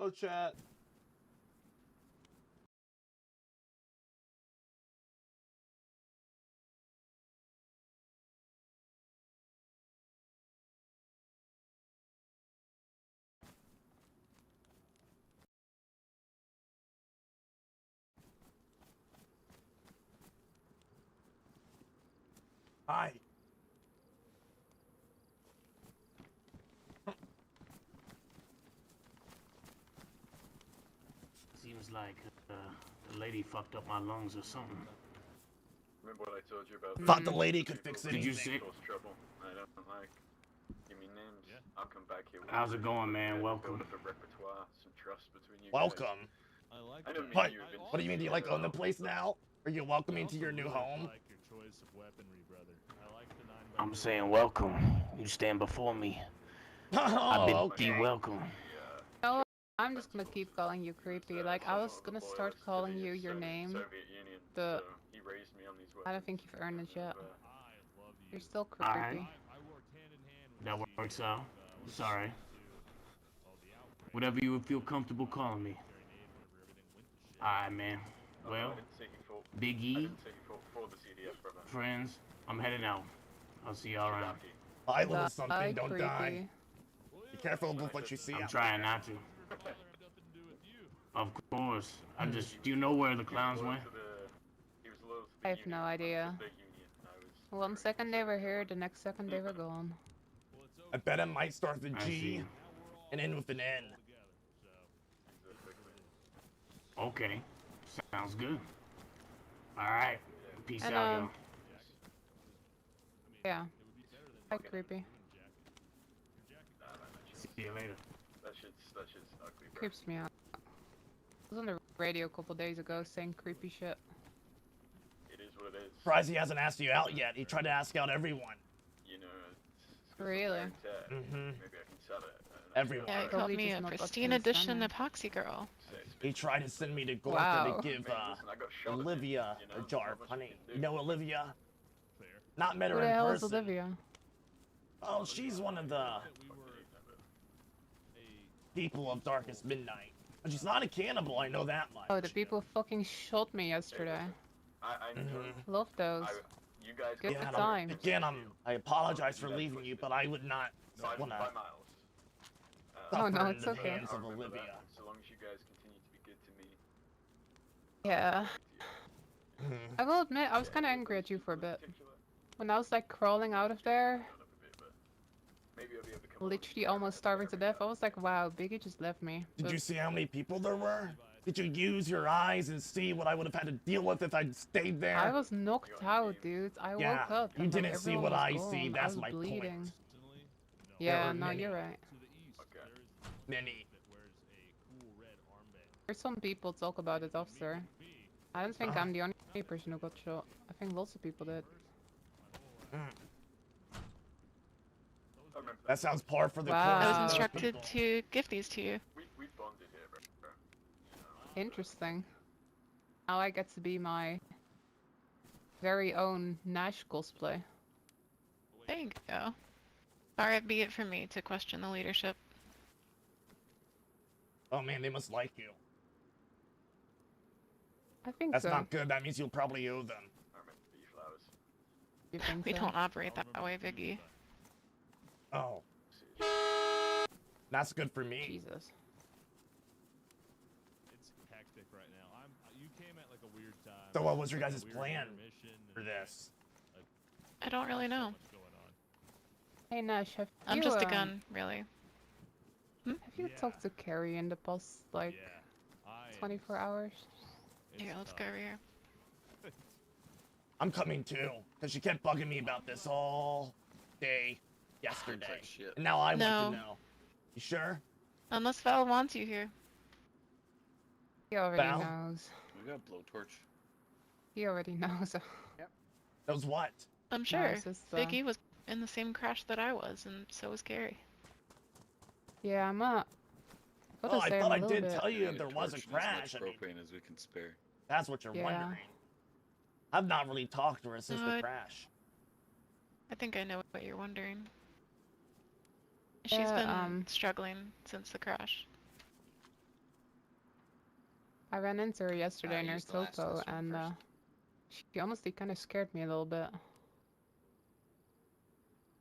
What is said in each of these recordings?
Oh, chat. Hi. Seems like the lady fucked up my lungs or something. Remember what I told you about? Thought the lady could fix Did anything. you see? Cause trouble. I don't like. Give me names. Yeah. I'll come back here. How's it going, man? Welcome. Build up a repertoire, some trust between you Welcome. guys. I like I know that. me What? and you have been What do you mean? Do you like own the place now? Are you welcome I into also your new really home? like your choice of weaponry, brother. I like the 9x4. I'm saying welcome. You stand before me. I Oh, bid okay. thee welcome. No, I'm just gonna keep calling you creepy. Like, I was gonna start calling you your name. Soviet Union. The- So he raised me on these I don't think you've earned it yet. I love you. You're still Alright. creepy. I worked hand in hand with That the works CEO, out. with Sorry. to all the outbreaks Whatever you would feel comfortable calling me. during aid whenever everything went to shit. Alright, man. Well, I didn't say he fought. Big I E, didn't say he fought for the CDF, brother. friends, I'm heading out. I'll see y'all around. Hi, little Die, something. Don't creepy. die. Be careful with what you see. I'm out trying not to. Of course. I just, do you know where the clowns went? I have no idea. 1 second they were here, the next second they were gone. I bet it might start with a I G see. and end with an N. Okay. Sounds good. Alright. Peace And, out, y'all. Yeah. Hi, creepy. See you later. That shit's ugly, bro. Creeps me out. I was on the radio a couple days ago saying creepy shit. It is what it is. Surprised he hasn't asked you out yet. He tried to ask out everyone. You know, it's 'cause of Really? wear and tear. Mhm. Maybe I can sell it. Everyone. Yeah, he Probably called me just a not up to pristine the edition standard. epoxy girl. He tried to send me to Gorka Wow. to give Listen, I got shot at, Olivia you know, a jar of not much honey. you can do. You know Olivia? Not met Who her the in hell is person. Olivia? Oh, she's one of the people of Darkest Midnight. But she's not a cannibal, I know that much. Oh, the people fucking shot me yesterday. I know. Love those. You guys Good Yeah, and time. again, I apologize for leaving you, but I would not by wanna miles. Oh, suffer no, in it's the okay. hands I of remember Olivia. that. So long as you guys continue to be good to me. Yeah. Mhm. I will admit, I was kind of angry at you for a bit. When I was like crawling out of there, Maybe I'll be able to come literally almost starving to death, I was like, wow, Biggie just left me. Did But you see how many people there were? Did you use your eyes and see what I would have had to deal with if I'd stayed there? I was knocked out, dude. I Yeah, woke up. you and, like, didn't see everyone what was I see, gone. that's I was my point. bleeding. There Yeah, were no, many. you're right. Okay. Many. There's some people talk about it after. I don't think I'm the only person who got shot. I think lots of people did. That sounds par for the Wow. course. I was Ah, instructed people. to give these to you. We bonded here, bro. Interesting. Now I get to be my very own Nash cosplay. There you go. Far be it from me to question the leadership. Oh man, they must like you. I think That's so. not good. That means you'll probably owe them. Alright, bee flowers. You think We so? don't operate that way, Biggie. Oh. That's good for me. Jesus. It's hectic right now. You came at like a weird time. So what was your Like a guys' weird plan intermission for and this? I don't really so know. much going on. Hey Nash, have I'm you, just a gun, really. Have you Yeah. talked to Carrie in the past, like, Yeah. 24 hours? Here, let's go over here. I'm coming too, because she kept bugging me about this all day yesterday. And now I want No. to know. You sure? Unless Val wants you here. He already Val? knows. We got a blowtorch. He already knows. Knows what? I'm No, sure. it's just, Biggie was in the same crash that I was, and so was Gary. Yeah, I'm not. Oh, I thought I did tell you We there need was a torch and crash. As I much mean, propane as we can spare. that's what you're Yeah. wondering. I've not really talked to her since No, the I- crash. I think I know what you're wondering. She's Yeah, been struggling since the crash. I ran into her yesterday in her use the last topo, restroom and first. she honestly kind of scared me a little bit.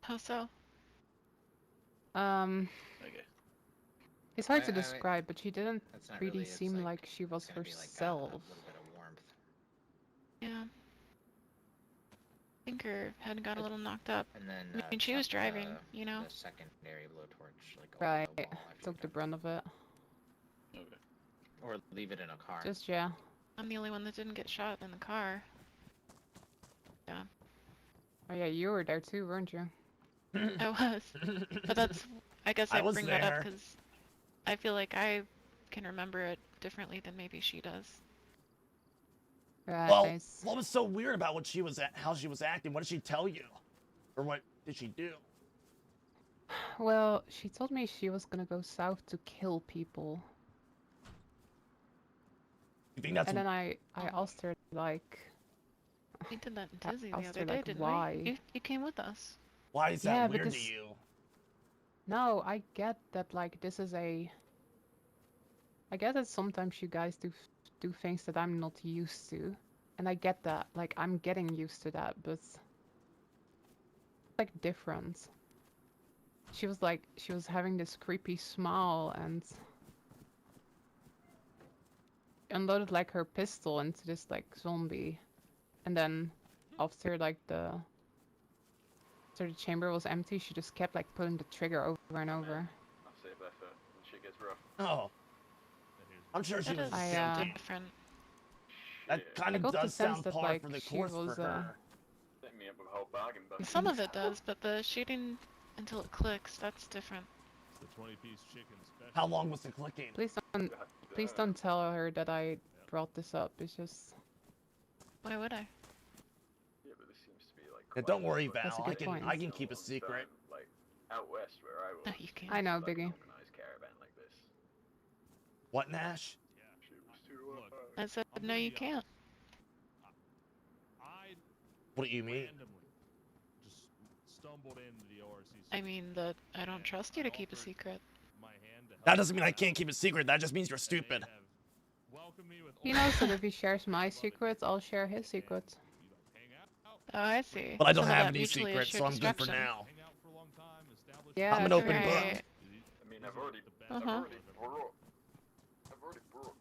How so? Um, Okay. it's hard to I- describe, but she didn't That's not really really. It's seem like she was it's gonna be like a herself. little bit of warmth. Yeah. I think her head got a little knocked up. And then I mean, she was driving, you know? the secondary blowtorch, like Right, over the wall after took you're the done. brunt of it. Okay. Or leave it in a car. Just, yeah. I'm the only one that didn't get shot in the car. Yeah, Oh yeah, you were there too, weren't you? I was. But that's, I guess I I was bring that up there. because I feel like I can remember it differently than maybe she does. Right. Well, what was so weird about what she was how she was acting? What did she tell you, or what did she do? Well, she told me she was gonna go south to kill people. You think that's And then I asked her, like, We did that in I Dizzy the asked other her, day, like, didn't why? we? You came with us. why is Yeah, that weird to because- you? no, I get that, like, this is a... I get that sometimes you guys do things that I'm not used to. And I get that, like, I'm getting used to that, but... it's, like, different. She was having this creepy smile, and... unloaded, like, her pistol into this, like, zombie. And then, after, like, after the chamber was empty, she just kept, like, pulling the trigger over and over. I'll save that for when shit gets rough. Oh, I'm sure she That was is joking. different. That Shit. kind I of got the does sense sound that, par like, for the she course was, for her. Set me up with a whole bargain basket. Some of it does, but the shooting until it clicks, that's different. It's the 20-piece chicken special. How long was the clicking? Please don't tell her that I brought this up. It's just... Why would I? Yeah, but this seems to be like. Yeah, quite don't worry, a- That's a Val. good point. I can keep a secret. Like out west where I was. No, you can't. I know, like, Biggie. An organized caravan like this. What, Nash? Shit was too Look. I said, I'm no, gonna you be can't. I What do you mean? randomly just stumbled into the ORC. I mean that I don't trust you to keep a secret. My hand to That help doesn't mean I out, can't keep a secret. That just means you're and they stupid. have welcomed me with He open knows that arms. if he shares my Love it. secrets, I'll share his secrets. You know, hang out, Oh, I see. But I don't Some of have that any mutually secrets, so assured I'm good for destruction. now. hang out for a long time, establish Yeah, I'm an open Right. book. I mean, I've already Uh-huh. brought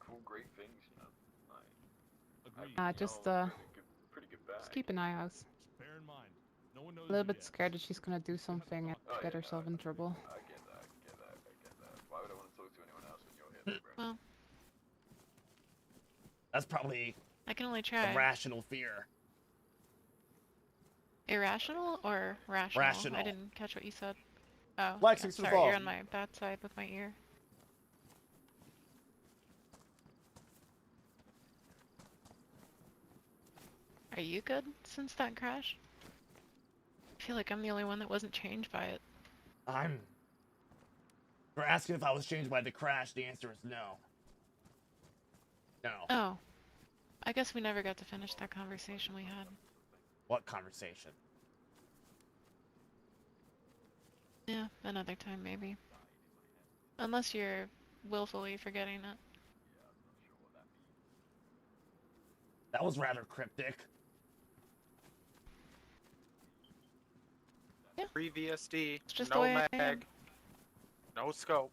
cool, great things, you know. Like, Agreed. Just, pretty good bag. Just keep an eye out. Bear in mind, no one knows A little you bit yet. scared that she's gonna do something and Oh, get yeah, herself no, in trouble. I get that. Why would I want to talk to anyone else when you're here, bro? Well, That's probably I can only a try. rational fear. Irrational or rational? Rational. I didn't catch what you said. Oh, Black yeah, Six sorry, Revolve. you're on my bad side with my ear. Are you good since that crash? I feel like I'm the only one that wasn't changed by it. For asking if I was changed by the crash, the answer is no. No. Oh. I guess we never got to finish that conversation we had. What conversation? Yeah, another time maybe. Unless you're willfully forgetting it. That was rather cryptic. Free VSD, It's just the no way I am. mag, no scope.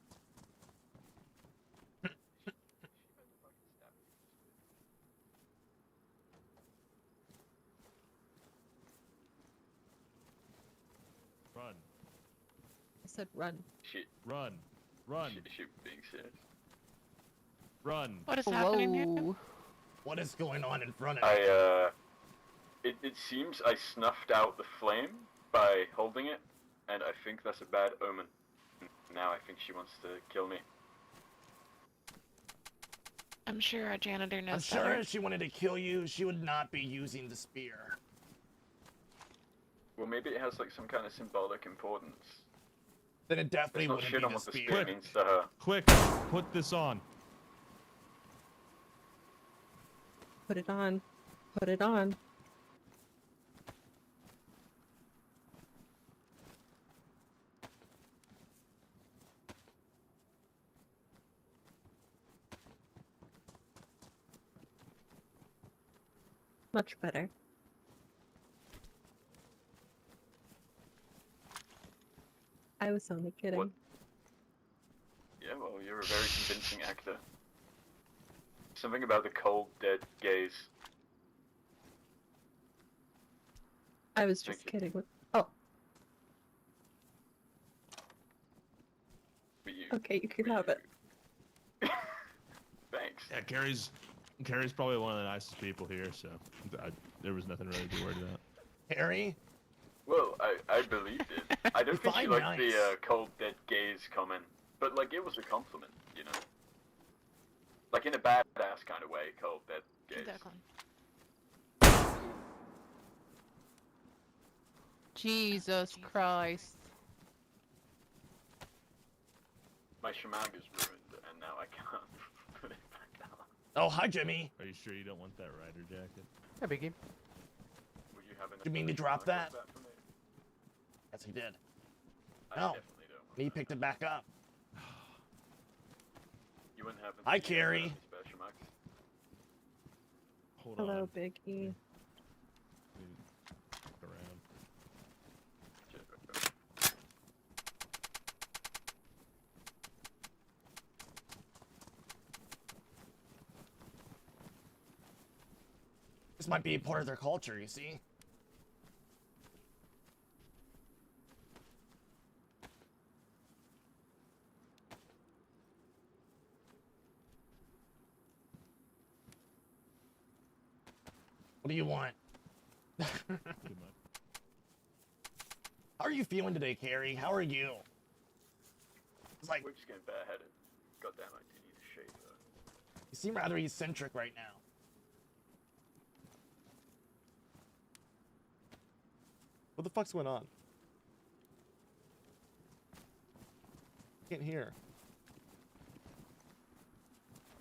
Run, I said run. Shit, run, run, shit, being serious. run. What is happening here? Whoa. What is going on in front of me? It seems I snuffed out the flame by holding it, and I think that's a bad omen. Now I think she wants to kill me. I'm sure our janitor knows I'm sure better. if she wanted to kill you, she would not be using the spear. Well, maybe it has like some kind of symbolic importance. Then it definitely Let's not wouldn't shit be on the what the spear. spear means to her. Quick, put this on. Put it on. Put it on. Much better. I was only kidding. What? Yeah, well, you're a very convincing actor. Something about the cold, dead gaze. I was just Thank you. kidding. Oh, But you, okay, you can but have it. Thanks. Yeah, Carrie's probably one of the nicest people here, so there was nothing really to be worried about. Harry? Well, I believed it. I don't think she Fine, liked the nice. cold, dead gaze comment, but like it was a compliment, you know. Like in a badass kind of way, cold, dead gaze. Declan. Jesus Christ. My shemag is ruined, and now I can't put it back down. Oh, hi, Jimmy. Are you sure you don't want that rider jacket? Yeah, Biggie. Would you have enough You mean to shemag drop like that? for me? Yes, he did. I No. definitely don't. And he picked it back up. You wouldn't have Hi, any Carrie. spare shemags? Hold Hello, on. Big E. Look around. Cheers, bro. This might be part of their culture, you see? What do you want? Too much. How are you feeling today, Carrie? How are you? It's like, We're just getting bareheaded. God damn, I do need a shave though. you seem rather eccentric right now. What the fuck's going on? Can't hear.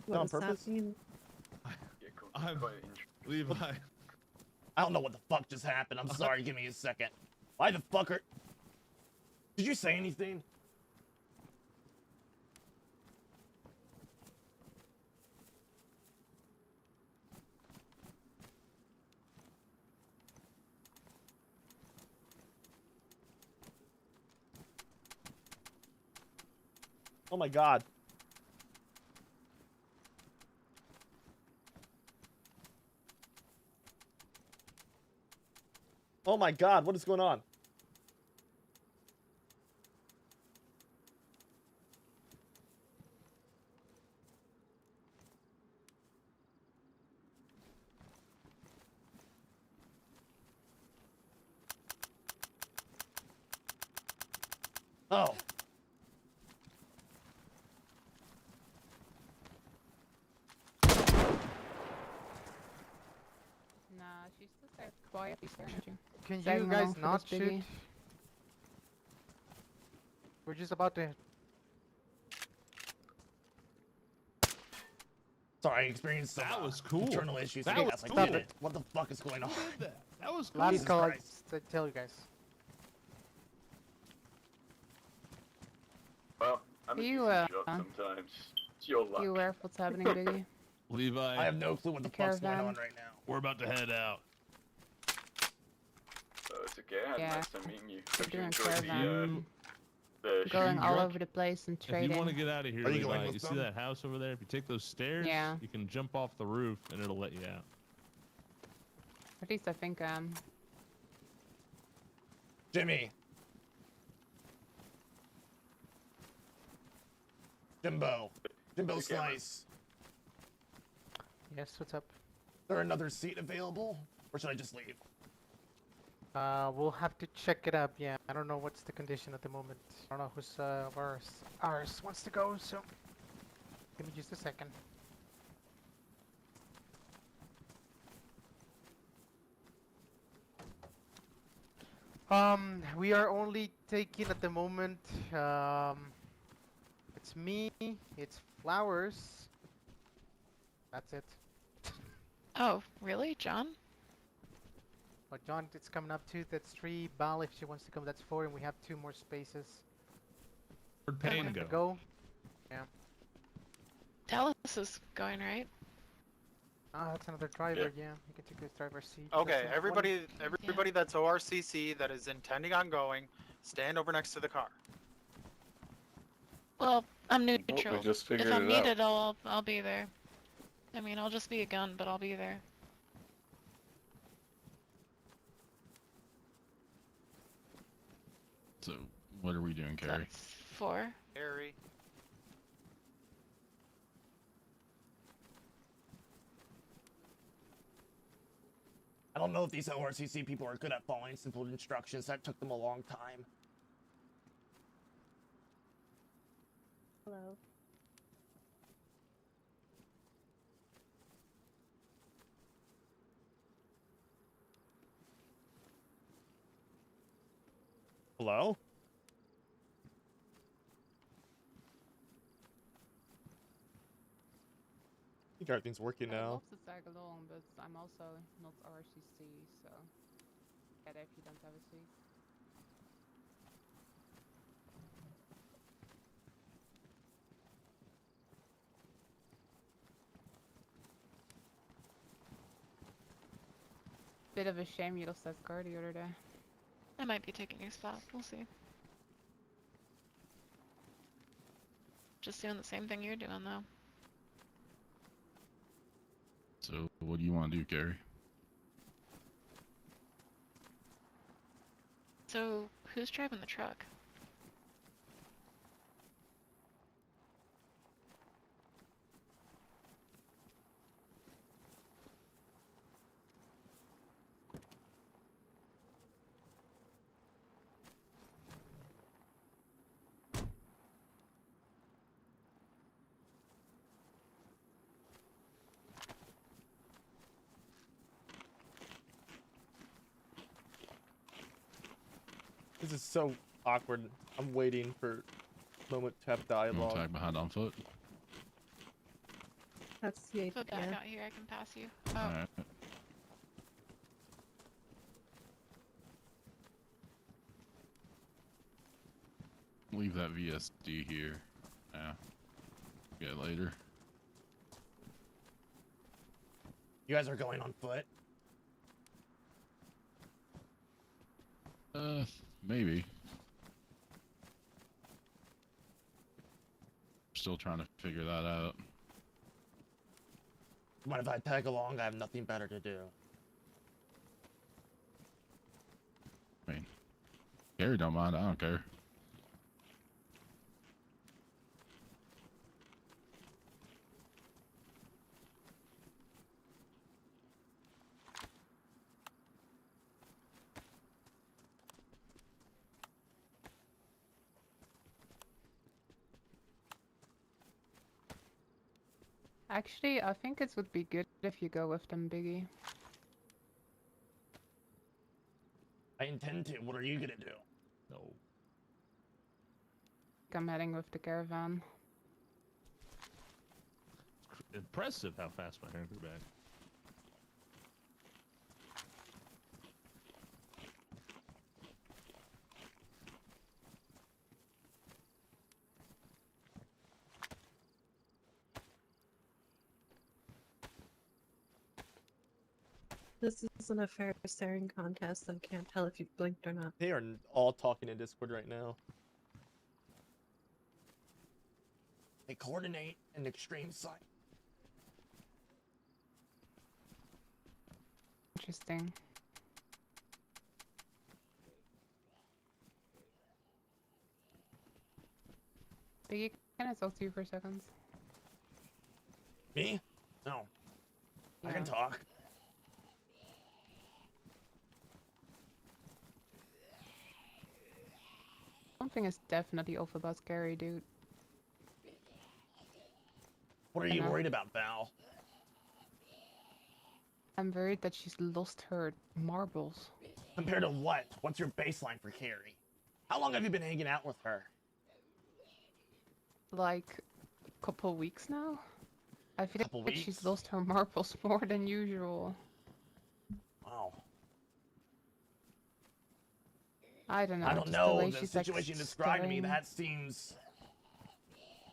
What on does that purpose? mean? Yeah, cool. I'm- Quite interesting. Levi. I don't know what the fuck just happened. I'm sorry. Give me a second. Why the fuck are... Did you say anything? Oh my god. Oh my god, what is going on? Oh. Nah, she's just like quietly staring at you. Can Tagging you along guys for not this, shoot? Biggie. We're just about to. Sorry, I experienced some That was cool. internal issues. That I was was like, cool. "Damn it, what the fuck is going on?" That was cool. Last Jesus call. Christ. I tell you guys. Well, I'm a You, decent shot sometimes. It's your luck. You aware of what's happening, Biggie? Levi, I have no clue what the fuck's going Caravan. on right now. we're about to head out. So it's okay. I had Yeah. a nice time meeting you. We're Hope you doing enjoyed caravan. the Going all drunk? over the place and If you want to trading. get out of here, Are you going Levi, with you see them? that house over there? If you take those stairs, Yeah. you can jump off the roof and it'll let you out. At least I think Jimmy. Jimbo. Jimbo The camera. Slice. Yes, what's up? Is there another seat available? Or should I just leave? We'll have to check it up. Yeah, I don't know what's the condition at the moment. I don't know who's ours wants to go. So, give me just a second. We are only taking at the moment. It's me. It's Flowers. That's it. Oh, really, John? But John, it's coming up too. That's 3. Bal, if she wants to come, that's 4, and we have 2 more spaces. Where'd Anyone Payne have to go? go? Dallas is going, right? Ah, that's another driver. Yeah, you can take this driver's seat. Okay, That's everybody that's ORCC that is intending on going, stand over next to the car. Well, I'm neutral. we just figured If I'm it out. needed, I'll be there. I mean, I'll just be a gun, but I'll be there. So, what are we doing, Carrie? That's 4. Harry. I don't know if these ORCC people are good at following simple instructions. That took them a long time. Hello. Hello? I think everything's working I'd now. love to tag along, but I'm also not RCC, so get it if you don't have a seat. Bit of a shame you lost that car the other day. I might be taking your spot. We'll see. Just doing the same thing you're doing, though. So, what do you want to do, Carrie? So, who's driving the truck? This is so awkward. I'm waiting for a moment to have You want dialogue. to tag behind on foot? That's the Put back idea. out here, I can pass you. Oh, Alright. Leave that VSD here. Yeah. Get it later. You guys are going on foot? Maybe. Still trying to figure that out. Mind if I tag along? I have nothing better to do. I mean, Gary don't mind. I don't care. Actually, I think it would be good if you go with them, Biggie. I intend to. What are you gonna do? No. I'm heading with the caravan. Impressive how fast my hand grew back. This isn't a fair staring contest. I can't tell if you blinked or not. They are all talking in Discord right now. They coordinate an extreme site. Interesting. Biggie, can I talk to you for a second? Me? No. I can Yeah. talk. Something is definitely off about Gary, dude. What are you Enough. worried about, Val? I'm worried that she's lost her marbles. Compared to what? What's your baseline for Carrie? How long have you been hanging out with her? Like, a couple weeks now? I feel Couple like she's weeks? lost her marbles more than usual. Wow. I don't know. I don't just the know. way The she's, situation you like, described to me, stuttering. that seems...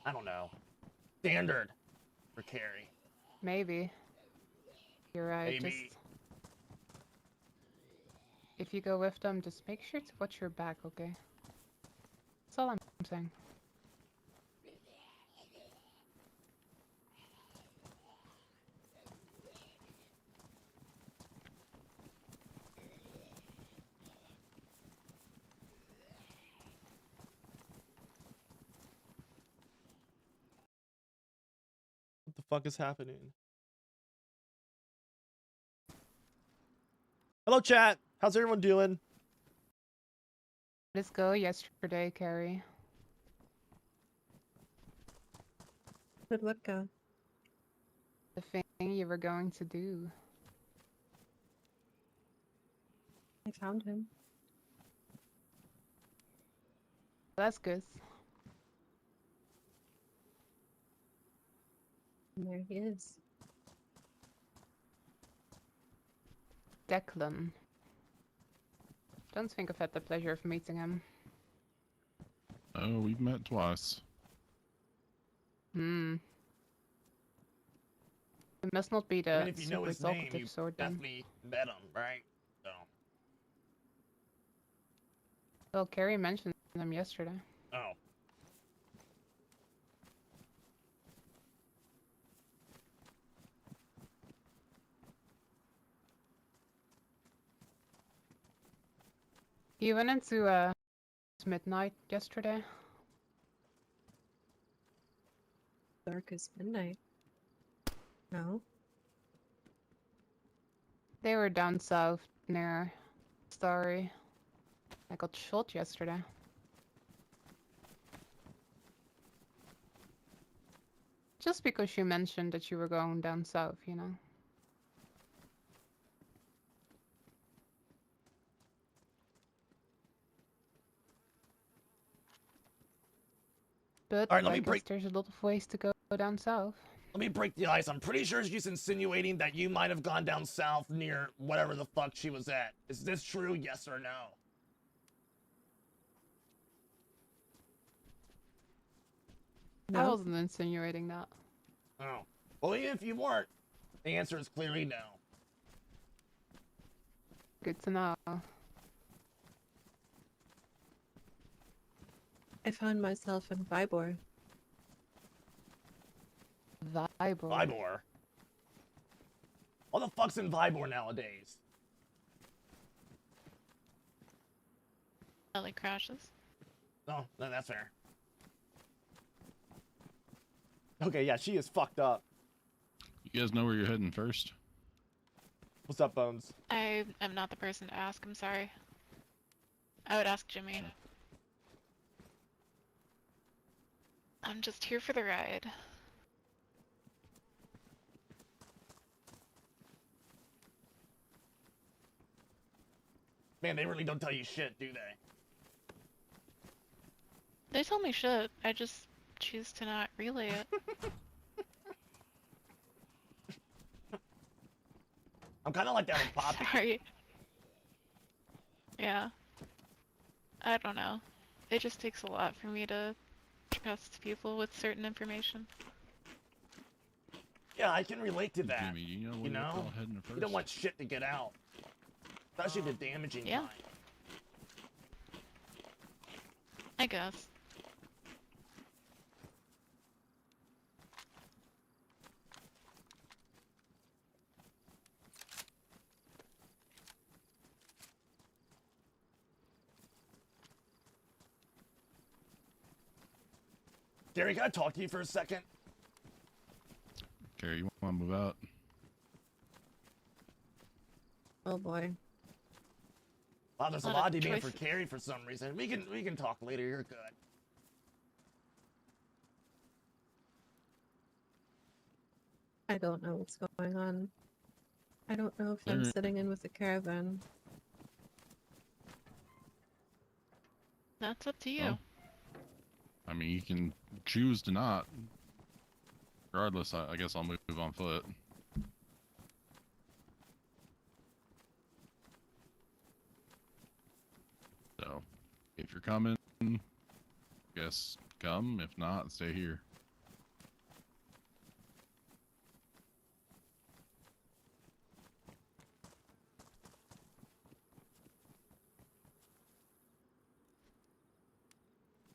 I don't know. Standard for Carrie. Maybe. you're right. Just Maybe. if you go with them, just make sure to watch your back, okay? That's all I'm saying. What the fuck is happening? Hello, chat. How's everyone doing? Let's go yesterday, Carrie. Good what go? The thing you were going to do. I found him. That's good. And there he is. Declan. Don't think I've had the pleasure of meeting him. Oh, we've met twice. Hmm. It must not be the I mean, if you know super his name, talkative you sort then. definitely met him, right? So. Well, Carrie mentioned him yesterday. Oh. He went into midnight yesterday. Dark as midnight. No. They were down south near Starry. I got shot yesterday. Just because you mentioned that you were going down south, you know. But All right, let I me guess break. there's a lot of ways to go down south. Let me break the ice. I'm pretty sure she's insinuating that you might have gone down south near whatever the fuck she was at. Is this true? Yes or no? I No. wasn't insinuating that. Oh. Well, even if you weren't, the answer is clearly no. Good to know. I found myself in Vybor. Vybor. Vybor? What the fuck's in Vybor nowadays? Ellie crashes. Oh, no, that's fair. Okay, yeah, she is fucked up. You guys know where you're heading first? What's up, Bones? I am not the person to ask, I'm sorry. I would ask Jimmy. I'm just here for the ride. Man, they really don't tell you shit, do they? They tell me shit, I just choose to not relay it. I'm kind of like that with Poppy. Sorry. Yeah. I don't know. It just takes a lot for me to trust people with certain information. Yeah, I can relate to that. Jimmy, you know where You you're know? all heading first? You don't want shit to get out. Especially the damaging Yeah. kind. I guess. Gary, can I talk to you for a second? Carrie, you want to move out? Oh boy. Wow, there's a Lot lot of of demand for choices. Carrie for some reason. We can talk later. You're good. I don't know what's going on. I don't know if I'm Alright. sitting in with the caravan. That's up to you. Well, I mean, you can choose to not. Regardless, I guess I'll move on foot. So, if you're coming, guess come. If not, stay here.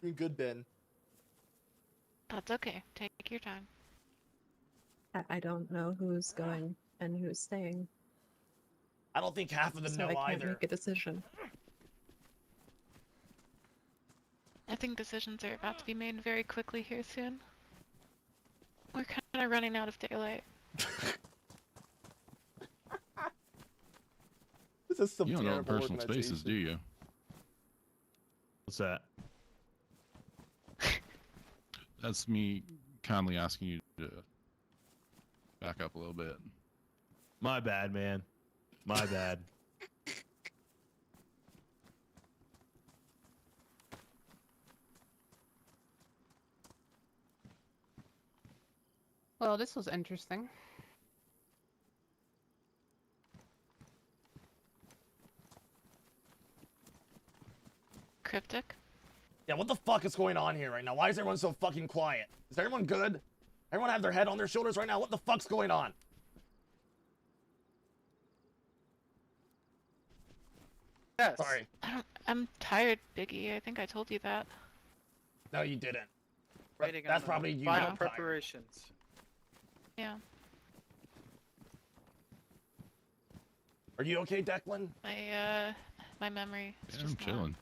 You're good, Ben. That's okay. Take your time. I don't know who's going and who's staying, I don't think half of them so know I can't either. make a decision. I think decisions are about to be made very quickly here soon. We're kind of running out of daylight. This is some You don't know terrible what personal spaces, do organization. you? What's that? That's me kindly asking you to back up a little bit. My bad, man. My bad. Well, this was interesting. Cryptic? Yeah, what the fuck is going on here right now? Why is everyone so fucking quiet? Is everyone good? Everyone have their head on their shoulders right now? What the fuck's going on? Yes. Sorry. I'm tired, Biggie. I think I told you that. No, you didn't. Waiting That's on the probably you. final not tired. preparations. Yeah. Are you okay, Declan? My memory is Yeah, just I'm chilling.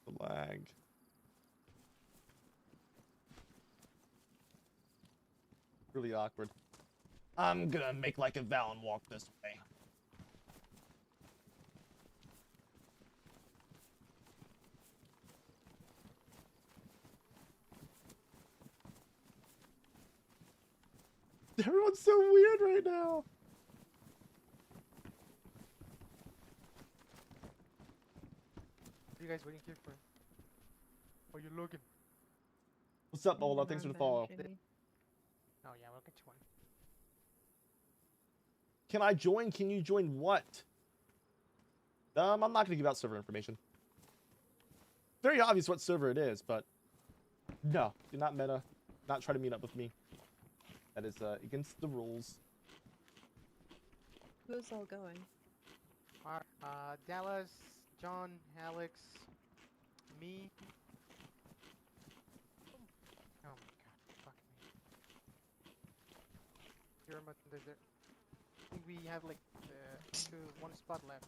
The lag. Really awkward. I'm gonna make like a vow and walk this way. Everyone's so weird right now. What are you guys waiting here for? Oh, you're looking. What's up, Ola? Thanks for the follow. Oh yeah, we'll get you one. Can I join? Can you join what? I'm not gonna give out server information. Very obvious what server it is, but no, do not meta. Not try to meet up with me. That is against the rules. Who's all going? Dallas, John, Alex, me. Oh my god, fuck me. You're much there. I think we have like one spot left.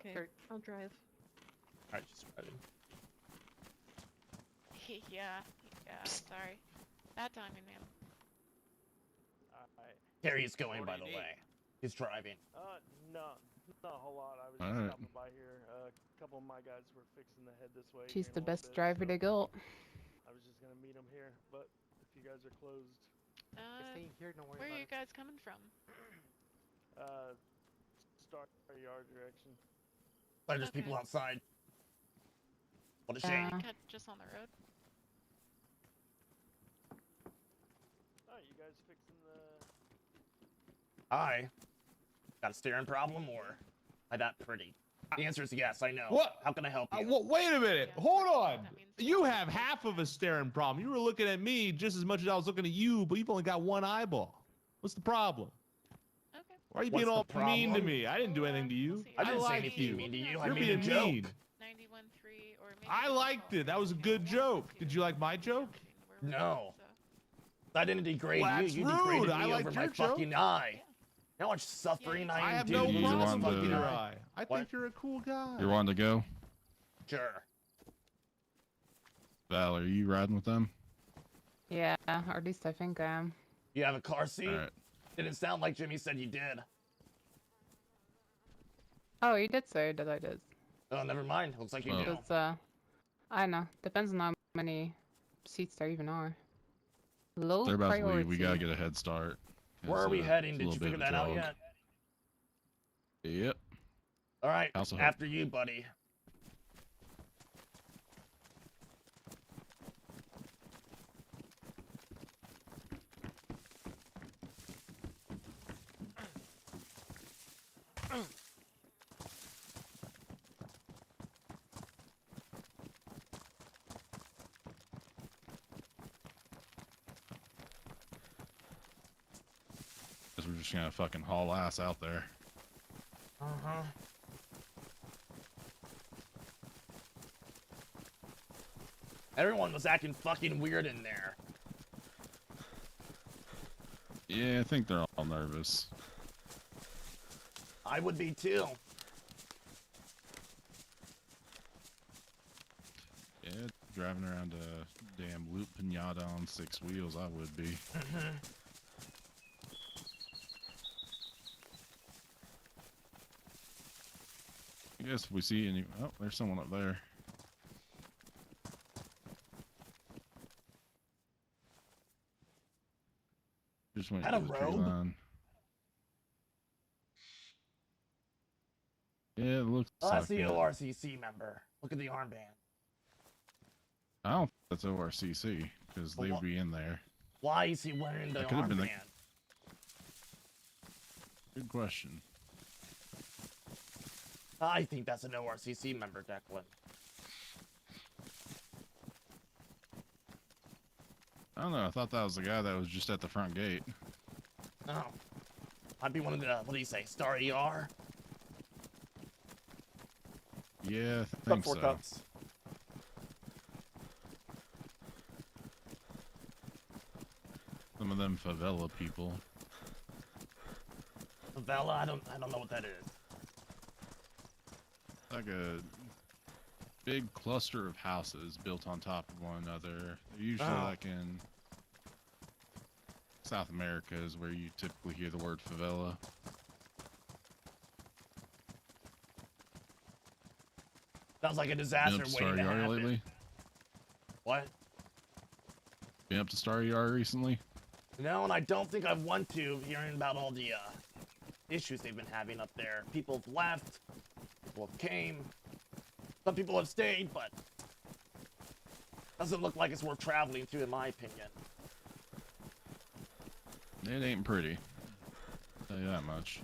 Okay, Kurt. I'll drive. Alright, just driving. Yeah. Sorry. Bad timing, man. Alright. Carrie's going, What do by you the need? way. He's driving. No, not a whole lot. I was just Alright. stopping by here. A couple of my guys were fixing to head this way. She's here in the a little best bit, driver so to go. I was just gonna meet them here, but if you guys are closed, You're staying here, don't worry Where are about you it. guys coming from? Star Yard direction. But there's people Okay. outside. What a shame. Cut just on the road. Oh, you guys fixing the? Hi. Got a staring problem, or am I that pretty? The answer is yes, I know. What? How can I help you? Wait a minute. Yeah. Hold on. That means- You have half of a staring problem. You were looking at me just as much as I was looking at you, but you've only got one eyeball. What's the problem? Okay. Why are you What's being the all mean to problem? me? I didn't do anything to you. We'll see. I didn't say liked anything you. mean to you. I You're made a being joke. mean. 91.3 or maybe I liked it. That was a good joke. Did you like my joke? No. I didn't degrade Well, you. that's You rude. degraded I me liked over my your joke. fucking eye. You know how much suffering Yeah, I I am have due no to you this problem want with fucking your the- eye. eye. I What? think you're a cool guy. You're wanting to go? Sure. Val, are you riding with them? Yeah, or at least I think I am. You have a car seat? Alright. Didn't sound like Jimmy said you did. Oh, you did say that I did. Oh, never mind. Looks like you Oh. do. It's, I don't know. Depends on how many seats there even are. Low They're about to priority. leave. We gotta get a head start. Where It's, are we heading? it's a Did you little bit figure of a that out jog. yet? Yep. All right. House of Hope. After you, buddy. Guess we're just gonna fucking haul ass out there. Uh-huh. Everyone was acting fucking weird in there. Yeah, I think they're all nervous. I would be too. Yeah, driving around a damn loop pinata on 6 wheels, I would be. I guess if we see any... Oh, there's someone up there. Just went Had a through the tree robe? line. Yeah, it looks Oh, like that's the it. ORCC member. Look at the armband. I don't think that's ORCC, because they would be in there. Why is he wearing the That could have been the... armband? Good question. I think that's an ORCC member, Declan. I don't know, I thought that was the guy that was just at the front gate. Oh. Might be one of the, what do you say, Star ER? Yeah, I think so. Cups. Some of them favela people. Favela? I don't know what that is. Like a big cluster of houses built on top of one another. They're usually like in South America is where you typically hear the word favela. Sounds like a disaster waiting to happen. Lately? What? Been up to Star ER recently? No, and I don't think I want to, hearing about all the issues they've been having up there. People have left, people have came, some people have stayed, but doesn't look like it's worth traveling to, in my opinion. It ain't pretty. I'll tell you that much.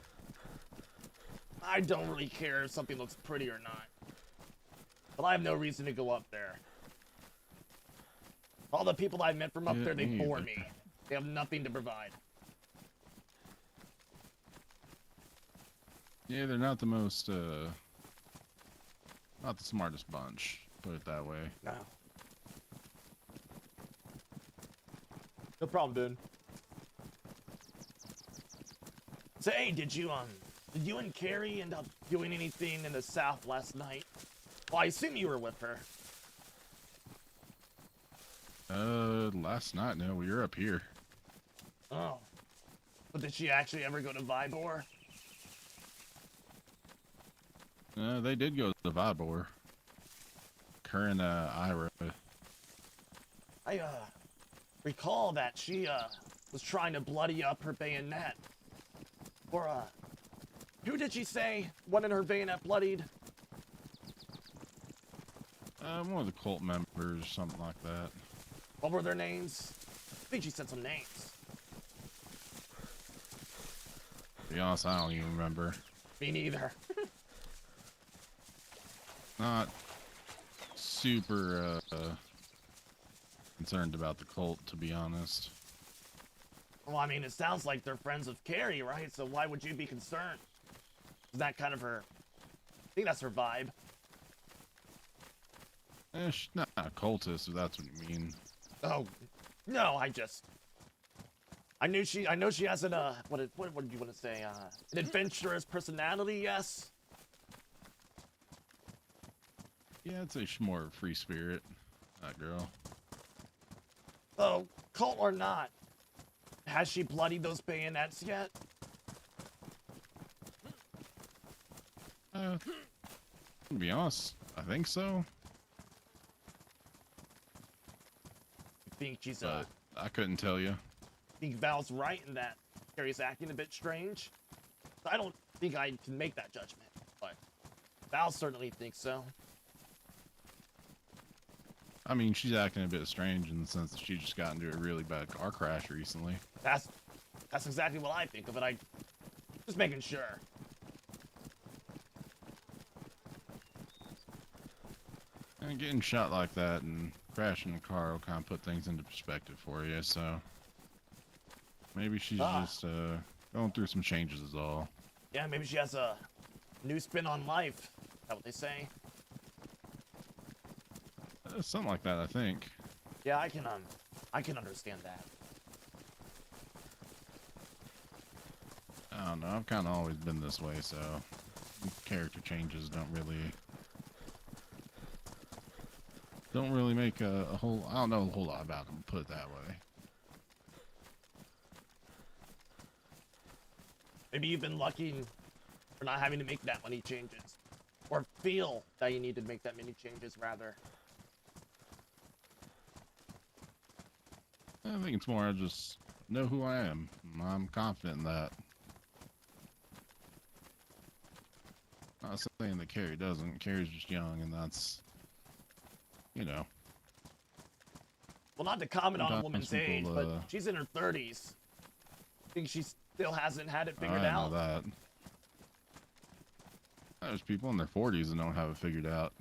I don't really care if something looks pretty or not. But I have no reason to go up there. All the people I met from up there, they bore me. They have nothing to provide. Yeah, they're not the most, not the smartest bunch, put it that way. No. No problem, dude. So, hey, did you and Carrie end up doing anything in the South last night? Well, I assume you were with her. Last night, no, we were up here. Oh. But did she actually ever go to Vybor? They did go to the Vybor. Her and, Ira. I, recall that she, was trying to bloody up her bayonet. Or, who did she say wanted her bayonet bloodied? One of the cult members, something like that. What were their names? I think she said some names. To be honest, I don't even remember. Me neither. Not super, concerned about the cult, to be honest. Well, I mean, it sounds like they're friends of Carrie, right? So why would you be concerned? Is that kind of her... I think that's her vibe. She's not a cultist, if that's what you mean. Oh, no, I know she has an, what did you want to say? An adventurous personality, yes? Yeah, I'd say she's more of a free spirit, that girl. Oh, cult or not, has she bloodied those bayonets yet? To be honest, I think so. I think she's, but I couldn't tell you. I think Val's right in that Carrie's acting a bit strange. I don't think I can make that judgment, but Val certainly thinks so. I mean, she's acting a bit strange in the sense that she just got into a really bad car crash recently. That's exactly what I think of it. I just making sure. And getting shot like that and crashing a car will kind of put things into perspective for you, so maybe she's just Going through some changes is all. Yeah, maybe she has a new spin on life. Is that what they say? Something like that, I think. Yeah, I can understand that. I don't know. I've kind of always been this way, so character changes don't really make a whole. I don't know a whole lot about them. Put it that way. Maybe you've been lucky for not having to make that many changes, or feel that you need to make that many changes, rather. I think it's more I just know who I am. I'm confident in that. Not saying that Carrie doesn't. Carrie's just young, and that's, you know. Well, not to comment on a Sometimes woman's people, age, but she's in her 30s. I think she still hasn't had it figured I out. know that. There's people in their 40s that don't have it figured out.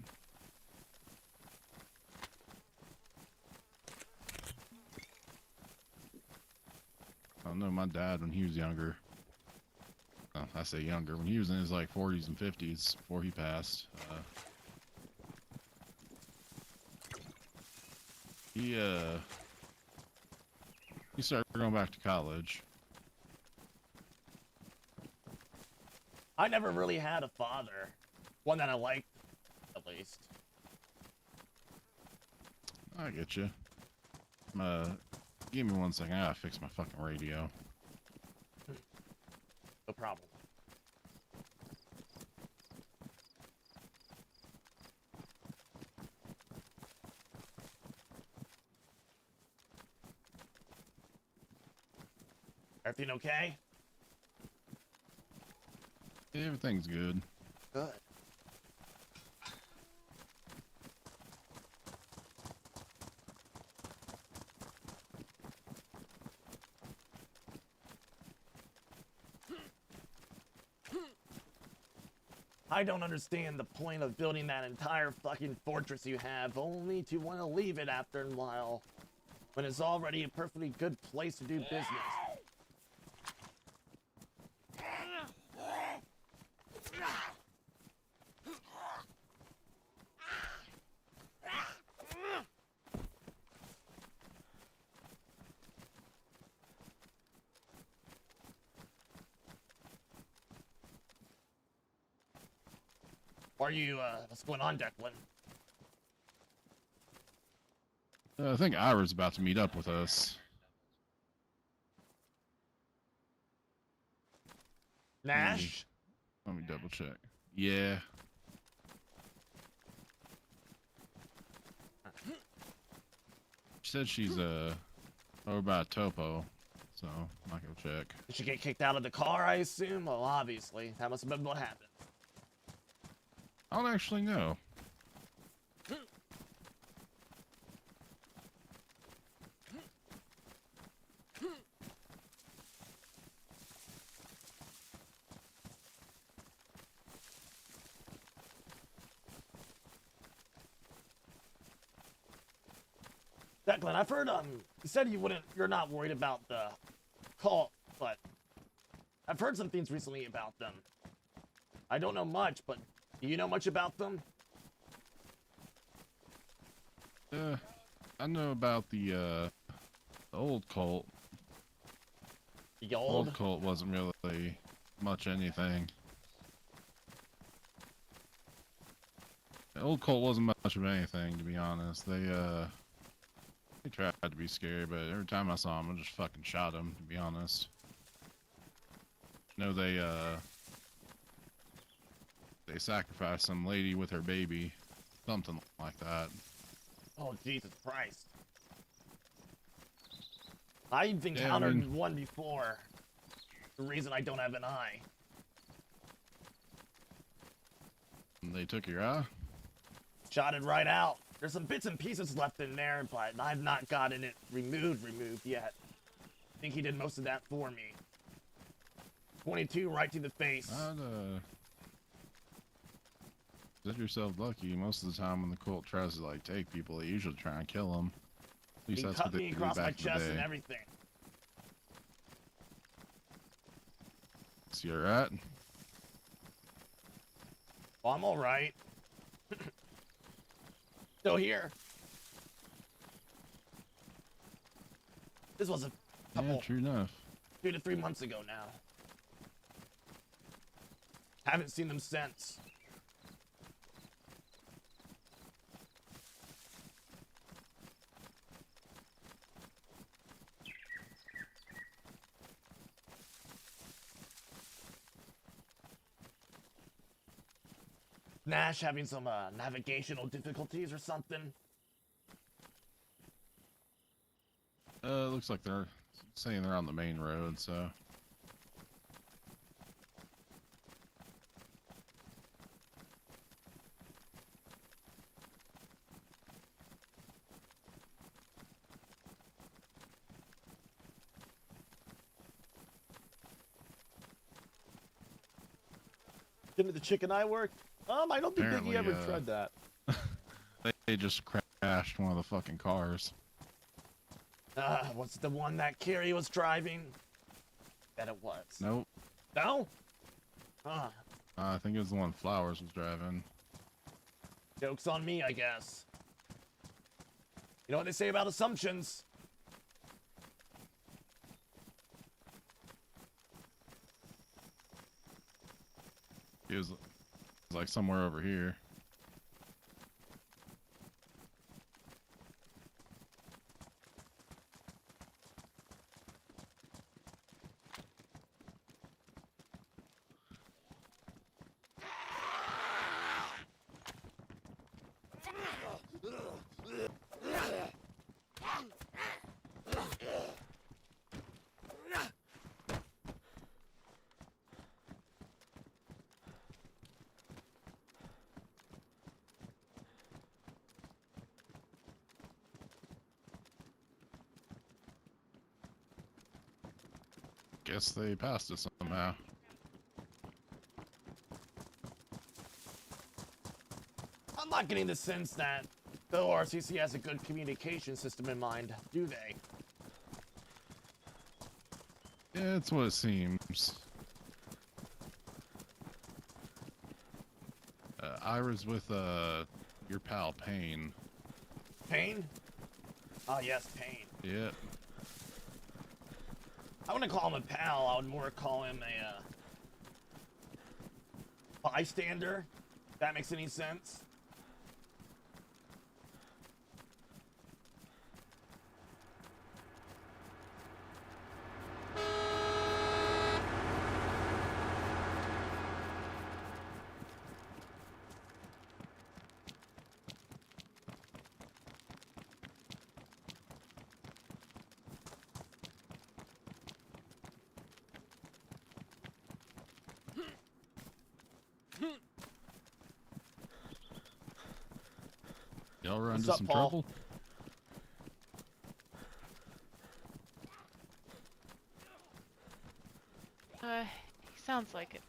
I know my dad when he was younger. Well, I say younger, when he was in his like 40s and 50s before he passed. He started going back to college. I never really had a father. One that I liked, at least. I get you. Give me 1 second. I gotta fix my fucking radio. No problem. Everything okay? Everything's good. Good. I don't understand the point of building that entire fucking fortress you have, only to want to leave it after a while, when it's already a perfectly good place to do business. Are you, what's going on, Declan? I think Ira's about to meet up with us. Nash? Let me double check. Yeah. She said she's over by Topo, so I can go check. Did she get kicked out of the car, I assume? Well, obviously. That must have been what happened. I don't actually know. Declan, I've heard, you said you're not worried about the cult, but I've heard some things recently about them. I don't know much, but do you know much about them? I know about the old cult. The old cult wasn't really much anything. The old cult wasn't much of anything, to be honest. They tried to be scary, but every time I saw them, I just fucking shot them, to be honest. No, they sacrificed some lady with her baby. Something like that. Oh, Jesus Christ. I've encountered one before. The reason I don't have an eye. They took your eye? Shot it right out. There's some bits and pieces left in there, but I've not gotten it removed yet. I think he did most of that for me. 22 right to the face. Consider yourself lucky. Most of the time when the cult tries to like take people, they usually try and kill them. At least He that's cut what they me did across my back in the chest and day. everything. You alright? Well, I'm all right. Still here. This was a couple, Yeah, true enough. 2 to 3 months ago now. Haven't seen them since. Nash having some navigational difficulties or something. Looks like they're saying they're on the main road, so. Didn't the chicken eye work? I don't think Apparently, Biggie ever tried that. They just crashed one of the fucking cars. What's the one that Carrie was driving? Bet it was. Nope. No? I think it was the one Flowers was driving. Joke's on me, I guess. You know what they say about assumptions? He was like somewhere over here. Guess they passed us somehow. I'm not getting the sense that the ORCC has a good communication system in mind, do they? Yeah, that's what it seems. Ira's with your pal Payne. Payne? Ah, yes, Payne. Yeah. I wouldn't call him a pal, I would more call him a bystander, if that makes any sense. Y'all run What's into up, some Paul? trouble? He sounds like it.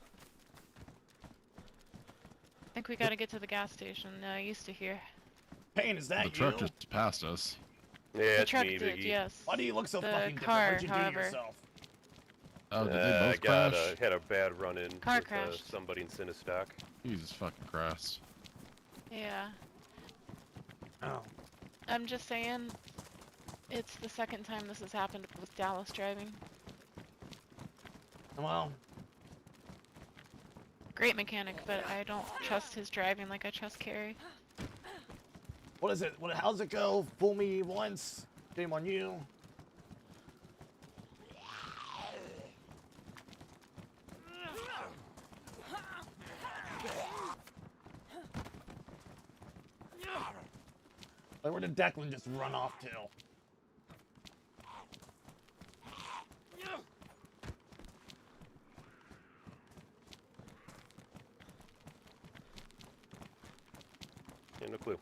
I think we gotta get to the gas station. Used to here. Payne, is that The you? truck just passed us. Yeah, The it's truck me, did, Biggie. yes. Why do you look so The fucking different? car, What'd you do to however. yourself? Oh, did they I both got crash? had a bad run-in Car with crashed. somebody in Sinistock. Jesus fucking Christ. Yeah. Oh. I'm just saying, it's the second time this has happened with Dallas driving. Well, Great mechanic, but I don't trust his driving like I trust Carrie. what is it? How's it go? Fool me once, shame on you. Like, where did Declan just run off to? Yeah, no clue.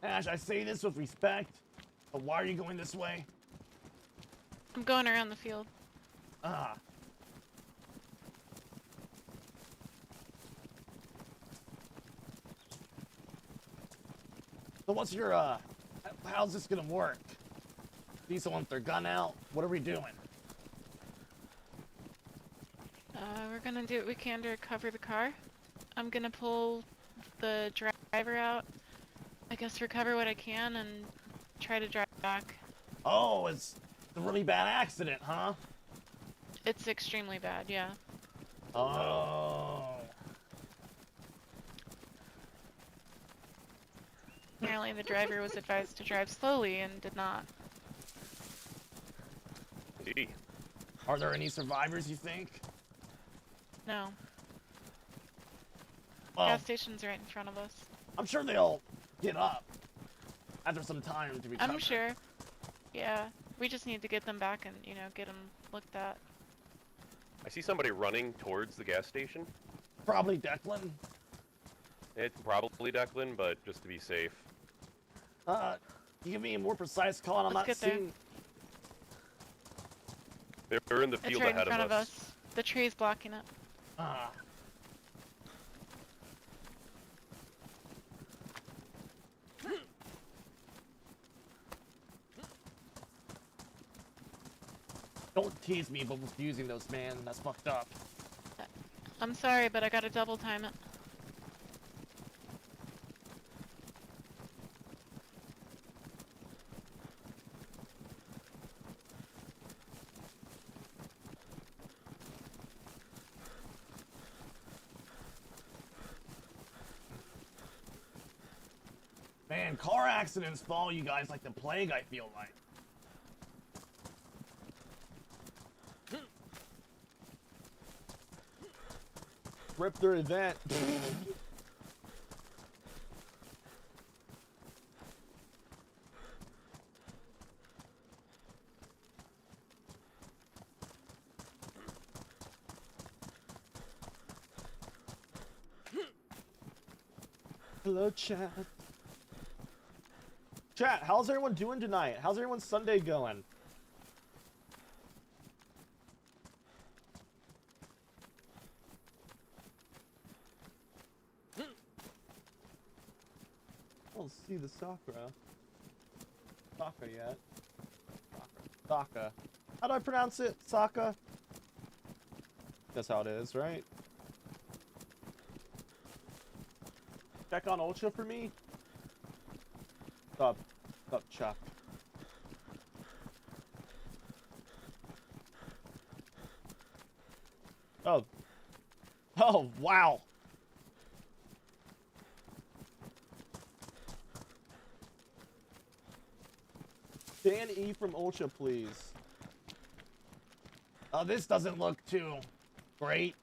Ash, I say this with respect, but why are you going this way? I'm going around the field. Ah. So what's your, how's this gonna work? These want their gun out? What are we doing? gonna do what we can to recover the car. I'm gonna pull the driver out. I guess recover what I can and try to drive back. Oh, it's a really bad accident, huh? It's extremely bad, yeah. Oh. Apparently the driver was advised to drive slowly and did not. Gee. Are there any survivors, you think? No. Well, Gas station's right in front of us. I'm sure they'll get up after some time to recover. I'm sure. Yeah. We just need to get them back and, you know, get them looked at. I see somebody running towards the gas station. Probably Declan. It's probably Declan, but just to be safe. You give me a more precise call on Let's that get there. scene. They're in the It's field right in ahead front of of us. us. The tree's blocking it. Ah. Don't tease me but with using those, man. That's fucked up. I'm sorry, but I gotta double time it. Man, car accidents follow you guys like the plague, I feel like. Rip their event. Hello, chat. Chat, how's everyone doing tonight? How's everyone's Sunday going? I don't see the Sakura. Saka yet. Saka. How do I pronounce it? Saka? That's how it is, right? Check on Ultra for me. Stop, Chuck. Oh. Oh, wow. Dan E from Ultra, please. Oh, this doesn't look too great.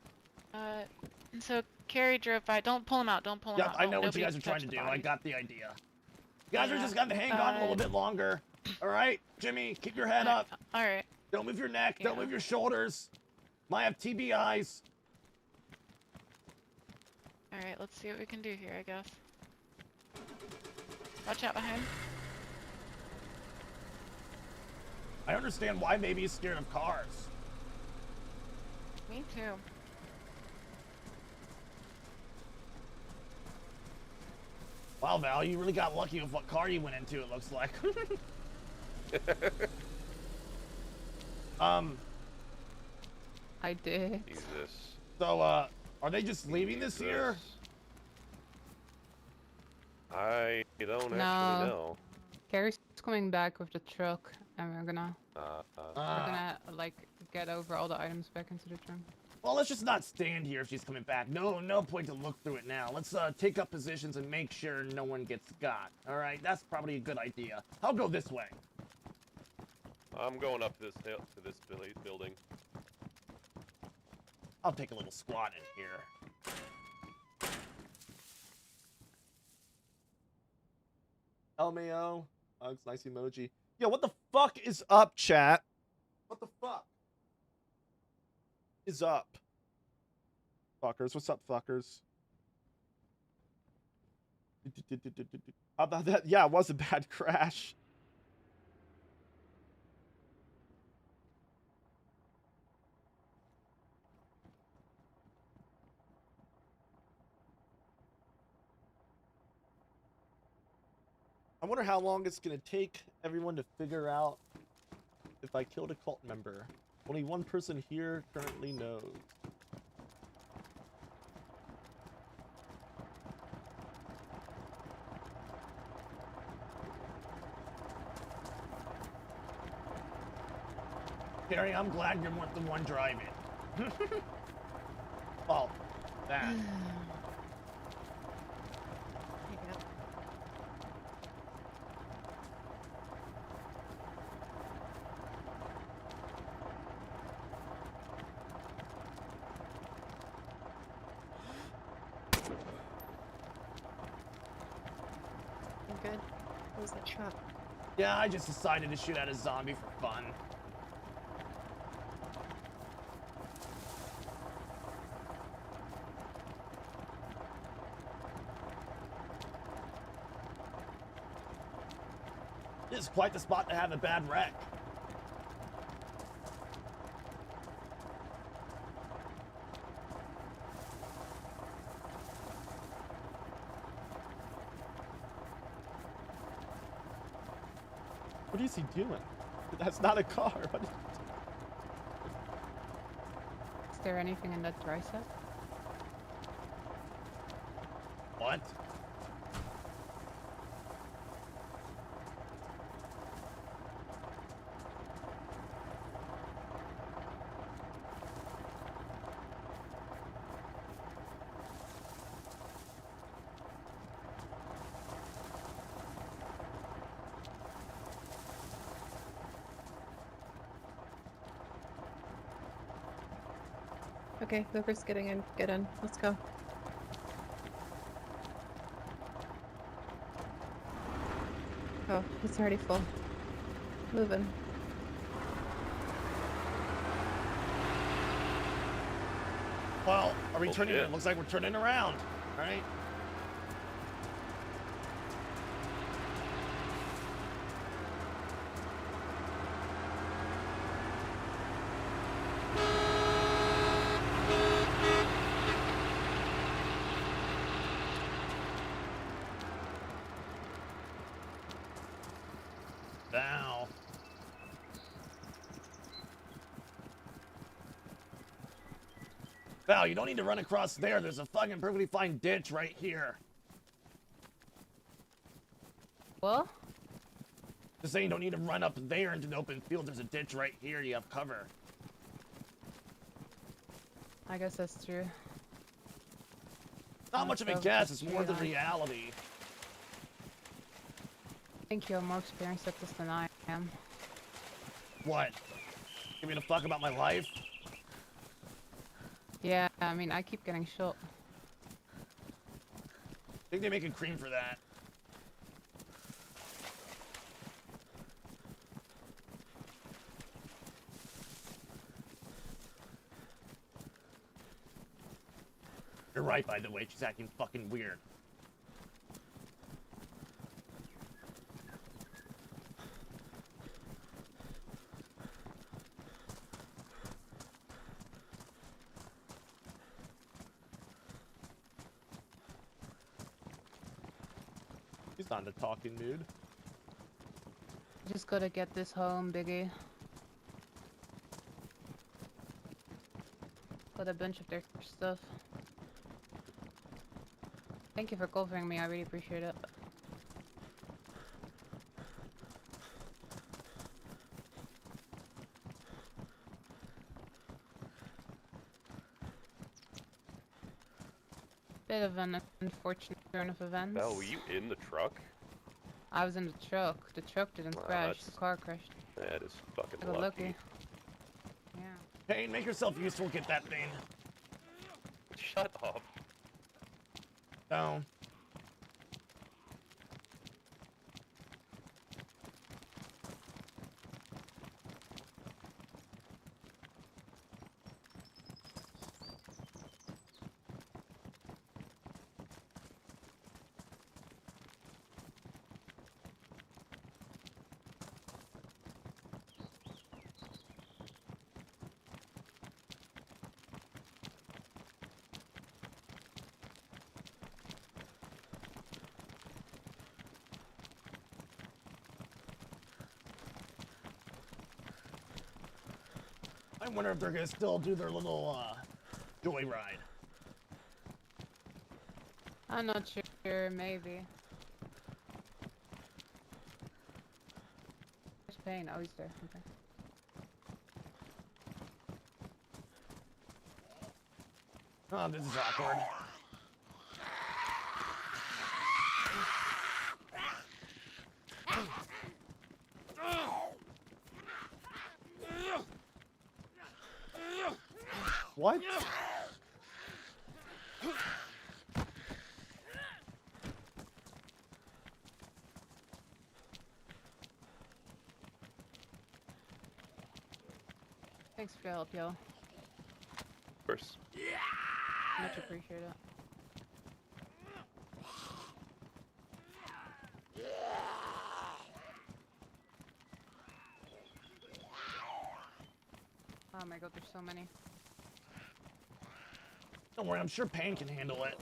So Carrie drove by. Don't pull him out. Don't pull him Yep, out. I know what Nobody you guys are trying touch to the do. I bodies. got the idea. You guys are Yeah, just gonna hang on a little bit longer. All right, Jimmy, keep your head up. All right. Don't move your neck. Don't Yeah. move your shoulders. Might have TBIs. All right. Let's see what we can do here. I guess. Watch out behind. I understand why maybe he's scared of cars. Me too. Wow, Val, you really got lucky with what car you went into, it looks like. I did. Jesus. So, are they just leaving this here? I don't No. actually know. Carrie's coming back with the truck, and we're gonna like get over all the items back into the trunk. Well, let's just not stand here if she's coming back. No point to look through it now. Let's take up positions and make sure no one gets got. All right, that's probably a good idea. I'll go this way. I'm going up this hill to this building. I'll take a little squat in here. LMAO. Hugs, nice emoji. Yo, what the fuck is up, chat? What the fuck is up? Fuckers, what's up, fuckers? How about that? Yeah, it was a bad crash. I wonder how long it's gonna take everyone to figure out if I killed a cult member. Only one person here currently knows. Gary, I'm glad you're the one driving. Well, that. You're good. What was that shot? Yeah, I just decided to shoot at a zombie for fun. This is quite the spot to have a bad wreck. What is he doing? That's not a car. What is... Is there anything in that dry set? What? Okay, whoever's getting in, get in. Let's go. Oh, it's already full. Moving. Well, are we turning? Shit. It looks like we're turning around, right? Now. Val, you don't need to run across there. There's a fucking perfectly fine ditch right here. What? Just saying you don't need to run up there into the open field. There's a ditch right here. You have cover. I guess that's true. Not much of a guess. It's more the reality. I think you're more experienced at this than I am. What? Give me a fuck about my life? Yeah, I mean, I keep getting shot. Think they make a cream for that. You're right, by the way. She's acting fucking weird. He's not in a talking mood. Just gotta get this home, Biggie. Got a bunch of their stuff. Thank you for covering me, I really appreciate it. Bit of an unfortunate turn of events. Val, were you in the truck? I was in the truck. The truck didn't crash, the car crashed. That is fucking I got lucky. Yeah. Payne, make yourself useful, get that thing. Shut up. No. I wonder if they're gonna still do their little joyride. I'm not sure, maybe. Where's Payne? Oh, he's there. Okay. Oh, this is awkward. What? Thanks for your help, yo. Of course. Much appreciate it. Oh my god, there's so many. Don't worry, I'm sure Pain can handle it.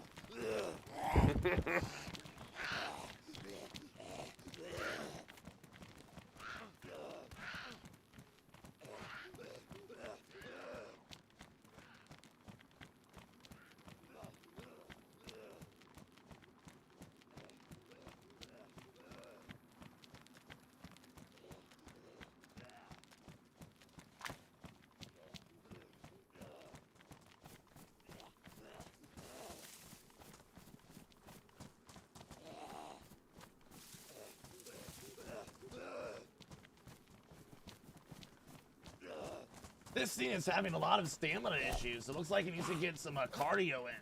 This thing is having a lot of stamina issues. It looks like it needs to get some cardio in.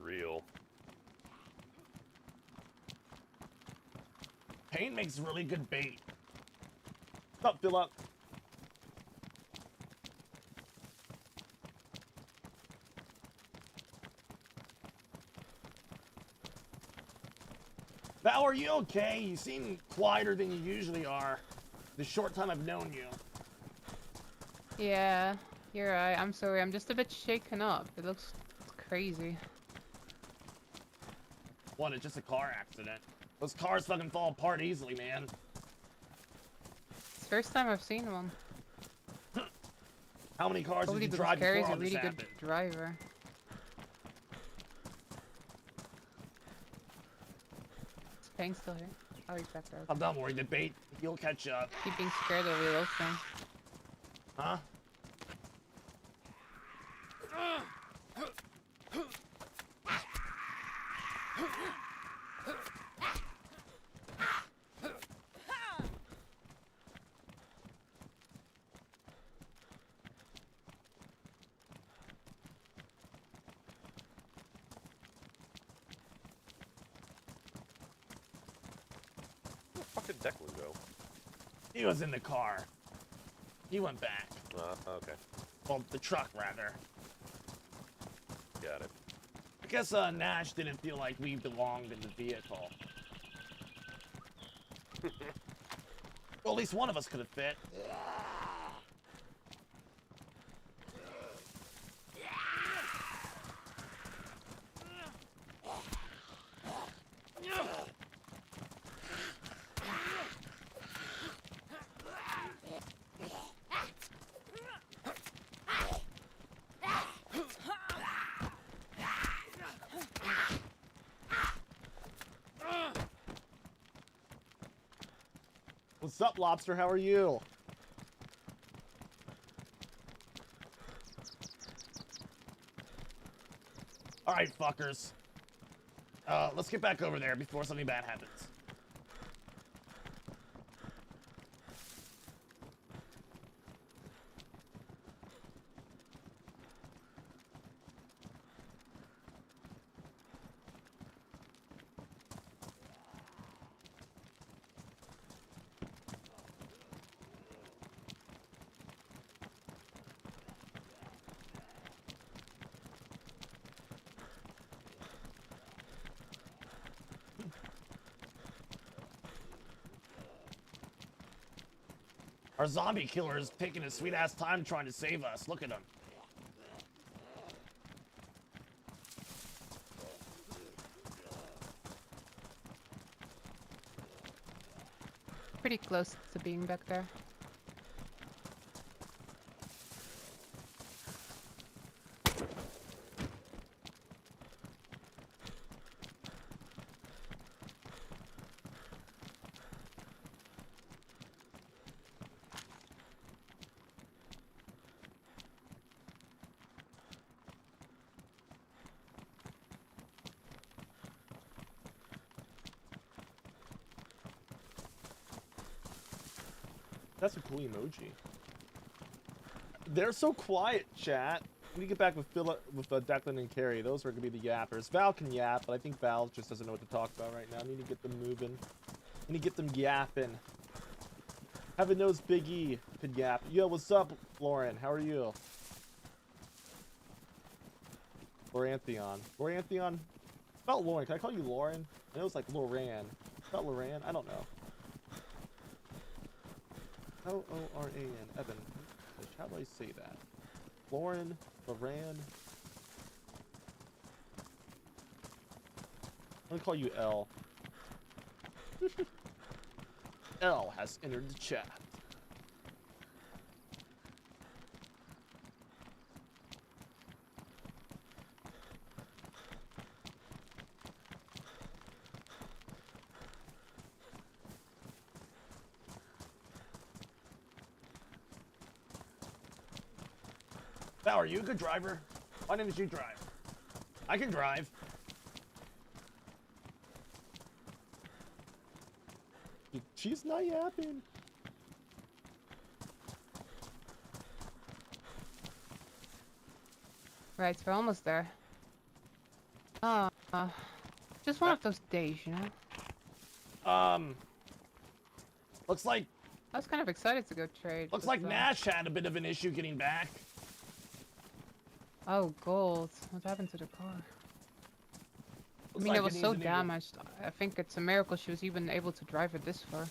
Real. Pain makes really good bait. What's up, Philip? Val, are you okay? You seem quieter than you usually are. The short time I've known you. Yeah, you're right. I'm sorry. I'm just a bit shaken up. It looks crazy. What, it's just a car accident. Those cars fucking fall apart easily, man. It's the first time I've seen one. How many cars Probably did you because drive Carrie's before a all this really good happened? driver. Is Payne still here? Oh, he's back there. I'm not worried. The bait, you'll catch up. Keep being scared of those things. Huh? Where the fuck did Declan go? He was in the car. He went back. Okay. Well, the truck, rather. Got it. I guess Nash didn't feel like we belonged in the vehicle. Well, at least one of us could have fit. What's up, Lobster? How are you? Alright, fuckers. Let's get back over there before something bad happens. Our zombie killer is taking his sweet-ass time trying to save us. Look at him. Pretty close to being back there. That's a cool emoji. They're so quiet, chat. We need to get back with Declan and Carrie. Those are gonna be the yappers. Val can yap, but I think Val just doesn't know what to talk about right now. I need to get them moving. I need to get them yapping. Heaven knows Big E could yap. Yo, what's up, Lauren? How are you? Laurantheon. Laurantheon? About Lauren. Can I call you Lauren? I know it's like Loran. About Loran? I don't know. Loran. Evan. How do I say that? Lauren. Loran. I'm gonna call you L. L has entered the chat. Val, are you a good driver? Why didn't you drive? I can drive. She's not yapping. Right, we're almost there. Just one of those days, you know? Looks like... I was kind of excited to go trade. Looks like Nash had a bit of an issue getting back. Oh, gold. What happened to the car? I mean, like it was it so needs a new- damaged. I think it's a miracle she was even able to drive it this far. I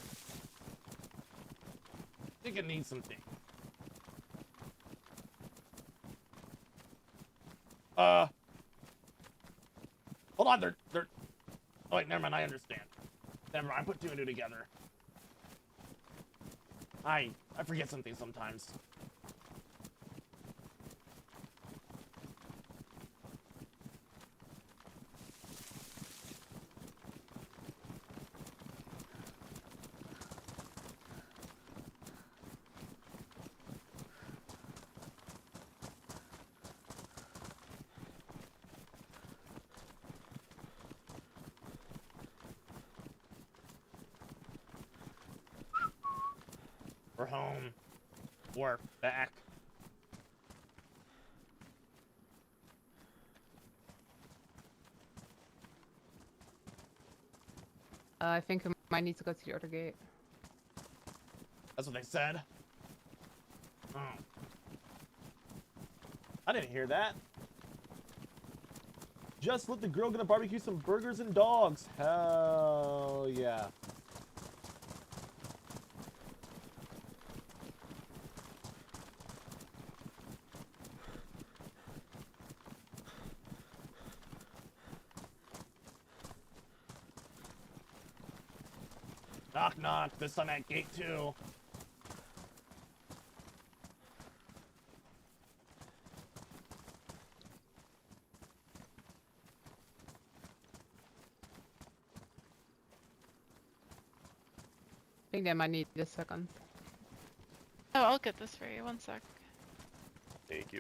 think it needs something. Hold on, they're... Oh, wait, never mind, I understand. Never mind, I put two and two together. I forget something sometimes. We're home. We're back. I think we might need to go to the other gate. That's what they said. Oh. I didn't hear that. Just let the girl gonna barbecue some burgers and dogs. Hell yeah. Knock knock, this time at gate 2. I think they might need a second. Oh, I'll get this for you. One sec. Thank you.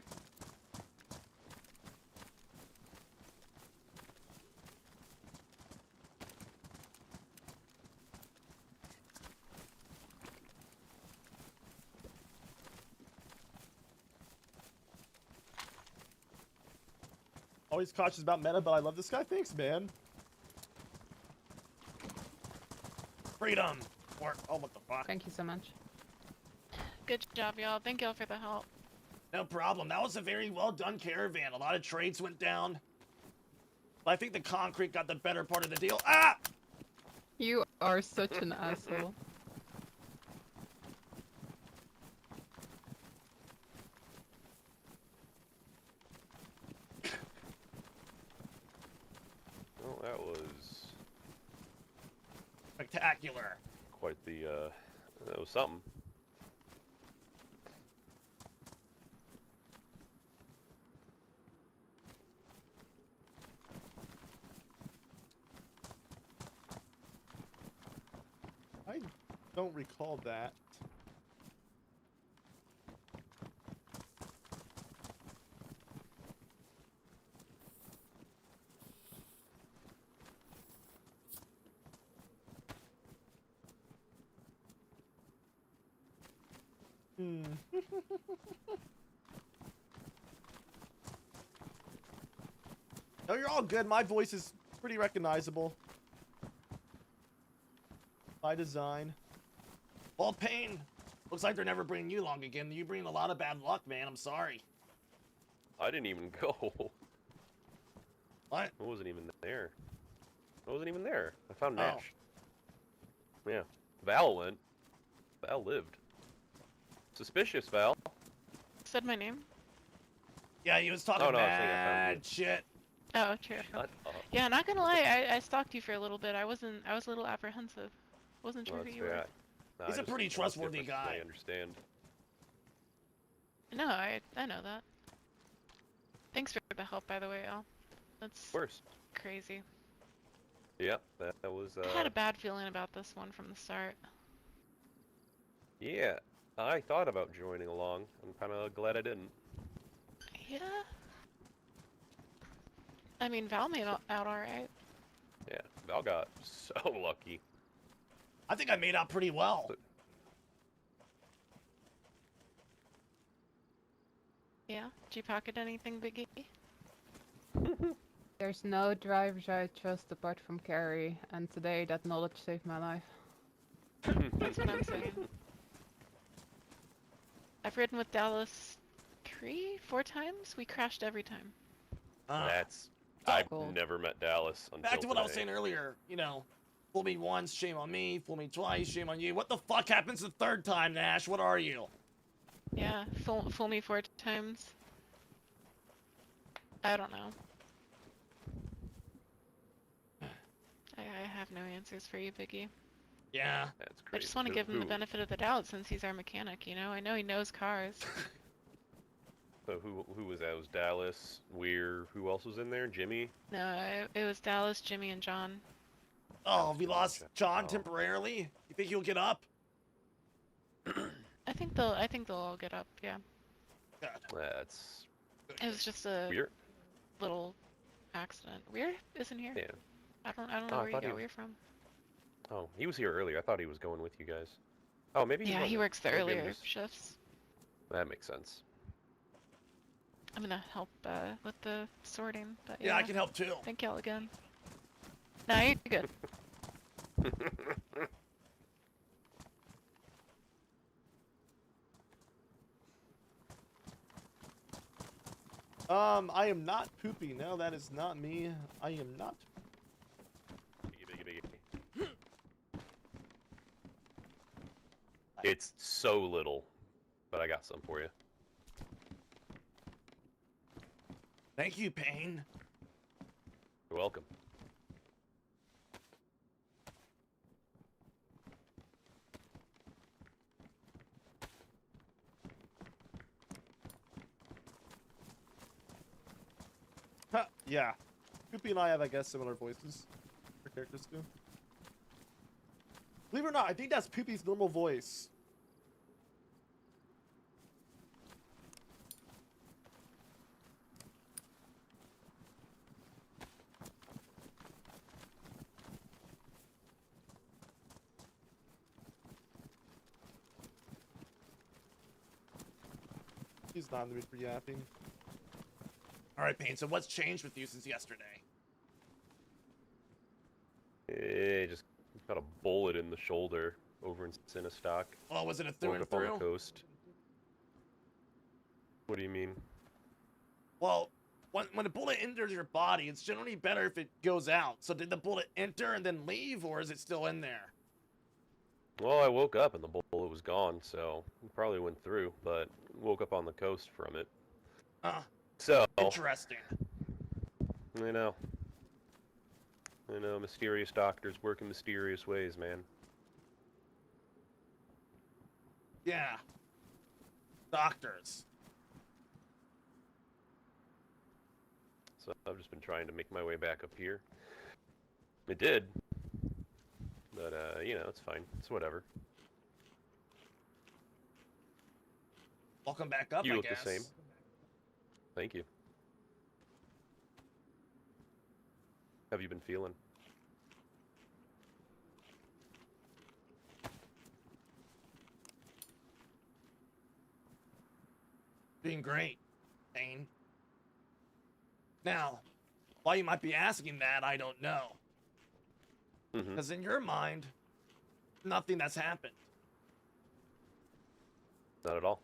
Always cautious about meta, but I love this guy. Thanks, man. Freedom! Or, oh, what the fuck? Thank you so much. Good job, y'all. Thank y'all for the help. No problem. That was a very well done caravan. A lot of trades went down. But I think the concrete got the better part of the deal. Ah! You are such an asshole. Well, that was Spectacular. quite the, that was something. I don't recall that. Hmm. No, you're all good. My voice is pretty recognizable. By design. Well, Payne, looks like they're never bringing you along again. You bring a lot of bad luck, man. I'm sorry. I didn't even go. What? I wasn't even there. I wasn't even there. I found Nash. Yeah. Val went. Val lived. Suspicious, Val. Said my name. Yeah, he was talking Oh, no, I was saying I found bad you. shit. Oh, true. Shut up. Yeah, not gonna lie, I stalked you for a little bit. I was a little apprehensive. Wasn't sure Well, who that's you were. fair. Nah, He's a pretty I was trustworthy different, guy. I understand. No, I know that. Thanks for the help, by the way, Al. That's Of course. crazy. Yep, that was. I had a bad feeling about this one from the start. Yeah, I thought about joining along. I'm kind of glad I didn't. Yeah. I mean, Val made out alright. Yeah, Val got so lucky. I think I made out pretty well. Yeah. Did you pocket anything, Biggie? There's no drivers I trust apart from Carrie, and today that knowledge saved my life. That's what I'm saying. I've ridden with Dallas 3-4 times. We crashed every time. That's. So I've cool. never met Dallas until Back to what I was today. saying earlier, you know, fool me once, shame on me. Fool me twice, shame on you. What the fuck happens the third time, Nash? What are you? Yeah, fool me 4 times. I don't know. I have no answers for you, Biggie. Yeah. That's I crazy. just want to give him the Who- benefit of the doubt since he's our mechanic, you know? I know he knows cars. So who was that? It was Dallas, Weir. Who else was in there? Jimmy. No, it was Dallas, Jimmy, and John. Oh, we lost John Oh. temporarily? You think he'll get up? I think they'll all get up, yeah. God. That's It was just a Weir. little accident. Weir isn't here. Yeah. I don't Oh, know I where you thought got he- Weir from. Oh, he was here earlier. I thought he was going with you guys. Oh, maybe. Yeah, he wasn't. works the Maybe I'm earlier just- shifts. That makes sense. I'm gonna help with the sorting, but Yeah, I can help too. Thank y'all again. No, you're good. I am not poopy. No, that is not me. I am not. It's so little, but I got some for you. Thank you, Payne. You're welcome. Huh, yeah. Poopy and I have, I guess, similar voices. Our characters do. Believe it or not, I think that's Poopy's normal voice. He's not in the mood for yapping. Alright, Payne, so what's changed with you since yesterday? Just got a bullet in the shoulder over in Sinistock. Oh, was it a through Woke and up on through? the coast. What do you mean? Well, when a bullet enters your body, it's generally better if it goes out. So did the bullet enter and then leave, or is it still in there? Well, I woke up and the bullet was gone, so it probably went through, but woke up on the coast from it. So Interesting. I know. I know, mysterious doctors work in mysterious ways, man. Yeah. Doctors. So I've just been trying to make my way back up here. It did. But, you know, it's fine. It's whatever. Welcome back up, You I look guess. the same. Thank you. How have you been feeling? Doing great, Dane. Now, why you might be asking that, I don't know. Because in your mind, nothing that's happened. Not at all.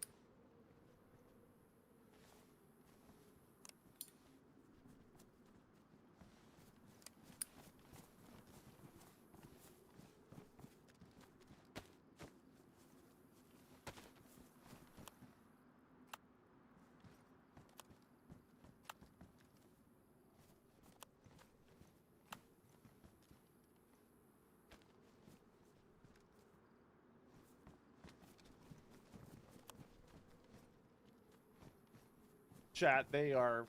Chat, they are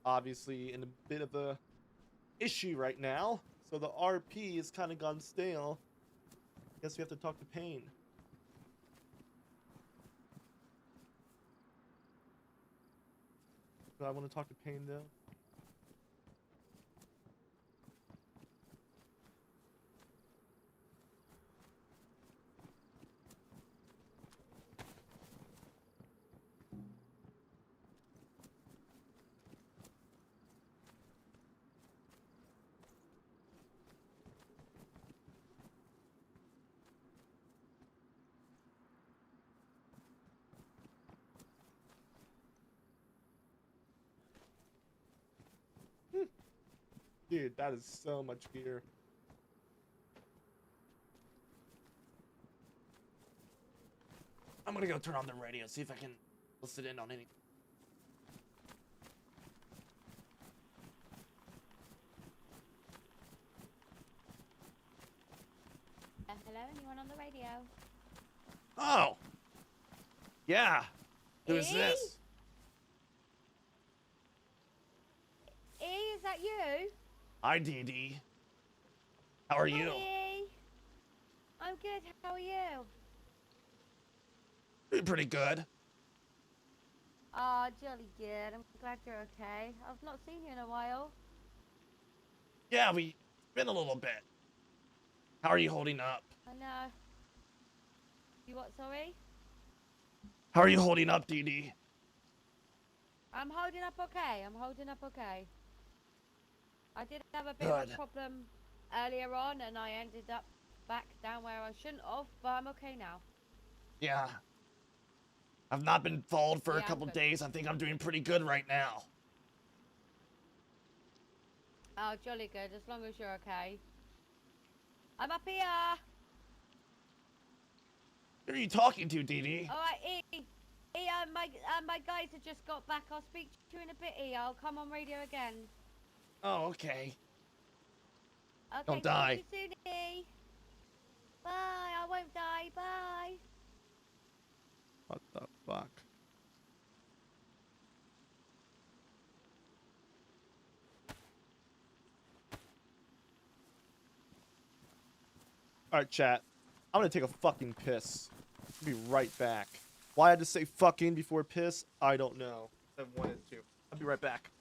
obviously in a bit of a issue right now, so the RP has kind of gone stale. Guess we have to talk to Payne. Do I want to talk to Payne though? Dude, that is so much gear. I'm gonna go turn on the radio, see if I can listen in on any. Hello, anyone on the radio? Oh! Yeah! Who's E? this? E, is that you? Hi, DD. How are you? Hi, E. I'm good, how are you? Doing pretty good. Oh, jolly good. I'm glad you're okay. I've not seen you in a while. Yeah, it's been a little bit. How are you holding up? I know. You what, sorry? How are you holding up, DD? I'm holding up okay. I'm holding up okay. I did have a bit of a problem earlier on and I ended up back down where I shouldn't have, but I'm okay now. Yeah. I've not been followed for a Yeah, couple good. days. I think I'm doing pretty good right now. Oh, jolly good, as long as you're okay. I'm up here! Who are you talking to, DD? Alright, E. E, my guys have just got back. I'll speak to you in a bit, E. I'll come on radio again. Oh, okay. Okay, Don't die. See you soon, E. Bye, I won't die. Bye. What the fuck? Alright, chat. I'm gonna take a fucking piss. I'll be right back. Why I had to say fucking before piss, I don't know. I wanted to. I'll be right back.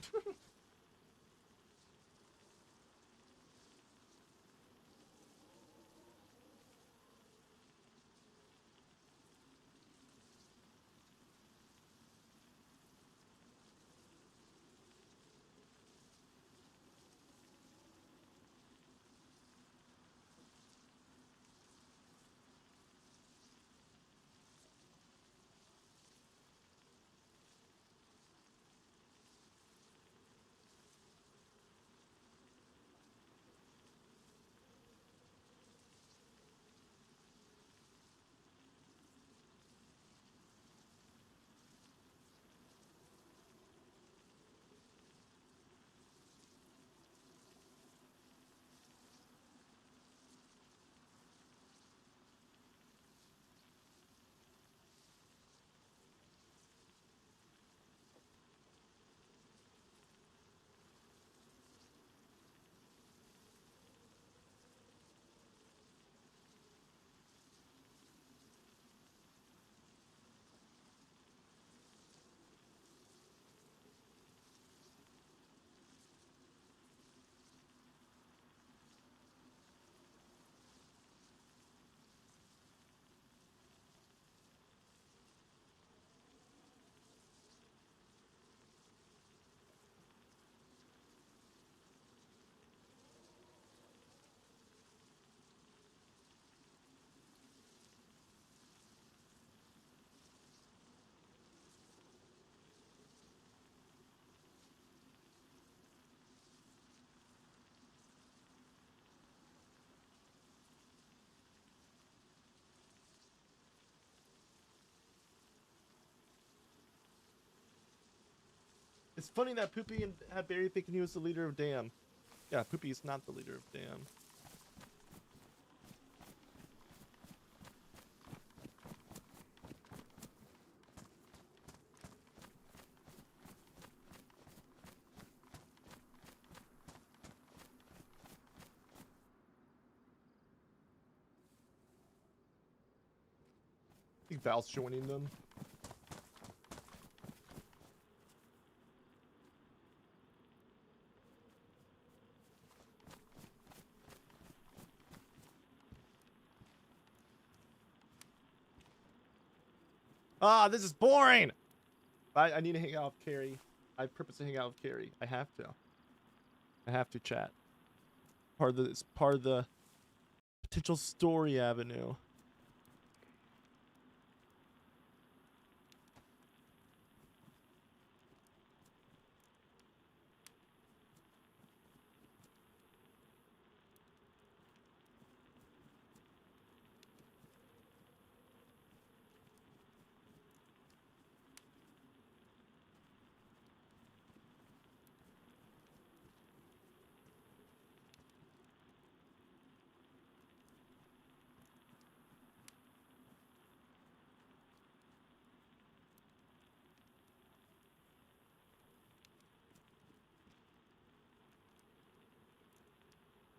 It's funny that Poopy and had Barry thinking he was the leader of Dam. Yeah, Poopy is not the leader of Dam. I think Val's joining them. Ah, this is boring! I need to hang out with Carrie. I purposely hang out with Carrie. I have to. I have to chat. It's part of the potential story avenue.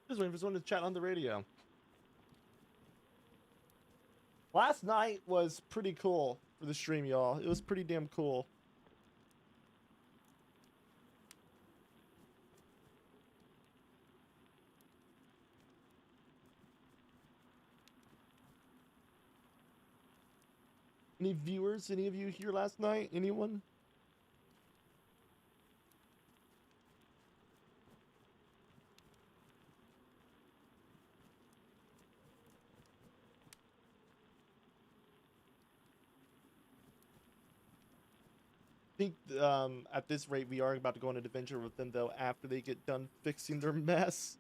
Just waiting for someone to chat on the radio. Last night was pretty cool for the stream, y'all. It was pretty damn cool. Any viewers? Any of you here last night? Anyone? I think at this rate we are about to go on an adventure with them though after they get done fixing their mess.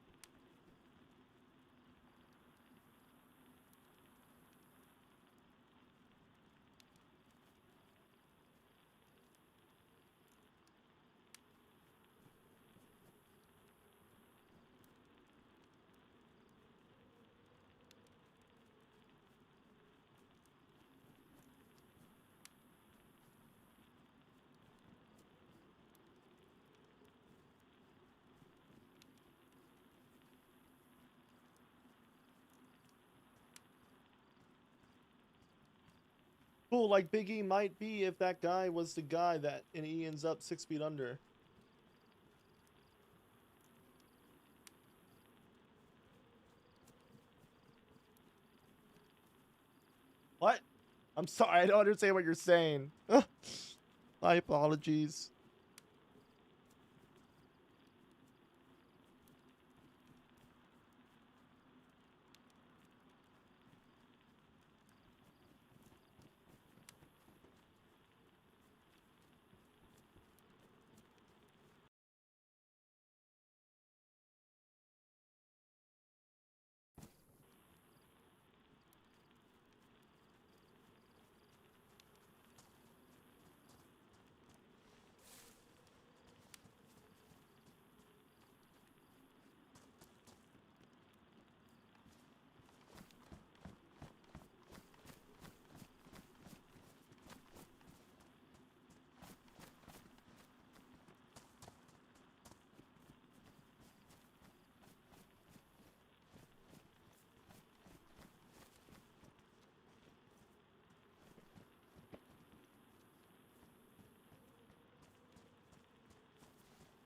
Cool, like Big E might be if that guy was the guy that and he ends up 6 feet under. What? I'm sorry, I don't understand what you're saying. My apologies.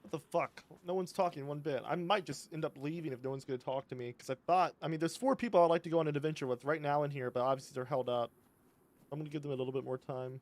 What the fuck? No one's talking one bit. I might just end up leaving if no one's gonna talk to me, because I thought, I mean, there's 4 people I'd like to go on an adventure with right now in here, but obviously they're held up. I'm gonna give them a little bit more time.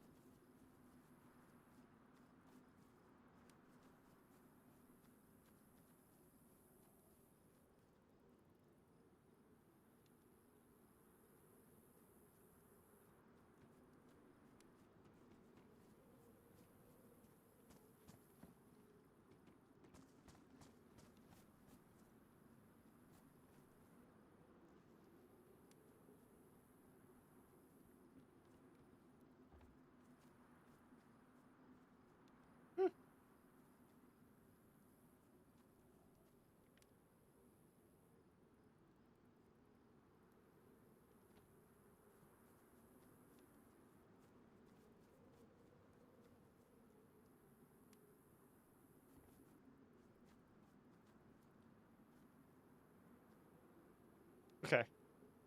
Okay.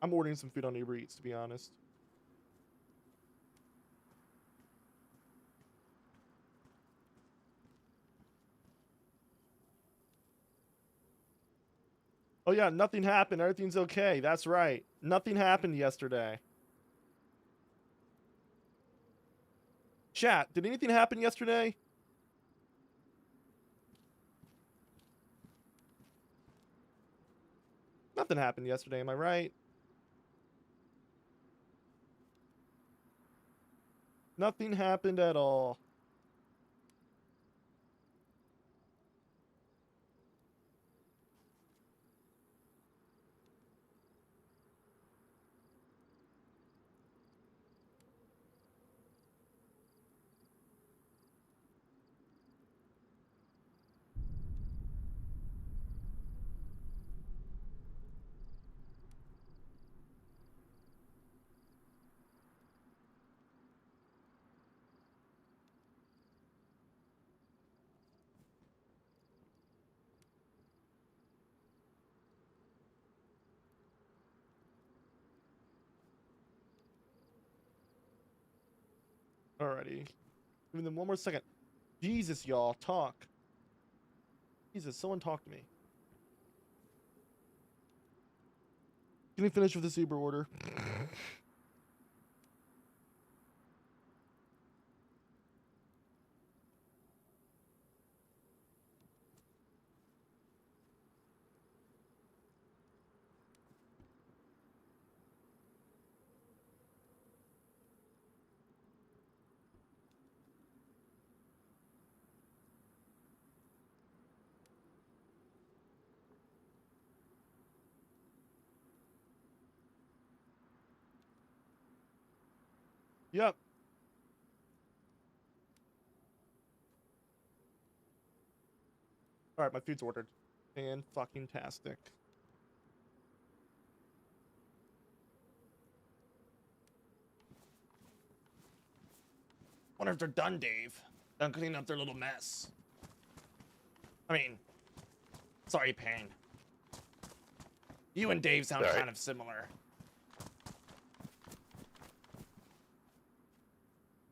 I'm ordering some food on Uber Eats, to be honest. Oh yeah, nothing happened. Everything's okay. That's right. Nothing happened yesterday. Chat, did anything happen yesterday? Nothing happened yesterday, am I right? Nothing happened at all. Alrighty. Give me them one more second. Jesus, y'all, talk. Jesus, someone talk to me. Can you finish with this Uber order? Yep. Alright, my food's ordered. And fucking tastic. Wonder if they're done, Dave. Done cleaning up their little mess. I mean, sorry, Payne. You and Dave sound kind of similar.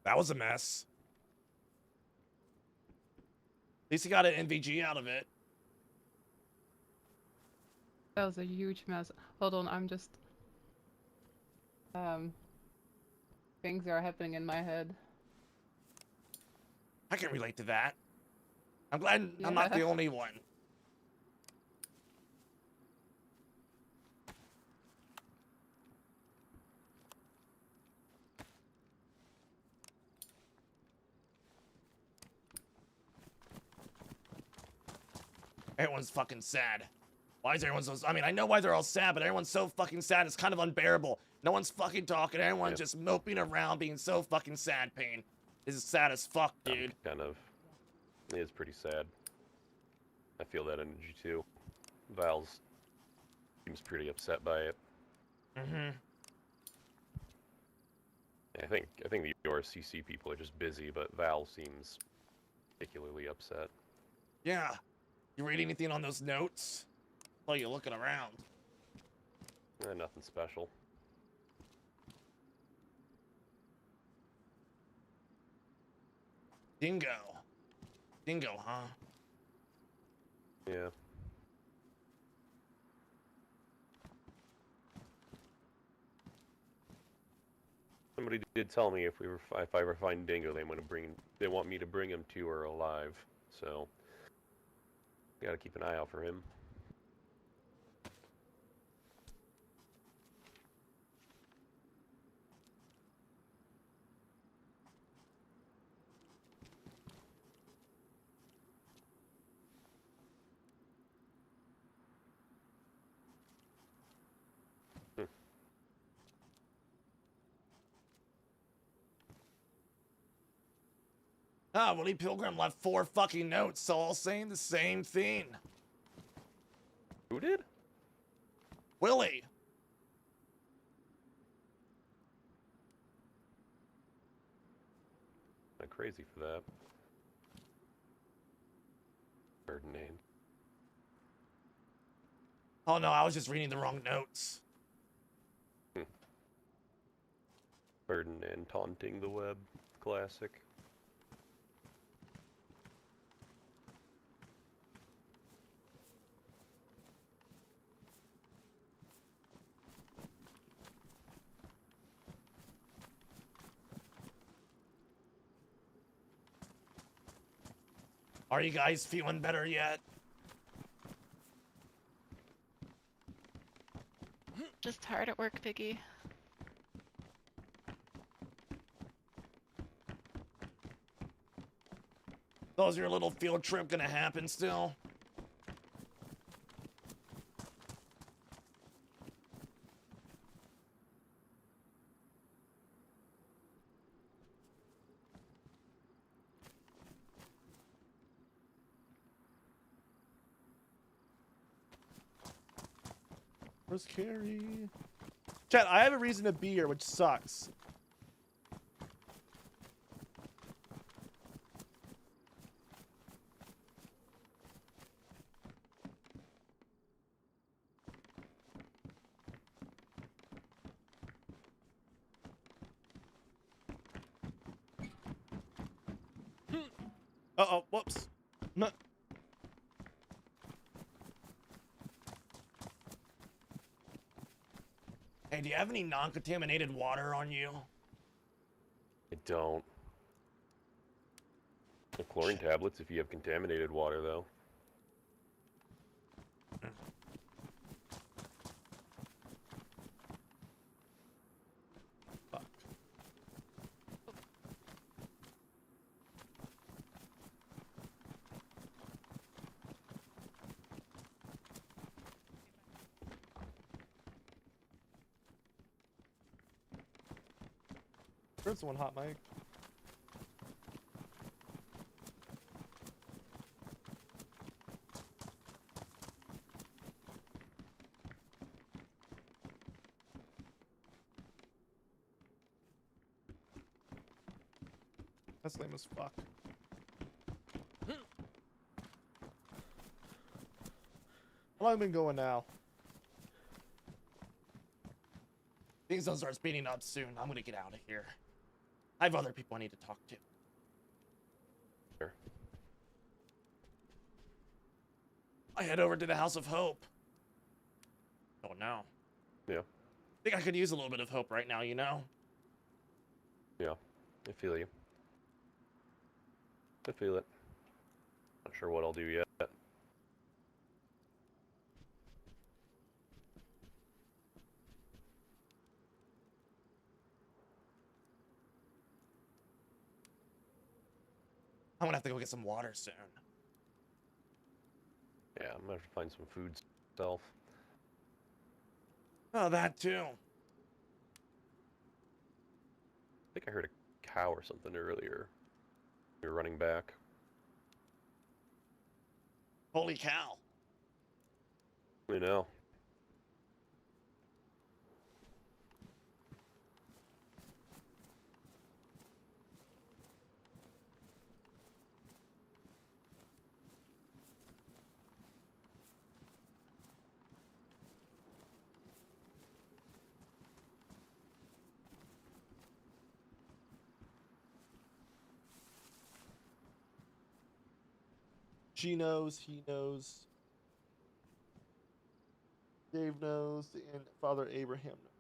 That was a mess. At least he got an NVG out of it. That was a huge mess. Hold on, I'm just... Things are happening in my head. I can relate to that. I'm glad I'm not the only one. Everyone's fucking sad. Why is everyone so... I mean, I know why they're all sad, but everyone's so fucking sad, it's kind of unbearable. No one's fucking talking, everyone's just moping around being so fucking sad, Payne. This is sad as fuck, dude. Kind of. It is pretty sad. I feel that energy too. Val's seems pretty upset by it. Mm-hmm. I think the ORCC people are just busy, but Val seems particularly upset. Yeah. You read anything on those notes? While you're looking around. Nothing special. Dingo. Dingo, huh? Yeah. Somebody did tell me if I ever find Dingo, they want me to bring him to her alive. So gotta keep an eye out for him. Ah, Willie Pilgrim left 4 fucking notes, all saying the same thing. Who did? Willie. Not crazy for that. Ferdinand. Oh no, I was just reading the wrong notes. Ferdinand taunting the web. Classic. Are you guys feeling better yet? Just hard at work, Piggy. So is your little field trip gonna happen still? Where's Carrie? Chat, I have a reason to be here, which sucks. Uh-oh, whoops. No. Hey, do you have any non-contaminated water on you? I don't. The chlorine tablets if you have contaminated water, though. Fuck. Heard someone hot mic. That's lame as fuck. How long have I been going now? Things will start speeding up soon. I'm gonna get out of here. I have other people I need to talk to. Sure. I head over to the House of Hope. Oh no. Yeah. I think I could use a little bit of hope right now, you know? Yeah. I feel you. I feel it. Not sure what I'll do yet. I'm gonna have to go get some water soon. Yeah, I'm gonna have to find some food self. Oh, that too. I think I heard a cow or something earlier. You're running back. Holy cow. I know. She knows, he knows. Dave knows, and Father Abraham knows.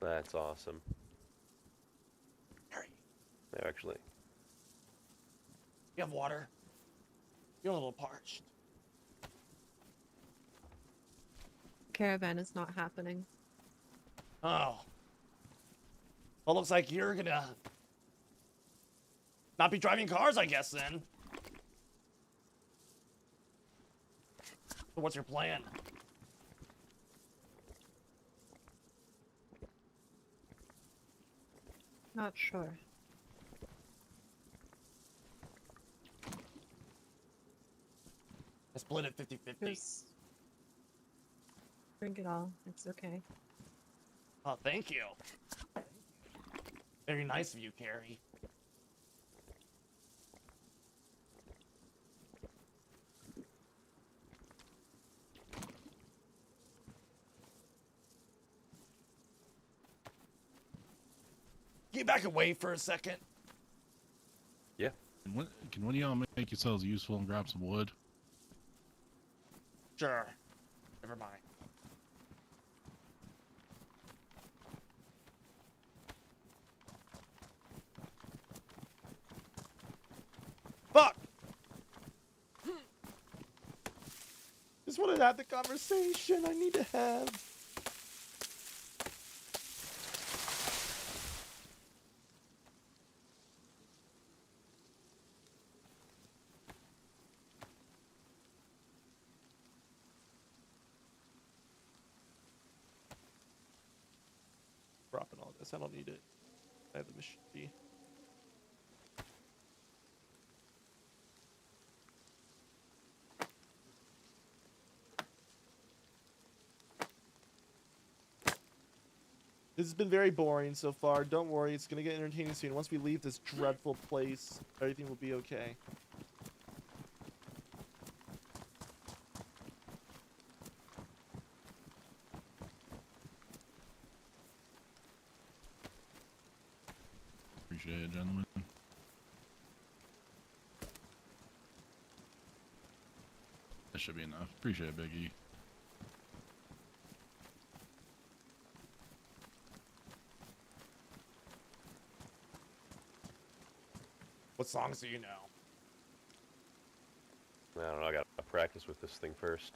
That's awesome. Harry, Actually. you have water? You're a little parched. Caravan is not happening. Oh. Well, looks like you're gonna not be driving cars, I guess, then. So what's your plan? Not sure. I split it 50-50. Just drink it all. It's okay. Oh, thank you. Very nice of you, Carrie. Get back away for a second. Yeah. Can one of y'all make yourselves useful and grab some wood? Sure. Never mind. Fuck! Just wanted to have the conversation I need to have. Dropping all this. I don't need it. I have the machine. This has been very boring so far. Don't worry, it's gonna get entertaining soon. Once we leave this dreadful place, everything will be okay. Appreciate it, gentlemen. That should be enough. Appreciate it, Biggie. What songs do you know? I don't know, I gotta practice with this thing first.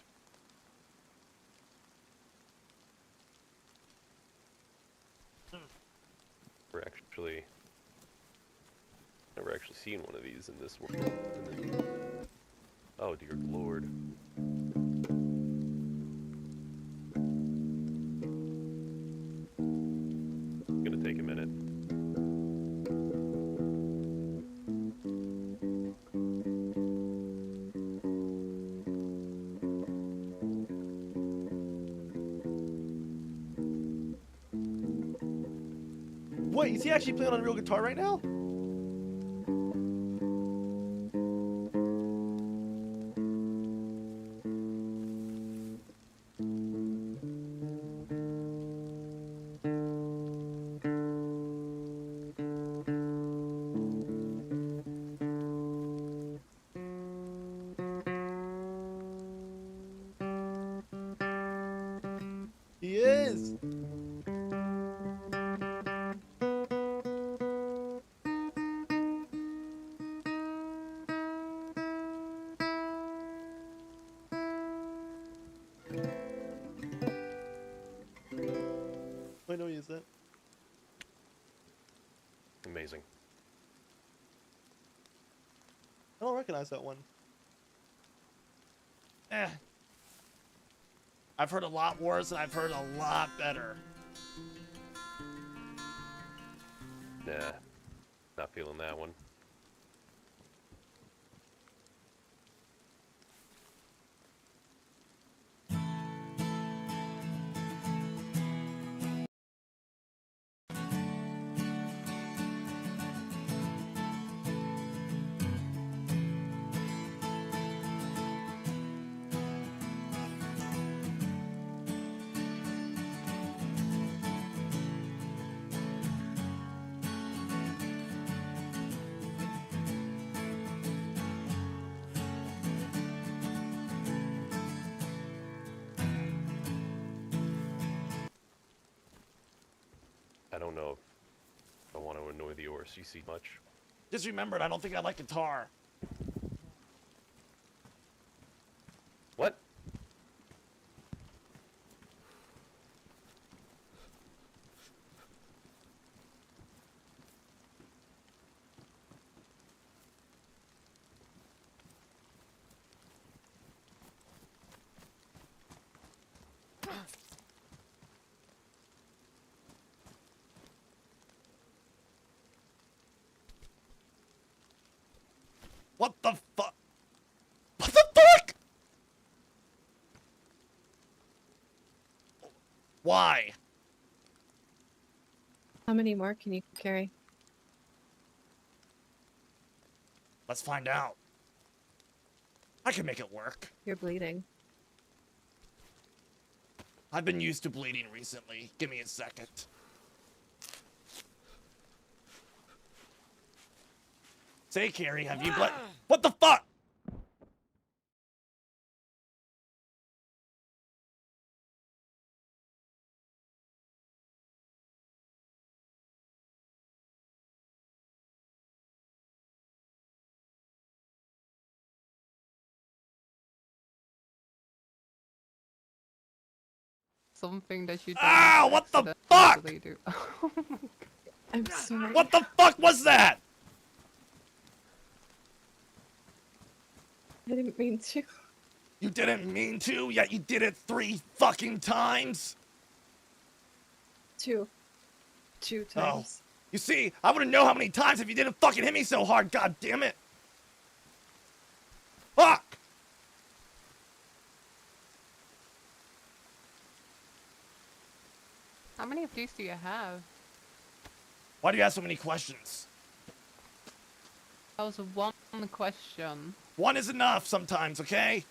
Never actually seen one of these in this world. Oh dear lord. It's gonna take a minute. Wait, is he actually playing on a real guitar right now? He is. I know he is that. Amazing. I don't recognize that one. I've heard a lot worse and I've heard a lot better. Nah, not feeling that one. don't know. I don't want to annoy the ORCC much. Just remembered, I don't think I like guitar. What? What the fuck? What the fuck? Why? How many more can you carry? Let's find out. I can make it work. You're bleeding. I've been used to bleeding recently. Give me a second. Say, Carrie, have you bled? What the fuck? Something that you don't Ah, what the fuck? accidentally do. I'm sorry. What the fuck was that? I didn't mean to. You didn't mean to, yet you did it 3 fucking times? Two times. You see, I wouldn't know how many times if you didn't fucking hit me so hard, god damn it. Fuck! How many of these do you have? Why do you ask so many questions? That was one question. One is enough sometimes, okay?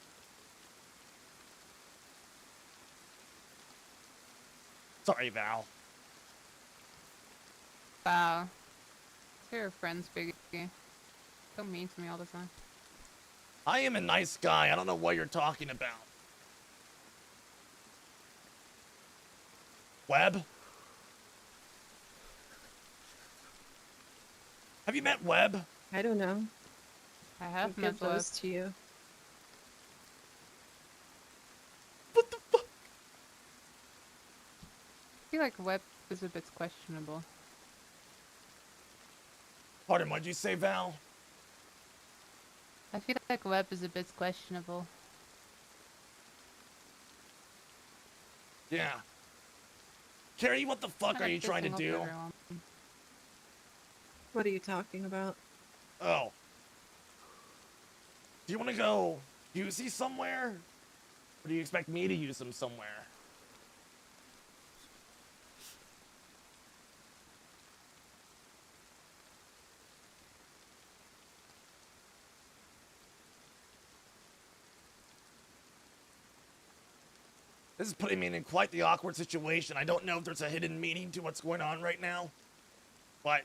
Sorry, Val. Wow. You're your friends, Biggie. Don't mean to me all the time. I am a nice guy. I don't know what you're talking about. Webb? Have you met Webb? I don't know. I have Who met gives those Webb. to you. What the fuck? I feel like Webb is a bit questionable. Pardon, what'd you say, Val? I feel like Webb is a bit questionable. Yeah. Carrie, what the fuck Kinda are you trying to pissing off do? everyone. What are you talking about? Oh. Do you want to go use these somewhere? Or do you expect me to use them somewhere? This is putting me in quite the awkward situation. I don't know if there's a hidden meaning to what's going on right now. But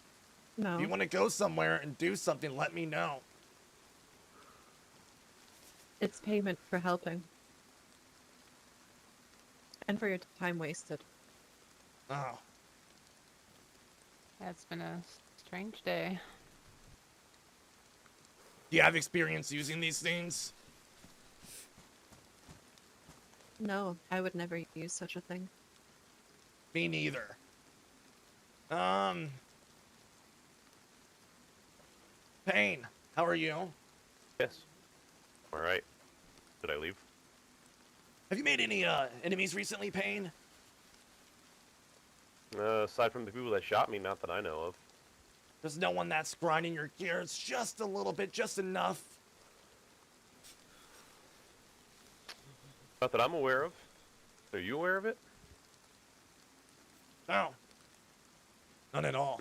No. if you want to go somewhere and do something, let me know. It's payment for helping. And for your time wasted. Oh. Yeah, it's been a strange day. Do you have experience using these things? No, I would never use such a thing. Me neither. Payne, how are you? Yes. Alright. Did I leave? Have you made any enemies recently, Payne? Aside from the people that shot me, not that I know of. There's no one that's grinding your gears just a little bit, just enough. Not that I'm aware of. Are you aware of it? No. None at all.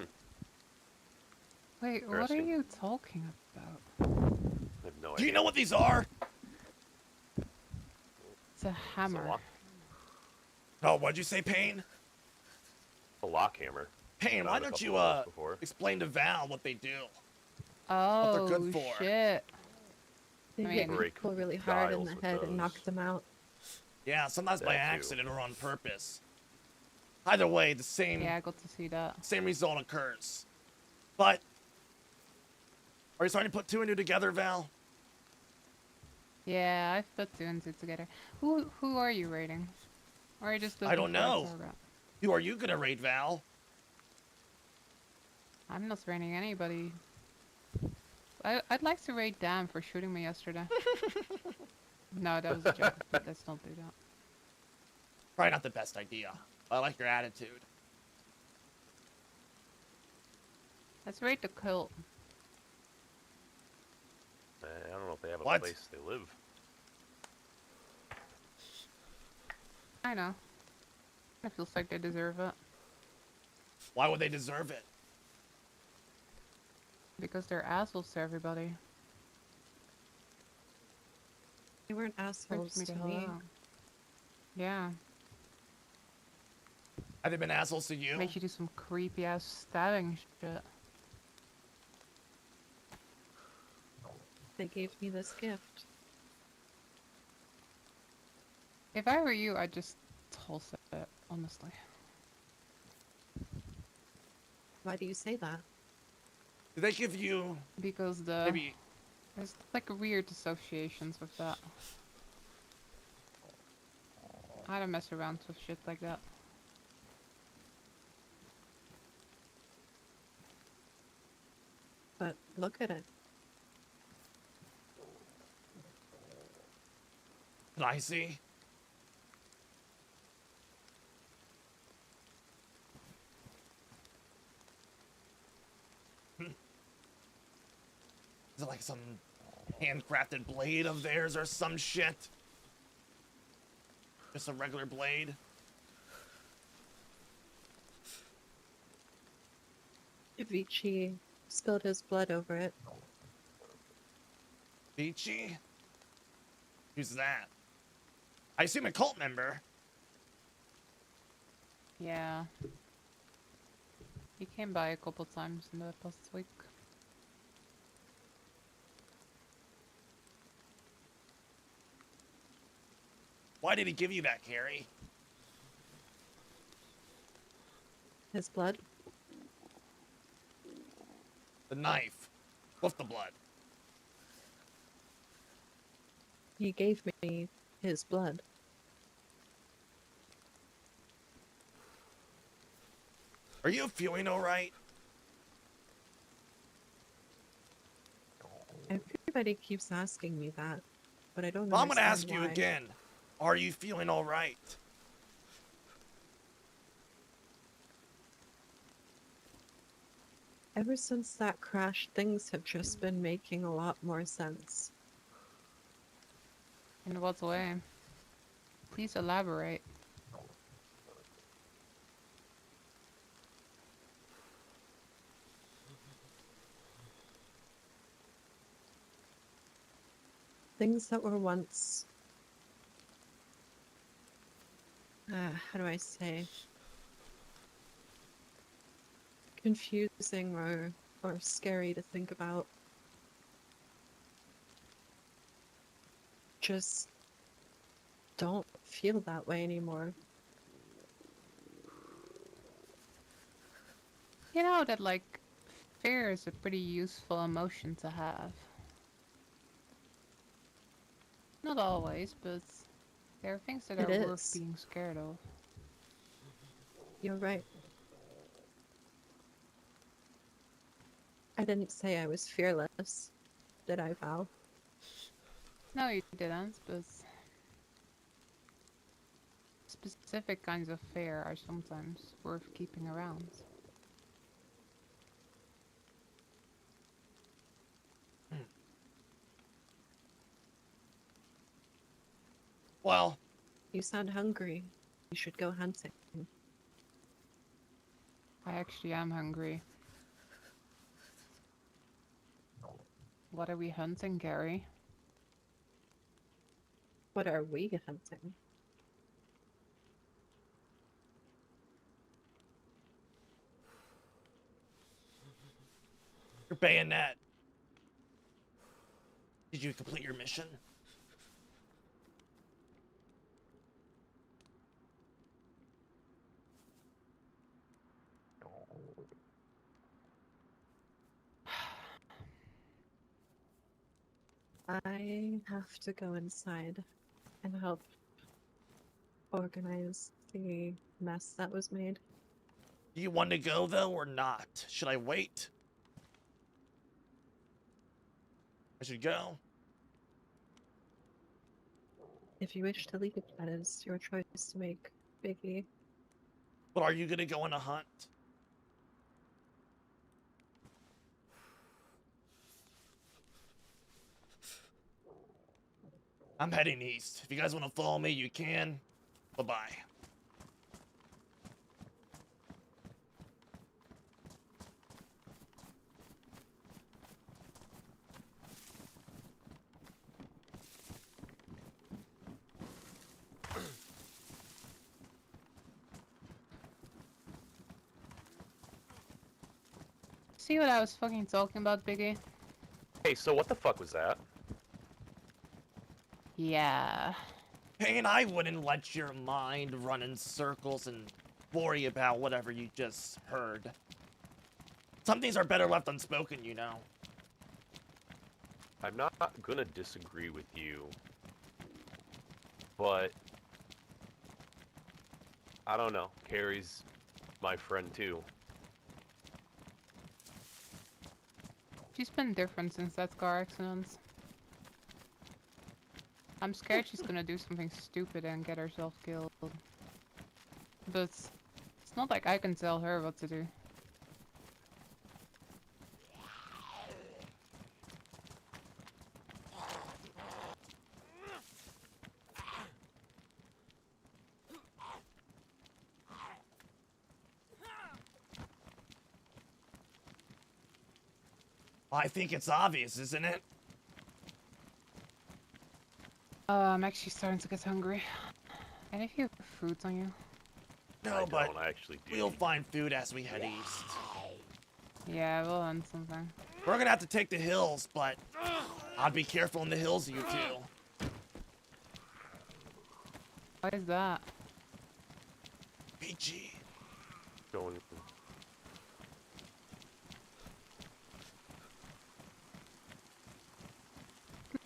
Wait, what are Interesting. you talking about? I have no Do idea. you know what these are? It's a hammer. Oh, what'd you say, Payne? A lock hammer. Payne, why Found a don't couple you of those before. explain to Val what they do? Oh, they're good for. shit. They I hit mean- Break people really hard in the dials with head and knock those. them out. Yeah, sometimes by That too. accident or on purpose. Either way, the same. Yeah, I got to see that. Same result occurs. But are you starting to put two and two together, Val? Yeah, I've put 2 and 2 together. Who are you raiding? Or are you just looking I don't for a know. program? Who are you gonna raid, Val? I'm not raiding anybody. I'd like to raid Dan for shooting me yesterday. No, that was a joke. Let's not do that. Probably not the best idea. I like your attitude. Let's raid the cult. I don't know if they have a What? place they live. I know. It feels like they deserve it. Why would they deserve it? Because they're assholes to everybody. They weren't assholes to me. Yeah. Have they been assholes to you? Make you do some creepy ass stabbing shit. They gave me this gift. If I were you, I'd just toss it, honestly. Why do you say that? Did they give you... Because Maybe... There's like weird associations with that. I don't mess around with shit like that. But look at it. Can I see? Is it like some handcrafted blade of theirs or some shit? Just a regular blade? Vici spilled his blood over it. Vici? Who's that? I assume a cult member. Yeah. He came by a couple times in the past week. Why did he give you that, Carrie? His blood? The knife. With the blood. He gave me his blood. Are you feeling alright? Everybody keeps asking me that, but I don't Well, I'm gonna understand ask you why. again. Are you feeling alright? Ever since that crash, things have just been making a lot more sense. In what way? Please elaborate. Things that were once... how do I say? Confusing or scary to think about. Just don't feel that way anymore. You know that, like, fear is a pretty useful emotion to have. Not always, but there are things that It are worth is. being scared of. You're right. I didn't say I was fearless, did I, Val? No, you didn't, but specific kinds of fear are sometimes worth keeping around. Well, you sound hungry. You should go hunting. I actually am hungry. What are we hunting, Gary? What are we hunting? your bayonet. Did you complete your mission? I have to go inside and help organize the mess that was made. Do you want to go, though, or not? Should I wait? I should go. If you wish to leave, that is your choice to make, Biggie. But are you gonna go on a hunt? I'm heading east. If you guys want to follow me, you can. Bye-bye. See what I was fucking talking about, Biggie? Hey, so what the fuck was that? Yeah. Payne, I wouldn't let your mind run in circles and worry about whatever you just heard. Some things are better left unspoken, you know. I'm not gonna disagree with you, but I don't know. Carrie's my friend too. She's been different since that car accident. I'm scared she's gonna do something stupid and get herself killed. But it's not like I can tell her what to do. I think it's obvious, isn't it? I'm actually starting to get hungry. Any of you have food on you? No, but I actually do. we'll find food as we head east. Yeah, we'll hunt something. We're gonna have to take the hills, but I'd be careful in the hills, you two. What is that? PG. Going.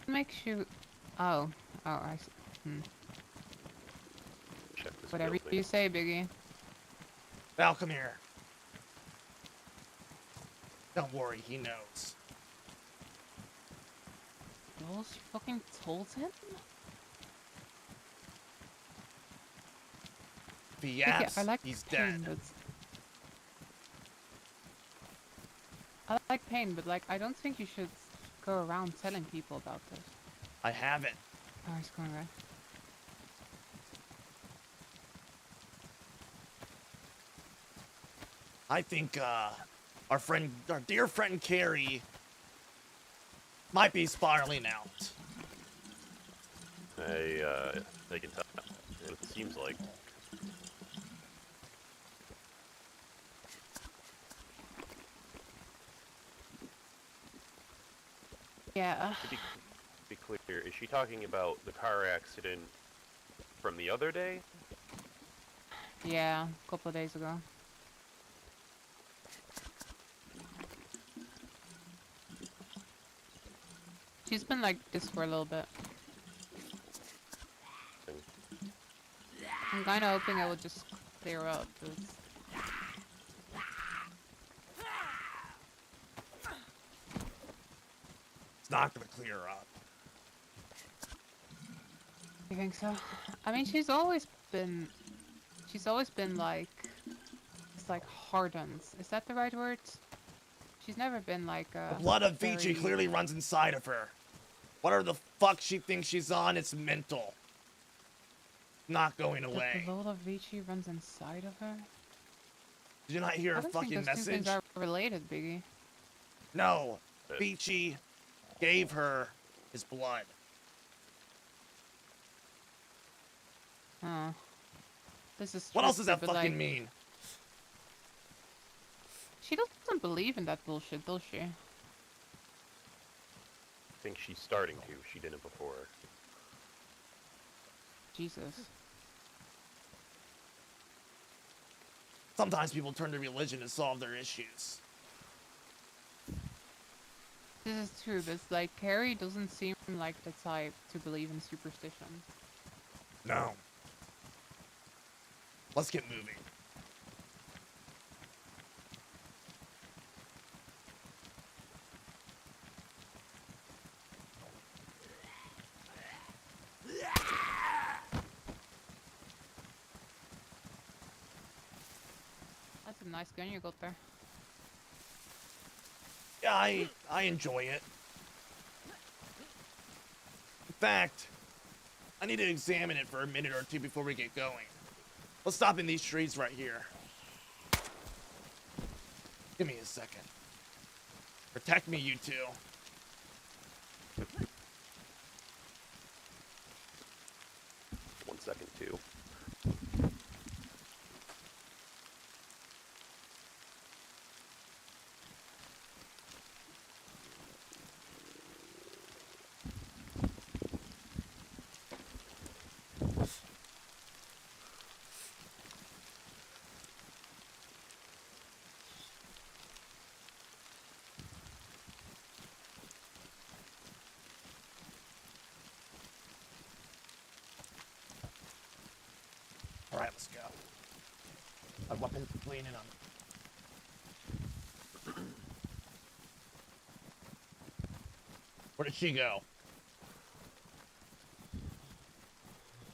Makes you... Oh. Oh, I see. Check this Whatever building. you say, Biggie. Val, come here. Don't worry, he knows. Well, she fucking told him? If he asks, I like he's Pain, dead. I like Pain, but like, I don't think you should go around telling people about this. I haven't. Oh, he's going right. I think, our dear friend Carrie might be spiraling out. They can tell. It seems like. Yeah. To be clear, is she talking about the car accident from the other day? Yeah, a couple of days ago. She's been like this for a little bit. I'm kind of hoping it will just clear up. 'Cause It's not gonna clear up. you think so? I mean, she's always been like, it's like hardened. Is that the right word? She's never been like The blood of Vici very- clearly runs inside of her. Whatever the fuck she thinks she's on, it's mental. Not going away. The blood of Vici runs inside of her? Did you not hear I her don't fucking think those two message? things are related, Biggie. No. Vici gave her his blood. Oh. This is What else does that tricky, but, fucking like, mean? She doesn't believe in that bullshit, does she? I think she's starting to. She didn't before. Jesus. Sometimes people turn to religion to solve their issues. This is true, but it's like Carrie doesn't seem like the type to believe in superstitions. No. Let's get moving. That's a nice gun you got there. Yeah, I enjoy it. In fact, I need to examine it for a minute or two before we get going. Let's stop in these trees right here. Give me a second. Protect me, you two. 1 second, too. All right, let's go. My weapon's cleaning on. Where did she go?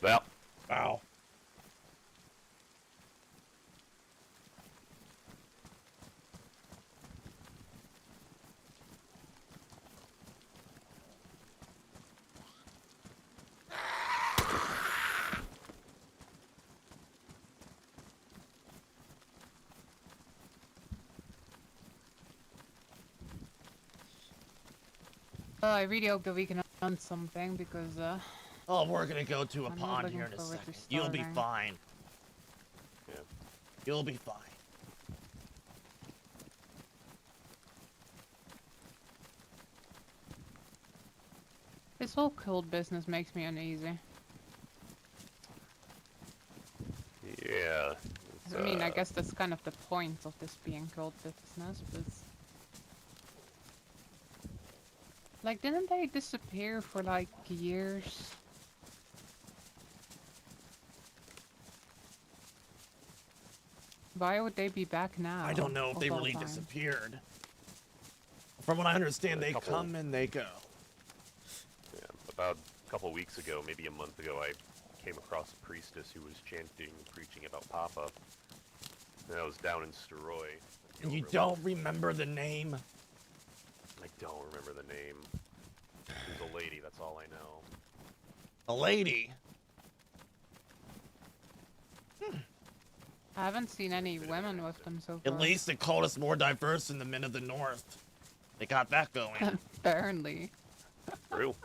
Val. Val. I really hope that we can hunt something because Oh, we're gonna go to a I'm not pond looking here in a forward to second. You'll be starving. fine. Yeah. You'll be fine. this whole cult business makes me uneasy. Yeah. I mean, I guess that's kind of the point of this being cult business, but like, didn't they disappear for like years? Why would they be back now? I don't know if of they all really time? disappeared. From what I understand, A they couple- come and they go. Yeah, about a couple weeks ago, maybe a month ago, I came across a priestess who was chanting and preaching about Papa. And I was down in Steroy. And you don't remember the name? I don't remember the name. She was a lady, that's all I know. A lady? I haven't seen any women with them so far. At least they called us more diverse than the men of the North. They got that going. Apparently. True.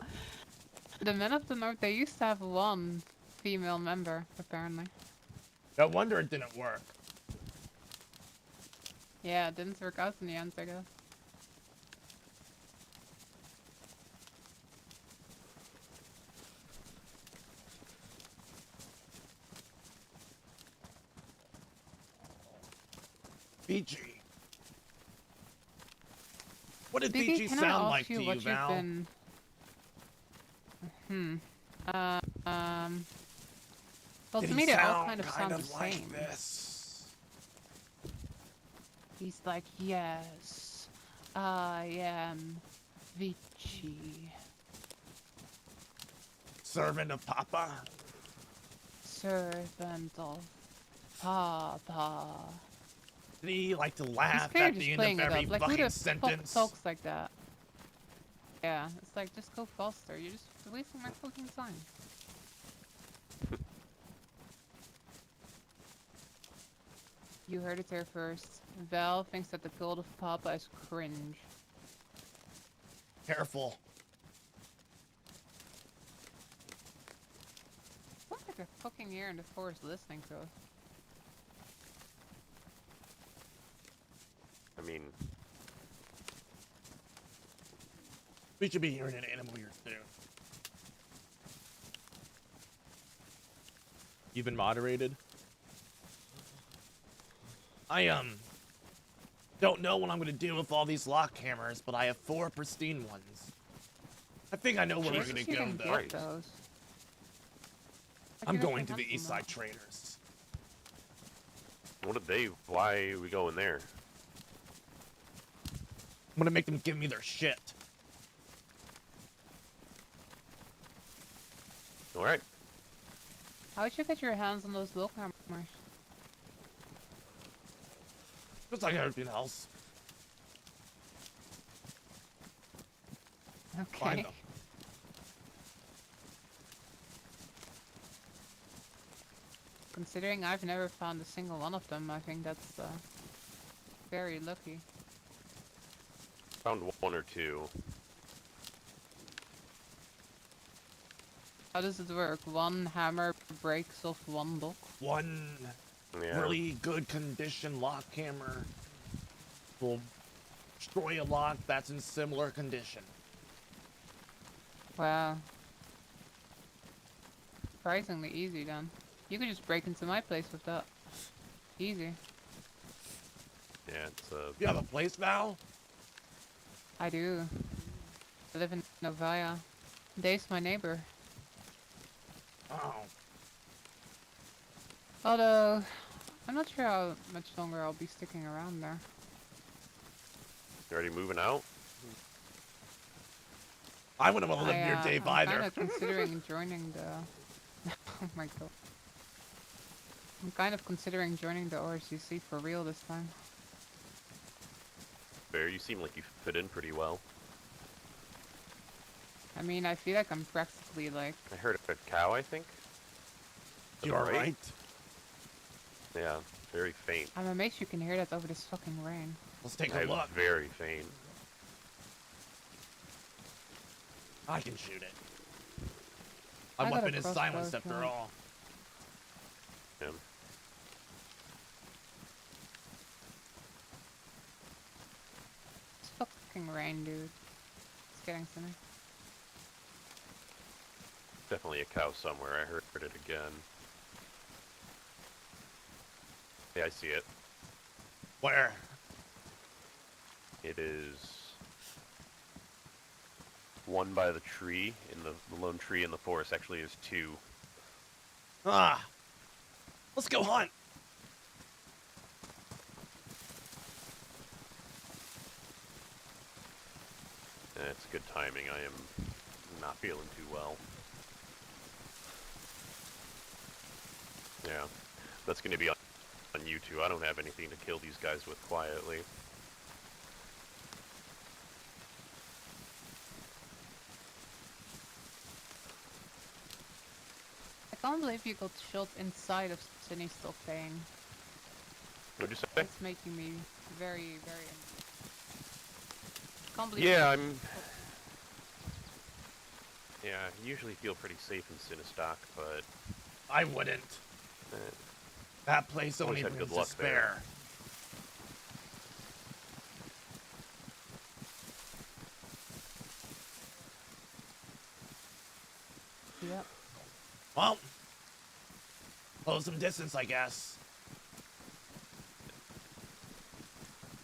The Men of the North, they used to have one female member, apparently. No wonder it didn't work. Yeah, it didn't work out in the end, I guess. Fiji. What did Vicky, Fiji can I sound ask like to you, what Val? you've been... Well, Did to he me they all sound kind of sound the like same. this? He's like, yes, I am Vici, Servant of Papa? servant of Papa. Did he like to He's laugh clearly at just the end playing of it every up. Like, who fucking the sentence? fuck talks like that? Yeah, it's like, just go faster. You're just wasting my fucking time. You heard it here first. Val thinks that the cult of Papa is cringe. Careful. Looks like a fucking year in the forest listening to us. I mean, We should be hearing an animal here soon. You've been moderated? Don't know what I'm gonna do with all these lock hammers, but I have 4 pristine ones. I think I know where we're gonna go though. Those. I'm going to the East Side Traders. What did they? Why are we going there? I'm gonna make them give me their shit. All right. How'd you get your hands on those lock hammers? Just like everything else. Okay. Find them. Considering I've never found a single one of them, I think that's very lucky. Found 1 or 2. How does it work? One hammer breaks off one lock? One really good condition lock hammer will destroy a lock that's in similar condition. Wow. Surprisingly easy then. You could just break into my place with that. Easy. Yeah, it's You have a place now? I do. I live in Novaya. Dave's my neighbor. Oh. Although, I'm not sure how much longer I'll be sticking around there. You already moving out? I wouldn't want to live near Dave I'm either. kind of considering joining the... Oh my god. I'm kind of considering joining the RCC for real this time. Fair, you seem like you fit in pretty well. I mean, I feel like I'm practically like... I heard a cow, I think. You alright? Yeah, very faint. I'm amazed you can hear that over this fucking rain. Let's take a look. Very faint. I can shoot it. My weapon is silenced after all. Yeah. It's fucking rain, dude. It's getting to me. Definitely a cow somewhere. I heard it again. Yeah, I see it. Where? It is one by the tree, in the lone tree in the forest. Actually, is 2. Ah! Let's go hunt! It's good timing. I am not feeling too well. Yeah, that's going to be on you two. I don't have anything to kill these guys with quietly. I can't believe you got shot inside of Cindy still playing. What'd you say? It's making me very, very... Can't believe Yeah, Yeah, I usually feel pretty safe in Sinistock, but... I wouldn't. That place only had brings good luck despair. Yep. Well, close some distance, I guess.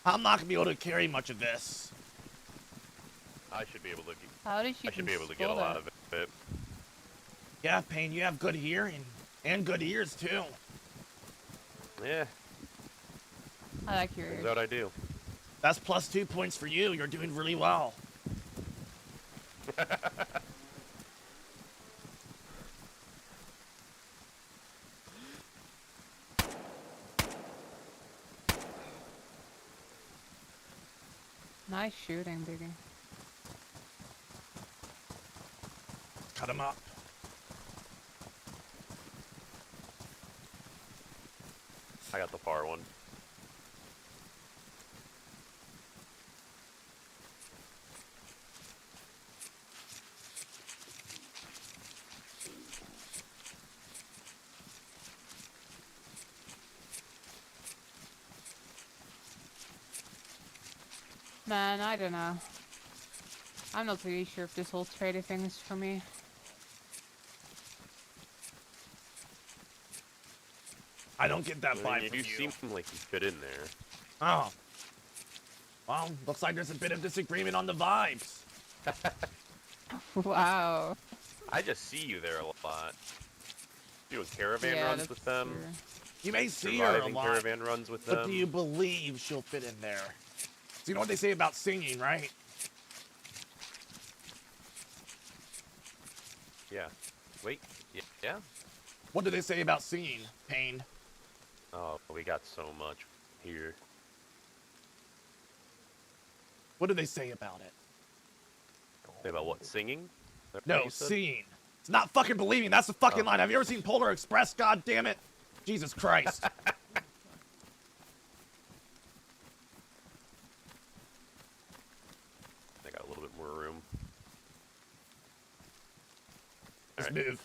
I'm not gonna be able to carry much of this. I should be able to. How did you I should be able to get a lot of it. Yeah, Payne, you have good hearing and good ears too. Yeah. I like your ears. Turns out I do. That's +2 points for you. You're doing really well. Nice shooting, Biggie. Cut him up. I got the far one. Man, I don't know. I'm not really sure if this whole trader thing is for me. I don't get that vibe You from you. seem like you fit in there. Oh. Well, looks like there's a bit of disagreement on the vibes. Wow. I just see you there a lot. Doing caravan Yeah, runs that's with them. true. You may see her a Surviving lot, caravan runs with them. but do you believe she'll fit in there? So you know what they say about singing, right? Yeah. Wait. Yeah. What do they say about singing, Payne? Oh, we got so much here. What do they say about it? Say about what? Singing? Is that what No, you said? seeing. It's not fucking believing. That's the fucking Oh. line. Have you ever seen Polar Express? God damn it. Jesus Christ. I got a little bit more room. Let's Alright. move.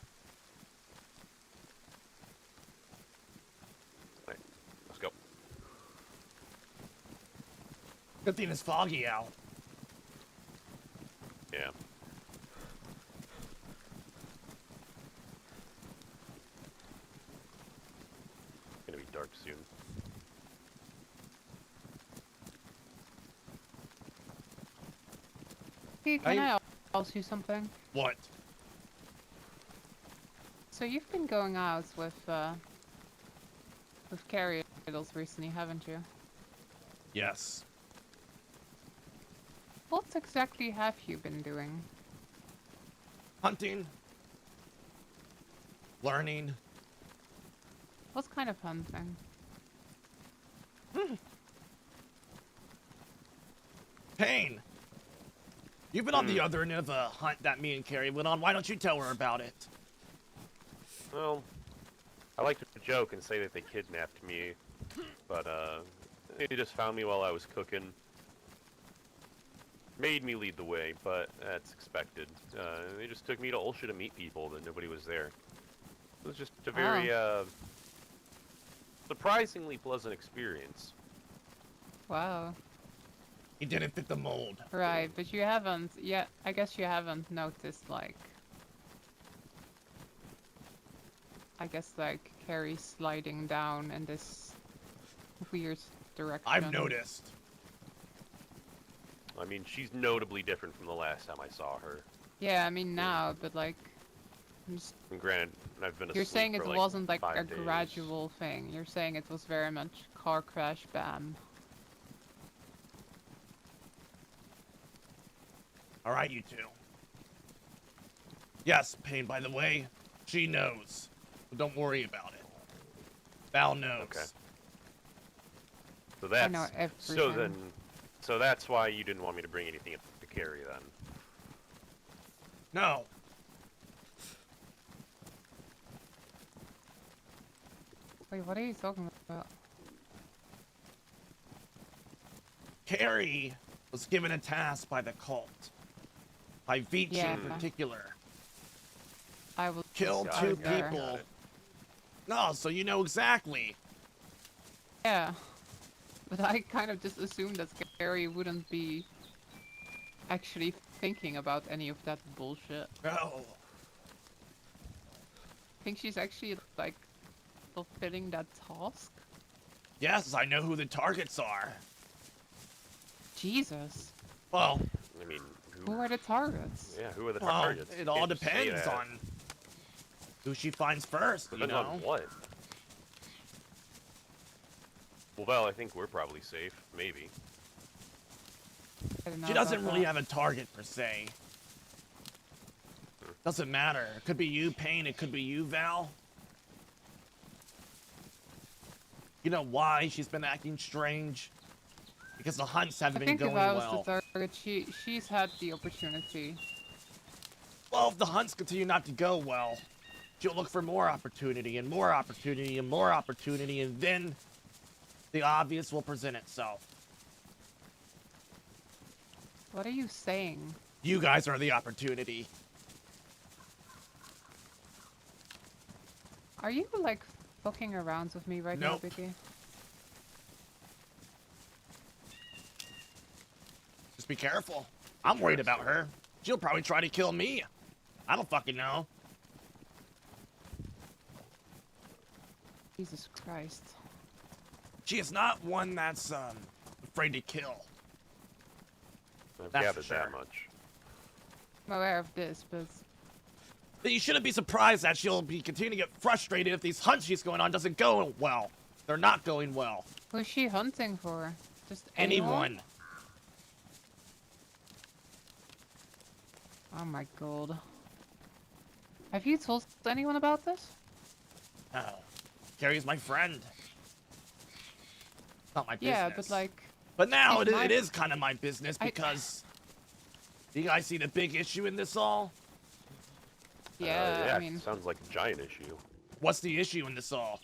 Alright, let's go. Good thing it's foggy out. Yeah. Gonna be dark soon. Hey, can I ask you something? What? So you've been going out with Carrie recently, haven't you? Yes. What exactly have you been doing? Hunting. Learning. What kind of hunting? Payne. You've been on the other end of a hunt that me and Carrie went on. Why don't you tell her about it? Well, I like to joke and say that they kidnapped me, but they just found me while I was cooking. Made me lead the way, but that's expected. They just took me to Ulsha to meet people, but nobody was there. It was just a very surprisingly pleasant experience. Wow. He didn't fit the mold. Right, but you haven't yet. I guess you haven't noticed like. I guess like Carrie sliding down in this weird direction. I've noticed. I mean, she's notably different from the last time I saw her. Yeah, I mean now, but like. And granted, I've been You're asleep saying it for, wasn't like 5 a days. gradual thing. You're saying it was very much car crash, bam. All right, you two. Yes, Payne, by the way, she knows. But don't worry about it. Val knows. Okay. So that's know so that's why you didn't want me to bring anything up to Carrie then. No. Wait, what are you talking about? Carrie was given a task by the cult. By Vici in particular. I will kill just two go there. people. No, so you know exactly. Yeah. But I kind of just assumed that Carrie wouldn't be actually thinking about any of that bullshit. No. Think she's actually like fulfilling that task? Yes, I know who the targets are. Jesus. Well, I mean, who are the targets? Yeah, who are the well, targets? it all Can't just say depends that. on who she finds first, you Depends know. on what? Well, Val, I think we're probably safe. Maybe. I don't know She doesn't about really that. have a target per se. Doesn't matter. It could be you, Payne. It could be you, Val. You know why she's been acting strange? Because the hunts haven't I been think if going I was well. the target, she's had the opportunity. Well, if the hunts continue not to go well, she'll look for more opportunity and more opportunity and more opportunity, and then the obvious will present itself. What are you saying? You guys are the opportunity. Are you like fucking around with me right now, Nope. Vicky? Just be careful. I'm worried about her. She'll probably try to kill me. I don't fucking know. Jesus Christ. She is not one that's afraid to kill. I've That's gathered for that sure. much. I'm aware of this, but Then you shouldn't be surprised that she'll be continuing to get frustrated if these hunts she's going on doesn't go well. They're not going well. who's she hunting for? Just Anyone. Oh my god. Have you told anyone about this? No. Carrie's my friend. Not my business. Yeah, but like. But now she's it is kind of my business because. Do you guys see the big issue in this all? Yeah, yeah, I mean. sounds like a giant issue. What's the issue in this all?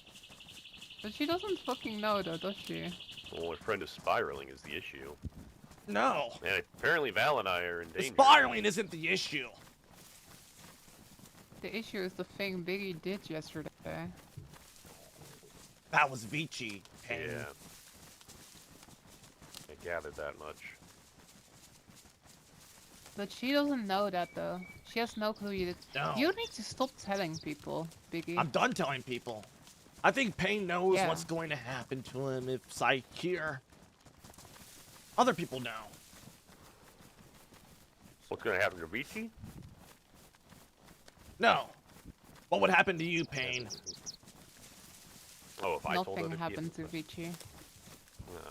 But she doesn't fucking know though, does she? Well, her friend is spiraling is the issue. No. And apparently Val and I are in The danger. spiraling isn't the issue. The issue is the thing Biggie did yesterday. That was Vici. And Yeah. I gathered that much. But she doesn't know that though. She has no clue you did. No. You need to stop telling people, Biggie. I'm done telling people. I think Payne knows Yeah. what's going to happen to him if I hear. Other people know. What's gonna happen to Vici? No. What would happen to you, Payne? Oh, if I told Nothing other happened to people. Vici.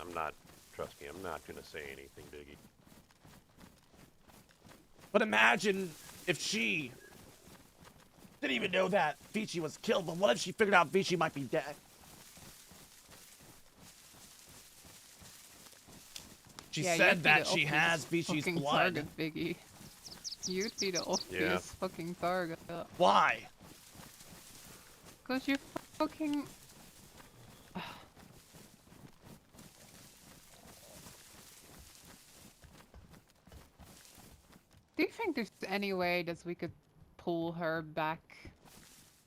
I'm not. Trust me, I'm not gonna say anything, Biggie. But imagine if she didn't even know that Vici was killed, but what if she figured out Vici might be dead? She Yeah, said you'd be that the she obvious has Vici's fucking blood. Target, Biggie. You'd be the obvious fucking target. Why? Cause you're fucking. Do you think there's any way that we could pull her back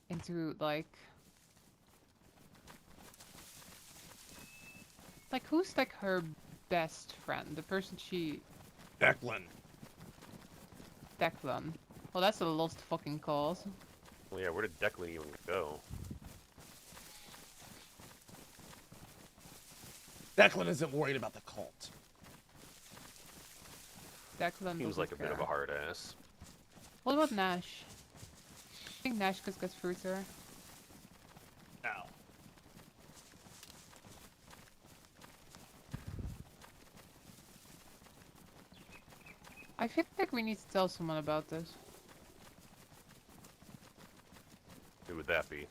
into like who's like her best friend? The person she Declan. Declan. Well, that's a lost fucking cause. Well, yeah, where did Declan even go? Declan isn't worried about the cult. Declan Seems doesn't like a bit of a care. hard ass. What about Nash? I think Nash could get through to her. No. I feel like we need to tell someone about this. Who would that be?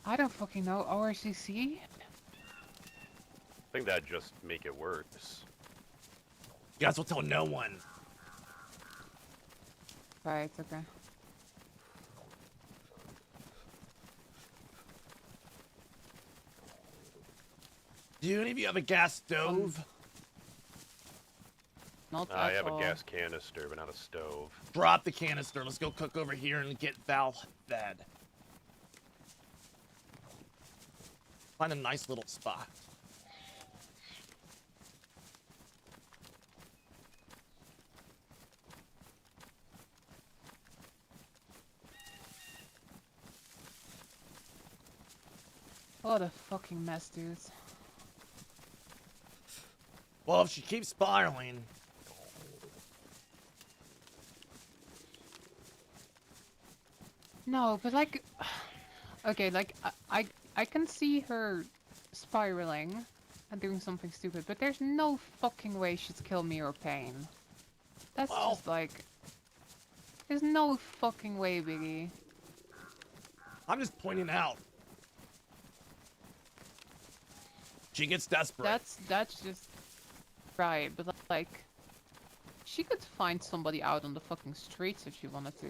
I don't fucking know. ORCC? I think that'd just make it worse. You guys will tell no one. Right, okay. Do any of you have a gas stove? Not I at have all. a gas canister, but not a stove. Drop the canister. Let's go cook over here and get Val fed. Find a nice little spot. What a fucking mess, dudes. Well, if she keeps spiraling. No, but like, okay, like I can see her spiraling and doing something stupid, but there's no fucking way she'd kill me or Payne. That's Well. just like, there's no fucking way, Biggie. I'm just pointing out. She gets desperate. That's just right, but like, she could find somebody out on the fucking streets if she wanted to.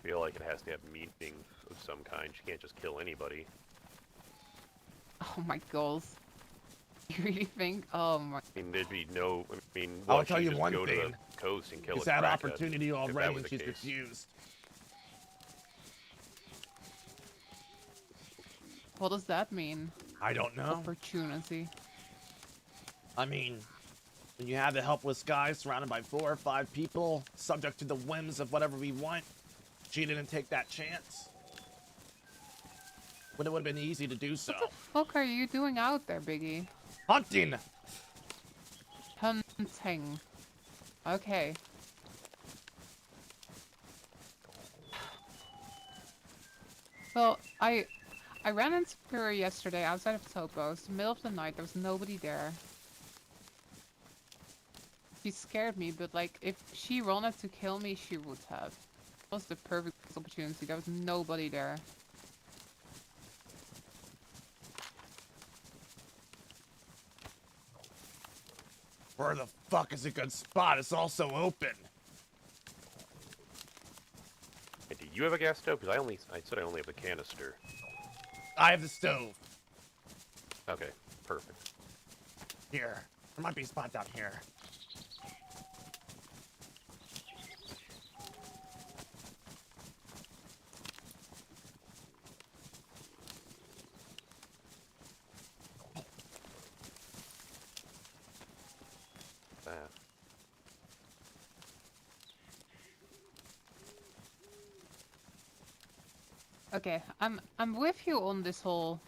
I feel like it has to have meaning of some kind. She can't just kill anybody. Oh my god. You really think? Oh my. I mean, there'd be no. I mean, I'll what, tell she'd you just one go to thing. the coast and kill She's a had crackhead, opportunity if that already was and the she's case. refused. What does that mean? I don't know. Opportunity. I mean, when you have the helpless guy surrounded by 4 or 5 people, subject to the whims of whatever we want, she didn't take that chance. When it would have been easy to do so. What the fuck are you doing out there, Biggie? Hunting! thing. Okay. Well, I ran into her yesterday outside of Topo's. The middle of the night, there was nobody there. She scared me, but like, if she wanted to kill me, she would have. It was the perfect opportunity. There was nobody there. Where the fuck is a good spot? It's also open. Hey, do you have a gas stove? Because I said I only have a canister. I have the stove. Okay, perfect. Here. There might be a spot down here. That. Okay, I'm with you on this whole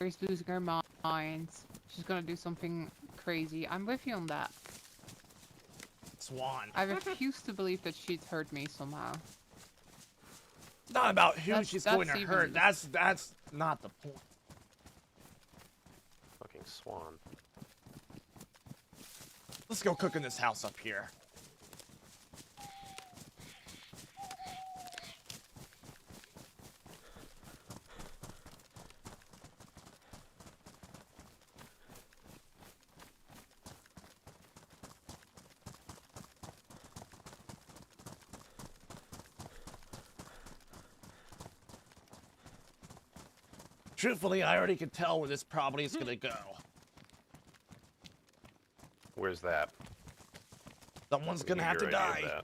She's losing her mind. She's gonna do something crazy. I'm with you on that. Swan. I refuse to believe that she'd hurt me somehow. Not about who she's going to even- hurt. That's not the point. Fucking swan. Let's go cook in this house up here. Truthfully, I already can tell where this probably is gonna go. Where's that? Someone's gonna have to die.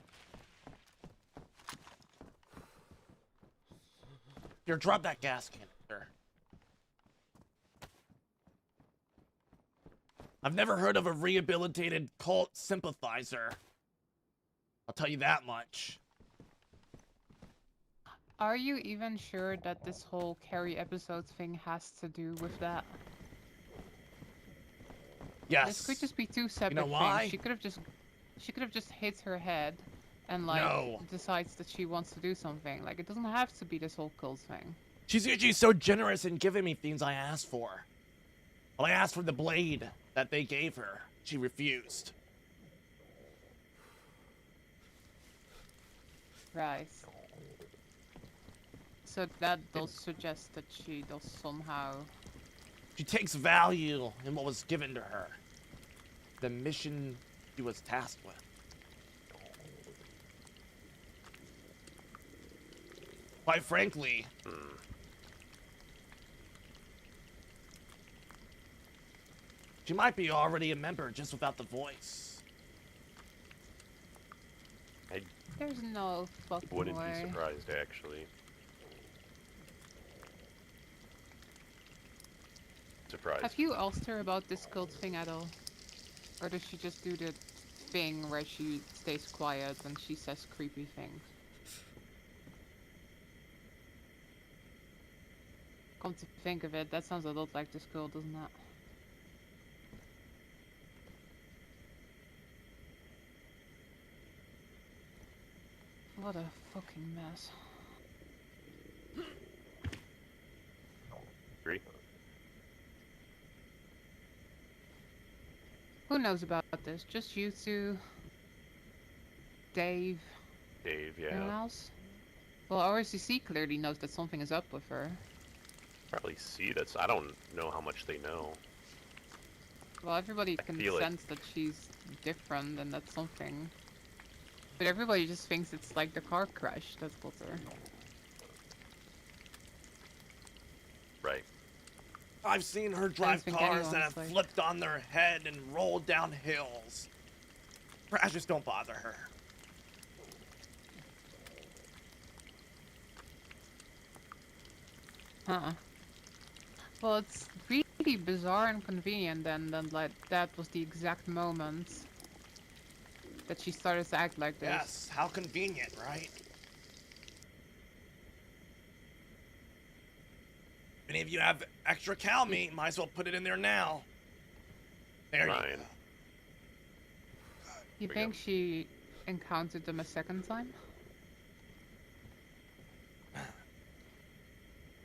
Here, drop that gas canister. I've never heard of a rehabilitated cult sympathizer. I'll tell you that much. Are you even sure that this whole Carrie episode thing has to do with that? Yes. This could just be two separate know why? things. She could have just hit her head and like decides that she wants to do something. Like it doesn't have to be this whole cult thing. She's usually so generous in giving me things I asked for. Well, I asked for the blade that they gave her. She refused. Right. So that does suggest that she does somehow... She takes value in what was given to her. The mission she was tasked with. Quite frankly, she might be already a member just without the voice. There's no fucking Wouldn't way. be surprised, actually. Surprised. Have you asked her about this cult thing at all? Or does she just do the thing where she stays quiet and she says creepy things? Come to think of it, that sounds a lot like this girl, doesn't it? What a fucking mess. Agree. Who knows about this? Just you two? Dave? Dave, Anyone yeah. else? Well, RCC clearly knows that something is up with her. Probably see that's. I don't know how much they know. Well, everybody can feel it. sense that she's different and that's something. But everybody just thinks it's like the car crash that got her. Right. I've seen her drive think cars that anyone's have like- flipped on their head and rolled down hills. Crashes don't bother her. Well, it's really bizarre and convenient then that like that was the exact moment that she started to act like this. Yes, how convenient, right? If any of you have extra cow meat, might as well put it in there now. There you go. You We think got- she encountered them a second time?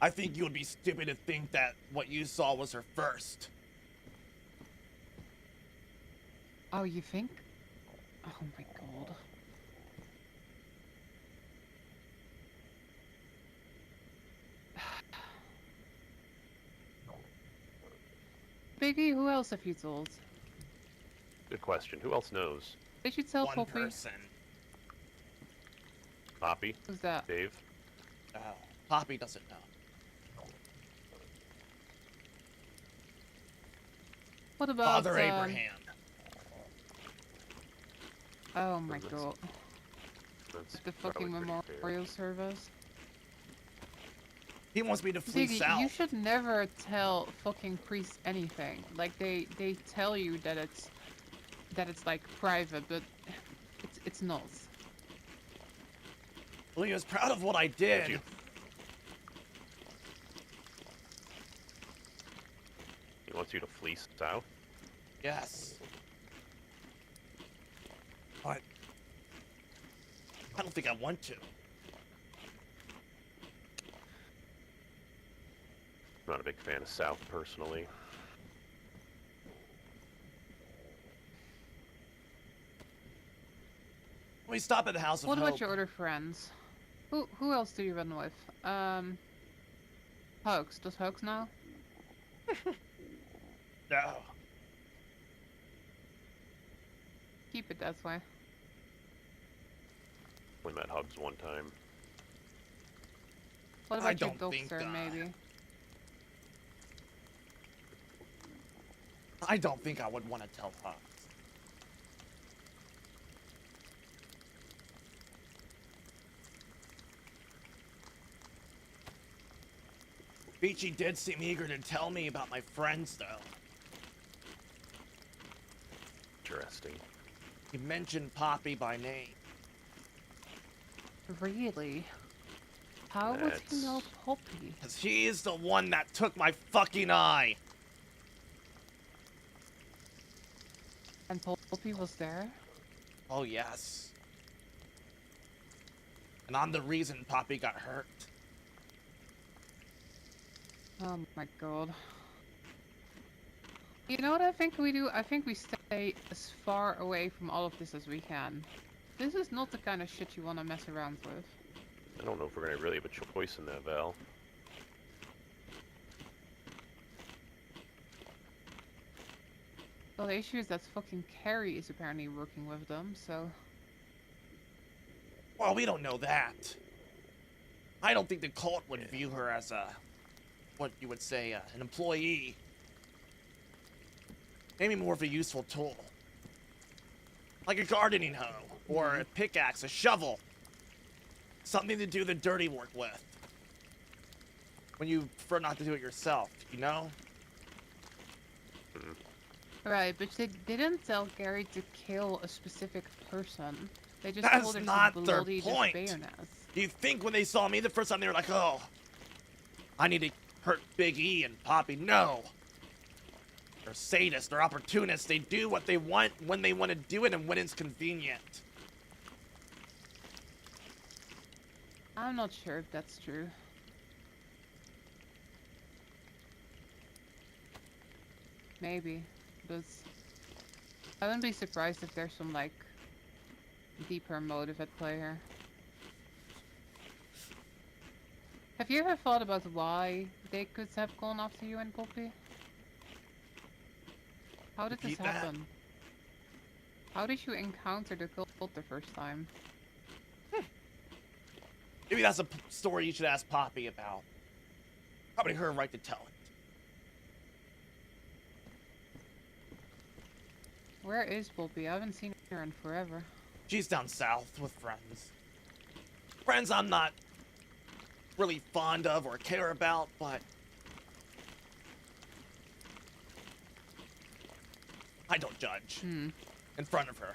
I think you would be stupid to think that what you saw was her first. Oh, you think? Oh my god. Biggie, who else have you told? Good question. Who else knows? Did you tell One Poppy? person. Poppy? Who's that? Dave? Oh, Poppy doesn't know. What about Father Abraham. Oh my That's- god. That's The fucking probably pretty fair. memorial service. He wants me to flee Ziggy, south. you should never tell fucking priests anything. Like they tell you that it's like private, but it's not. Well, he was proud of what I did. You- He wants you to flee south? Yes. But I don't think I want to. I'm not a big fan of south, personally. We stop at the House of What Hope. about your other friends? Who else do you run with? Hugs. Does Hugs know? No. Keep it that way. We met Hugs one time. What I about your don't think, doctor, maybe? I don't think I would want to tell Hugs. Beachy did seem eager to tell me about my friends, though. Interesting. He mentioned Poppy by name. Really? How would he know Poppy? Because he's the one that took my fucking eye. And Poppy was there? Oh, yes. And I'm the reason Poppy got hurt. Oh my god. You know what I think we do? I think we stay as far away from all of this as we can. This is not the kind of shit you want to mess around with. I don't know if we're gonna really have a choice in that, Val. Well, the issue is that fucking Carrie is apparently working with them, so... Well, we don't know that. I don't think the cult would view her as a... what you would say, an employee. Maybe more of a useful tool. Like a gardening hoe, or a pickaxe, a shovel. Something to do the dirty work with. When you prefer not to do it yourself, you know? Right, but they didn't tell Gary to kill a specific person. They just That's told her not to their bloody point. this baroness. Do you think when they saw me the first time they were like, oh, I need to hurt Big E and Poppy? No. They're sadists, they're opportunists. They do what they want when they want to do it and when it's convenient. I'm not sure if that's true. Maybe, but I wouldn't be surprised if there's some, like, deeper motive at play here. Have you ever thought about why they could have gone after you and Poppy? How did this Repeat that. happen? How did you encounter the cult the first time? Maybe that's a story you should ask Poppy about. Probably her right to tell it. Where is Poppy? I haven't seen her in forever. She's down south with friends. Friends I'm not really fond of or care about, but I don't judge in front of her.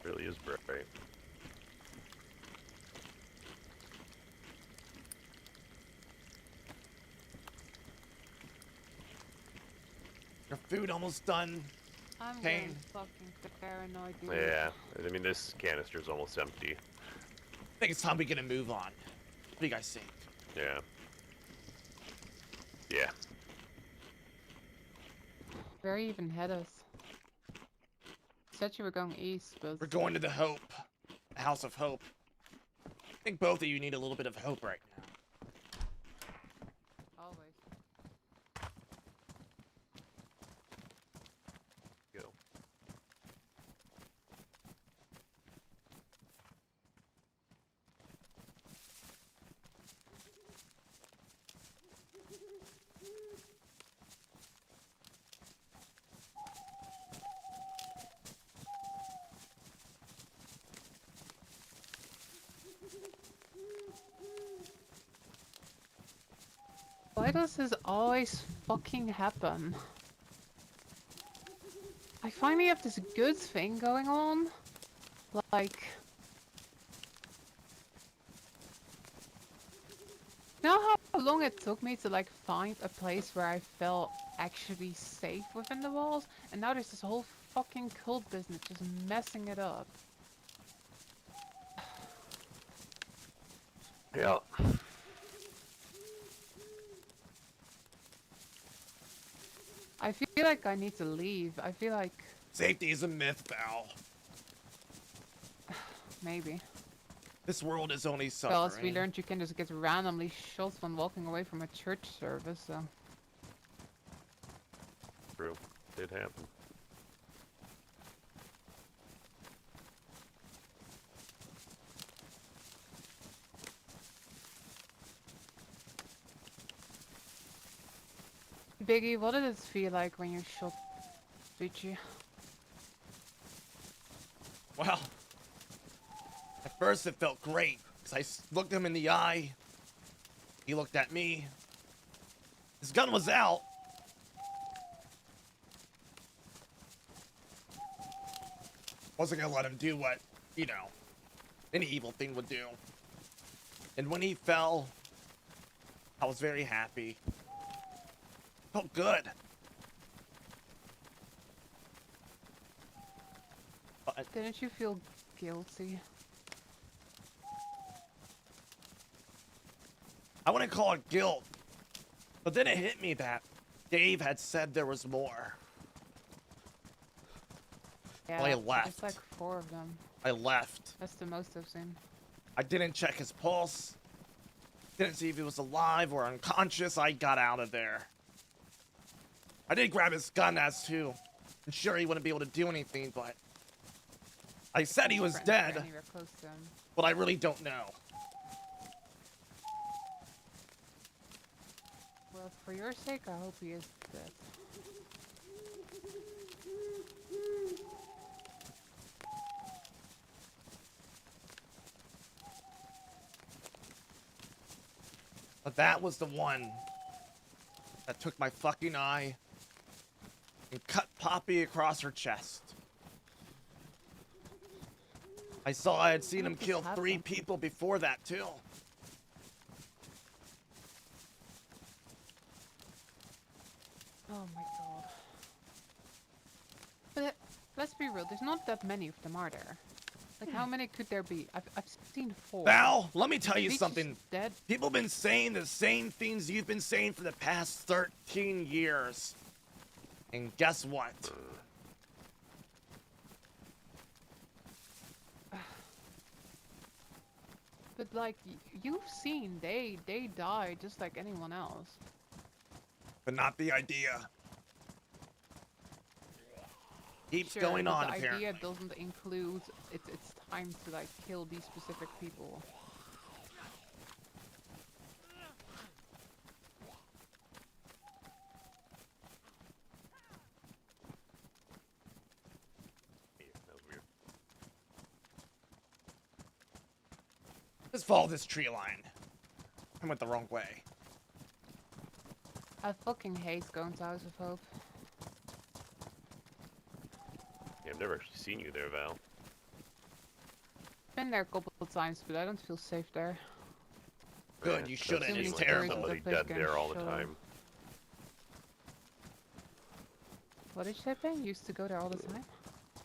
Really is bright. food almost done. I'm Pain. getting fucking paranoid, dude. Yeah, I mean this canister's almost empty. I think it's time we get a move on. What do you guys think? Yeah. Yeah. Where you even head us? Said you were going east, but We're going to the Hope. House of Hope. I think both of you need a little bit of hope right now. always. Go. Why does this always fucking happen? I finally have this good thing going on. Like... You know how long it took me to like find a place where I felt actually safe within the walls? And now there's this whole fucking cult business just messing it up. Yeah. I feel like I need to leave. I feel like... Safety is a myth, Val. Maybe. This world is only suffering. Well, as we learned, you can just get randomly shot when walking away from a church service, so... True. Did happen. Biggie, what did it feel like when you shot Richie? Well, at first it felt great, because I looked him in the eye. He looked at me. His gun was out. Wasn't gonna let him do what, you know, any evil thing would do. And when he fell, I was very happy. Felt good. But Didn't you feel guilty? I wouldn't call it guilt. But then it hit me that Dave had said there was more. Yeah, Well, I left. there's like 4 of them. I left. That's the most I've seen. I didn't check his pulse. Didn't see if he was alive or unconscious. I got out of there. I did grab his gun as too. I'm sure he wouldn't be able to do anything, but I said he was Friends dead, were anywhere close to him. but I really don't know. Well, for your sake, I hope he is dead. But that was the one that took my fucking eye and cut Poppy across her chest. I saw I had seen him kill 3 people before that too. Oh my god. But let's be real, there's not that many of them, are there? Like, how many could there be? I've seen 4. Val, let me tell you Reach is something. Dead. People been saying the same things you've been saying for the past 13 years. And guess what? But like, you've seen, they die just like anyone else. But not the idea. Keeps Sure, going but on, the apparently. idea doesn't include it's time to like kill these specific people. That was weird. Just follow this tree line. I went the wrong way. I fucking hate going to House of Hope. Yeah, I've never actually seen you there, Val. Been there a couple of times, but I don't feel safe there. Good, Yeah, you shouldn't. Too many It's stories terrible. of Somebody the place dead getting there all the shot. time. What did you say, Ben? You used to go there all the time?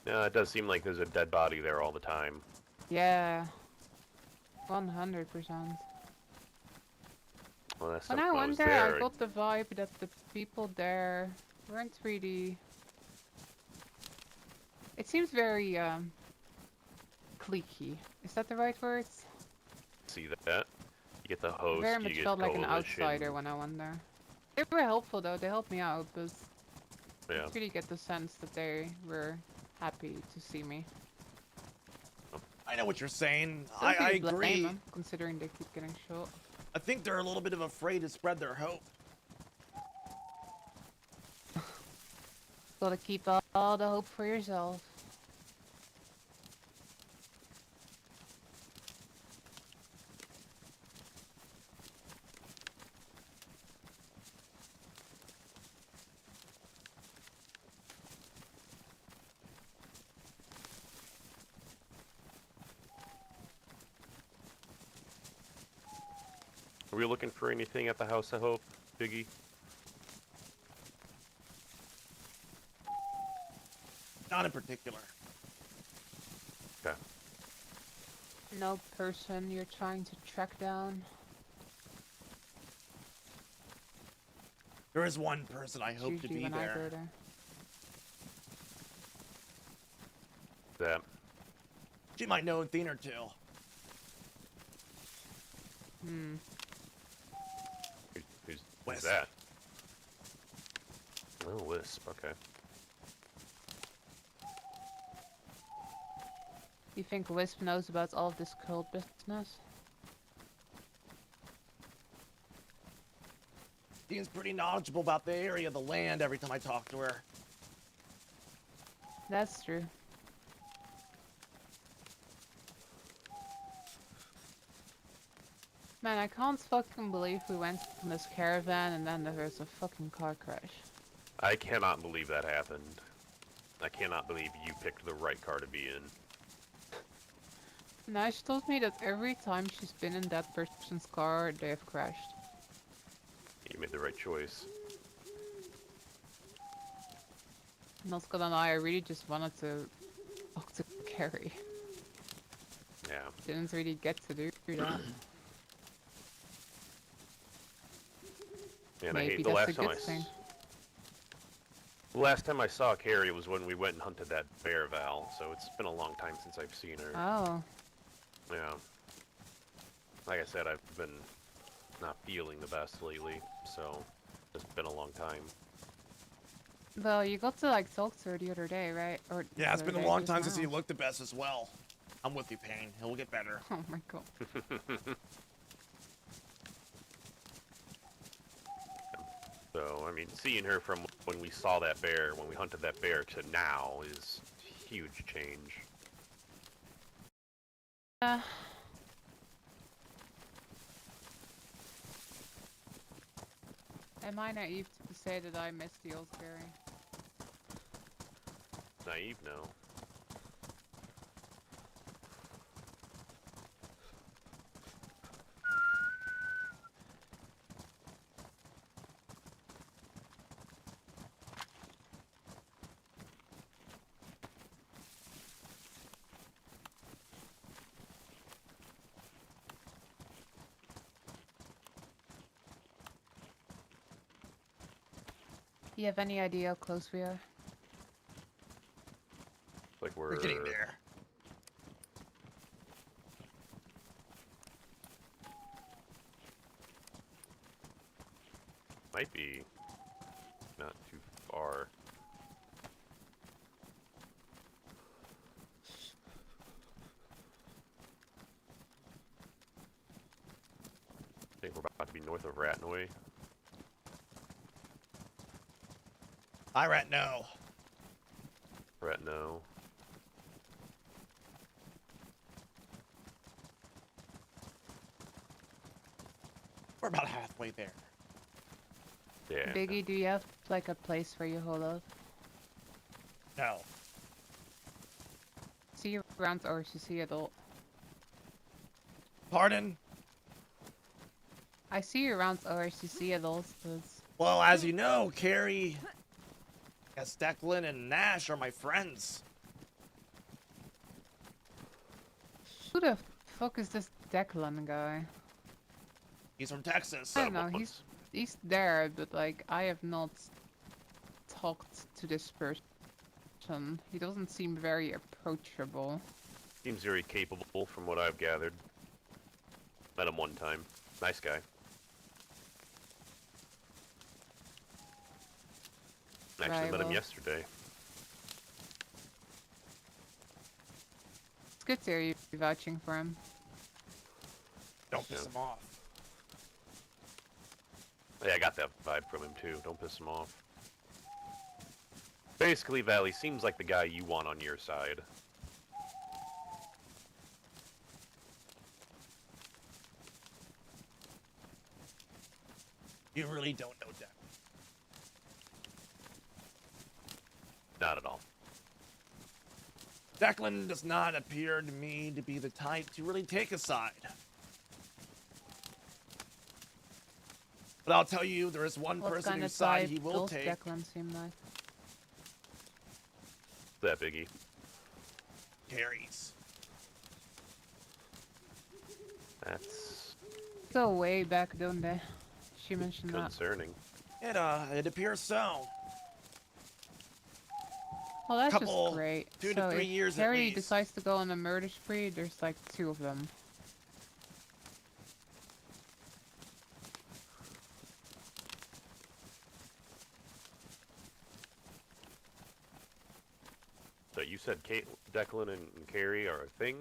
Yeah, it does seem like there's a dead body there all the time. Yeah. 100%. Well, that's When not I when went was there, there. I got the vibe that the people there weren't really... It seems very, cliquey. Is that the right word? See that? You get the host, Very you much get felt like an coalition. outsider when I went there. They were helpful though, they helped me out, but I Yeah. didn't really get the sense that they were happy to see me. I know what you're saying. Don't I really blame agree. them, considering they keep getting shot. I think they're a little bit of afraid to spread their hope. Gotta keep all the hope for yourself. Are we looking for anything at the House of Hope, Biggie? Not in particular. Okay. No person you're trying to track down. There is one person I It's hope to usually be when I go there. there. That. She might know a thing or two. Hmm. Who's Wisp. that? Oh, Wisp. Okay. You think Wisp knows about all of this cult business? Seems pretty knowledgeable about the area, the land, every time I talk to her. That's true. Man, I can't fucking believe we went on this caravan and then there was a fucking car crash. I cannot believe that happened. I cannot believe you picked the right car to be in. Now she told me that every time she's been in that person's car, they have crashed. You made the right choice. Not gonna lie, I really just wanted to talk to Carrie. Yeah. Didn't really get to do that. And Maybe I hate the that's last a time good thing. The last time I saw Carrie was when we went and hunted that bear, Val. So it's been a long time since I've seen her. Oh. Yeah. Like I said, I've been not feeling the best lately, so it's been a long time. Well, you got to like talk to her the other day, right? Or Yeah, it's the been other a day long just time since now. he looked the best as well. I'm with you, Payne. He'll get better. Oh my god. So, I mean, seeing her from when we saw that bear, when we hunted that bear, to now is a huge change. Am I naive to say that I miss the old Carrie? Naive, no. Do you have any idea how close we are? Like We're getting there. Might be not too far. I think we're about to be north of Ratnoy. I rat no. Ratno. We're about halfway there. Yeah. Biggie, do you have like a place where you hold up? No. See you around RCC adult. Pardon? I see you around RCC adults, but Well, as you know, Carrie Yes, Declan and Nash are my friends. Who the fuck is this Declan guy? He's from Texas. I don't know. He's there, but like I have not talked to this person. He doesn't seem very approachable. Seems very capable from what I've gathered. Met him one time. Nice guy. Actually met him yesterday. It's good to hear you vouching for him. Don't piss him off. Yeah, I got that vibe from him too. Don't piss him off. Basically, Valley seems like the guy you want on your side. You really don't know Declan. Not at all. Declan does not appear to me to be the type to really take a side. But I'll tell you, there is one person whose side he will take. Declan seem like? That biggie. Carries. That's Go way back, don't they? She mentioned concerning. It appears so. Well, that's just great. 2 so to 3 if years at Harry least. decides to go on a murder spree, there's like 2 of them. So you said Declan and Carrie are a thing?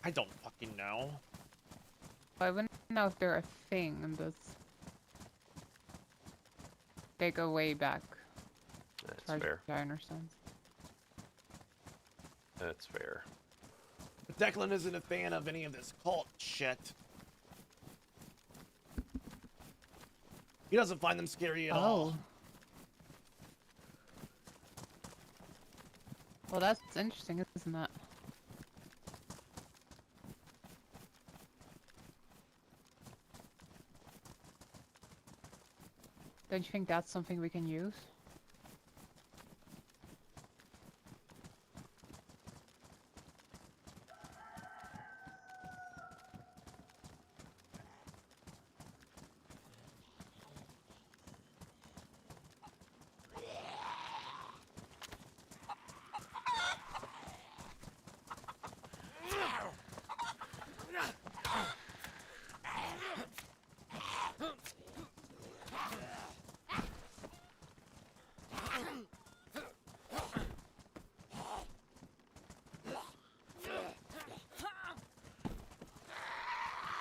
I don't fucking know. I wouldn't know if they're a thing, and that's... They go way back. That's fair. I understand. That's fair. Declan isn't a fan of any of this cult shit. He doesn't find them scary at all. Well, that's interesting, isn't it? Don't you think that's something we can use?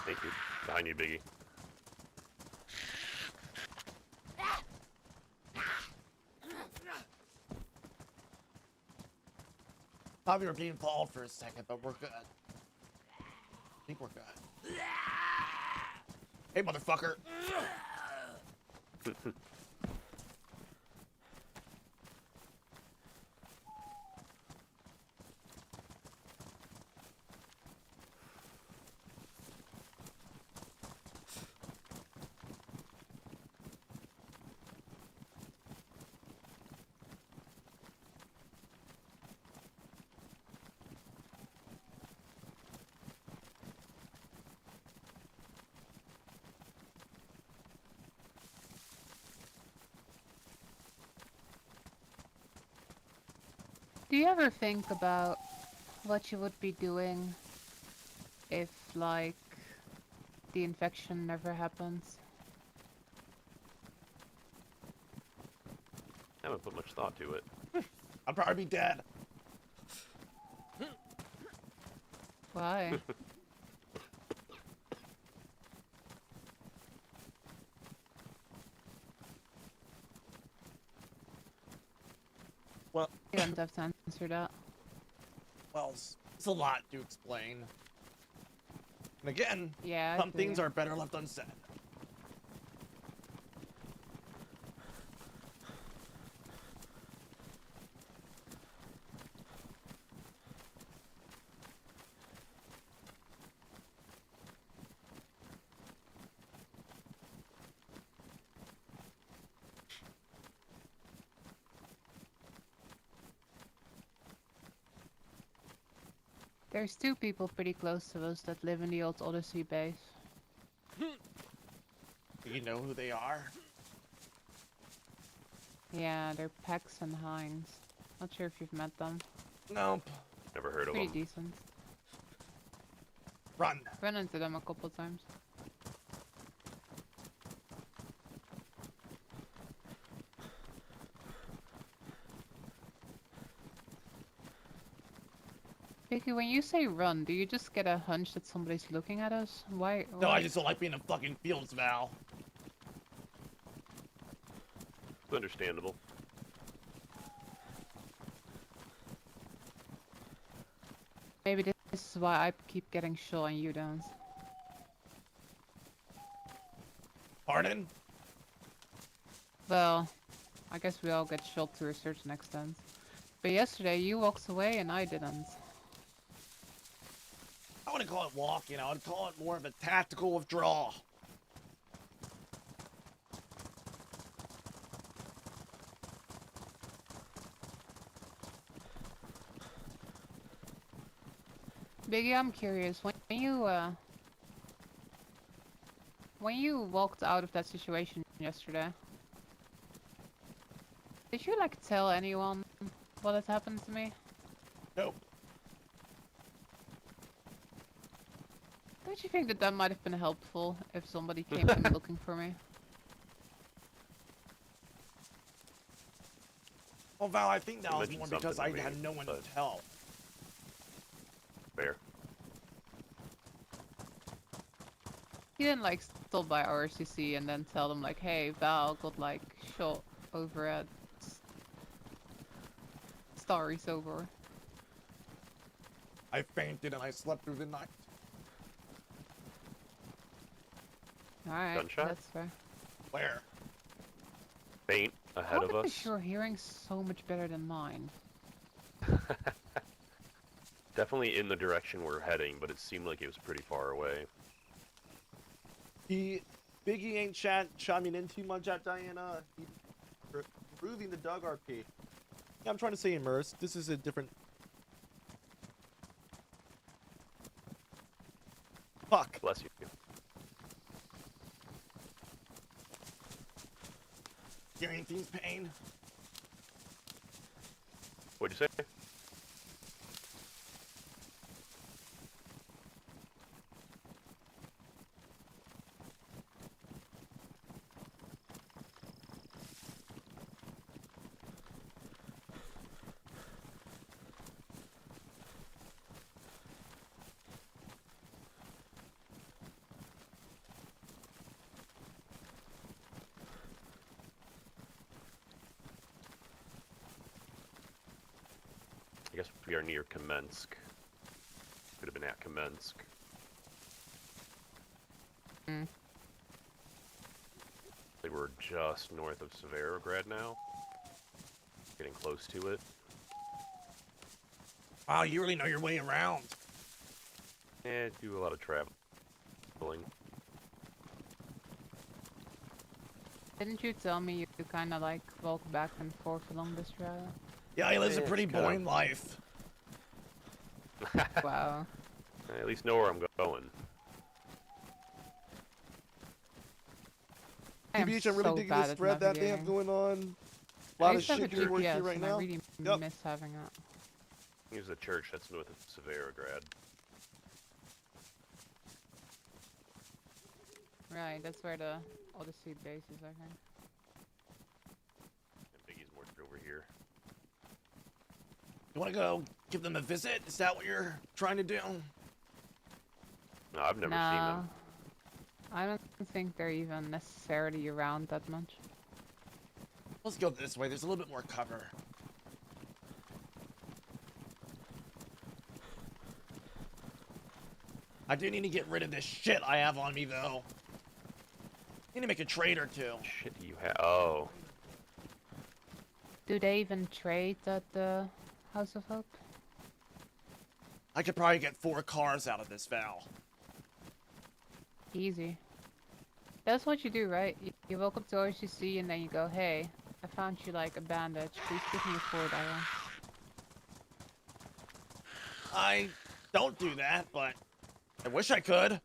Thank you. Behind you, Biggie. Thought we were being followed for a second, but we're good. I think we're good. Hey, motherfucker! Do you ever think about what you would be doing if, like, the infection never happens? I haven't put much thought to it. I'd probably be dead. Why? Well, you don't have to answer that. Well, it's a lot to explain. And again, yeah, some things are better left unsaid. There's two people pretty close to us that live in the old Odyssey base. Do you know who they are? Yeah, they're Pex and Hines. Not sure if you've met them. Nope. Never heard of Pretty them. decent. Run. Run into them a couple times. Vicky, when you say run, do you just get a hunch that somebody's looking at us? Why? No, I just don't like being in fucking fields, Val. It's understandable. Maybe this is why I keep getting shot and you don't. Pardon? Well, I guess we all get shot to a certain extent. But yesterday you walked away and I didn't. I wouldn't call it walking. I would call it more of a tactical withdrawal. Biggie, I'm curious. When you walked out of that situation yesterday, did you like tell anyone what had happened to me? Nope. Don't you think that might have been helpful if somebody came in looking for me? Well, Val, I think that You was mentioned more because something I to had me, no one but- to tell. Fair. You didn't like stop by RCC and then tell them like, hey, Val got like shot over at Starry Sober. I fainted and I slept through the night. Alright, Gunshot? that's fair. Where? Faint ahead of How us. is your hearing so much better than mine? Definitely in the direction we're heading, but it seemed like it was pretty far away. Biggie ain't chiming in too much at Diana. He's improving the Doug RP. Yeah, I'm trying to say immerse. This is a different. Fuck. Bless you. Guarantees pain. What'd you say? I guess we are near Kamensk. Could have been at Kamensk. Hmm. I think we're just north of Severograd now. Getting close to it. Wow, you really know your way around. Yeah, do a lot of traveling. Didn't you tell me you kind of like walk back and forth along this route? Yeah, he lives a Yeah, pretty it's kinda- boring life. Wow. I at least know where I'm going. I am TBH, I'm really so digging bad this at thread that they have navigating. going on. A I lot of used to have shit a getting worked here GPS right and I now. really Yep. miss having it. Here's the church that's north of Severograd. Right, that's where the Odyssey base is, I think. And Biggie's more over here. You want to go give them a visit? Is that what you're trying to do? No, I've never seen No, them. I don't think they're even necessarily around that much. Let's go this way. There's a little bit more cover. I do need to get rid of this shit I have on me, though. Need to make a trade or two. Shit, you have. Oh. Do they even trade at the House of Hope? I could probably get 4 cars out of this, Val. Easy. That's what you do, right? You walk up to OCC and then you go, hey, I found you like a bandage. Please give me a 4 iron. I don't do that, but I wish I could.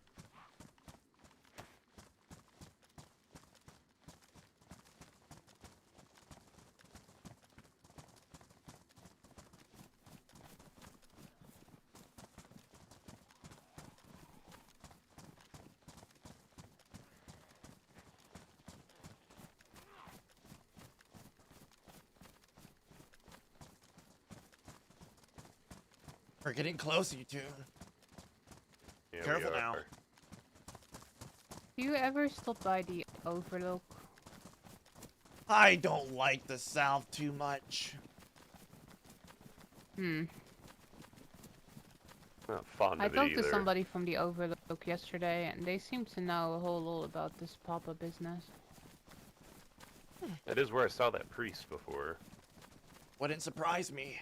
We're getting close, you two. Yeah, Careful we are. now. Do you ever stop by the Overlook? I don't like the South too much. Not fond I of it talked to either. somebody from the Overlook yesterday, and they seem to know a whole lot about this Papa business. That is where I saw that priest before. Wouldn't surprise me.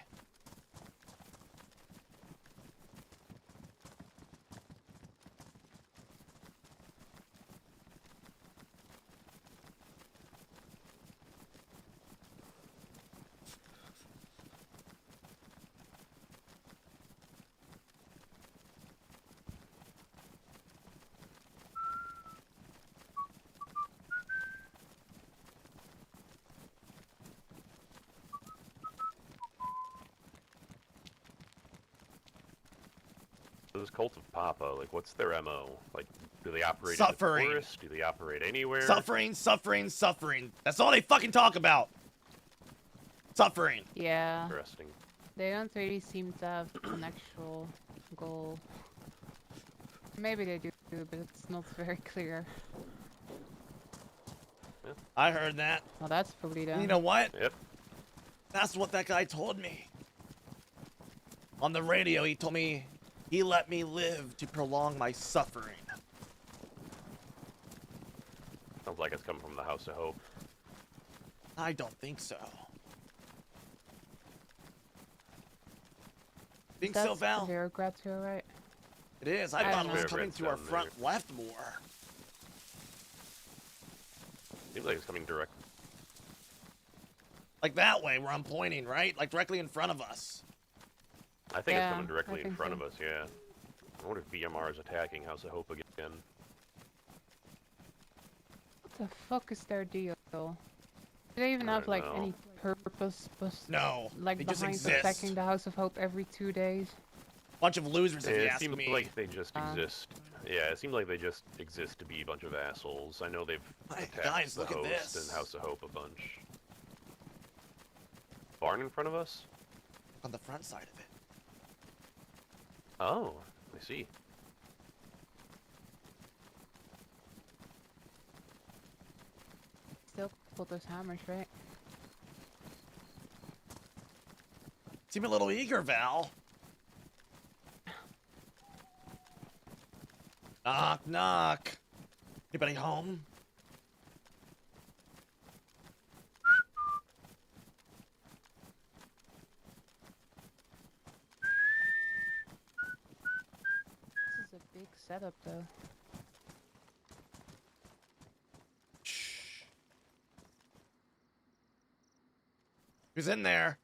Those cults of Papa, like, what's their MO? Like, do they operate Suffering. in the forest? Do they operate anywhere? Suffering, suffering, suffering. That's all they fucking talk about. Suffering. Yeah. Interesting. They don't really seem to have an actual goal. Maybe they do, but it's not very clear. I heard that. Well, that's probably them. You know what? Yep. That's what that guy told me. On the radio, he told me he let me live to prolong my suffering. Sounds like it's coming from the House of Hope. I don't think so. Think so, Val? That's Verogratio, right? It is. I I thought don't it was know. coming to our front left more. Seems like it's coming direct. Like that way, where I'm pointing, right? Like directly in front of us. I think Yeah, it's coming directly I in think front so. of us, yeah. I wonder if VMR is attacking House of Hope again. What the fuck is their deal? Do they even I have don't like know. any purpose? No, Like they just behind exist. protecting the House of Hope every 2 days? Bunch of losers, if you It ask seems me. like they just exist. Yeah, it seems like they just exist to be a bunch of assholes. I know they've attacked guys, the look at host this. and House of Hope a bunch. Barn in front of us? On the front side of it. Oh, I see. Still pull those hammers, right? Seem a little eager, Val. Knock, knock. Anybody home? This is a big setup, though. Shh. Who's in there?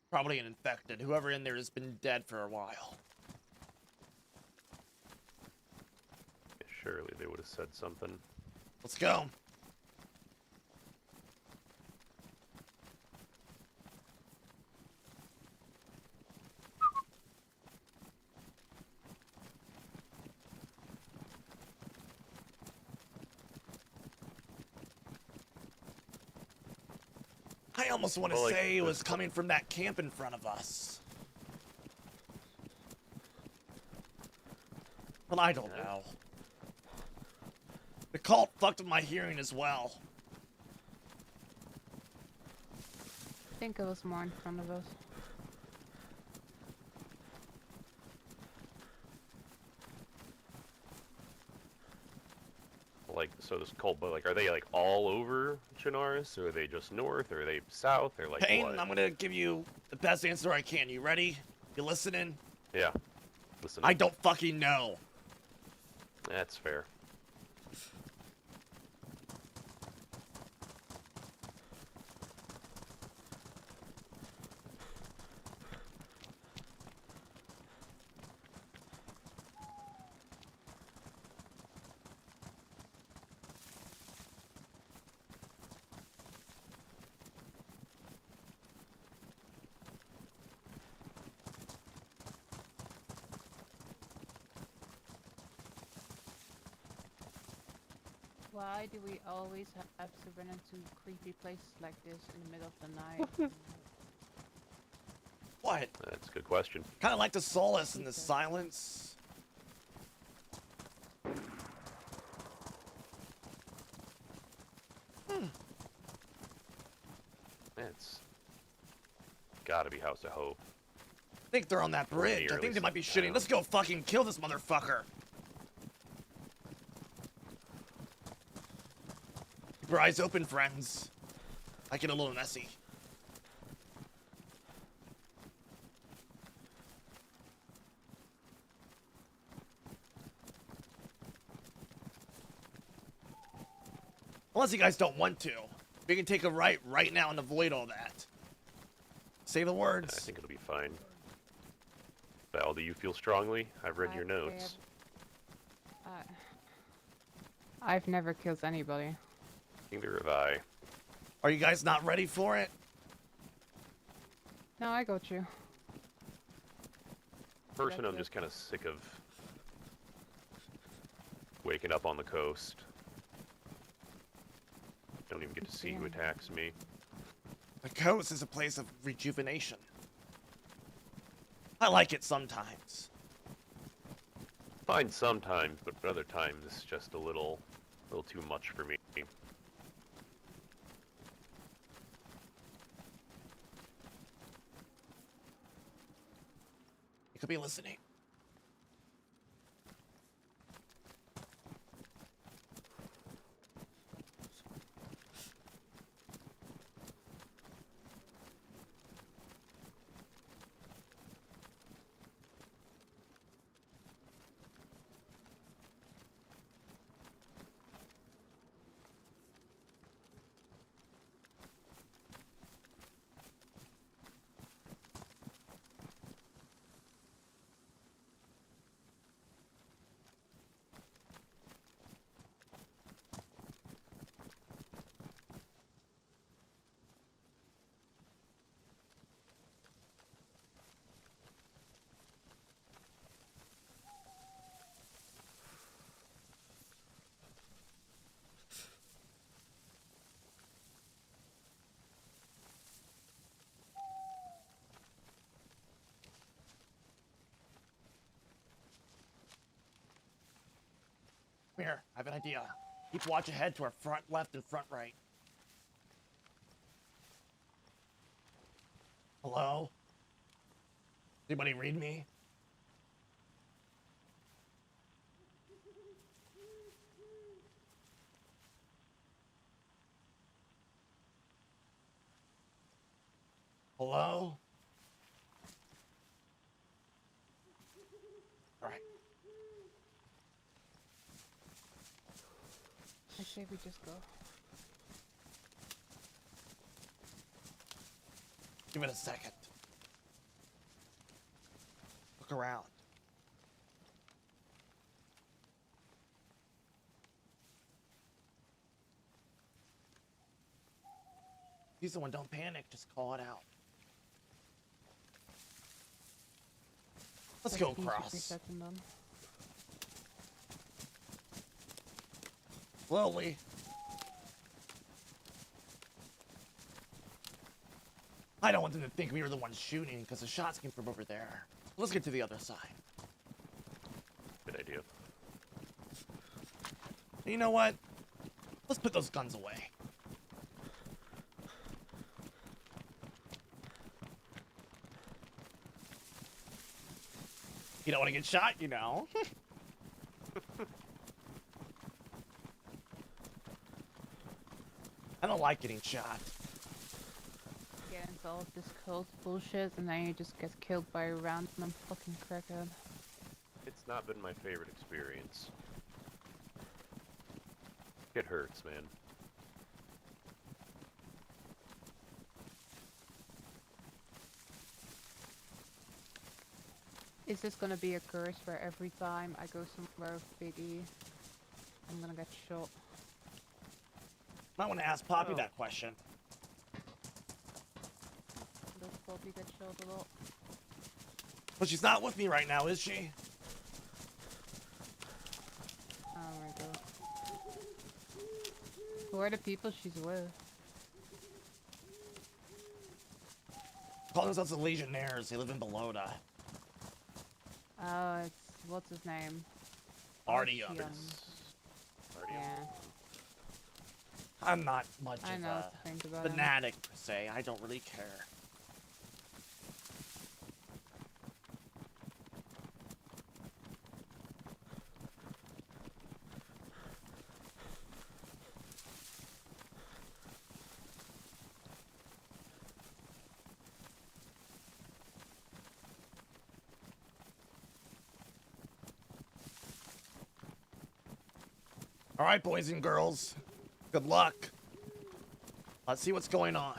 Probably an infected. Whoever in there has been dead for a while. Surely they would have said something. Let's go. I almost want to Well, like, say it was this- coming from that camp in front of us. But I don't know. The cult fucked with my hearing as well. I think it was more in front of us. Like, so this cult, but like, are they like all over Chinaris, or are they just north, or are they south, or like Payne, what? I'm gonna give you the best answer I can. You ready? You listening? Yeah. Listen. I don't fucking know. That's fair. Why do we always have to run into creepy places like this in the middle of the night? What? That's a good question. Kind of like the solace in the silence. It's gotta be House of Hope. I think they're on that bridge. I think they might be shooting. Let's go fucking kill this motherfucker. Keep your eyes open, friends. I get a little messy. Unless you guys don't want to. We can take a right now and avoid all that. Say the words. I think it'll be fine. Val, do you feel strongly? I've read your notes. I've never killed anybody. Neither have I. Are you guys not ready for it? No, I got you. Person, I'm just kind of sick of waking up on the coast. Don't even get to see who attacks me. The coast is a place of rejuvenation. I like it sometimes. Fine sometimes, but other times it's just a little too much for me. You could be listening. Here, I have an idea. Keep watch ahead to our front left and front right. Hello? Anybody read me? Hello? Alright. I say we just go. Give it a second. Look around. He's the one, don't panic, just call it out. Let's go across. Slowly. I don't want them to think we were the ones shooting, because the shots came from over there. Let's get to the other side. Good idea. You know what? Let's put those guns away. You don't want to get shot, you know. I don't like getting shot. Get into all of this cult bullshit and then you just get killed by a random fucking crackhead. It's not been my favorite experience. It hurts, man. Is this gonna be a curse where every time I go somewhere with Big E, I'm gonna get shot? I want to ask Poppy that question. Does Poppy get shot a lot? But she's not with me right now, is she? Oh my god. Who are the people she's with? Call themselves the Legionnaires. They live in Bologna. Oh, it's what's his name? Artyom. Yeah. I'm not much I of know a what to think about him. fanatic per se. I don't really care. All right, boys and girls. Good luck. Let's see what's going on.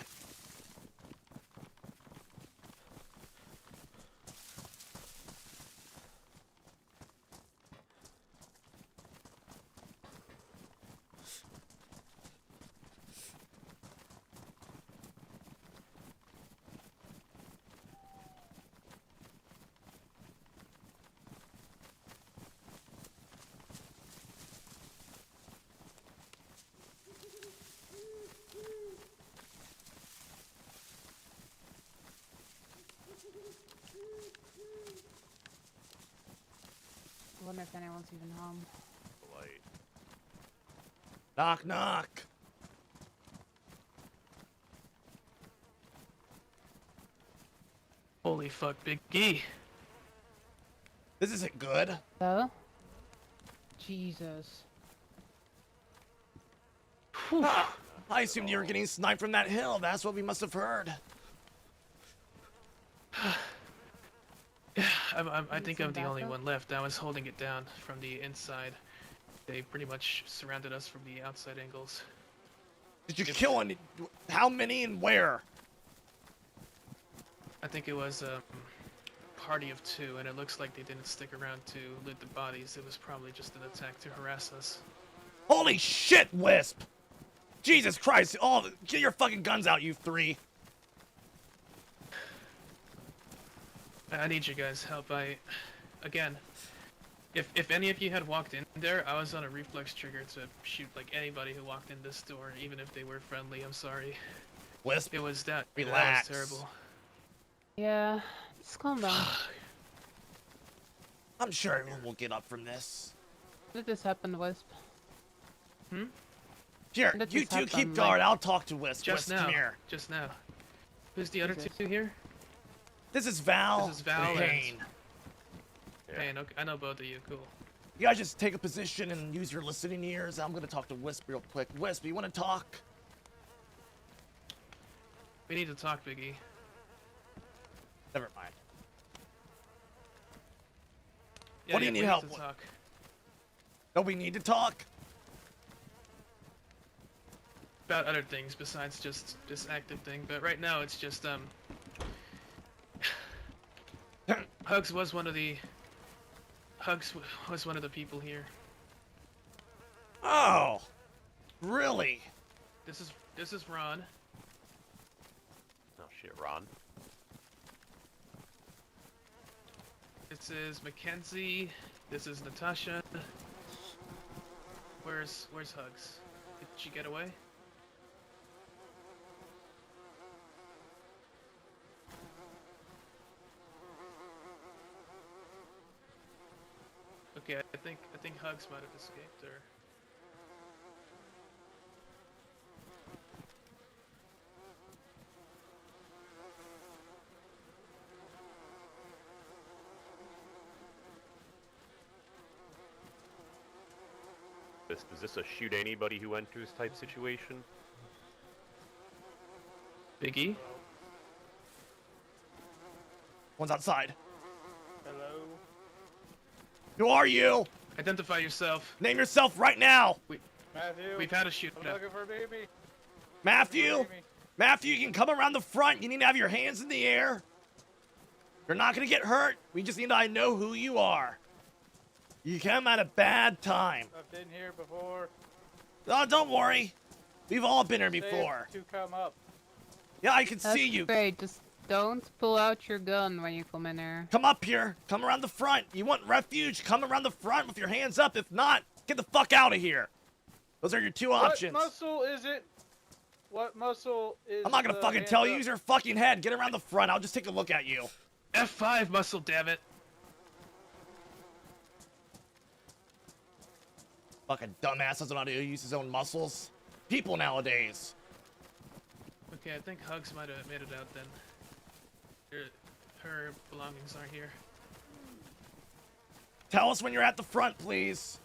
I wonder if anyone's even home. Light. Knock, knock. Holy fuck, Big E. This isn't good. So? Jesus. I assumed you were getting sniped from that hill. That's what we must have heard. I think I'm the only one left. I was holding it down from the inside. They pretty much surrounded us from the outside angles. Did you kill any? How many and where? I think it was a party of 2, and it looks like they didn't stick around to loot the bodies. It was probably just an attack to harass us. Holy shit, Wisp! Jesus Christ! Oh, get your fucking guns out, you 3. I need you guys' help. Again, if any of you had walked in there, I was on a reflex trigger to shoot like anybody who walked in this door, even if they were friendly. I'm sorry. Wisp, it was that. relax. That was terrible. Yeah, just calm down. I'm sure everyone will get up from this. When did this happen, Wisp? Hmm? Here, When did you this two happen? keep guard. I'll talk to Wisp. Just Wisp, now. come here. Just now. Who's the other Jesus. 2 here? This is Val. This is Val and and Payne. Payne, okay, I know both of you. Cool. You guys just take a position and use your listening ears. I'm gonna talk to Wisp real quick. Wisp, you want to talk? We need to talk, Biggie. Never mind. Yeah, What do you yeah, need we help to with? talk. No, we need to talk. About other things besides just this active thing, but right now it's just Hugs was one of the people here. Oh, really? This is Ron. Oh shit, Ron. This is Mackenzie. This is Natasha. Where's Hugs? Did she get away? Okay, I think Hugs might have escaped, or Is this a shoot anybody who enters type situation? Biggie. One's outside. Hello. Who are you? Identify yourself. Name yourself right now. Matthew. We've had a shootout. I'm looking for baby. Matthew. Matthew, you can come around the front. You need to have your hands in the air. You're not gonna get hurt. We just need to know who you are. You came at a bad time. I've been here before. Oh, don't worry. We've all been here Say it before. to come up. Yeah, I can That's see you. great. Just don't pull out your gun when you come in here. Come up here. Come around the front. You want refuge? Come around the front with your hands up. If not, get the fuck out of here. Those are your two What options. muscle is it? What muscle is? I'm not gonna fucking tell you. Use your fucking head. Get around the front. I'll just take a look at you. F5 muscle, damn it. Fucking dumbass doesn't know how to use his own muscles. People nowadays. Okay, I think Hugs might have made it out then. Her belongings aren't here. Tell us when you're at the front, please.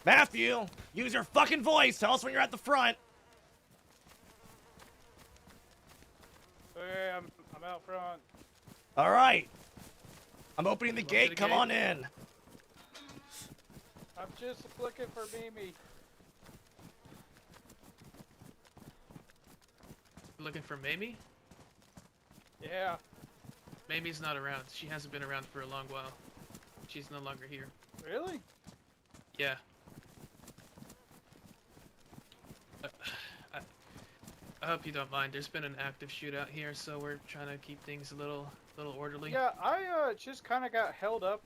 Matthew, use your fucking voice. Tell us when you're at the front. Okay, I'm out front. All right. I'm opening the gate. Come on in. I'm just looking for Mimi. Looking for Mamie? Yeah. Mamie's not around. She hasn't been around for a long while. She's no longer here. Really? Yeah. I hope you don't mind. There's been an active shootout here, so we're trying to keep things a little orderly. Yeah, I just kind of got held up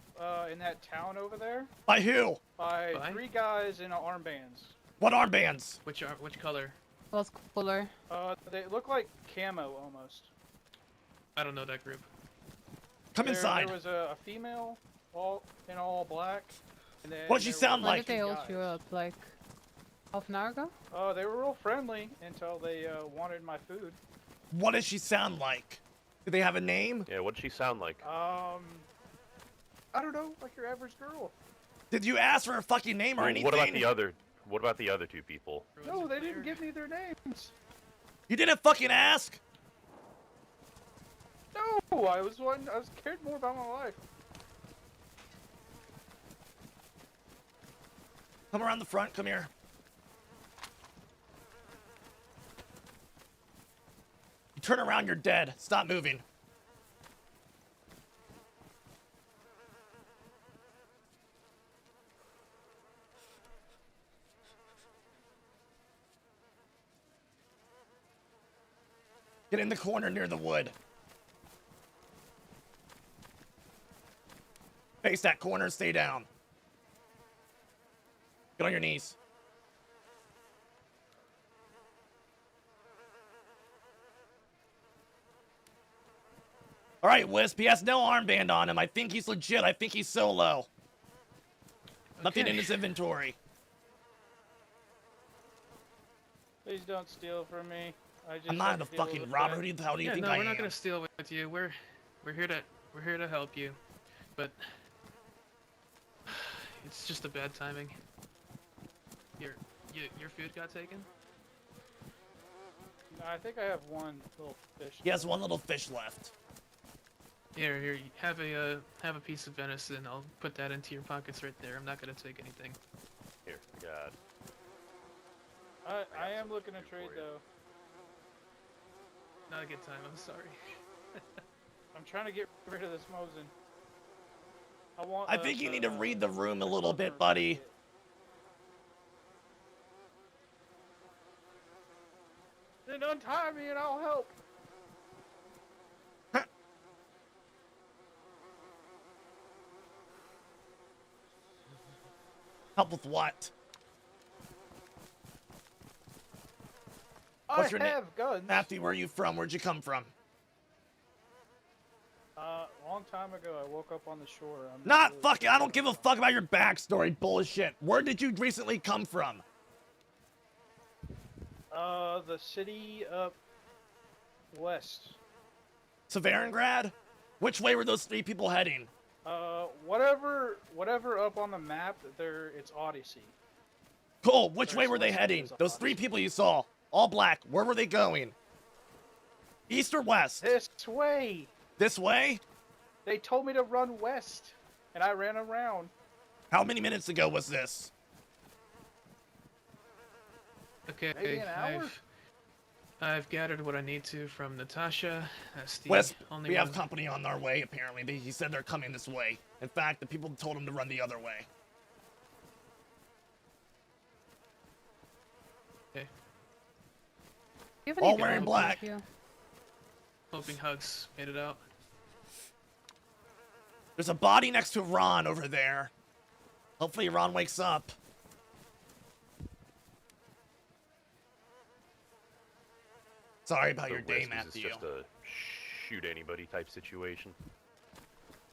in that town over there. By who? By 3 guys in armbands. What armbands? Which color? What's cooler? They look like camo almost. I don't know that group. Come inside. There was a female, all in all black. And then What'd she sound When like? did they hold you up? Like half an hour ago? They were real friendly until they wanted my food. What does she sound like? Do they have a name? Yeah, what'd she sound like? I don't know, like your average girl. Did you ask for her fucking name or anything? What about the other? What about the other 2 people? No, they didn't give me their names. You didn't fucking ask? No, I was cared more about my life. Come around the front. Come here. You turn around, you're dead. Stop moving. Get in the corner near the wood. Face that corner, stay down. Get on your knees. All right, Wisp, he has no armband on him. I think he's legit. I think he's solo. Nothing in his inventory. Please don't steal from me. I'm not in a fucking robber. How do you think I am? No, we're not gonna steal with you. We're here to help you, but it's just a bad timing. Your food got taken? I think I have one little fish. He has one little fish left. Here, you have a piece of venison. I'll put that into your pockets right there. I'm not gonna take anything. Here, God. I am looking to trade though. Not a good time. I'm sorry. I'm trying to get rid of this Mosin. I think you need to read the room a little bit, buddy. Then untie me and I'll help. Help with what? I have guns. Matthew, where are you from? Where'd you come from? Long time ago, I woke up on the shore. Not fucking. I don't give a fuck about your backstory. Bullshit. Where did you recently come from? The city up west. Severangrad? Which way were those 3 people heading? Whatever up on the map, it's Odyssey. Cool. Which way were they heading? Those 3 people you saw, all black. Where were they going? East or west? This way. This way? They told me to run west, and I ran around. How many minutes ago was this? Okay, Maybe an hour? I've gathered what I need to from Natasha. That's the Wisp, only we one. have company on our way, apparently. He said they're coming this way. In fact, the people told him to run the other way. Okay. All wearing black. Hoping Hugs made it out. There's a body next to Ron over there. Hopefully Ron wakes up. Sorry about So your day, Wisp, is Matthew. this just a shoot anybody type situation?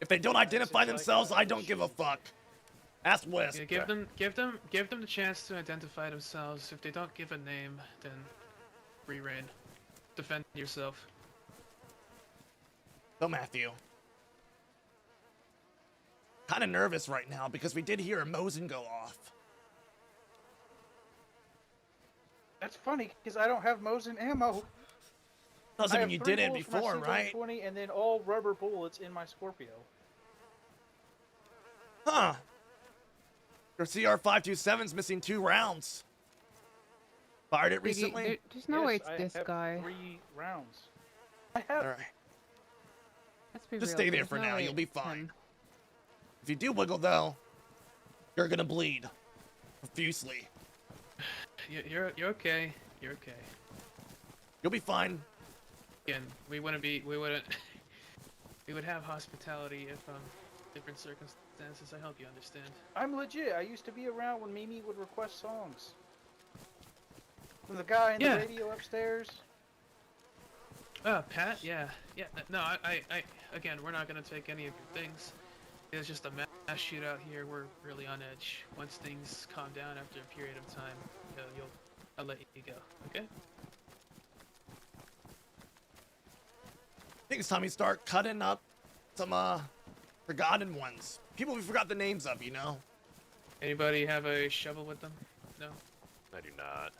If they don't identify seems like themselves, a I don't give a fuck. Ask Wisp. Yeah, give them the chance to identify themselves. If they don't give a name, then free reign. Defend yourself. So Matthew. Kind of nervous right now because we did hear a Mosin go off. That's funny because I don't have Mosin ammo. Doesn't I mean have you 3 did it bullets for my before, single right? 20 and then all rubber bullets in my Scorpio. Huh. Your CR-527's missing 2 rounds. Fired it recently? There's no way it's I this have guy. 3 rounds. I have. Alright. Let's be Just real, stay there there's for no now. way You'll be it's fine. him. If you do wiggle, though, you're gonna bleed. Profusely. You're okay. You're okay. You'll be fine. Again, we would have hospitality if different circumstances. I hope you understand. I'm legit. I used to be around when Mimi would request songs. From the guy in the radio upstairs. Pat, yeah. No, I again, we're not gonna take any of your things. It's just a mass shootout here. We're really on edge. Once things calm down after a period of time, I'll let you go. Okay? I think it's time we start cutting up some, forgotten ones. People we forgot the names of, you know? Anybody have a shovel with them? No? I do not.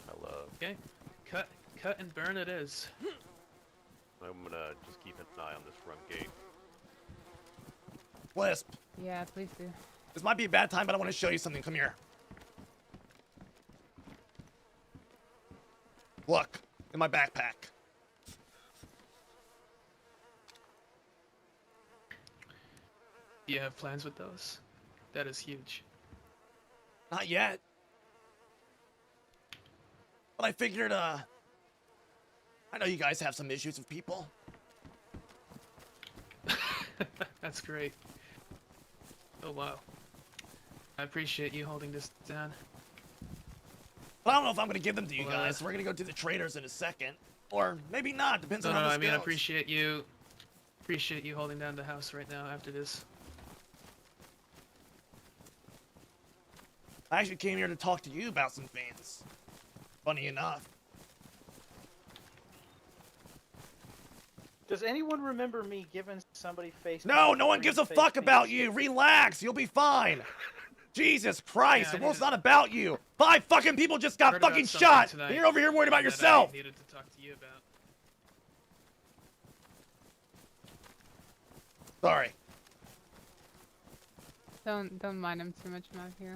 Hello. Okay. Cut and burn it is. I'm gonna just keep an eye on this front gate. Wisp. Yeah, please do. This might be a bad time, but I want to show you something. Come here. Look, in my backpack. Do you have plans with those? That is huge. Not yet. But I figured, I know you guys have some issues with people. That's great. Oh, wow. I appreciate you holding this down. But I don't know if I'm gonna give them to you Well, guys. We're gonna go to the traders in a second. Or maybe not, depends No, on how this I mean, I goes. appreciate you holding down the house right now after this. I actually came here to talk to you about some things. Funny enough. Does anyone remember me giving somebody face? No, no one gives a fuck about you. Relax, you'll be fine. Jesus Christ, the world's not about you. 5 fucking people just got fucking shot. And you're over here worried about yourself. I needed to talk to you about. Sorry. Don't mind him too much, Matthew.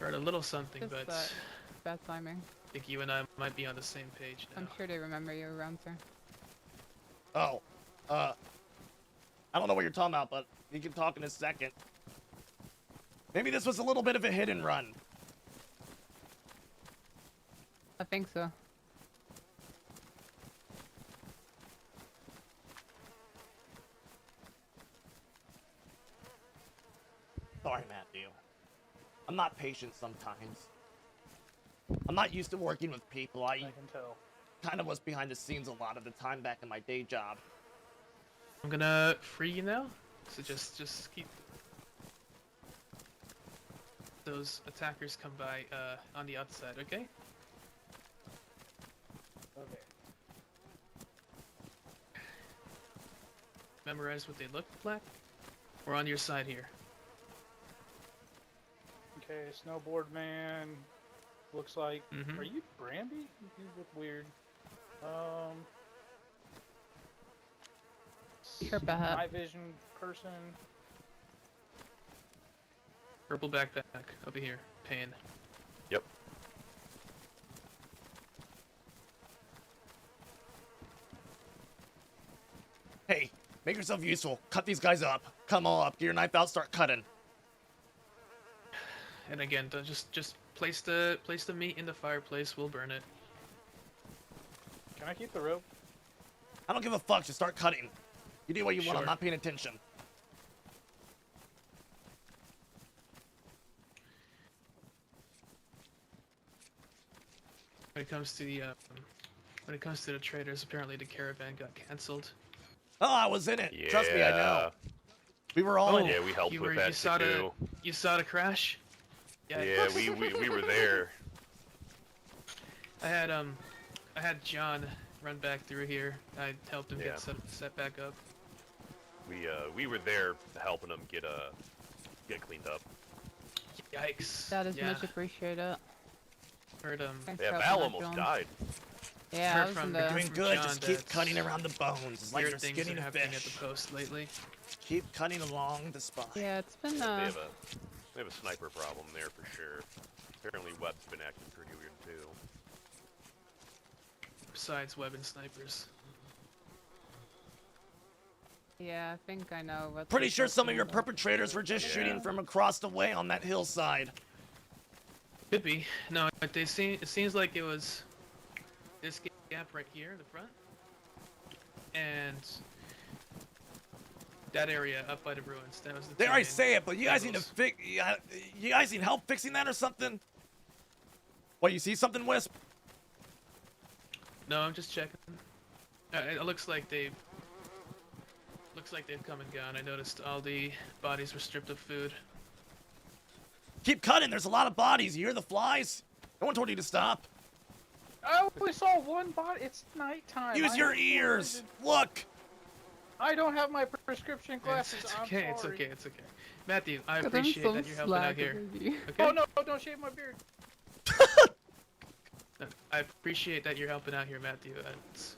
I heard a little something, Just, but it's bad timing. I think you and I might be on the same page now. I'm sure they remember you around there. Oh, I don't know what you're talking about, but we can talk in a second. Maybe this was a little bit of a hit and run. I think so. Sorry, Matthew. I'm not patient sometimes. I'm not used to working with people. I can tell. Kind of was behind the scenes a lot of the time back in my day job. I'm gonna free you now, so just keep those attackers come by on the outside, okay? Okay. Memorize what they look like. We're on your side here. Okay, snowboard man. Looks like. Mhm. Are you Brandy? You look weird. Sherpa. Night vision person. Purple backpack over here. Pain. Yep. Hey, make yourself useful. Cut these guys up. Come all up. Get your knife out. Start cutting. And again, don't just place the meat in the fireplace. We'll burn it. Can I keep the rope? I don't give a fuck. Just start cutting. You do what you want. I'm Sure. not paying attention. When it comes to the traders, apparently the caravan got canceled. Oh, I was in it. Trust me, I know. We were all in it. Yeah, we helped with that too. You saw the crash? Yeah, we were there. I had John run back through here. I helped him get set back up. We were there helping them get cleaned up. Yikes. That is yeah. much appreciated. Heard Thanks Yeah, for Val helping out, almost John. died. Yeah, Heard I was in from- the... Doing good. Just keep cutting around the bones. It's like Weird you're things skinning are a happening at fish. the post lately. Keep cutting along the spine. Yeah, it's been They have a sniper problem there for sure. Apparently Webb's been acting pretty weird too. Besides web and snipers. Yeah, I think I know what... Pretty sure some of your perpetrators were just shooting from across the way on that hillside. Could be. No, but it seems like it was this gap right here in the front. And that area up by the ruins. That was the They two already main say it, but you guys need to angles. fix. You guys need help fixing that or something? What, you see something, Wisp? No, I'm just checking. It looks like they've come and gone. I noticed all the bodies were stripped of food. Keep cutting. There's a lot of bodies. You hear the flies? No one told you to stop. I only saw one body. It's nighttime. Use your ears. Look. I don't have my prescription glasses. It's I'm okay. It's sorry. okay. It's okay. Matthew, I I'm appreciate so that you're helping out slack, here. baby. Okay? Oh no! Don't shave my beard. No, I appreciate that you're helping out here, Matthew. It's...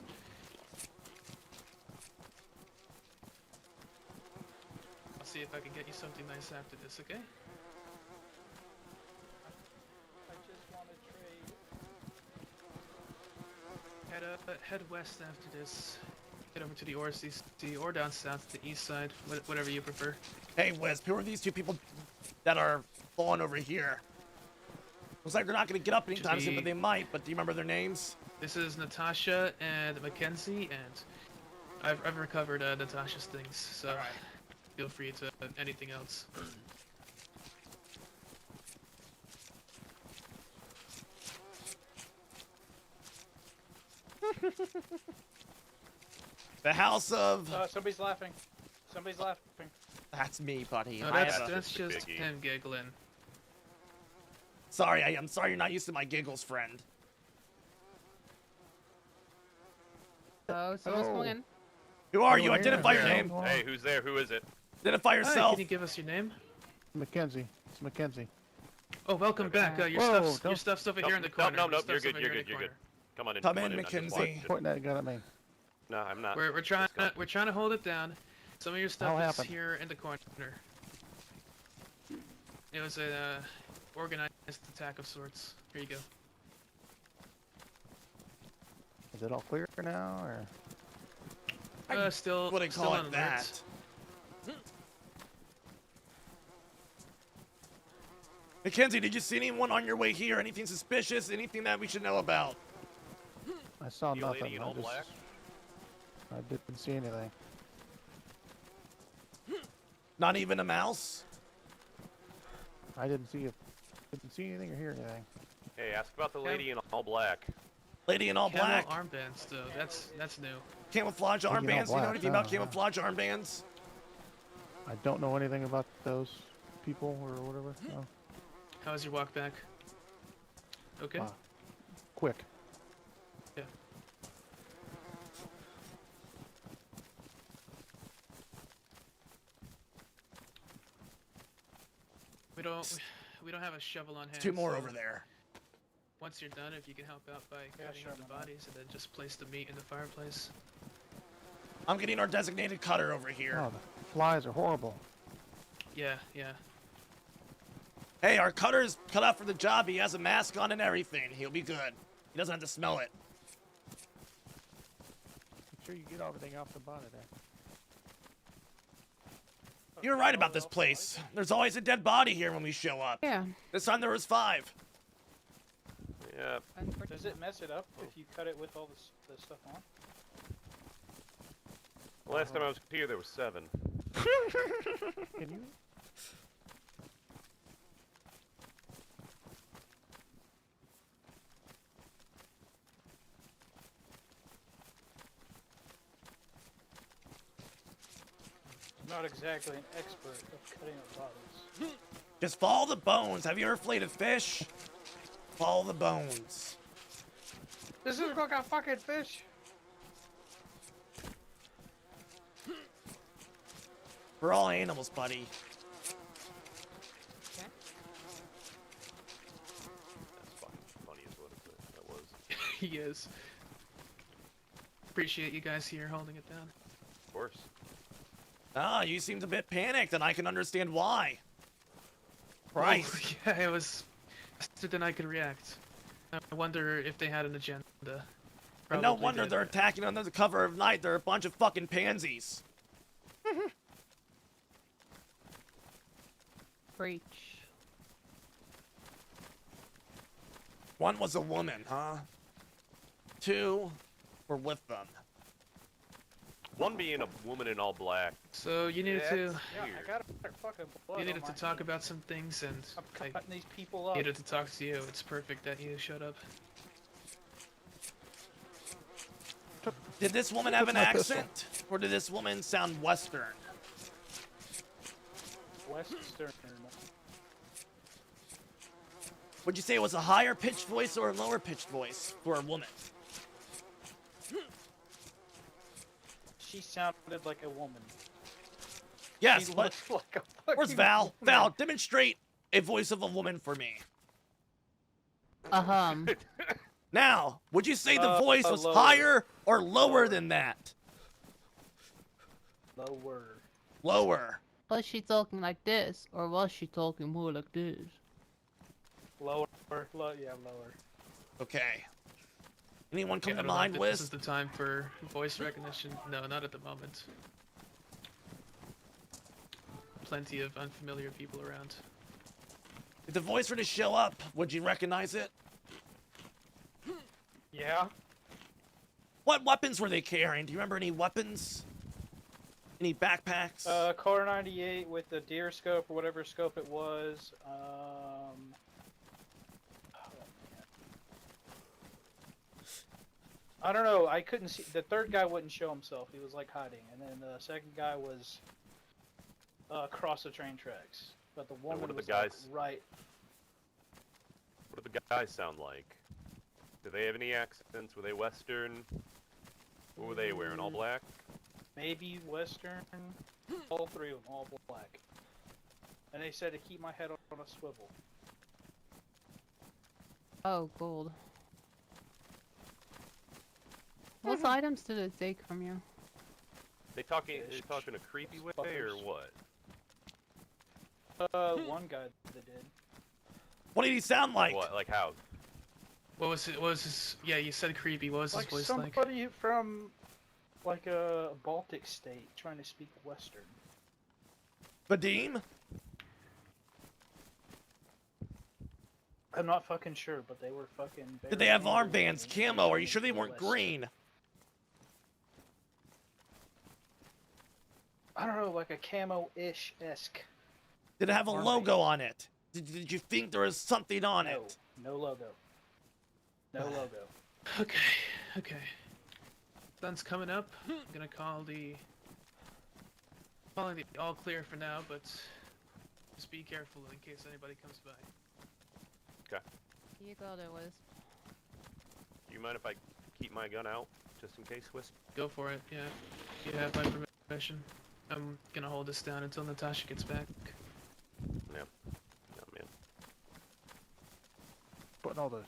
I'll see if I can get you something nice after this, okay? I just want to trade. Head west after this. Get over to the ORCC or down south to the east side, whatever you prefer. Hey, Wisp, who are these two people that are falling over here? Looks like they're not going to get up anytime soon, but they might. But do you remember their names? This is Natasha and Mackenzie, and I've recovered Natasha's things, so feel free to anything else. The house of... Somebody's laughing. Somebody's laughing. That's me, buddy. No, I that's have a- just him giggling. Sorry, I'm sorry you're not used to my giggles, friend. So, someone's calling in. Who are you? Identify your name. Hey, who's there? Who is it? Identify Hi, yourself. can you give us your name? Mackenzie. It's Mackenzie. Oh, welcome back. Your stuff's over here in the corner. No, Your you're stuff's good. over You're here in good. the You're good. corner. Come on in. Come in, I'm just Mackenzie. watching. Pointing that gun at me. No, I'm not. We're trying to hold it down. Some of your stuff What is happened? here in the corner. It was a organized attack of sorts. Here you go. Is it all clear now, or? Still wouldn't still call on it alert. that. Mackenzie, did you see anyone on your way here? Anything suspicious? Anything that we should know about? I saw You lady nothing. in all black? I didn't see anything. Not even a mouse? I didn't see anything or hear anything. Hey, ask about the lady in all black. Lady in all Camel black? armbands, though. That's new. Camouflage Lady in all armbands? You know black, anything about huh? camouflage armbands? I don't know anything about those people or whatever. No. How was your walk back? Okay. Quick. Yeah. We don't have a shovel on hand. Two more so over there. Once you're done, if you can help out by cutting up the bodies and then just place the meat in the fireplace. I'm getting our designated cutter over here. Oh, the flies are horrible. Yeah, yeah. Hey, our cutter's cut out for the job. He has a mask on and everything. He'll be good. He doesn't have to smell it. Make sure you get everything off the body there. You're right about this place. There's always a dead body here when we show up. Yeah. This time there was 5. Yeah. Does it mess it up if you cut it with all the stuff on? The last time I was here, there was 7. Can you? I'm not exactly an expert of cutting up bodies. Just follow the bones. Have you ever filleted fish? Follow the bones. This is like a fucking fish. We're all animals, buddy. That's fucking funny is what that was. He is. Appreciate you guys here holding it down. Of course. Ah, you seemed a bit panicked, and I can understand why. Oh, Christ. yeah, it was faster than I could react. I wonder if they had an agenda. And no Probably wonder did. they're attacking under the cover of night. They're a bunch of fucking pansies. Preach. One was a woman, huh? 2 were with them. One being a woman in all black. So you needed That's to. Yeah, I got fucking blood. You needed on to my talk hands. about some things, and I'm I cutting these people up. needed to talk to you. It's perfect that you showed up. Did this woman have an accent? Or did this woman sound Western? Western. Would you say it was a higher pitched voice or a lower pitched voice for a woman? She sounded like a woman. Yes, She but looks like a fucking where's Val? woman. Val, demonstrate a voice of a woman for me. Now, would you say the voice was lower. higher or lower than that? Lower. Lower. Was she talking like this, or was she talking more like this? Lower. Yeah, lower. Okay. Anyone Yeah, come I to don't know mind, if this is Wisp? the time for voice recognition. No, not at the moment. Plenty of unfamiliar people around. If the voice were to show up, would you recognize it? Yeah. What weapons were they carrying? Do you remember any weapons? Any backpacks? Car 98 with the deer scope or whatever scope it was. I don't know. I couldn't see. The third guy wouldn't show himself. He was like hiding, and then the second guy was across the train tracks. But the woman what do the was guys- like, right. What do the guys sound like? Do they have any accents? Were they Western? What were they wearing? All black? Maybe Western. All three of them, all black. And they said to keep my head on a swivel. Oh, gold. What items did it take from you? They talking a creepy way or what? One guy that did. What did he sound like? What? Like how? What was it? What was his? Yeah, you said creepy. What was his Like voice like? somebody from, like a Baltic state trying to speak Western. Vadim? I'm not fucking sure, but they were fucking. Did they have very armbands, angry camo? Are you sure they in the weren't West. green? I don't know, like a camo-ish esque. Did it have a Armband. logo on it? Did you think there was something on No, it? no logo. No logo. Okay, okay. Sun's coming up. I'm gonna call the calling the all clear for now, but just be careful in case anybody comes by. Okay. You got it, Wisp. Do you mind if I keep my gun out just in case, Wisp? Go for it. Yeah, you have my permission. I'm gonna hold this down until Natasha gets back. Yeah. Oh man. Putting all this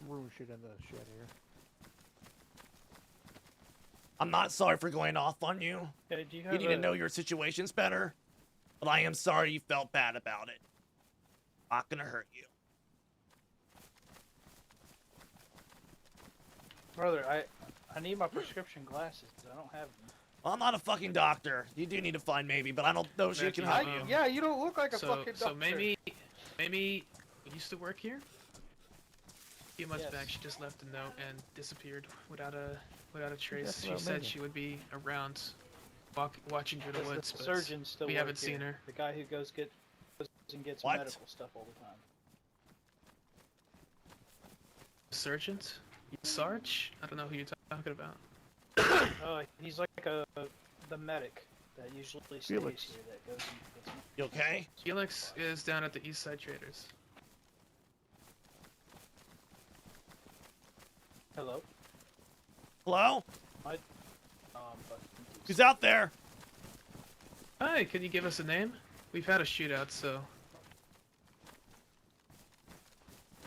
room shit in the shed here. I'm not sorry for going off on you. Hey, do you You have need to know your situation's better. But I am sorry you felt bad about it. Not gonna hurt you. Brother, I need my prescription glasses. I don't have them. Well, I'm not a fucking doctor. You do need to find maybe, but I don't know if she can help you. Yeah, you don't look like a So, fucking doctor. so maybe you used to work here. A few months back, she just left a note and disappeared without a without a trace. That's She what said I'm she would be around, watching through the Does woods, the but surgeon still we work haven't here? seen her. The guy who goes and gets What? medical stuff all the time. Sergeant? Sarge? I don't know who you're talking about. He's like the medic that usually stays Felix. here. That goes and gets You okay? Felix is down at the East Side Traders. Hello. Hello? But Who's out there? Hi, can you give us a name? We've had a shootout, so...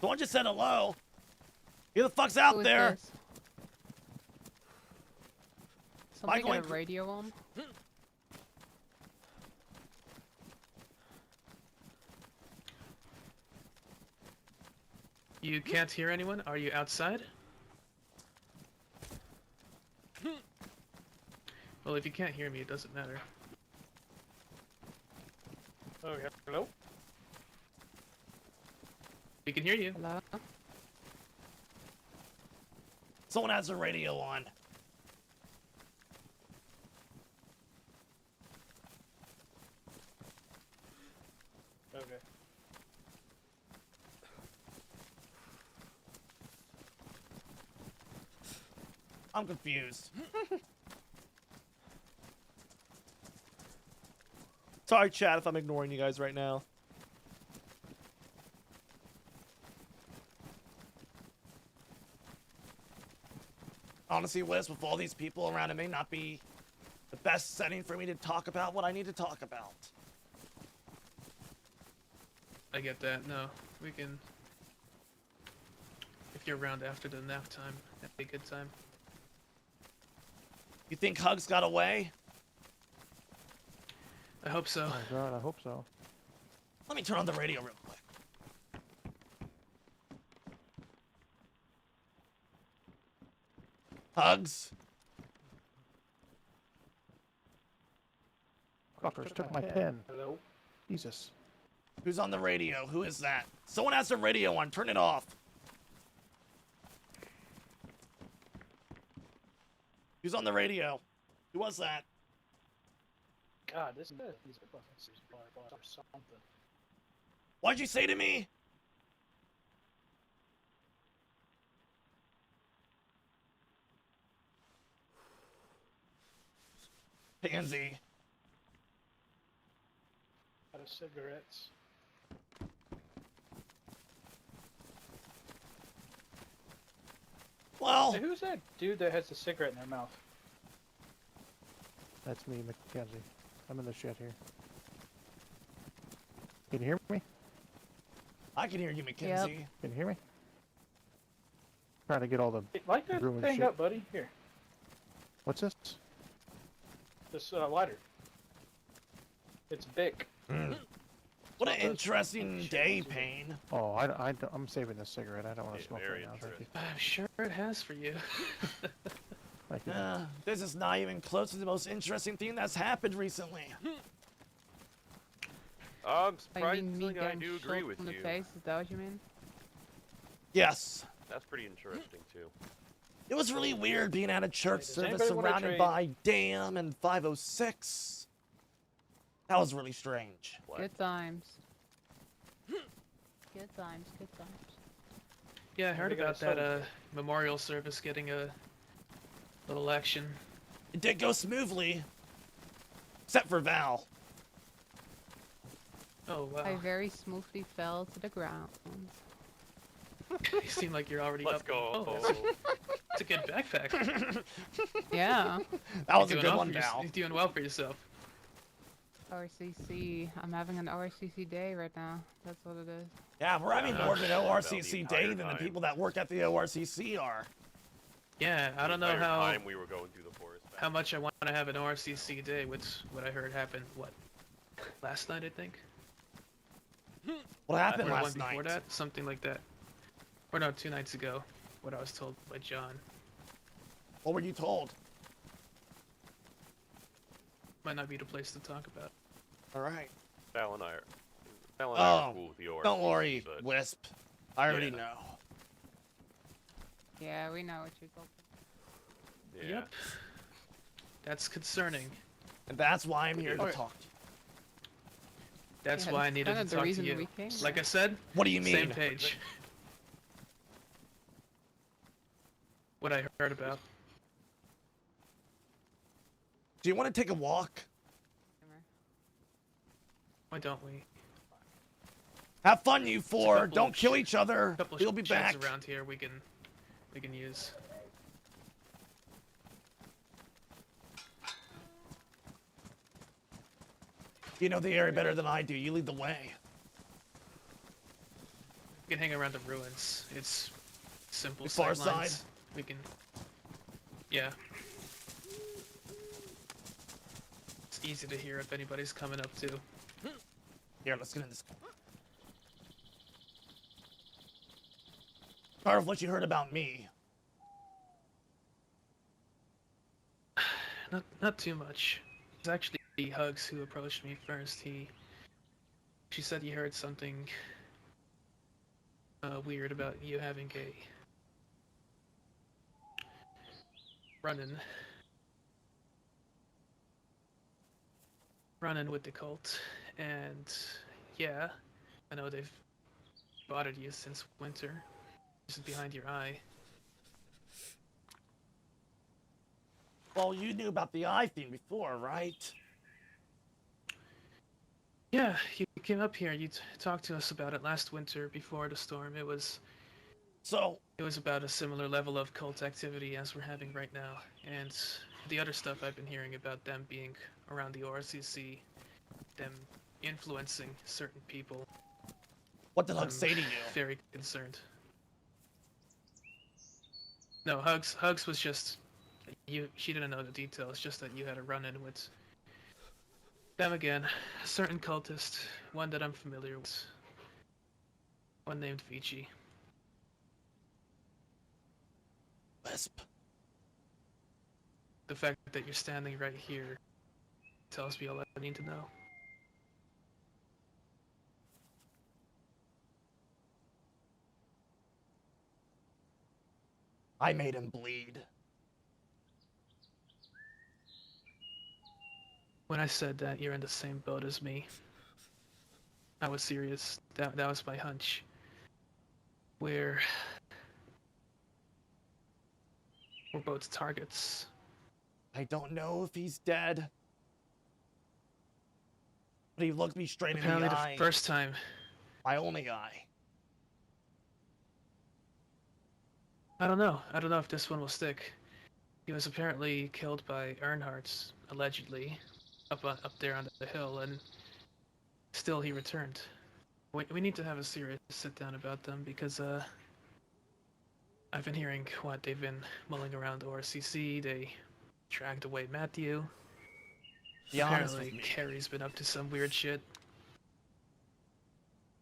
Someone just said hello. Who the fuck's out Who is there? this? Somebody going got a radio on? You can't hear anyone? Are you outside? Well, if you can't hear me, it doesn't matter. Oh, hello. We can hear you. Hello? Someone has a radio on. Okay. I'm confused. Sorry, chat, if I'm ignoring you guys right now. Honestly, Wiz, with all these people around, it may not be the best setting for me to talk about what I need to talk about. I get that. No, we can... If you're around after the nap time, that'd be a good time. You think Hugs got away? I hope so. Oh god, I hope so. Let me turn on the radio real quick. Hugs? Fuckers took my pen. Hello. Jesus. Who's on the radio? Who is that? Someone has the radio on. Turn it off. Who's on the radio? Who was that? God, these are fucking or something. What'd you say to me? Pansy. Out of cigarettes. Well, Hey, who's that dude that has a cigarette in their mouth? That's me, Mackenzie. I'm in the shed here. Can you hear me? I can hear you, Mackenzie. Can you hear me? Trying to get all the Hey, light that room and thing shit. up, buddy. Here, What's this? this lighter. It's Bic. What an interesting day, Payne. Oh, I'm saving this cigarette. I don't want to smoke right now. Thank you. I'm sure it has for you. Thank you. This is not even close to the most interesting thing that's happened recently. Surprisingly, I do agree with in the you. face, is that what you mean? Yes. That's pretty interesting too. It was really weird being at a church Does service anybody wanna surrounded trade? by Dam and 506. That was really strange. Good times. Good times, good times. Yeah, I heard we got about a that soda. memorial service getting a little action. It did go smoothly. Except for Val. Oh wow. I very smoothly fell to the ground. You seem like you're already Let's up. go. Oh, it's a good backpack. Yeah. That was a You're good doing one, well for Val. You're doing well for yourself. ORCC. I'm having an ORCC day right now. That's what it is. Yeah, we're having more of an About the ORCC entire day than the time. people that work at the ORCC are. Yeah, I don't know Entire how time we were going through the forest. how much I want to have an ORCC day with what I heard happened. What? Last night, I think. What happened Or the one last before night? that, something like that. Or no, 2 nights ago. What I was told by John. What were you told? Might not be the place to talk about. All right. Val and I are Oh, cool with the ORCC, don't worry, but Wisp. I already Yeah. know. Yeah, we know what you're talking Yeah. Yep. That's concerning. And that's why I'm here to talk to you. That's Yeah, why I that's needed kinda to the talk to reason you. we came, Like I right? said, What do you same mean? page. What I heard about. Do you want to take a walk? Why don't we? Have fun, you There's a four. couple Don't of kill each other. Couple We'll be sheds back. around here we can use. You know the area better than I do. You lead the way. We can hang around the ruins. It's simple The far sightlines. side? We can. Yeah. It's easy to hear if anybody's coming up too. Here, let's get in this. Start with what you heard about me. Not too much. It's actually Hugs who approached me first. She said he heard something weird about you having a run-in with the cult, and yeah, I know they've bothered you since winter. This is behind your eye. Well, you knew about the eye thing before, right? Yeah, you came up here. You talked to us about it last winter before the storm. It was about a similar level of cult activity as we're having right now, and the other stuff I've been hearing about them being around the ORCC, them influencing certain people. What did Hugs say to you? Very concerned. No, Hugs was just she didn't know the details, just that you had a run-in with them again. A certain cultist, one that I'm familiar with. One named Vici. Wisp. The fact that you're standing right here tells me all I need to know. I made him bleed. When I said that you're in the same boat as me, I was serious. That was my hunch. We're both targets. I don't know if he's dead. But he looked me straight in Apparently the eye. the first time. My only eye. I don't know. I don't know if this one will stick. He was apparently killed by Earnhardt, allegedly, up there on the hill, and still he returned. We need to have a serious sit-down about them, because I've been hearing what they've been mulling around ORCC. They dragged away Matthew. Be honest with Apparently me. Carrie's been up to some weird shit.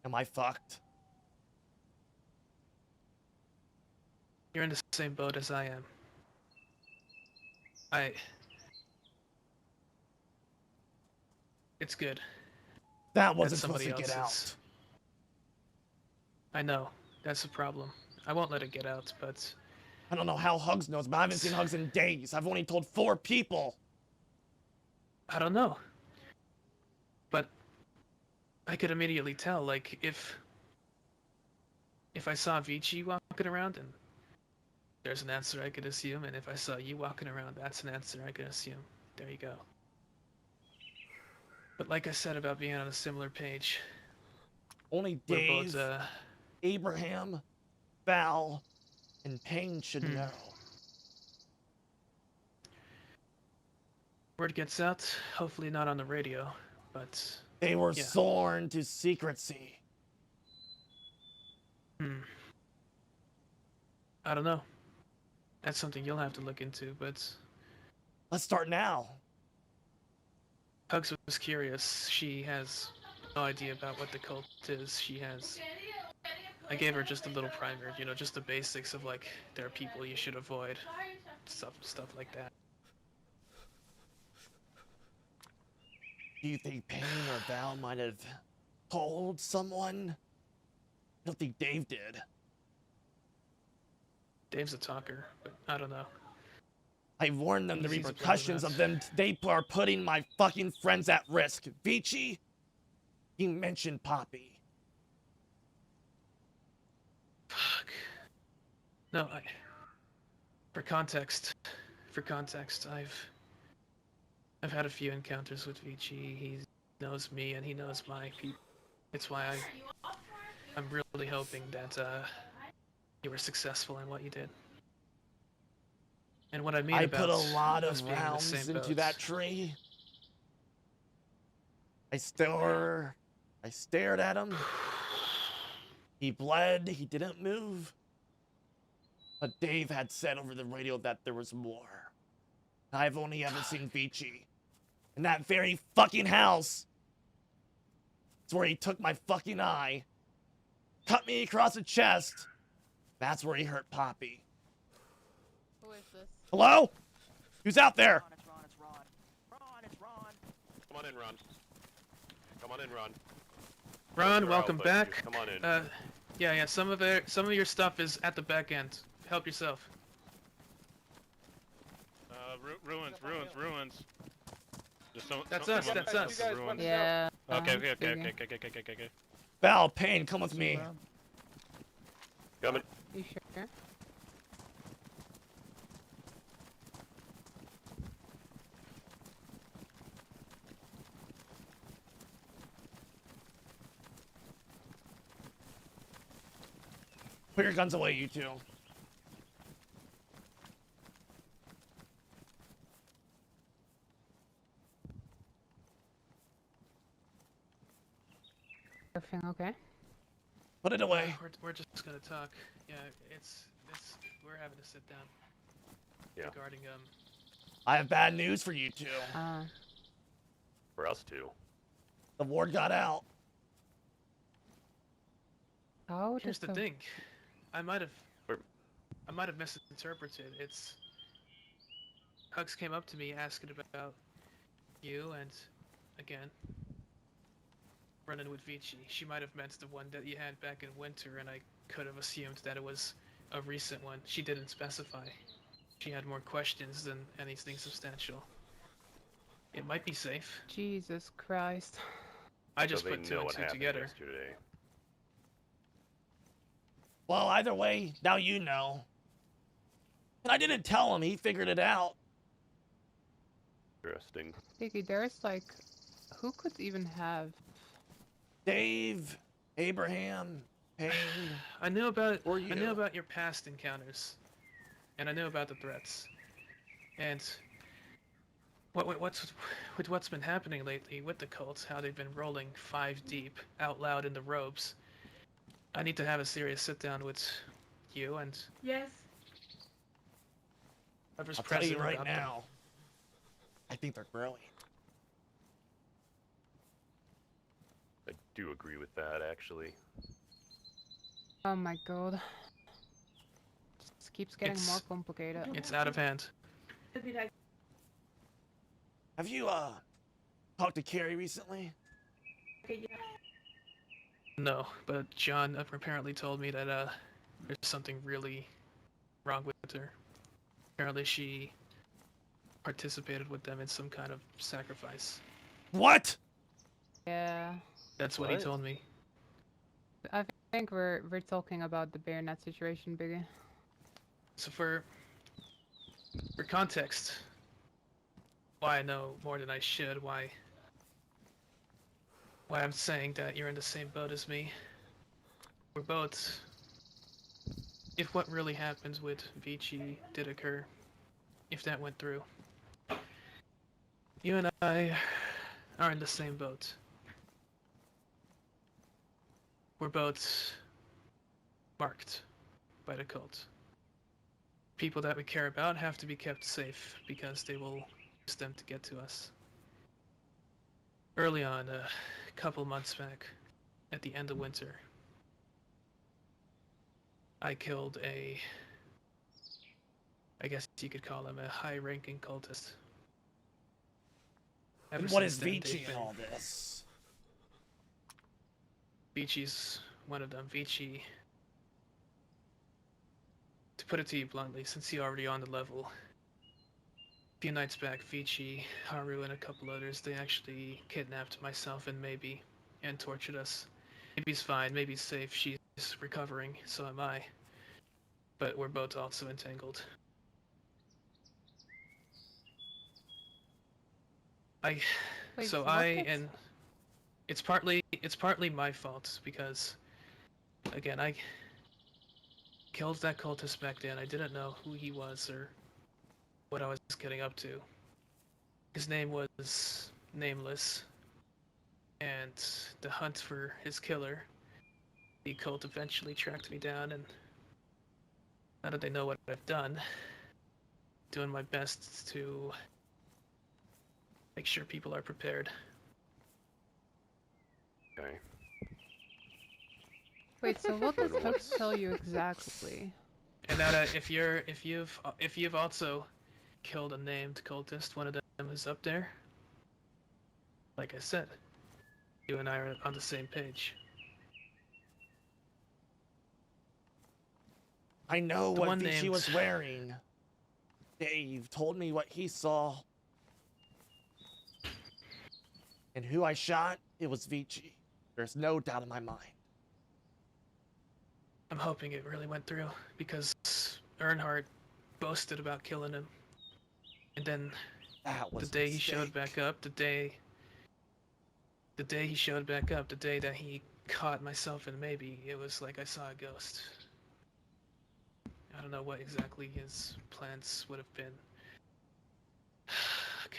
Am I fucked? You're in the same boat as I am. It's good. That wasn't somebody supposed to get else's. I know. That's the problem. I won't let it get out, but I don't know how Hugs knows, but I haven't seen Hugs in days. I've only told 4 people. I don't know. But I could immediately tell, like, if I saw Vici walking around, and there's an answer I could assume, and if I saw you walking around, that's an answer I could assume. There you go. But like I said about being on a similar page, Only we're Dave, both, Abraham, Val, and Payne should know. Word gets out, hopefully not on the radio, but They were yeah. sworn to secrecy. I don't know. That's something you'll have to look into, but Let's start now. Hugs was curious. She has no idea about what the cult is. I gave her just a little primer, you know, just the basics of, like, there are people you should avoid, stuff like that. Do you think Payne or Val might have told someone? I don't think Dave did. Dave's a talker, but I don't know. I warned them the Easy to repercussions of implement. them. They are putting my fucking friends at risk. Vici, he mentioned Poppy. Fuck. No, for context, I've had a few encounters with Vici. He knows me and he knows my people. It's why I'm really hoping that you were successful in what you did. And what I mean I about put a lot us of being in the rounds same into boat. that tree. I stared at him. He bled. He didn't move. But Dave had said over the radio that there was more. I've only ever seen Vici. In that very fucking house. It's where he took my fucking eye. Cut me across the chest. That's where he hurt Poppy. Who is this? Hello? Who's out there? Come on in, Ron. Come on in, Ron. Ron, You're welcome out, but back. Come on in. Yeah. Some of your stuff is at the back end. Help yourself. Ruins. That's us. Ruins. Yeah. Okay. Val, Payne, come with me. Coming. You sure? Put your guns away, you two. Everything okay? Put it away. We're just gonna talk. Yeah, we're having to sit down. Yeah. Regarding I have bad news for you two. For us too. The ward got out. Oh, here's the thing. I might have misinterpreted. Hugs came up to me asking about you and again running with Vici. She might have meant the one that you had back in winter, and I could have assumed that it was a recent one. She didn't specify. She had more questions than anything substantial. It might be safe. Jesus Christ. I just So they put two know and what two happened together. yesterday. Well, either way, now you know. And I didn't tell him. He figured it out. Interesting. Vicky, there's like, who could even have? Dave, Abraham, Payne. I knew about Or you. I knew about your past encounters, and I knew about the threats. And what's been happening lately with the cults? How they've been rolling 5 deep out loud in the robes. I need to have a serious sit down with you and Yes. whoever's I'll tell you president right about them. now. I think they're brilliant. I do agree with that, actually. Oh my god. Just keeps getting more complicated. It's out of hand. Have you, talked to Carrie recently? No, but John apparently told me that there's something really wrong with her. Apparently she participated with them in some kind of sacrifice. What? Yeah. That's what he told me. I think we're talking about the bear net situation, Biggie. So for context, why I know more than I should, why I'm saying that you're in the same boat as me. We're both, if what really happened with Vici did occur, if that went through, you and I are in the same boat. We're both marked by the cult. People that we care about have to be kept safe because they will use them to get to us. Early on, a couple months back, at the end of winter, I killed I guess you could call him a high-ranking cultist. And what is Vici in all this? Vici's one of them. Vici, to put it to you bluntly, since you're already on the level, few nights back, Vici, Haru, and a couple others, they actually kidnapped myself and Maybe and tortured us. Maybe's fine, Maybe's safe, she's recovering, so am I. But we're both also entangled. Wait, And it's partly my fault because, again, I killed that cultist back then. I didn't know who he was or what I was getting up to. His name was Nameless, and the hunt for his killer, the cult eventually tracked me down, and now that they know what I've done, doing my best to make sure people are prepared. Okay. Wait, so what does Hooks tell you exactly? And now that if you've also killed a named cultist, one of them is up there. Like I said, you and I are on the same page. I know The what one Vici named- was wearing. Dave told me what he saw. And who I shot, it was Vici. There's no doubt in my mind. I'm hoping it really went through because Earnhardt boasted about killing him, and then the day he showed back up, the day he showed back up, the day that he caught myself and Maybe, it was like I saw a ghost. I don't know what exactly his plans would have been. Okay.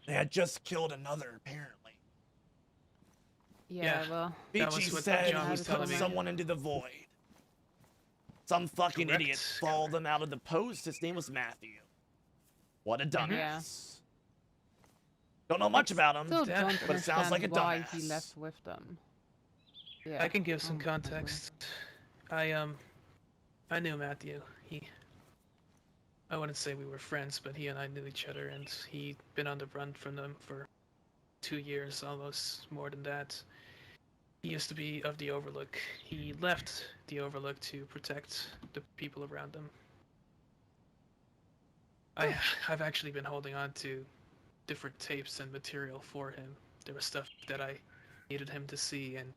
They had just killed another, apparently. Yeah, well, Vici said he put someone into the void. Some fucking Correct. idiot followed them out of the post. His name was Matthew. What a dumbass. Yeah. Don't know much about him, Still don't but it sounds like a why dumbass. he left with them. Yeah. I can give some context. I knew Matthew. I wouldn't say we were friends, but he and I knew each other, and he'd been on the run from them for 2 years, almost more than that. He used to be of the Overlook. He left the Overlook to protect the people around him. I've actually been holding on to different tapes and material for him. There was stuff that I needed him to see, and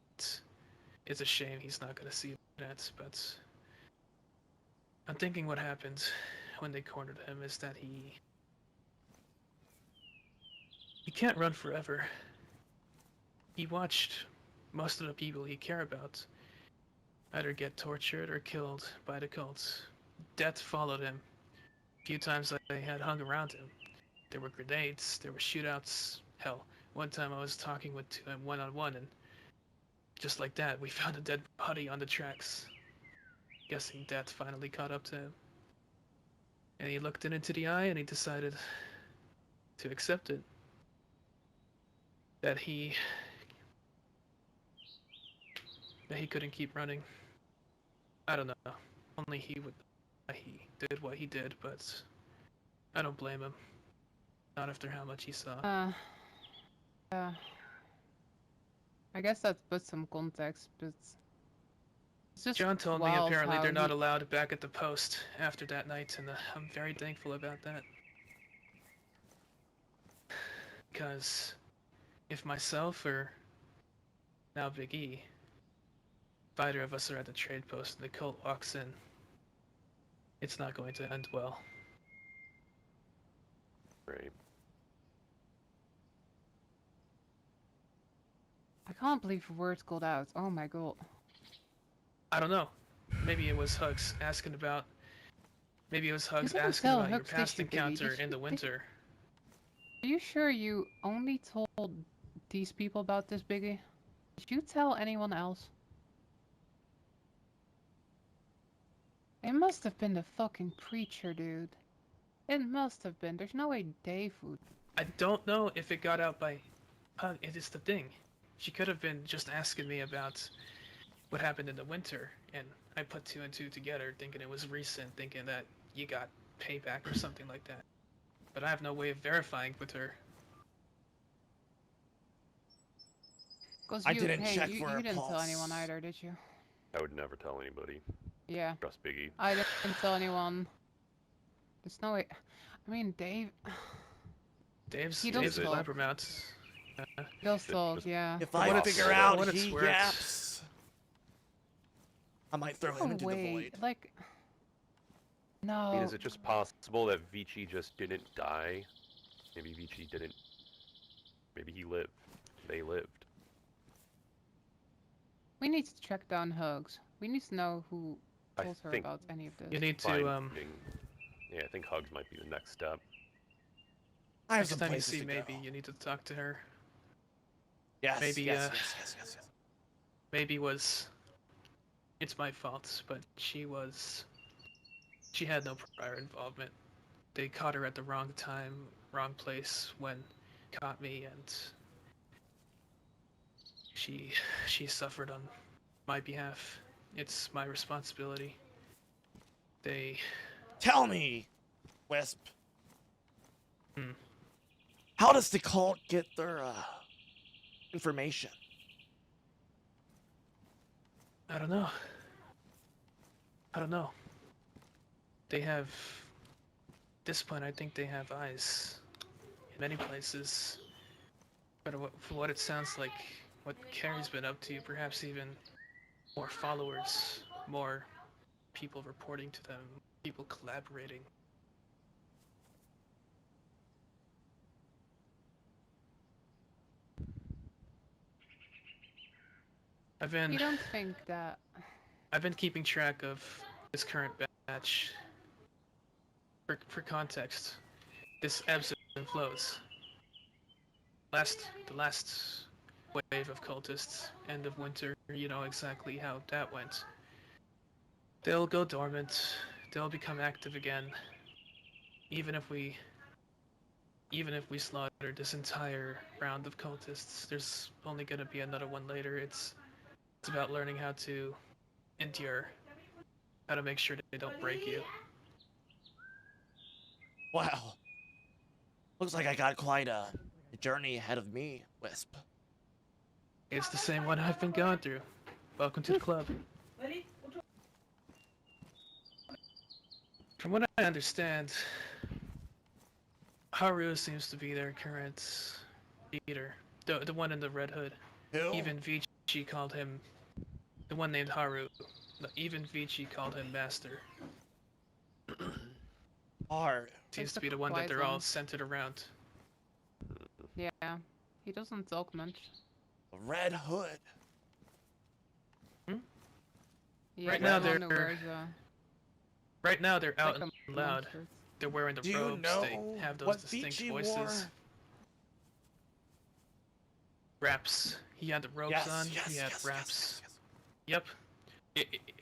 it's a shame he's not going to see that, but I'm thinking what happened when they cornered him is that he can't run forever. He watched most of the people he cared about either get tortured or killed by the cults. Death followed him. A few times I had hung around him. There were grenades, there were shootouts. Hell, one time I was talking with him one-on-one, and just like that, we found a dead body on the tracks. Guessing death finally caught up to him. And he looked it into the eye and he decided to accept it. That he couldn't keep running. I don't know. Only he did what he did, but I don't blame him. Not after how much he saw. Yeah. I guess that puts some context, but it's just John told me wild apparently how they're not he- allowed back at the post after that night, and I'm very thankful about that. Because if myself or now Big E, if either of us are at the trade post and the cult walks in, it's not going to end well. Right. I can't believe words got out. Oh my god. I don't know. Maybe it was Hugs asking about. Maybe it was Hugs didn't asking tell about your Hugs, did past you, Biggie? encounter Did in you- the winter. Are you sure you only told these people about this, Biggie? Did you tell anyone else? It must have been the fucking preacher, dude. It must have been. There's no way Dave would. I don't know if it got out by Hug. It is the thing. She could have been just asking me about what happened in the winter, and I put two and two together, thinking it was recent, thinking that you got payback or something like that. But I have no way of verifying with her. I didn't check you, for you her didn't tell pulse. anyone either, did you? I would never tell anybody. Yeah. Trust Biggie. I didn't tell anyone. There's no way. I I mean, Dave's He does a talk. blabbermouth. They'll talk, yeah. If From I what figure it's- out from what it's he worth- yaps, I might throw him Oh, into the void. wait, like... No. I mean, is it just possible that Vici just didn't die? Maybe Vici didn't. Maybe he lived. They lived. We need to track down Hugs. We need to know who I told her think about any of this. You need to Yeah, I think Hugs might be the next step. I have next some time you places see to maybe go. you need to talk to her. Yes, Maybe yes. maybe it's my fault, but she had no prior involvement. They caught her at the wrong time, wrong place when caught me, and she suffered on my behalf. It's my responsibility. Tell me, Wisp. Hmm. How does the cult get their information? I don't know. They have, at this point, I think they have eyes in many places. But for what it sounds like, what Carrie's been up to, perhaps even more followers, more people reporting to them, people collaborating. You don't think that... I've been keeping track of this current batch. For context, this ebbs and flows. The last wave of cultists, end of winter, you know exactly how that went. They'll go dormant, they'll become active again. Even if we slaughter this entire round of cultists, there's only gonna be another one later. It's about learning how to endure, how to make sure they don't break you. Wow. Looks like I got quite a journey ahead of me, Wisp. It's the same one I've been going through. Welcome to the club. From what I understand, Haru seems to be their current leader. The one in the red hood. Who? Even Vici called him, the one named Haru. Even Vici called him Master. Hard. Seems to be the one that they're all centered around. Yeah, he doesn't talk much. Red Hood. Yeah, Right now the one who they're wears, right now they're out like and a loud. monster. They're wearing the Do you robes. know They have those what distinct Vici voices. wore? Raps. He had the robes Yes, on. yes, He had yes, raps. Yep.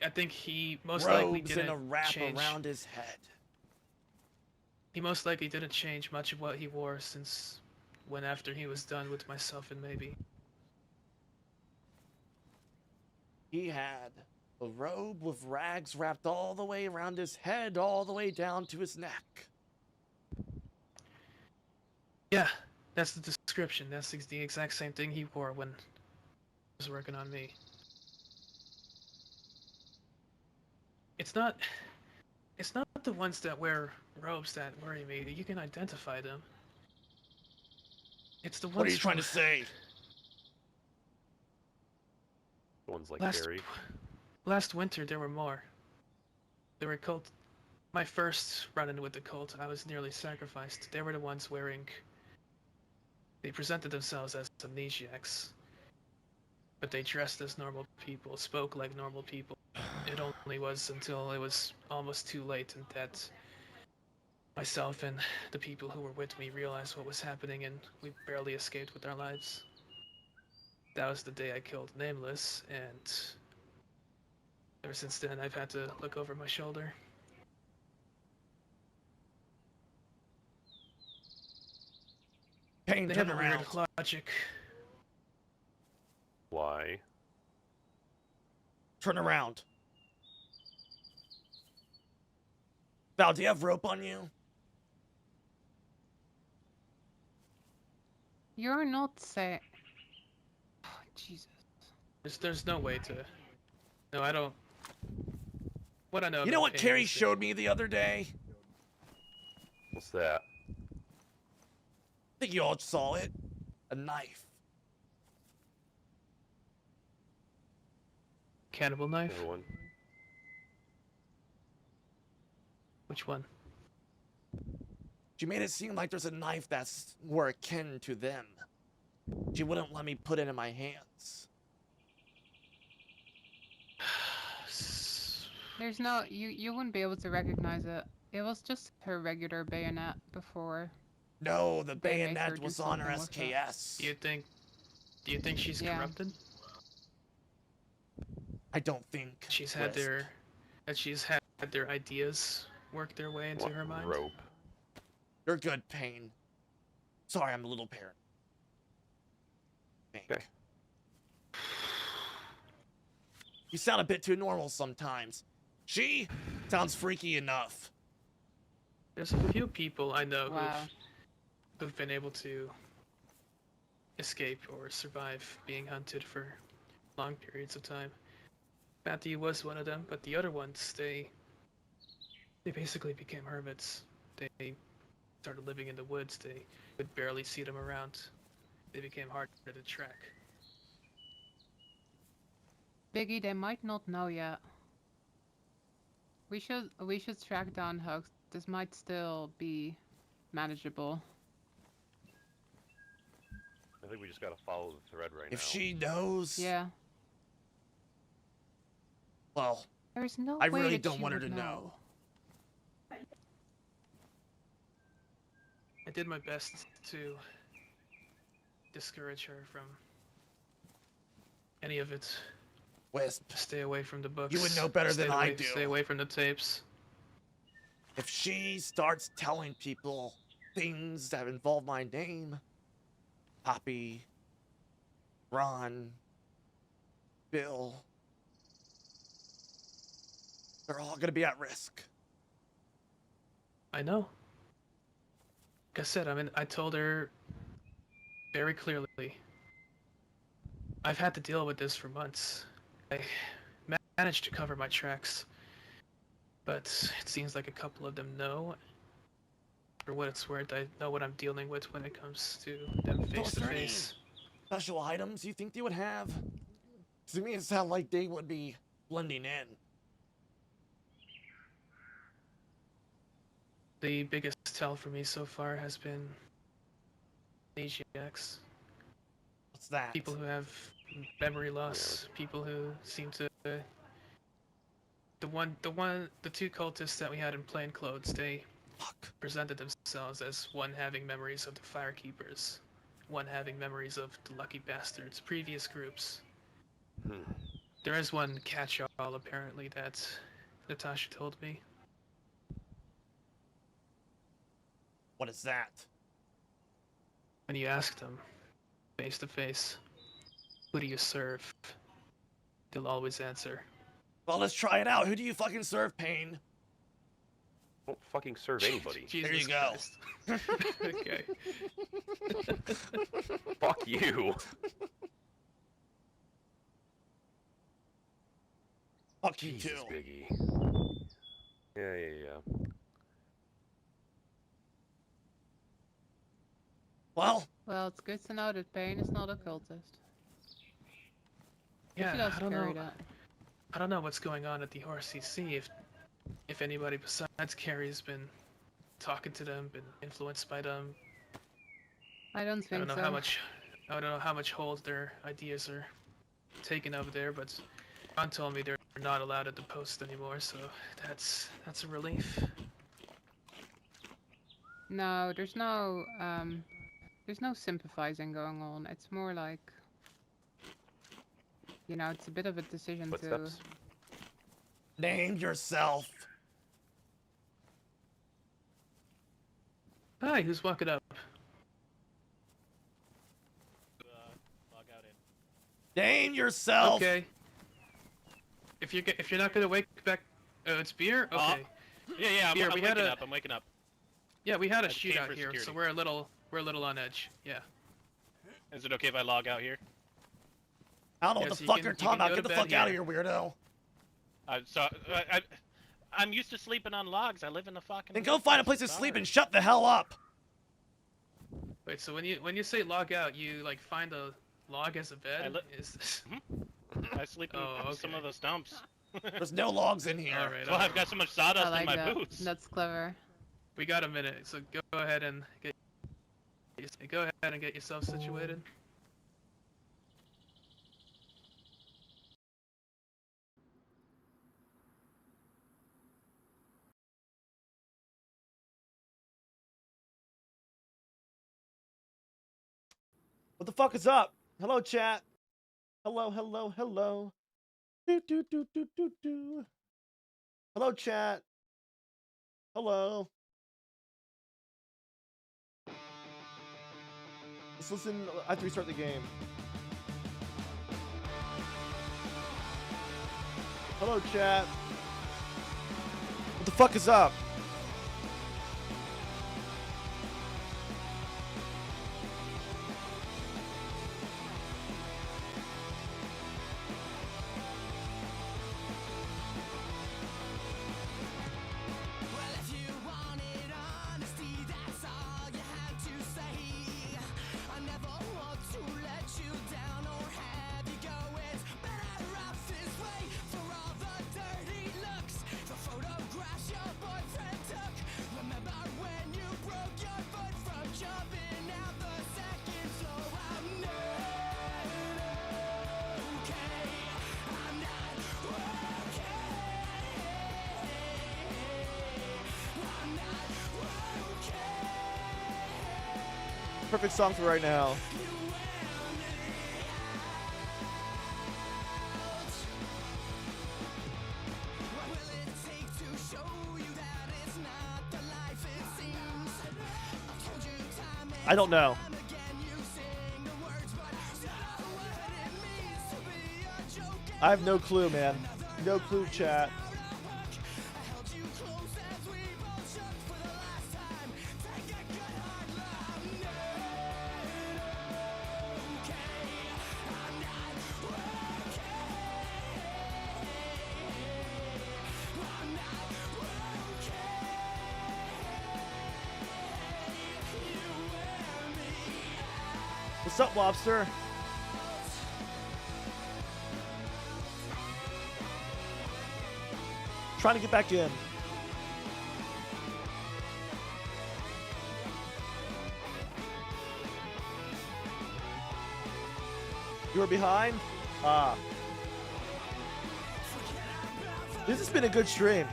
I think he most Robes likely didn't and a wrap change. around his head. He most likely didn't change much of what he wore since when after he was done with myself and maybe. He had a robe with rags wrapped all the way around his head, all the way down to his neck. Yeah, that's the description. That's the exact same thing he wore when he was working on me. It's not the ones that wear robes that worry me. You can identify them. It's the ones. What are you trying to say? The ones like Last- Carrie. Last winter, there were more. There were cult. My first run-in with the cult, I was nearly sacrificed. They were the ones wearing. They presented themselves as amnesiacs, but they dressed as normal people, spoke like normal people. It only was until it was almost too late and that myself and the people who were with me realized what was happening, and we barely escaped with our lives. That was the day I killed Nameless, and ever since then I've had to look over my shoulder. Kane, They turn have a around. weird logic. Why? Turn around. Val, do you have rope on you? You're not saying... Oh, Jesus. There's no way to. No, I don't. What I know. You know what Carrie showed me the other day? What's that? I think you all saw it. A knife. Cannibal knife? Everyone. Which one? She made it seem like there's a knife that's more akin to them. She wouldn't let me put it in my hands. There's no, you wouldn't be able to recognize it. It was just her regular bayonet before. No, the they made her bayonet do was on her something with it. SKS. Do you think she's Yeah. corrupted? I don't think. She's had Wisp. she's had their ideas work their way into What her mind. rope? You're good, Pain. Sorry, I'm a little paranoid. Okay. You sound a bit too normal sometimes. She sounds freaky enough. There's a few people I know Wow. who've been able to escape or survive being hunted for long periods of time. Matthew was one of them, but the other ones, they basically became hermits. They started living in the woods. They could barely see them around. They became harder to track. Biggie, they might not know yet. We should track down Hugs. This might still be manageable. I think we just gotta follow the thread right now. If she knows, Yeah. well, There's no I way really that don't she want her would to know. I did my best to discourage her from any of it. Wisp. Stay away from the books. You would know better than I do. Stay away from the tapes. If she starts telling people things that involve my name, Poppy, Ron, Bill, they're all gonna be at risk. I know. Like I said, I told her very clearly. I've had to deal with this for months. I managed to cover my tracks, but it seems like a couple of them know. For what it's worth, I know what I'm dealing with when it comes to them face to face. Special items you think they would have? To me, it sounds like they would be blending in. The biggest tell for me so far has been amnesiacs. What's that? People who have memory loss. People who seem to. The two cultists that we had in plain clothes, they presented themselves as one having memories of the Firekeepers, one having memories of the Lucky Bastards, previous groups. There is one catch-all apparently that Natasha told me. What is that? When you ask them, face to face, who do you serve? They'll always answer. Well, let's try it out. Who do you fucking serve, Pain? Don't fucking serve anybody. There you go. Okay. Fuck you. Fuck you Jesus, too. Biggie. Yeah. Well, it's good to know that Pain is not a cultist. Yeah, She does I don't carry know. that. I don't know what's going on at the RCC. If anybody besides Carrie's been talking to them, been influenced by them. I don't think I don't know so. how much hold their ideas are taken over there, but Ron told me they're not allowed at the post anymore, so that's a relief. No, there's no sympathizing going on. It's more like, you know, it's a bit of a decision Footsteps? to name yourself. Hi, who's walking up? Log out in. Name yourself. Okay. If you're not gonna wake back, it's beer. Okay. Yeah, Beer, I'm we waking had a- up. I'm waking up. Yeah, we had a I came shootout for here, so security. we're a little on edge. Yeah. Is it okay if I log out here? I don't know Yes, what the you fuck can- you're you talking can about. go Get to the bed fuck out of here. here, weirdo. I'm used to sleeping on logs. I live in the fucking. Then go find a place to sleep and shut the hell up. Wait, so when you say log out, you like find a log as a bed? Is I sleep in some of the stumps. There's no logs in here. All right, Well, I've got so much sawdust I like in my that. boots. That's clever. We got a minute, so go ahead and get yourself situated. What the fuck is up? Hello, chat. Hello, hello, hello. Do, do, do, do, do, do. Hello, chat. Hello. Let's listen after we start the game. Hello, chat. What the fuck is up? Perfect song for right now. I don't know. I have no clue, man. No clue, chat. What's up, Lobster? Trying to get back in. You were behind? Ah. This has been a good stream.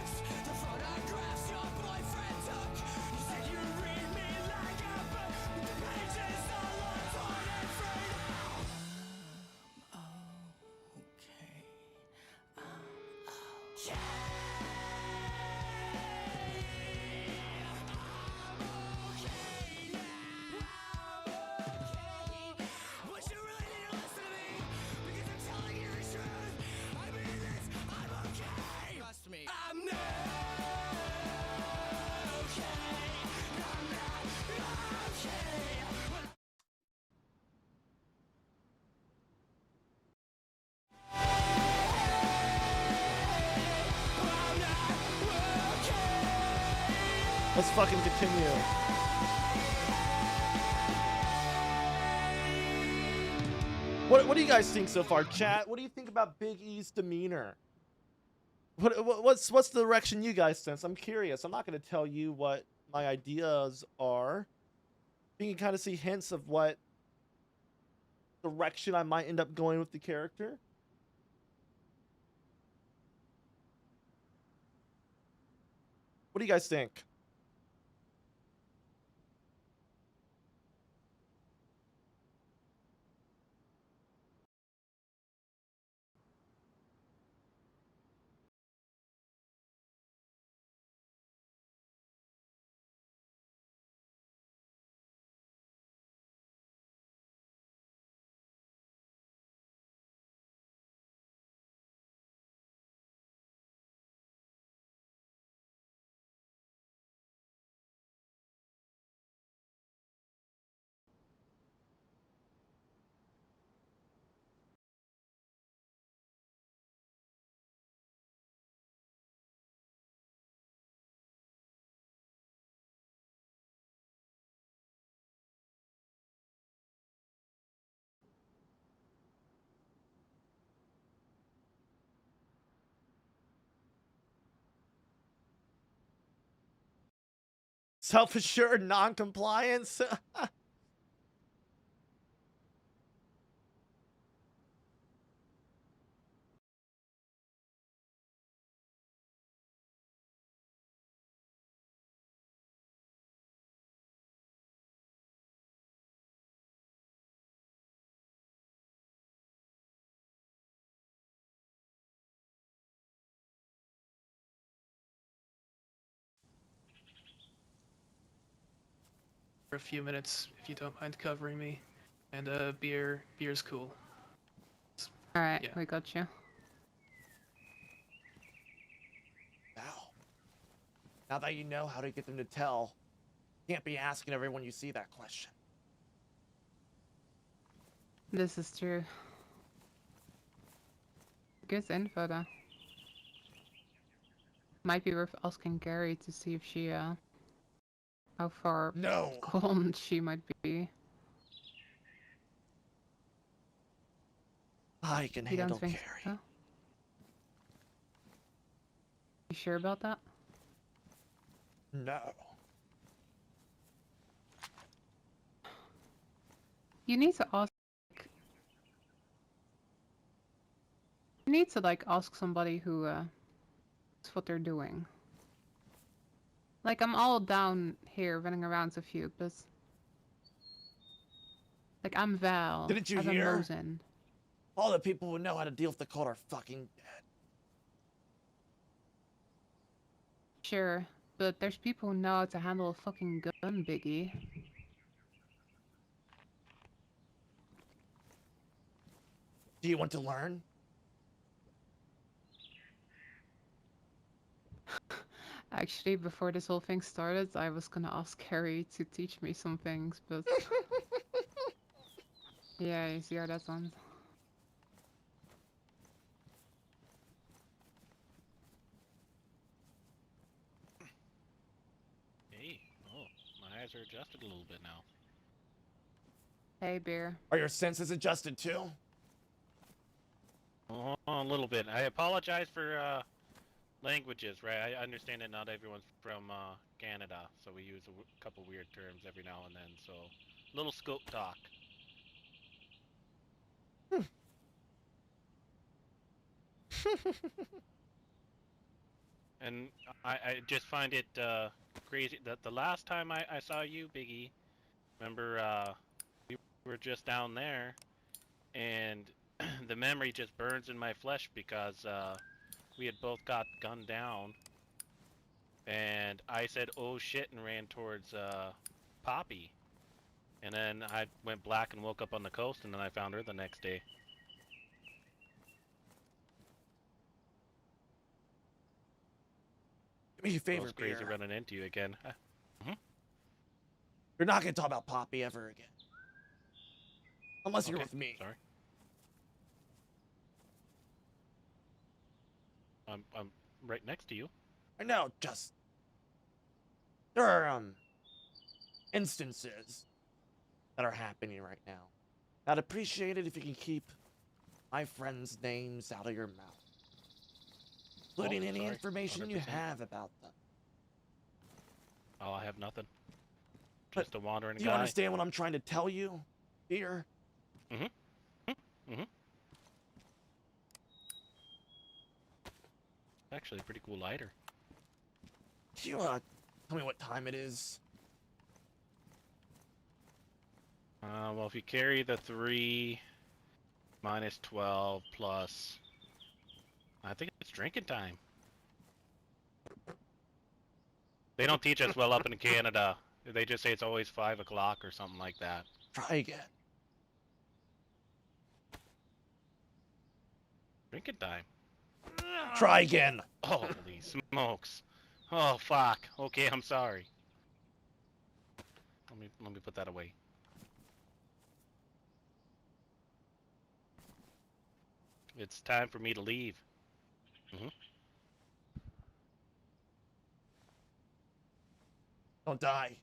Let's fucking continue. What do you guys think so far, chat? What do you think about Big E's demeanor? What's the direction you guys sense? I'm curious. I'm not going to tell you what my ideas are. You can kind of see hints of what direction I might end up going with the character. What do you guys think? Self-assured non-compliance. For a few minutes, if you don't mind covering me. And beer's cool. All right, Yeah. we got you. Now that you know how to get them to tell, can't be asking everyone you see that question. This is true. Good info though. Might be worth asking Gary to see if she how far gone she might be. I can You handle don't think Carrie. so? You sure about that? No. You need to ask. You need to like ask somebody who knows what they're doing. Like I'm all down here running around with you, but like I'm Val. Didn't you as hear? I'm Mosin. All the people who know how to deal with the cult are fucking dead. Sure, but there's people who know how to handle a fucking gun, Biggie. Do you want to learn? Actually, before this whole thing started, I was gonna ask Carrie to teach me some things, but yeah, you see how that sounds. Hey, oh, my eyes are adjusted a little bit now. Hey, Bear. Are your senses adjusted too? Oh, a little bit. I apologize for languages, right? I understand that not everyone's from Canada, so we use a couple weird terms every now and then. So, little scope talk. And I just find it crazy that the last time I saw you, Biggie, remember we were just down there, and the memory just burns in my flesh because we had both got gunned down, and I said, "Oh shit," and ran towards Poppy, and then I went black and woke up on the coast, and then I found her the next day. Do me a So favor, it's crazy Beer. running into you again. You're not gonna talk about Poppy ever again. Unless you're Okay, with me. Sorry. I'm right next to you. I know, just... There are, instances that are happening right now. I'd appreciate it if you can keep my friends' names out of your mouth. Including any sorry. information you 100%. have about them. Oh, I have nothing. Just a wandering Do you guy. understand what I'm trying to tell you, Beer? Actually, a pretty cool lighter. Can you, tell me what time it is? Well, if you carry the 3 minus 12 plus, I think it's drinking time. They don't teach us well up in Canada. They just say it's always 5 o'clock or something like that. Try again. Drinking time. Try again. Holy smokes. Oh, fuck. Okay, I'm sorry. Let me put that away. It's time for me to leave. Don't die.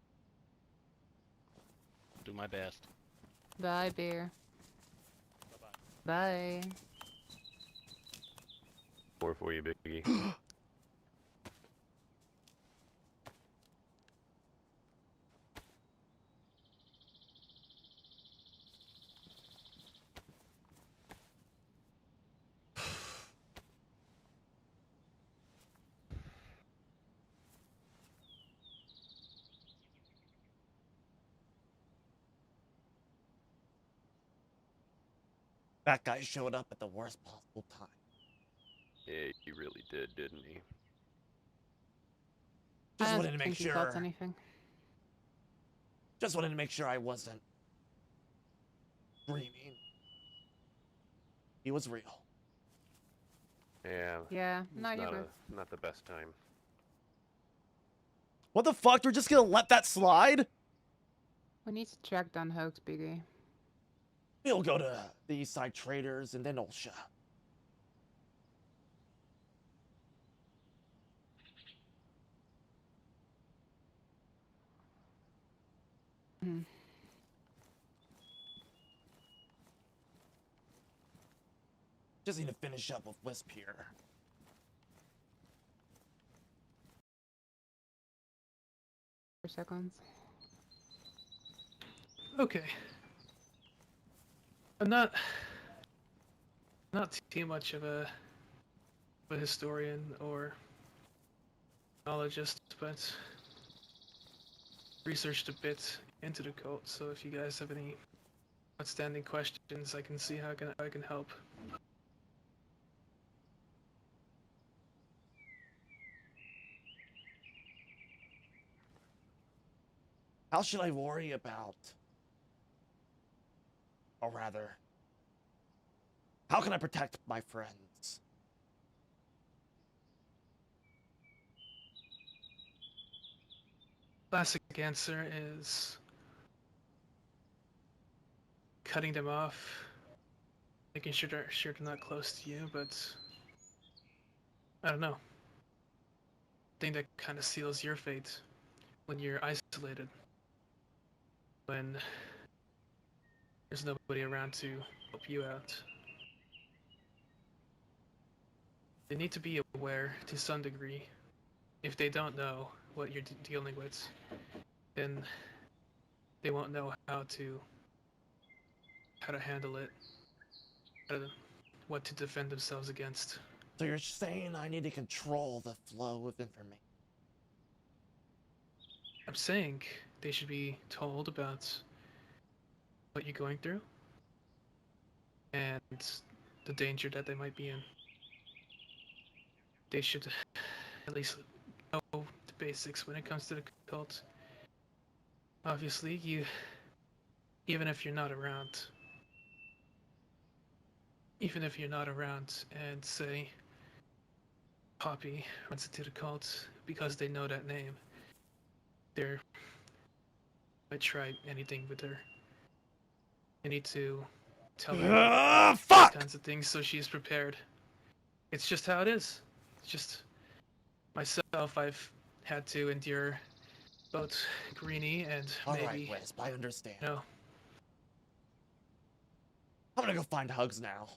Do my best. Bye, Bear. Bye. More for you, Biggie. That guy showed up at the worst possible time. Yeah, he really did, didn't he? I Just don't wanted to make think he got sure. anything. Just wanted to make sure I wasn't dreaming. He was real. Yeah. Yeah, it's no, you're not good. not the best time. What the fuck? We're just gonna let that slide? We need to track down Hoax, Biggie. We'll go to the East Side Traders and then Olsha. Hmm. Just need to finish up with Wisp here. For seconds. Okay. I'm not too much of a historian or knowledgeist, but researched a bit into the cult. So if you guys have any outstanding questions, I can see how I can help. How should I worry about? Or rather, how can I protect my friends? Classic answer is cutting them off, making sure they're not close to you, but I don't know. I think that kind of seals your fate when you're isolated. When there's nobody around to help you out. They need to be aware to some degree. If they don't know what you're dealing with, then they won't know how to handle it, what to defend themselves against. So you're saying I need to control the flow of information? I'm saying they should be told about what you're going through and the danger that they might be in. They should at least know the basics when it comes to the cult. Obviously, even if you're not around, and say Poppy runs into the cult because they know that name, they're might try anything with her. You need to tell her fuck! kinds of things so she's prepared. It's just how it is. It's just myself. I've had to endure both Greenie and All maybe. right, Wisp, I understand. No. I'm gonna go find Hugs now.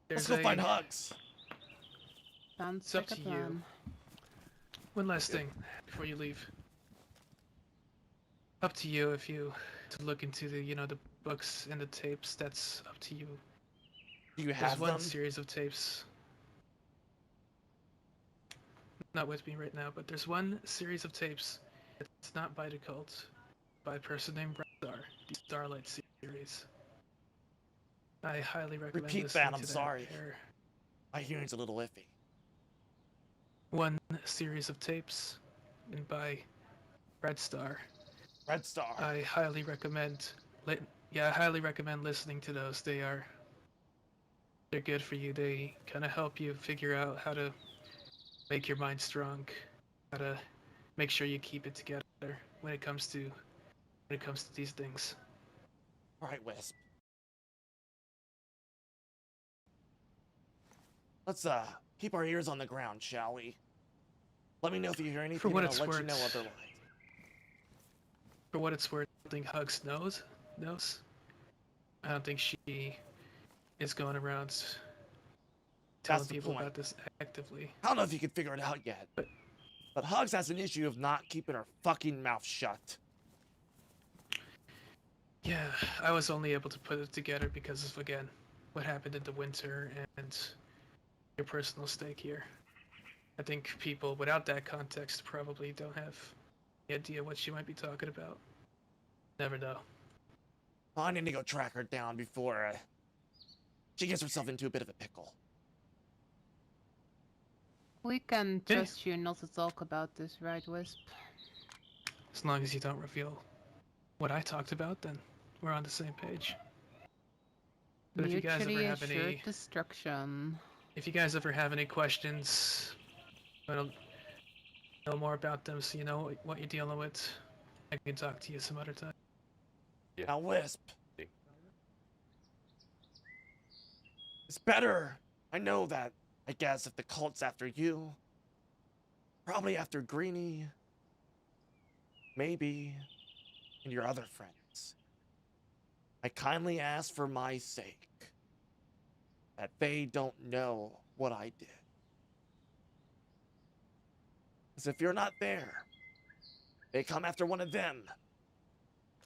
Let's go find Hugs. Sounds it's up like a to plan. you. One last thing before you leave. Up to you if you to look into the the books and the tapes. That's up to you. Do you There's have one them? series of tapes. Not with me right now, but there's one series of tapes. It's not by the cult, by a person named Star. The Starlight series. I highly recommend Repeat listening that, I'm to sorry. They're My hearing's a little iffy. one series of tapes, and by Red Star. Red Star. I highly recommend. I highly recommend listening to those. They're good for you. They kind of help you figure out how to make your mind strong, how to make sure you keep it together when it comes to these things. All right, Wisp. Let's keep our ears on the ground, shall we? Let me know if you hear anything, what and I'll it's let you worth. know what they're like. For what it's worth, I think Hugs knows. I don't think she is going around telling That's the people point. about this actively. I don't know if you can figure it out yet, but Hugs has an issue of not keeping her fucking mouth shut. Yeah, I was only able to put it together because of, again, what happened in the winter and your personal stake here. I think people without that context probably don't have any idea what she might be talking about. Never know. I need to go track her down before she gets herself into a bit of a pickle. We can trust you not to talk about this, right, Wisp? As long as you don't reveal what I talked about, then we're on the same page. But if you guys ever Mutually have assured any, destruction. if you guys ever have any questions, I don't know more about them, so you know what you're dealing with, I can talk to you some other time. Yeah. Now, Wisp. It's better. I know that. I guess if the cult's after you, probably after Greenie, maybe, and your other friends. I kindly ask for my sake that they don't know what I did. Because if you're not there, they come after one of them.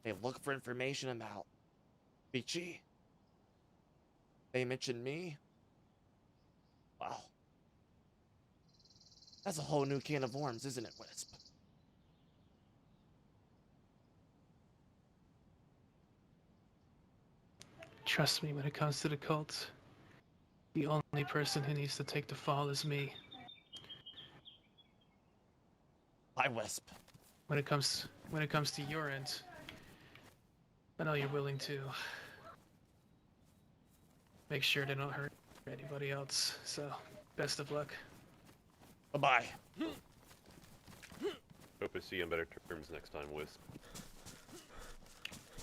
They look for information about Beachy. They mention me. Wow. That's a whole new can of worms, isn't it, Wisp? Trust me, when it comes to the cult, the only person who needs to take the fall is me. Hi, Wisp. When it comes to your end, I know you're willing to make sure they don't hurt anybody else, so best of luck. Bye-bye. Hope to see you on better terms next time, Wisp.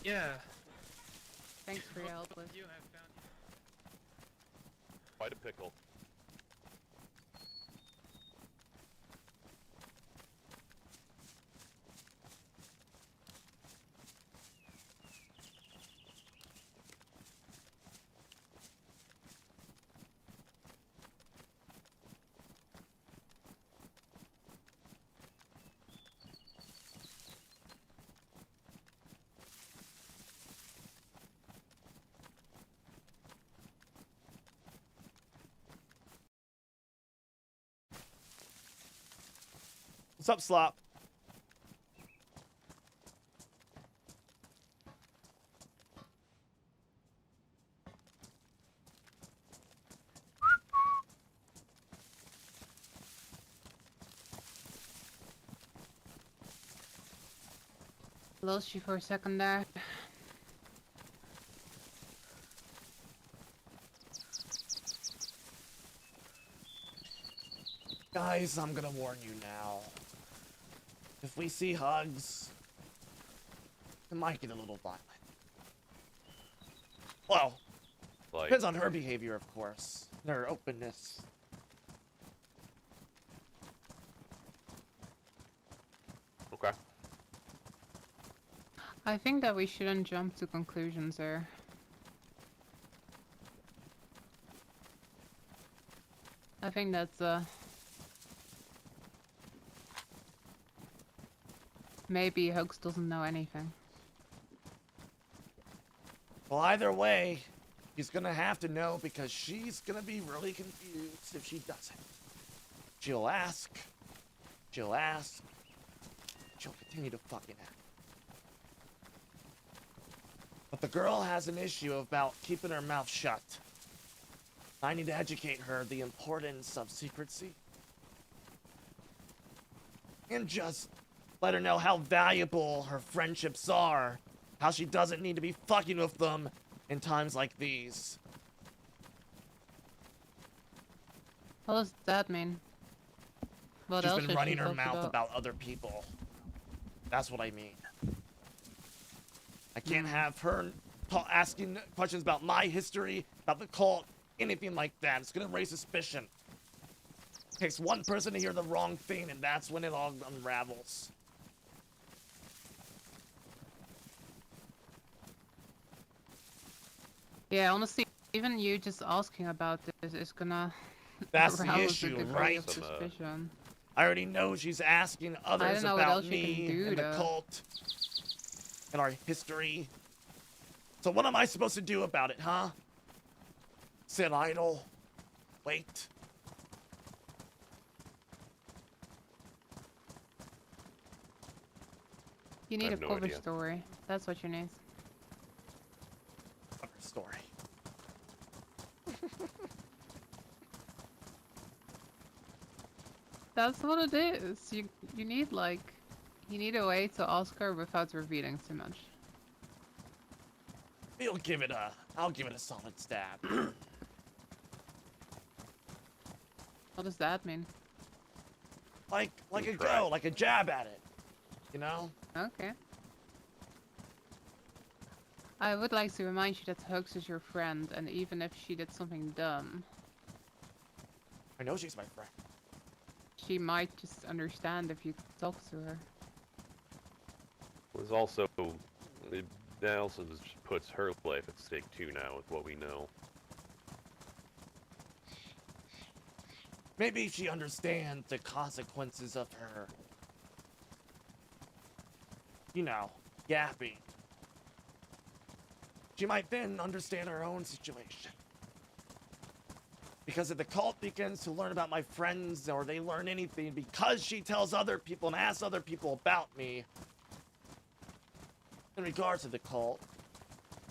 Yeah. Thanks for your help, Wisp. Quite a pickle. What's up, Slop? Lost you for a second there. Guys, I'm gonna warn you now. If we see hugs, it might get a little violent. Well, depends on her behavior, of course. And her openness. Okay. I think that we shouldn't jump to conclusions there. I think that's maybe Hoax doesn't know anything. Well, either way, he's gonna have to know because she's gonna be really confused if she doesn't. She'll ask. She'll ask. She'll continue to fucking ask. But the girl has an issue about keeping her mouth shut. I need to educate her the importance of secrecy. And just let her know how valuable her friendships are. How she doesn't need to be fucking with them in times like these. What does that mean? What She's else been has running she her talked mouth about other people. That's what I mean. I can't have her asking questions about my history, about the cult, anything like that. It's gonna raise suspicion. It takes one person to hear the wrong thing, and that's when it all unravels. Yeah, honestly, even you just asking about this is gonna That's the arouse a issue, degree right? of suspicion. I already know she's asking others know what about else you me can do, and the though. cult and our history. So what am I supposed to do about it, huh? Sit idle? Wait? You need a have no cover idea. story. That's what you need. story. That's what it is. You need you need a way to ask her without revealing too much. I'll give it a solid stab. What does that mean? like a go, like a jab at it. You know? Okay. I would like to remind you that Hoax is your friend, and even if she did something dumb, I know she's my friend. she might just understand if you talk to her. There's also, that also just puts her life at stake too now with what we know. Maybe she understands the consequences of her, you know, yapping. She might then understand her own situation. Because if the cult begins to learn about my friends, or they learn anything because she tells other people and asks other people about me in regards to the cult,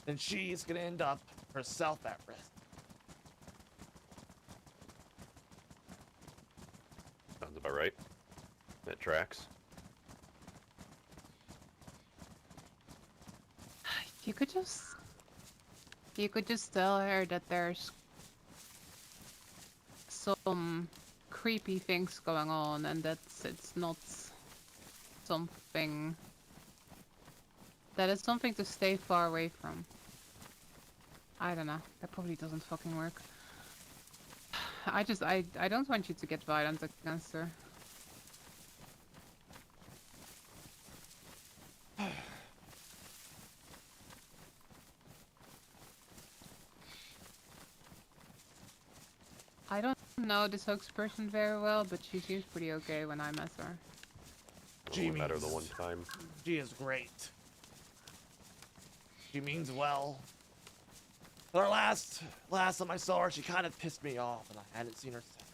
then she's gonna end up herself at risk. Sounds about right. That tracks. You could just tell her that there's some creepy things going on, and it's not something that is something to stay far away from. I don't know. That probably doesn't fucking work. I don't want you to get violent against her. I don't know this Hoax person very well, but she seems pretty okay when I met her. She matter the one time. She is great. She means well. But last time I saw her, she kind of pissed me off, and I hadn't seen her since.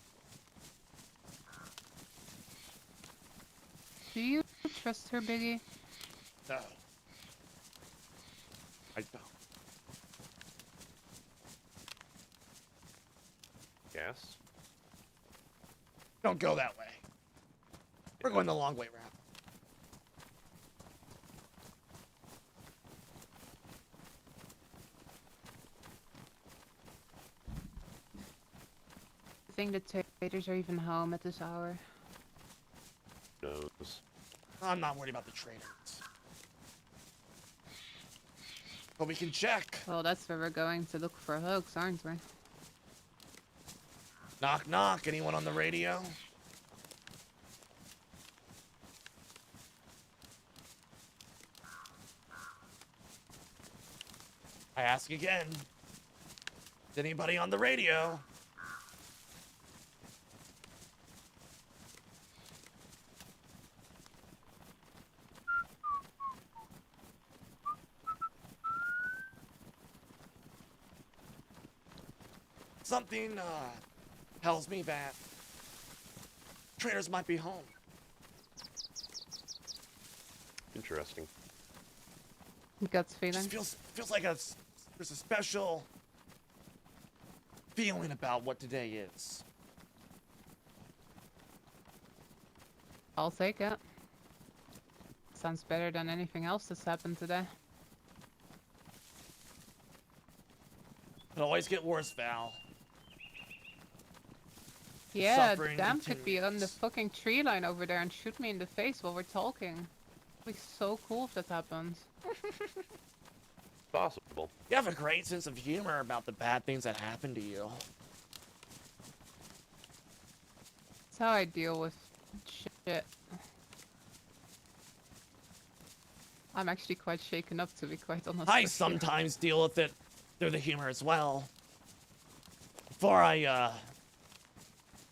Do you trust her, Biggie? No. I don't. Yes? Don't go that way. We're going the long way round. I think the traders are even home at this hour. Knows. I'm not worried about the traders. But we can check. Well, that's where we're going to look for Hoax, aren't we? Knock, knock. Anyone on the radio? I ask again. Is anybody on the radio? Something tells me that traders might be home. Interesting. Guts feeling. Just feels like there's a special feeling about what today is. I'll take it. Sounds better than anything else that's happened today. It'll always get worse, Val. Yeah, Suffering Damn could be on the continues. fucking tree line over there and shoot me in the face while we're talking. It'd be so cool if that happens. Possible. You have a great sense of humor about the bad things that happen to you. That's how I deal with shit. I'm actually quite shaken up, to be quite honest. I with you. sometimes deal with it through the humor as well. Before I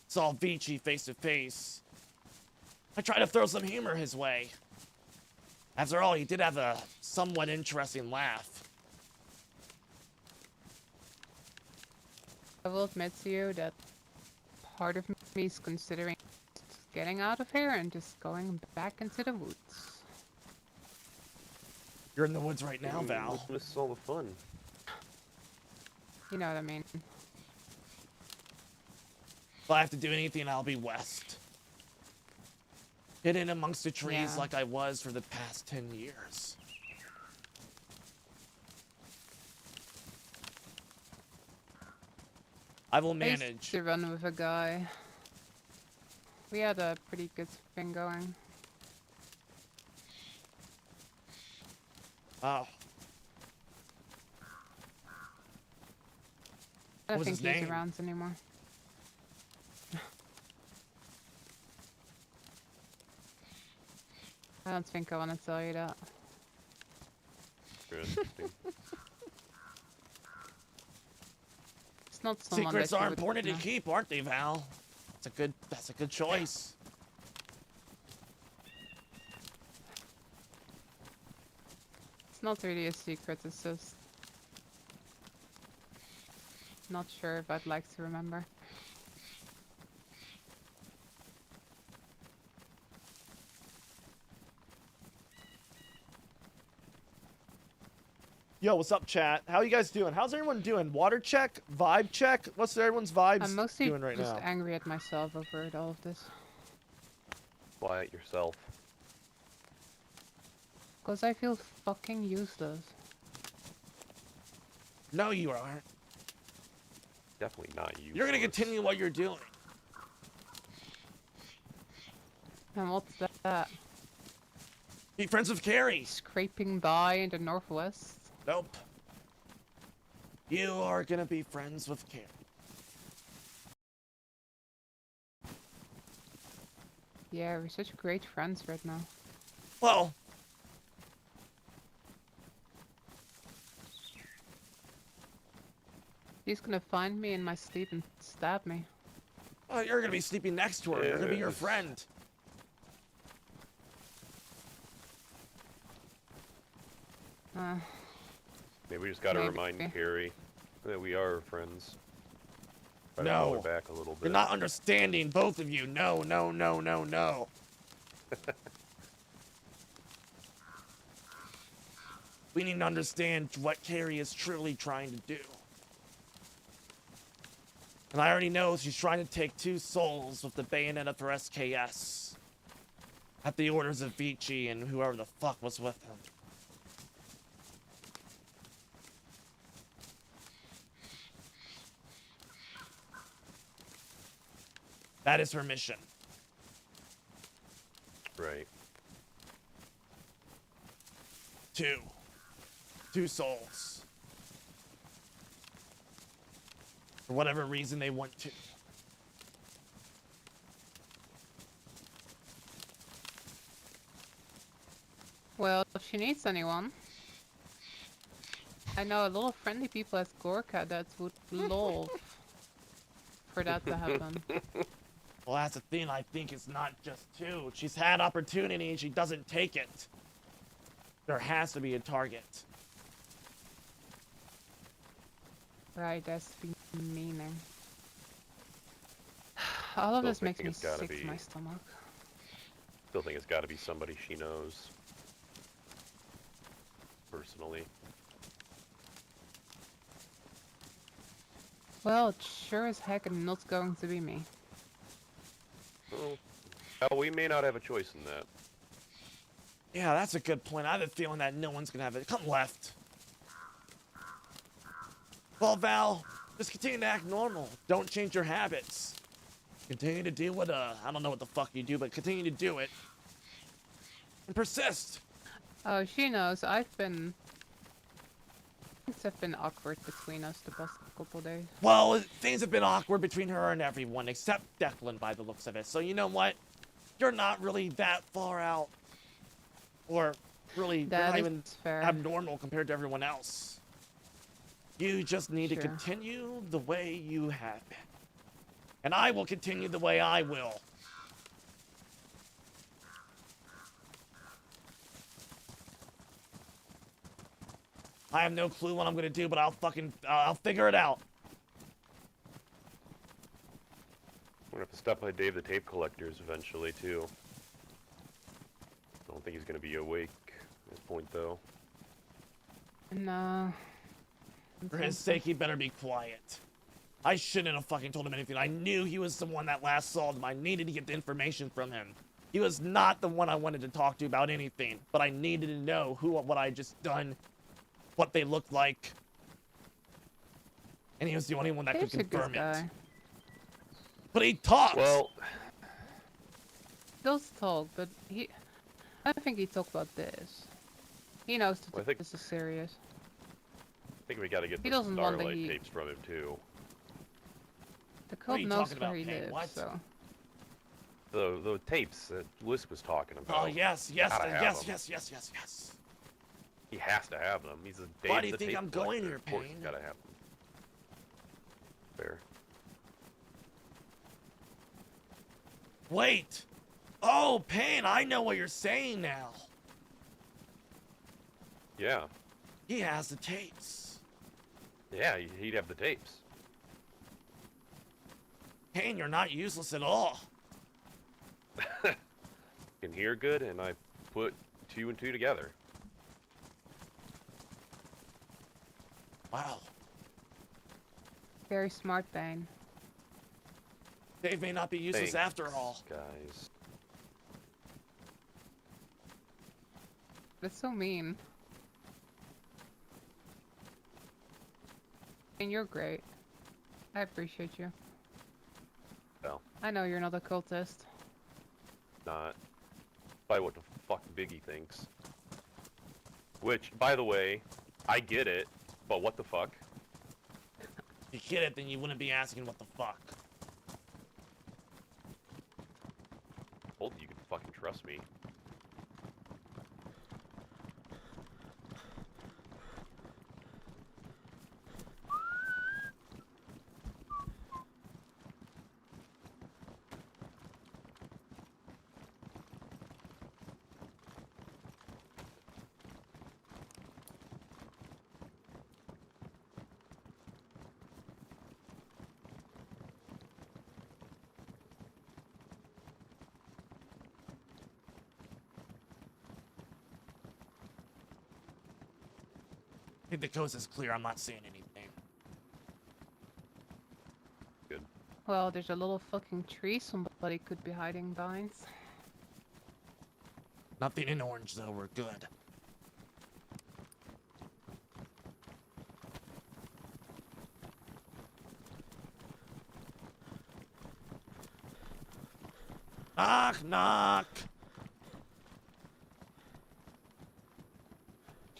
saw Vici face to face, I tried to throw some humor his way. After all, he did have a somewhat interesting laugh. I will admit to you that part of me is considering getting out of here and just going back into the woods. You're in the woods right now, Val. This is all the fun. You know what I mean. If I have to do anything, I'll be west. Hidden amongst the trees Yeah. like I was for the past 10 years. I will I used manage. to run with a guy. We had a pretty good thing going. Oh. I don't was think his he's name? around anymore. I don't think I want to tell you that. Interesting. It's not someone Secrets that you are would important to know. keep, aren't they, Val? That's a good choice. It's not really a secret, it's just... Not sure if I'd like to remember. Yo, what's up, chat? How you guys doing? How's everyone doing? Water check? Vibe check? What's everyone's vibes I'm mostly doing right just now? angry at myself over all of this. Quiet yourself. Because I feel fucking useless. No, you aren't. Definitely not you. You're gonna continue what you're doing. And what's that? Be friends with Carrie. Scraping by in the northwest? Nope. You are gonna be friends with Carrie. Yeah, we're such great friends right now. Well, He's gonna find me in my sleep and stab me. oh, you're gonna be sleeping next to her. You're gonna be your Yes. friend. Maybe we just gotta Maybe. remind Carrie that we are friends. Try to pull her No. back a little bit. You're not understanding, both of you. No, no, no, no, no. We need to understand what Carrie is truly trying to do. And I already know she's trying to take 2 souls with the bayonet for SKS. At the orders of Vici and whoever the fuck was with him. That is her mission. Right. 2 souls. For whatever reason they want to. Well, if she needs anyone. I know a lot of friendly people as Gorka that would love for that to happen. Well, that's the thing. I think it's not just 2. She's had opportunity and she doesn't take it. There has to be a target. Right, that's the meaning. All of Still this makes think me it's gotta sick to be- my stomach. Still think it's gotta be somebody she knows. Personally. Well, it's sure as heck not going to be me. Well, hell, we may not have a choice in that. Yeah, that's a good point. I have a feeling that no one's gonna have it. Come left. Well, Val, just continue to act normal. Don't change your habits. Continue to do what, I don't know what the fuck you do, but continue to do it. And persist. Oh, she knows. Things have been awkward between us the past couple days. Well, things have been awkward between her and everyone, except Declan by the looks of it. So you know what? You're not really that far out. Or really, you're That not is even fair. abnormal compared to everyone else. You just need to Sure. continue the way you have been. And I will continue the way I will. I have no clue what I'm gonna do, but I'll figure it out. We're gonna have to stop by Dave the Tape Collector's eventually, too. I don't think he's gonna be awake at this point, though. No. I'm saying For his something. sake, he better be quiet. I shouldn't have fucking told him anything. I knew he was the one that last saw them. I needed to get the information from him. He was not the one I wanted to talk to about anything, but I needed to know what I just done, what they looked like. And he was the only one that could He's a good confirm it. guy. But he talks! Well, He does talk, but I don't think he talked about this. He knows that Well, I think- this is serious. I think we gotta get He the doesn't want Starlight the heat. tapes from him too. The What are cult you knows talking where about, he Payne? lives, What? so. The tapes that Wisp was talking about. Oh, yes, yes, Gotta have yes, them. yes, yes, yes, yes. He has to have them. He's a Why do you the think tape I'm going collector. here, Of course he's Payne? gotta have them. Fair. Wait! Oh, Payne, I know what you're saying now. Yeah. He has the tapes. Yeah, he'd have the tapes. Payne, you're not useless at all. Can hear good, and I put 2 and 2 together. Wow. Very smart, Bane. Dave may not be useless Thanks, after all. guys. That's so mean. And you're great. I appreciate you. Well, I know you're not a cultist. not. By what the fuck Biggie thinks. Which, by the way, I get it, but what the fuck? If you get it, then you wouldn't be asking what the fuck. Told you could fucking trust me. I think the coast is clear. I'm not seeing anything. Good. Well, there's a little fucking tree somebody could be hiding behind. Nothing in orange, though. We're good. Knock, knock.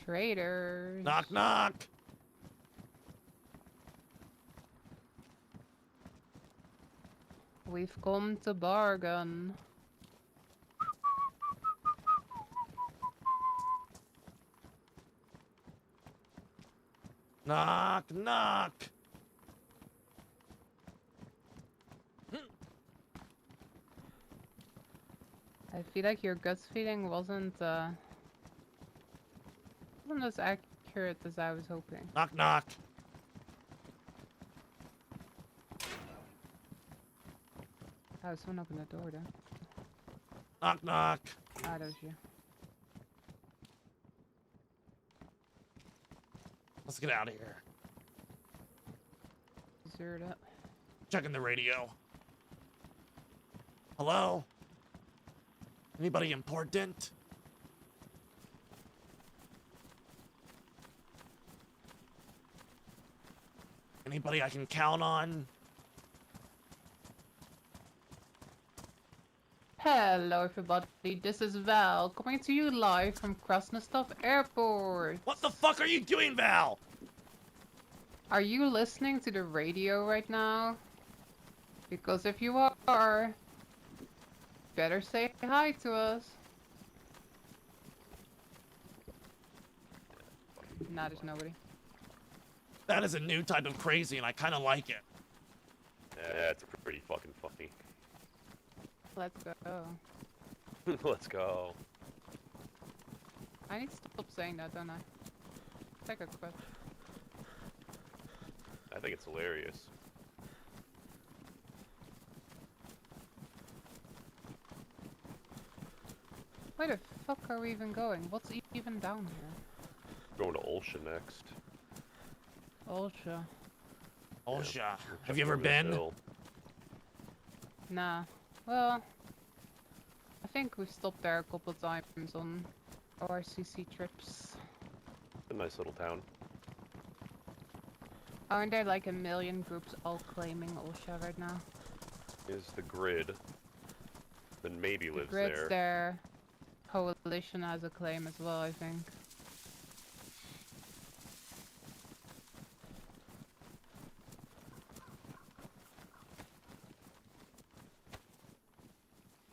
Traitors. Knock, knock. We've come to bargain. Knock, knock. I feel like your gut feeling wasn't as accurate as I was hoping. Knock, knock. Oh, someone opened the door then. Knock, knock. Ah, that was you. Let's get out of here. Zeroed up. Checking the radio. Hello? Anybody important? Anybody I can count on? Hello everybody, this is Val, coming to you live from Krasnostov Airport. What the fuck are you doing, Val? Are you listening to the radio right now? Because if you are, better say hi to us. Nah, there's nobody. That is a new type of crazy, and I kind of like it. Yeah, it's pretty fucking funny. Let's go. Let's go. I need to stop saying that, don't I? Take a quit. I think it's hilarious. Where the fuck are we even going? What's even down here? Going to Olsha next. Ultra. Olsha. We're Have you jumping ever over this been? hill. Nah. Well, I think we've stopped there a couple times on ORCC trips. A nice little town. Aren't there like a million groups all claiming Ulsha right now? Is the grid. Then maybe lives Grid's there. there. Coalition has a claim as well, I think.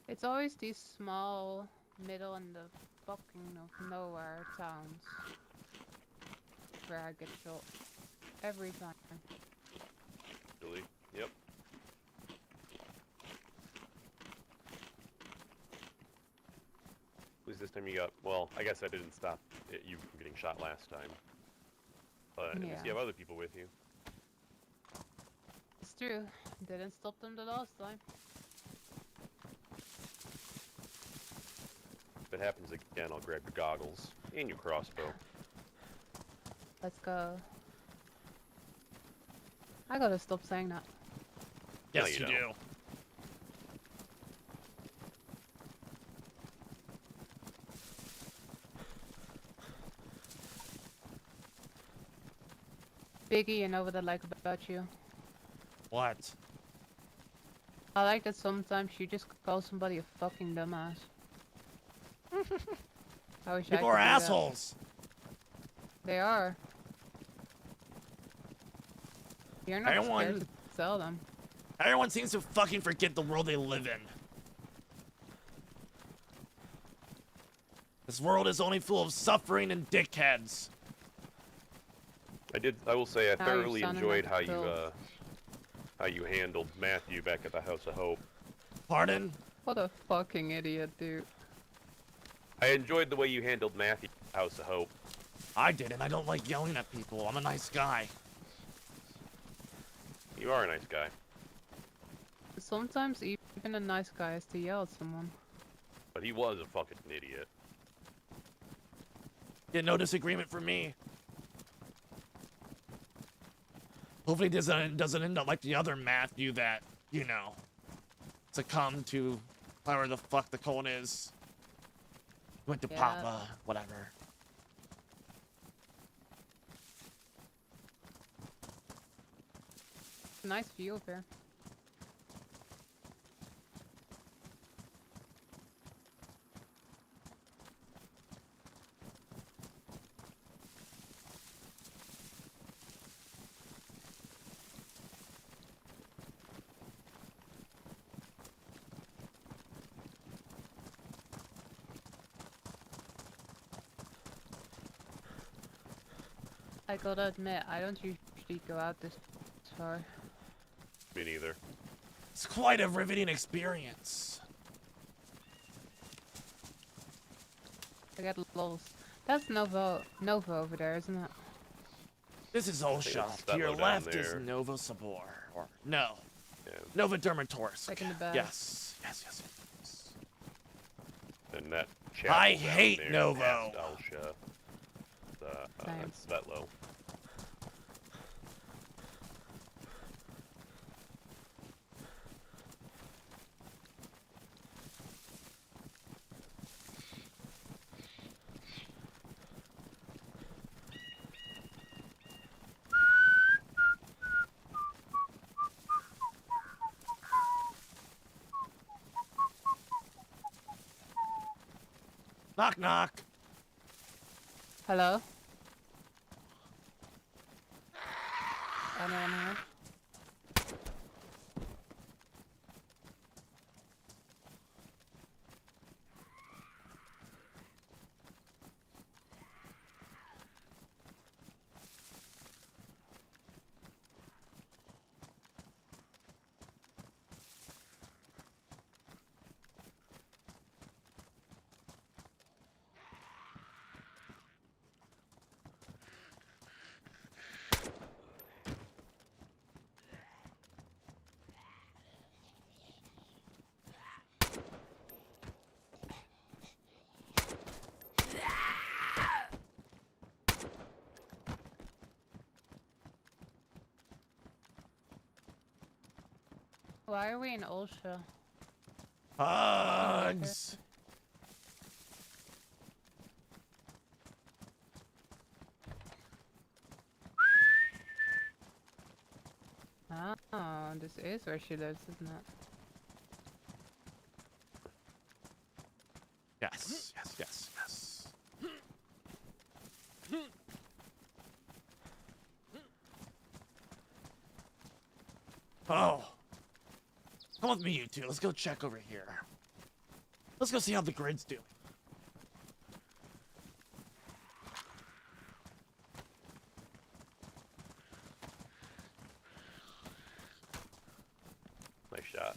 It's always these small, middle in the fucking of nowhere towns where I get shot every time. Really? Yep. At least this time you got, well, I guess I didn't stop you from getting shot last time. But at least Yeah. you have other people with you. It's true. Didn't stop them the last time. If it happens again, I'll grab your goggles and your crossbow. Let's go. I gotta stop saying that. No, Yes, you don't. do. Biggie, you know what I like about you? What? I like that sometimes you just call somebody a fucking dumbass. I wish I People could are do that. assholes. They are. You're not Everyone- scared to tell them. Everyone seems to fucking forget the world they live in. This world is only full of suffering and dickheads. I will say I Now you're thoroughly sounding enjoyed like a how you handled Matthew back at the House of Hope. Pardon? What a fucking idiot, dude. I enjoyed the way you handled Matthew at the House of Hope. I didn't. I don't like yelling at people. I'm a nice guy. You are a nice guy. Sometimes even a nice guy has to yell at someone. But he was a fucking idiot. Yeah, no disagreement from me. Hopefully it doesn't end up like the other Matthew that, you know, succumbed to however the fuck the cone is. Went to Yeah. Papa, whatever. Nice view up here. I gotta admit, I don't usually go out this far. Me neither. It's quite a riveting experience. I get lost. That's Nova over there, isn't it? This is Olsha. it's To that your low down left is there. Nova Sabor. Or, no. Yeah. Nova Dermatorsk. Like in the back. Yes. Yes. And that chapel I down hate there Novo. past Alsha. Same. It's that low. Knock knock. Hello? Anyone here? Why are we in Ulsha? Hugs. Oh, this is where she lives, isn't it? Yes, yes, yes, yes. Oh. Come with me, you two. Let's go check over here. Let's go see how the grid's doing. Nice shot.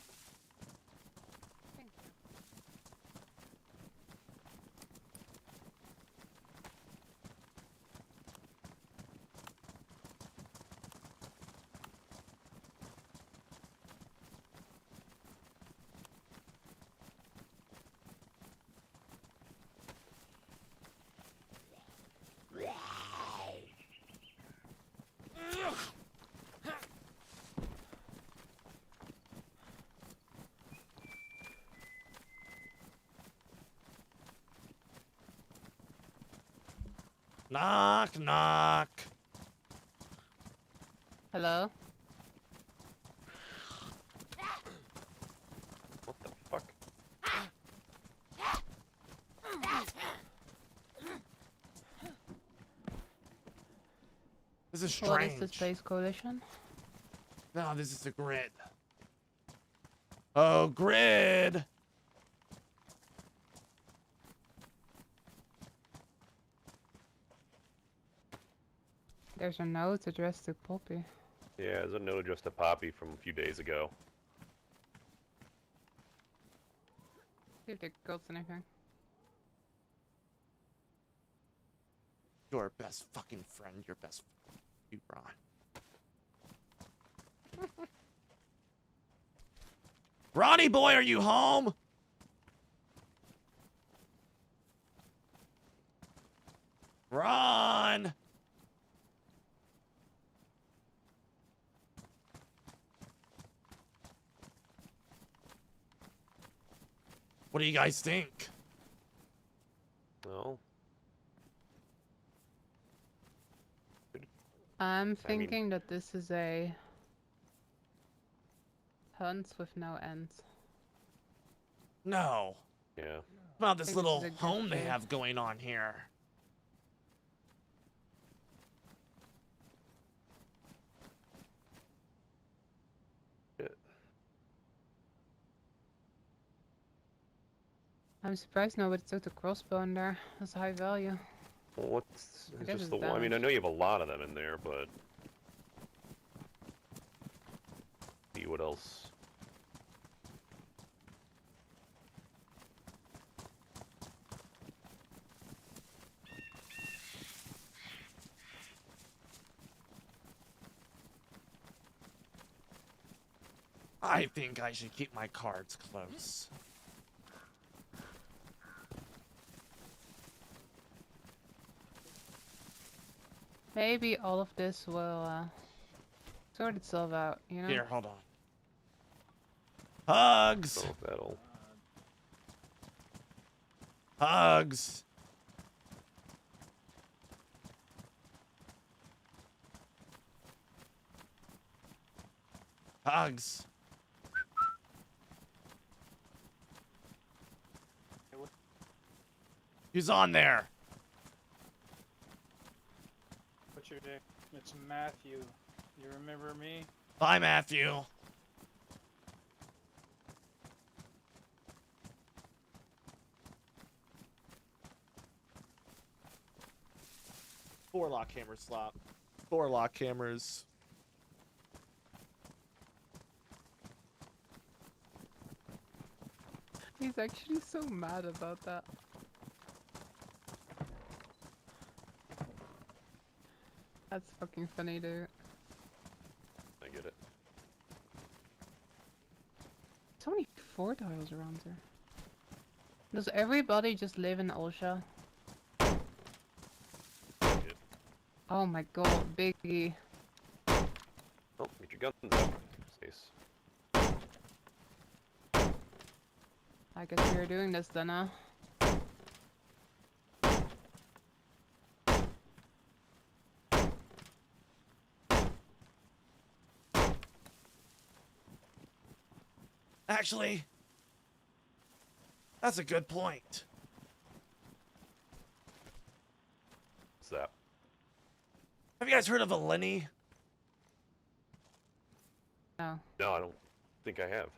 Knock, knock. Hello? What the fuck? This is What strange. is the Space Coalition? No, this is the grid. Oh, grid. There's a note addressed to Poppy. Yeah, there's a note addressed to Poppy from a few days ago. See if they got anything. Your best fucking friend, your best you, Ron. Ronnie boy, are you home? Ron! What do you guys think? No. I'm thinking that this is a hunt with no end. No. Yeah. About this Think little this is a good home they trade. have going on here. I'm surprised nobody took the crossbow in there. That's high value. Well, what's I it's guess just it's the one? I mean, I damaged. know you have a lot of them in there, but see what else. I think I should keep my cards close. Maybe all of this will sort itself out, you know? Here, hold on. Hugs! Oh, that'll. Hugs! Hugs! Who's on there? What's your name? It's Matthew. You remember me? Bye, Matthew. Four lock hammers slot. Four lock hammers. He's actually so mad about that. That's fucking funny, dude. I get it. So many 4 tiles around here. Does everybody just live in Ulsha? Oh my god, Biggie. Oh, get your guns out. Space. I guess we're doing this then, huh? Actually, that's a good point. What's that? Have you guys heard of a Lenny? No. No, I don't think I have.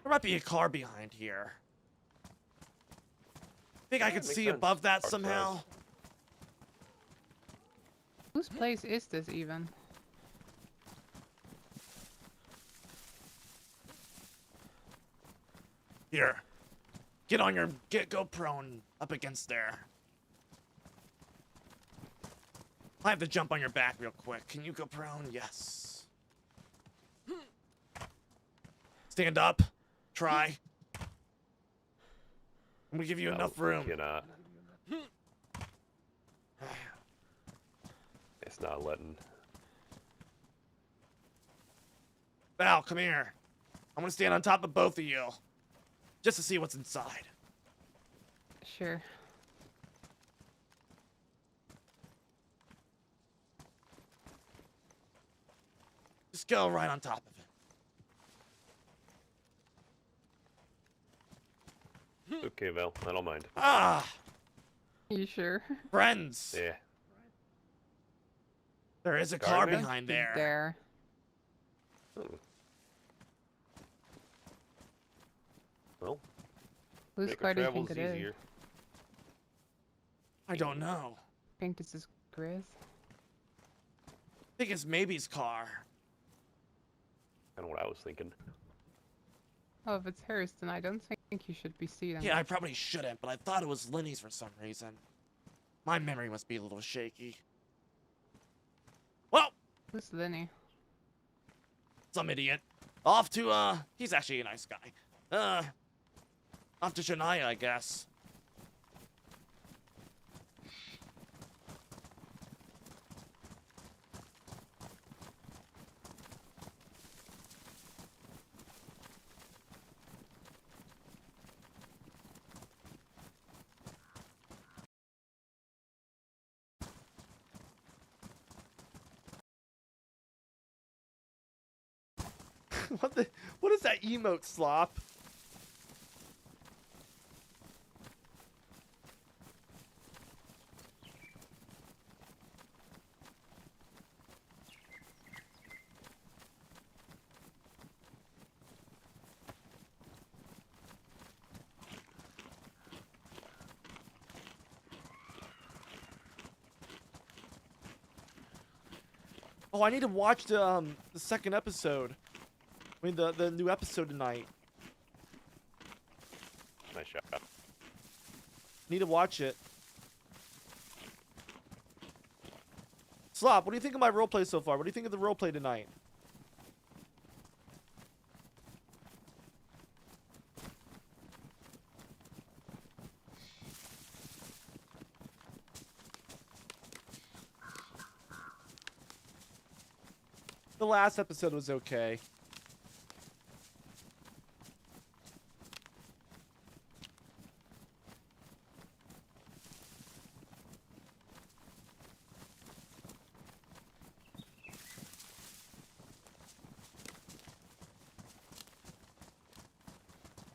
There might be a car behind here. Think I could makes see sense. above that Car somehow? size. Whose place is this even? Here. Go prone up against there. I have to jump on your back real quick. Can you go prone? Yes. Stand up. Try. I'm gonna give you enough room. Cannot. It's not letting. Val, come here. I'm gonna stand on top of both of you. Just to see what's inside. Sure. Just go right on top of it. Okay, Val, I don't mind. Ah! You sure? Friends! Yeah. There is a Car car man? behind there. There. Oh. Well, Whose make car our do you travels think it is? easier. I don't know. I think this is Grizz. I think it's maybe's car. Kind of what I was thinking. Oh, if it's hers, then I don't think you should be seated. Yeah, I probably shouldn't, but I thought it was Lenny's for some reason. My memory must be a little shaky. Well, Who's Lenny? some idiot. Off to, he's actually a nice guy. Off to Shania, I guess. What is that emote, Slop? Oh, I need to watch the second episode. I mean, the new episode tonight. Nice shot. Need to watch it. Slop, what do you think of my roleplay so far? What do you think of the roleplay tonight? The last episode was okay.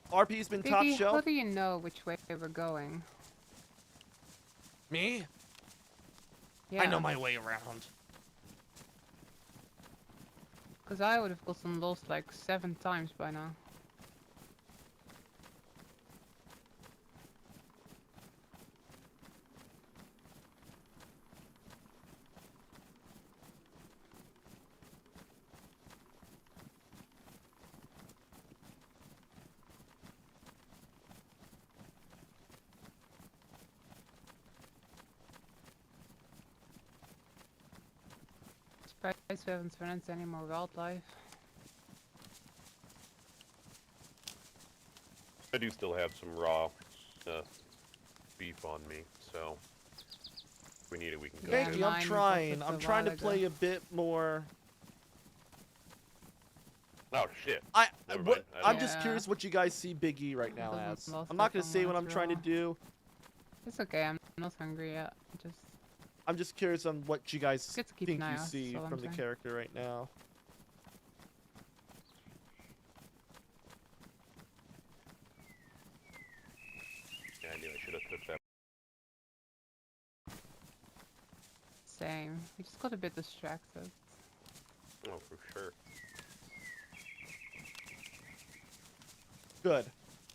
RP's been top Biggie, shelf. how do you know which way we're going? Me? Yeah. I know my way around. Because I would have gotten lost like 7 times by now. Surprised we haven't run into any more wildlife. I do still have some raw beef on me, so if we need it, we can go. Thank get you. it. I'm trying. I'm trying to play a bit more Oh shit. I'm mind. just Yeah. curious what you guys see Big E right now Doesn't as. last I'm not that gonna say long what I'm after trying to all. do. It's okay. I'm not hungry yet. I'm just curious on what you guys Good to keep think an eye you out, see that's all I'm from the saying. character right now. Yeah, I knew I should have took that. Same. We just got a bit distracted. Oh, for sure. Good.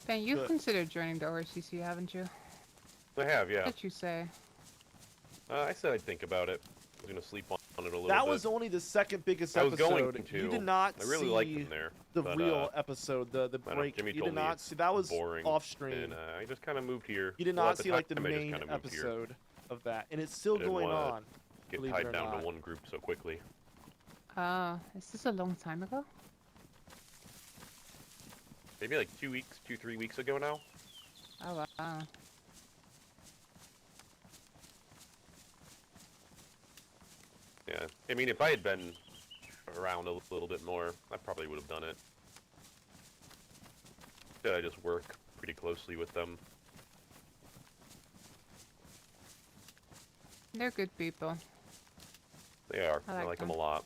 Ben, you've Good. considered joining the ORCC, haven't you? I have, yeah. What did you say? I said I'd think about it. I was gonna sleep on it a little That bit. was only the second biggest I was episode. going to. You did not I really see liked them there, the but, real episode, the I don't know, break. Jimmy You told did me not it's see. That was boring, off stream. and I just kind of moved here. You did Well, not at the see like the time, I just main kinda moved here. episode of that, and it's still Didn't going wanna on. Get believe it tied or down not. to one group so quickly. Is this a long time ago? Maybe like 3 weeks ago now. Oh wow. Yeah, I mean, if I had been around a little bit more, I probably would have done it. I just work pretty closely with them. They're good people. They are. I I like like them them. a lot.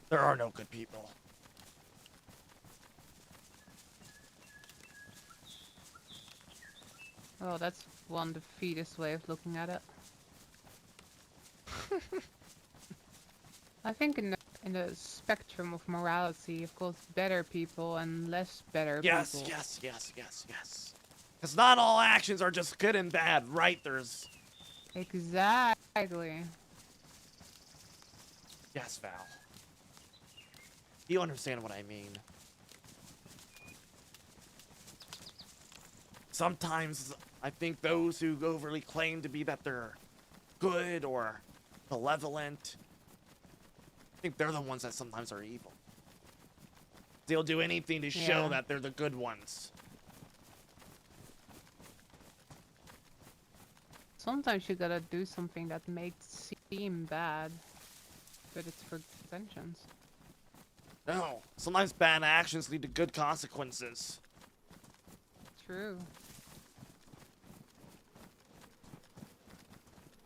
There are no good people. Oh, that's one defeatist way of looking at it. I think in the spectrum of morality, of course, better people and less better Yes, people. yes, yes, yes, yes. Because not all actions are just good and bad, right? There's... Exactly. Yes, Val. You understand what I mean. Sometimes I think those who overly claim to be that they're good or malevolent, I think they're the ones that sometimes are evil. They'll do anything to show Yeah. that they're the good ones. Sometimes you gotta do something that makes seem bad, but it's for intentions. No, sometimes bad actions lead to good consequences. True.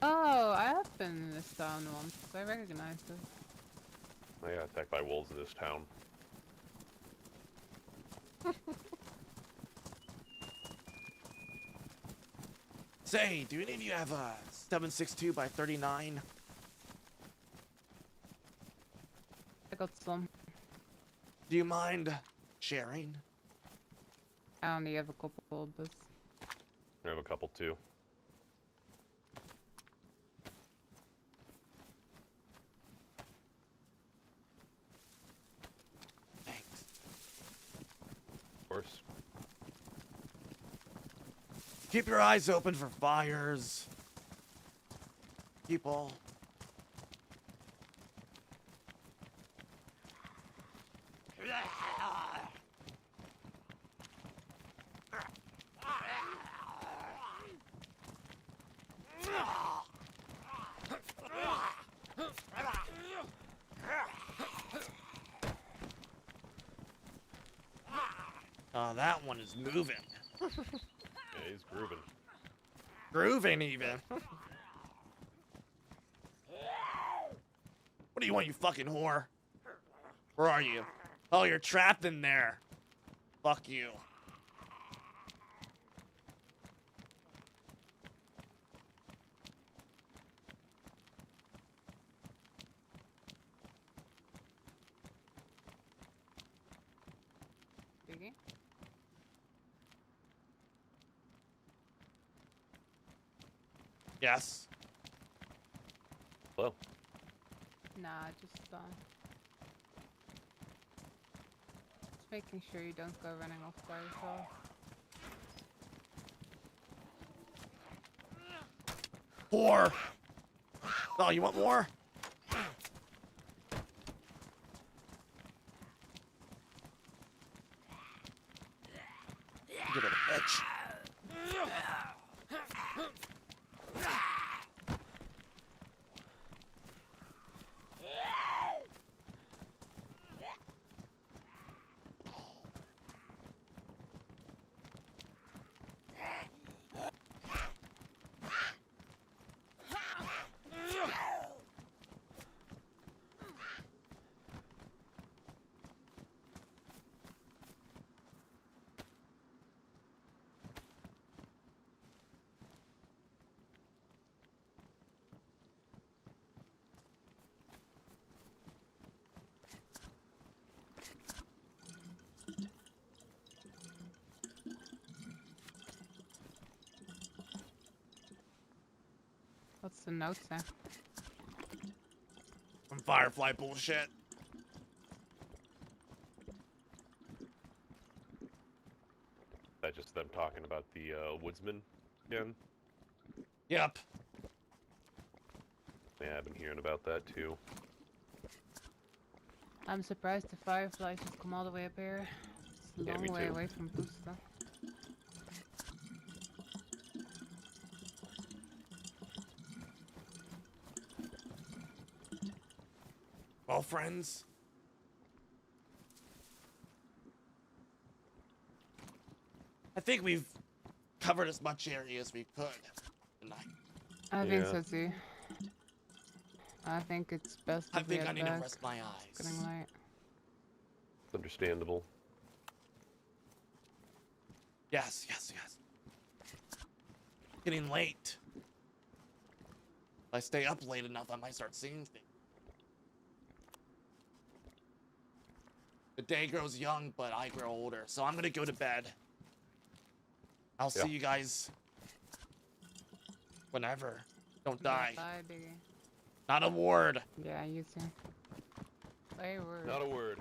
Oh, I have been in this town once. I recognize it. I got attacked by wolves in this town. Say, do any of you have a 7.62 by 39? I got some. Do you mind sharing? I only have a couple, but I have a couple too. Thanks. Of course. Keep your eyes open for fires. People. Oh, that one is moving. Yeah, he's grooving. Grooving even. What do you want, you fucking whore? Where are you? Oh, you're trapped in there. Fuck you. Biggie? Yes. Hello. Nah, just making sure you don't go running off by yourself. Whore. Oh, you want more? Give it a bitch. What's the note say? Some Firefly bullshit. That's just them talking about the woodsman again. Yep. Yeah, I've been hearing about that too. I'm surprised the Fireflies just come all the way up here. It's a Yeah, long me way too. away from Booster. Well, friends. I think we've covered as much area as we could tonight. I think so too. I think it's best I if we think I head need to back. rest my eyes. It's getting late. It's understandable. Yes, yes, yes. Getting late. If I stay up late enough, I might start seeing things. The day grows young, but I grow older, so I'm gonna go to bed. I'll see you guys whenever. Don't die. Bye, Biggie. Not a word. Yeah, you too. Say a word. Not a word.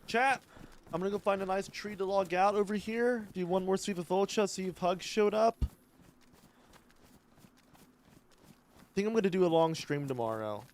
Chat, I'm gonna go find a nice tree to log out over here. Do one more sweep of Vulture, see if Hug showed up. I think I'm gonna do a long stream tomorrow.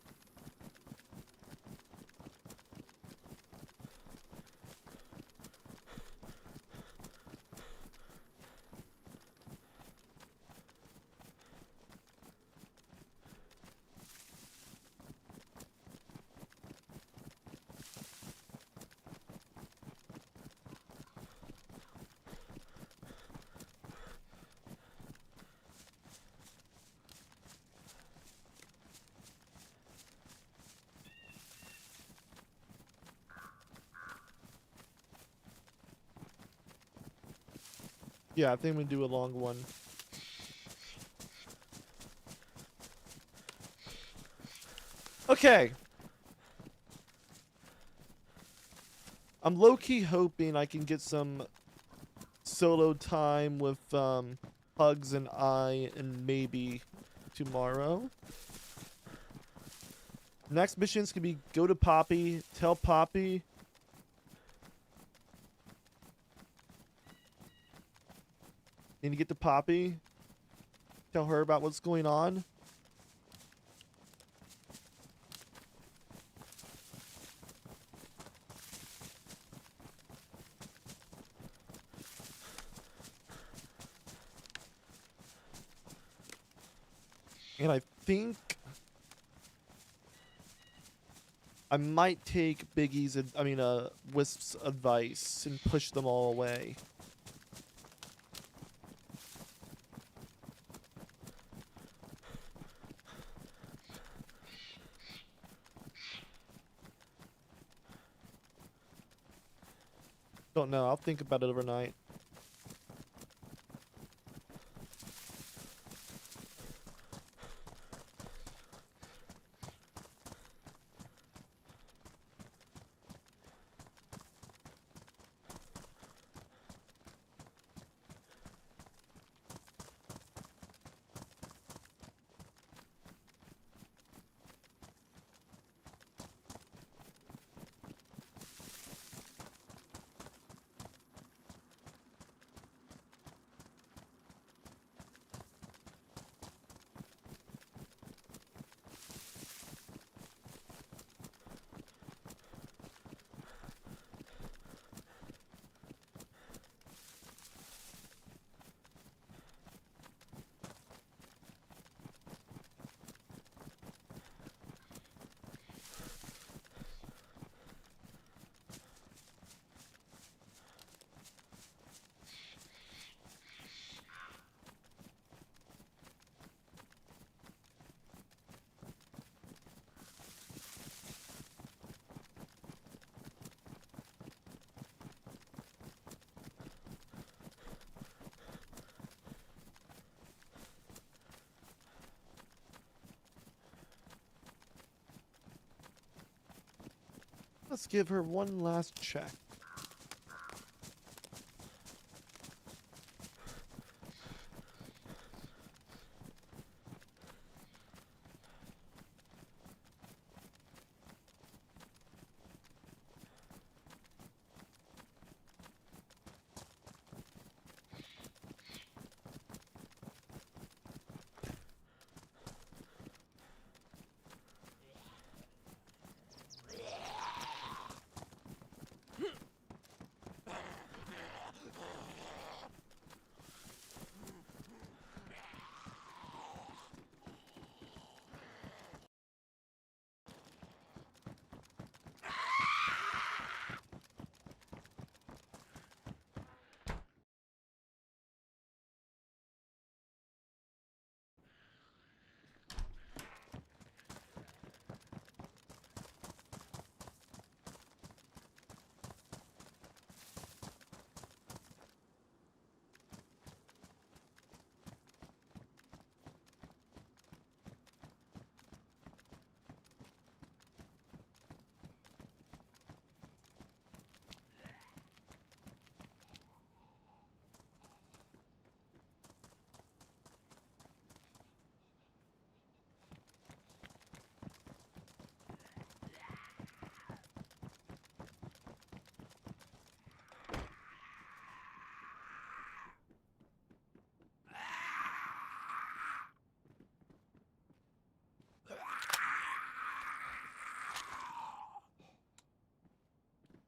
Yeah, I think we do a long one. Okay. I'm low-key hoping I can get some solo time with Hugs and I and maybe tomorrow. Next missions can be go to Poppy, tell Poppy. Need to get to Poppy. Tell her about what's going on. And I think I might take Wisp's advice and push them all away. Don't know. I'll think about it overnight. Let's give her one last check.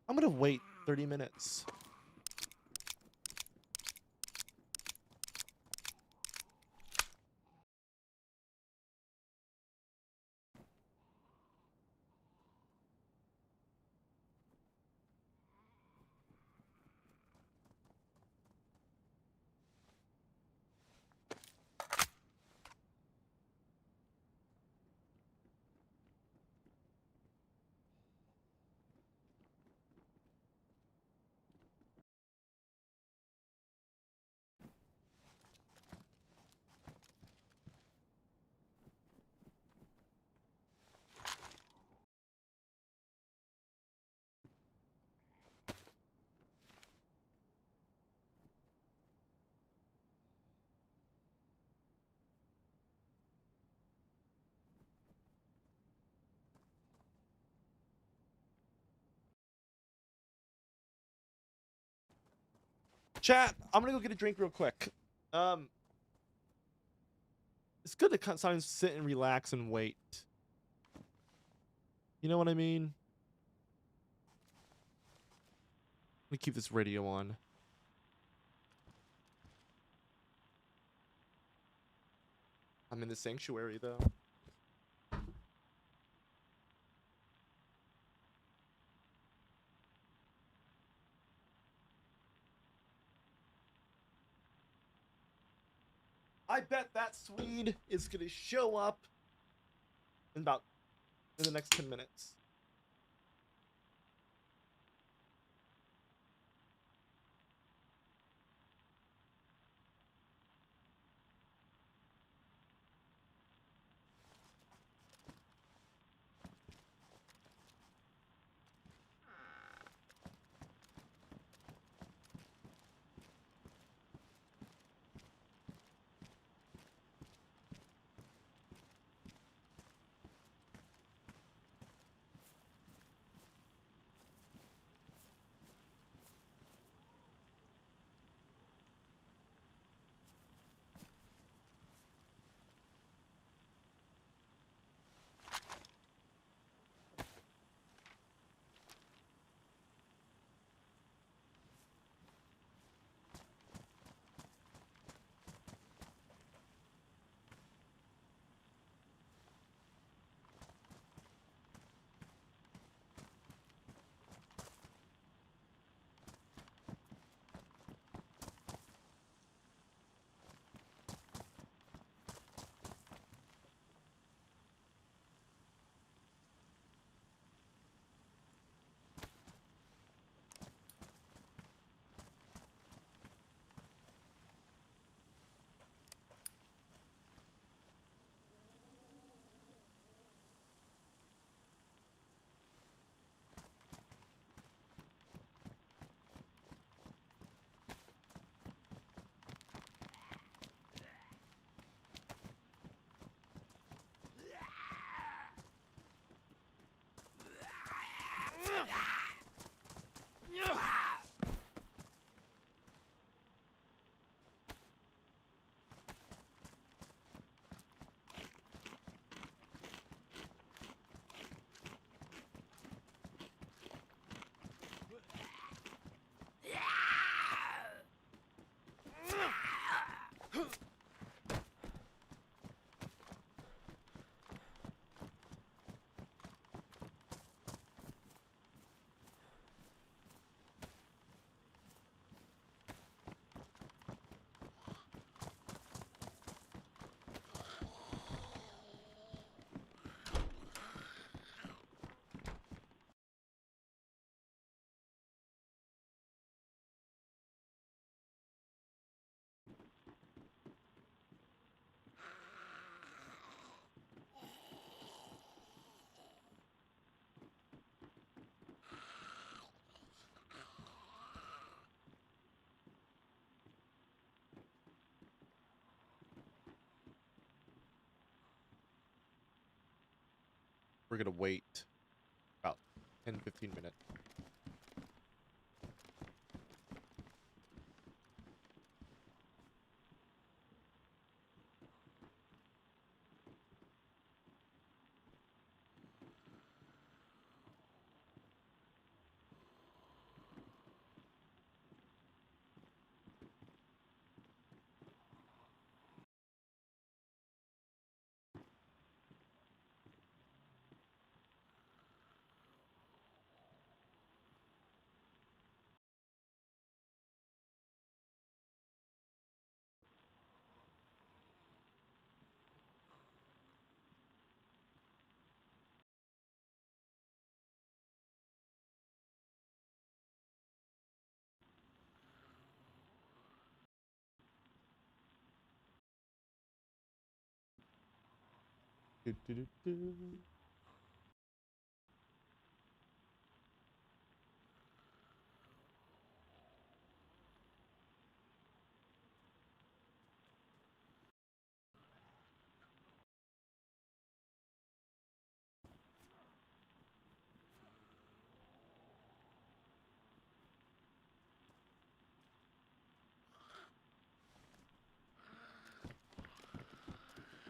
I'm gonna wait 30 minutes. Chat, I'm gonna go get a drink real quick. It's good to sometimes sit and relax and wait. You know what I mean? Let me keep this radio on. I'm in the sanctuary though. I bet that Swede is gonna show up in the next 10 minutes. We're gonna wait about 10-15 minutes. Do, do, do, do.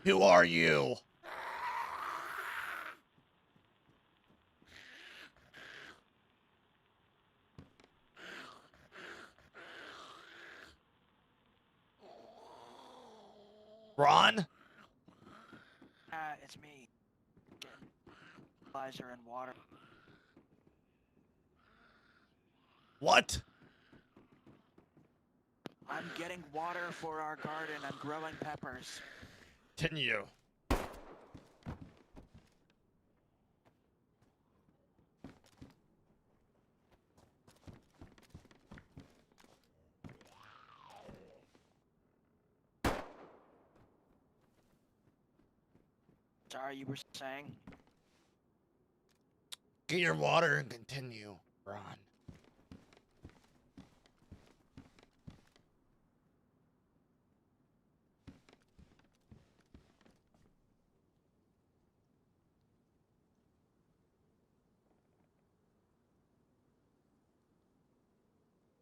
Who are you? Ron? it's me. Getting fertilizer and water. What? I'm getting water for our garden. I'm growing peppers. Continue. Sorry, you were saying? Get your water and continue, Ron.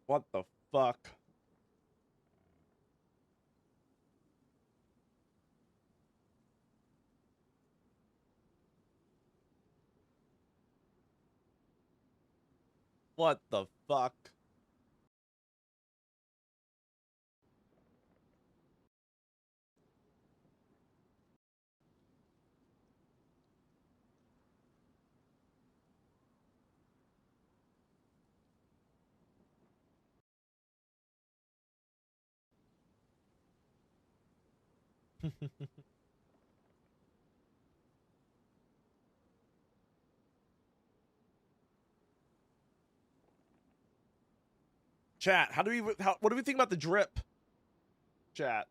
What the fuck? What the fuck? Chat, what do we think about the drip? Chat.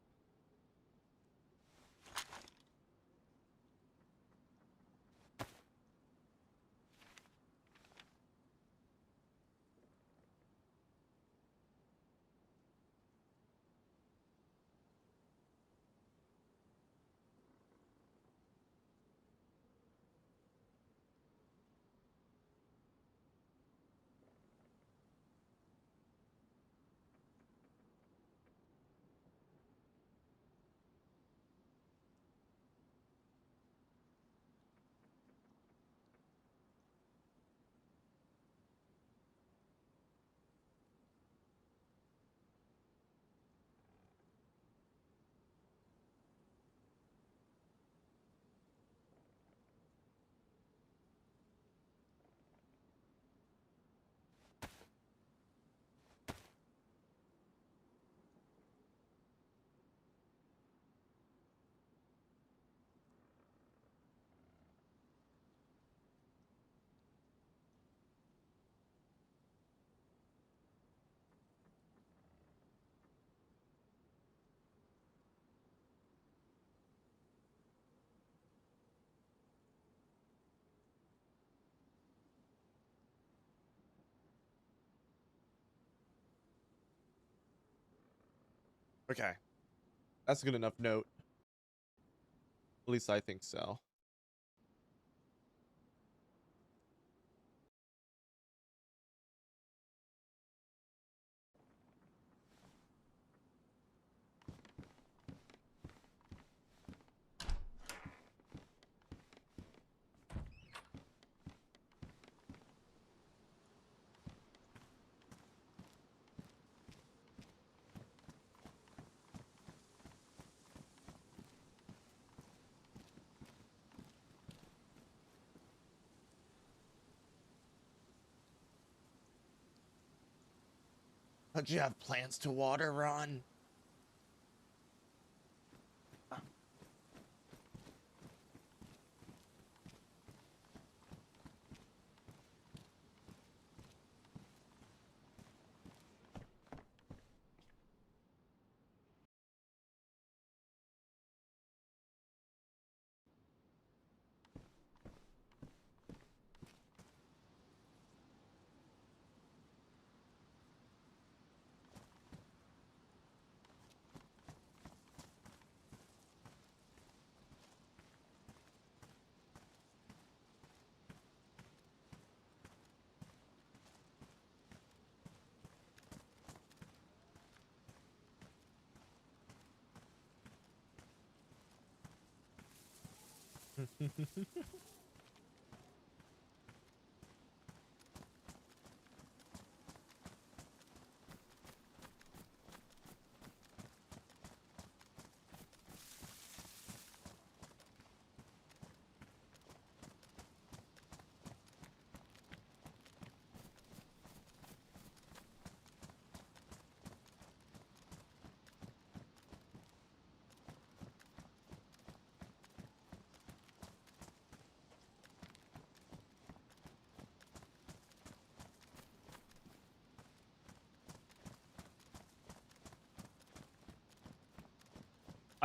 Okay. That's a good enough note. At least I think so. Don't you have plants to water, Ron?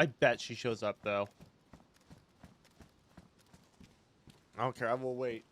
I bet she shows up though. I don't care. I will wait.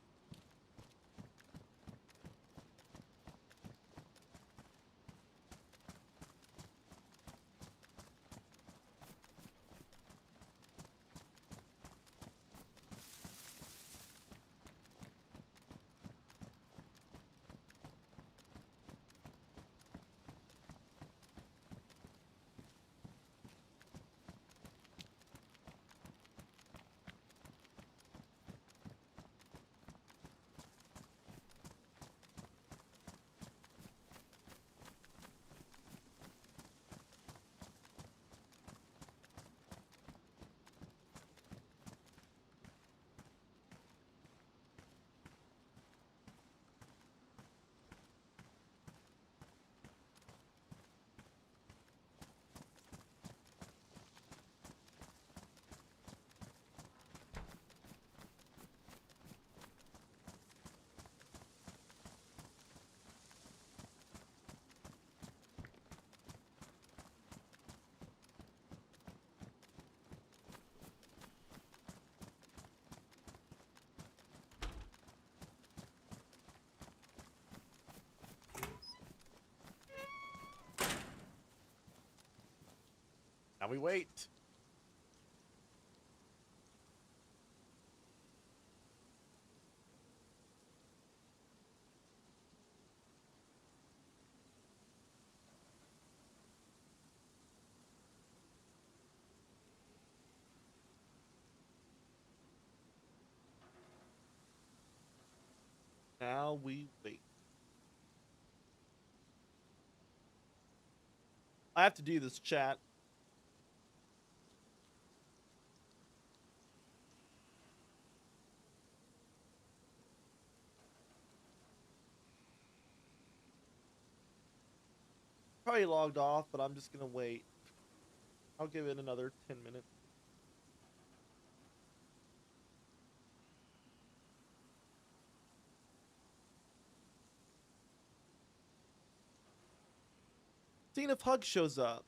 Now we wait. Now we wait. I have to do this, chat. Probably logged off, but I'm just gonna wait. I'll give it another 10 minutes. Seeing if Hug shows up.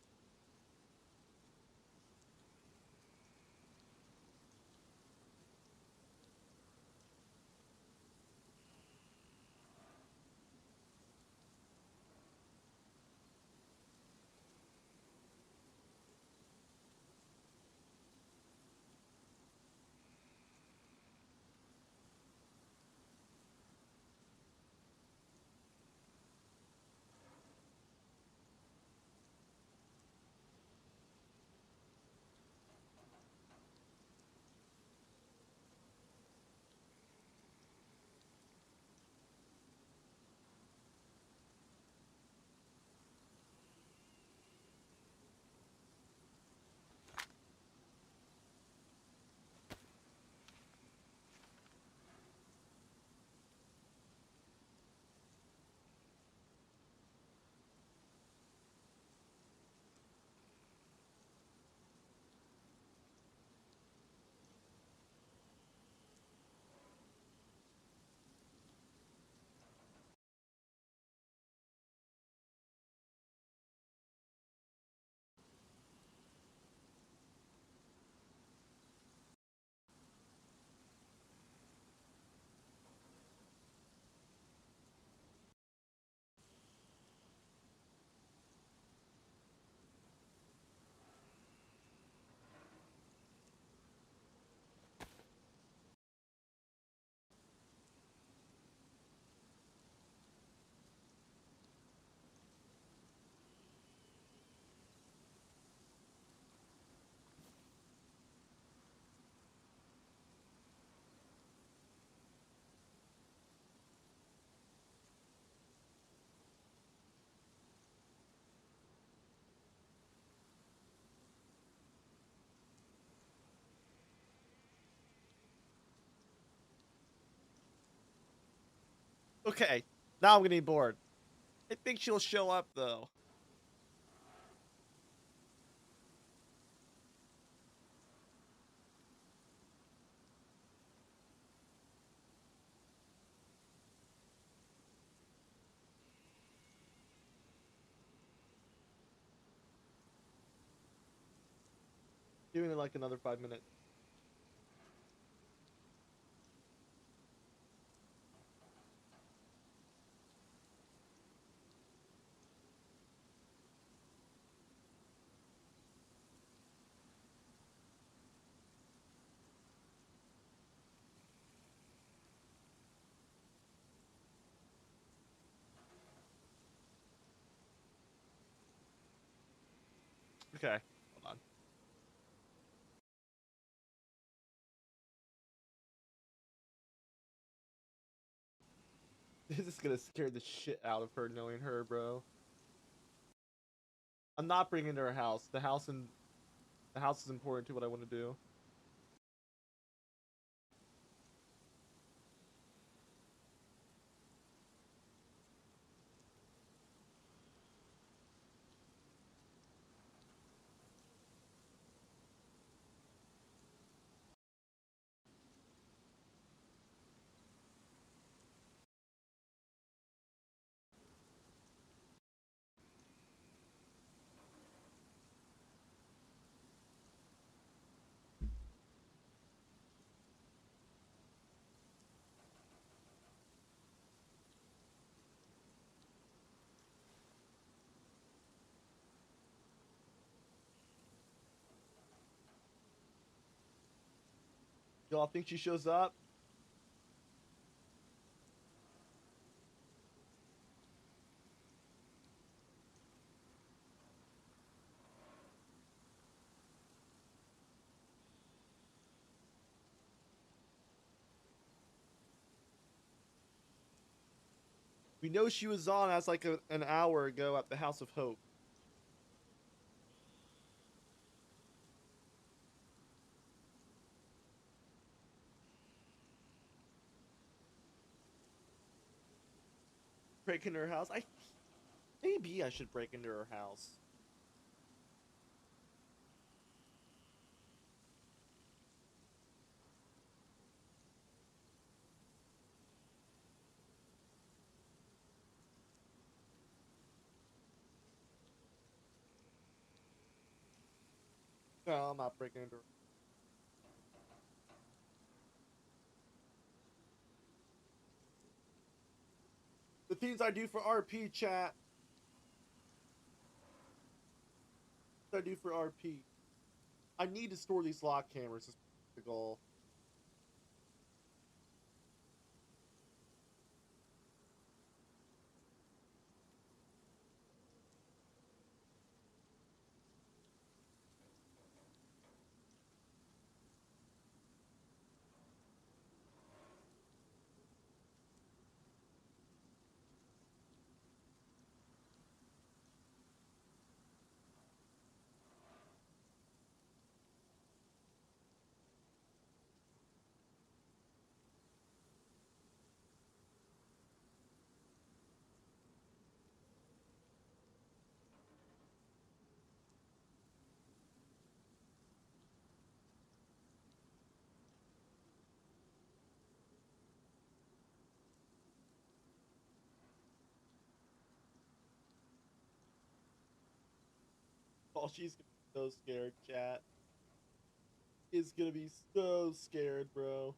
Okay, now I'm getting bored. I think she'll show up though. Give me like another 5 minutes. Okay, hold on. This is gonna scare the shit out of her knowing her, bro. I'm not bringing her house. The house is important to what I want to do. Y'all think she shows up? We know she was on as like an hour ago at the House of Hope. Break into her house? Maybe I should break into her house. No, I'm not breaking into her. The things I do for RP, chat. What I do for RP. I need to store these lock cameras. Is the goal. Oh, she's gonna be so scared, chat. Is gonna be so scared, bro.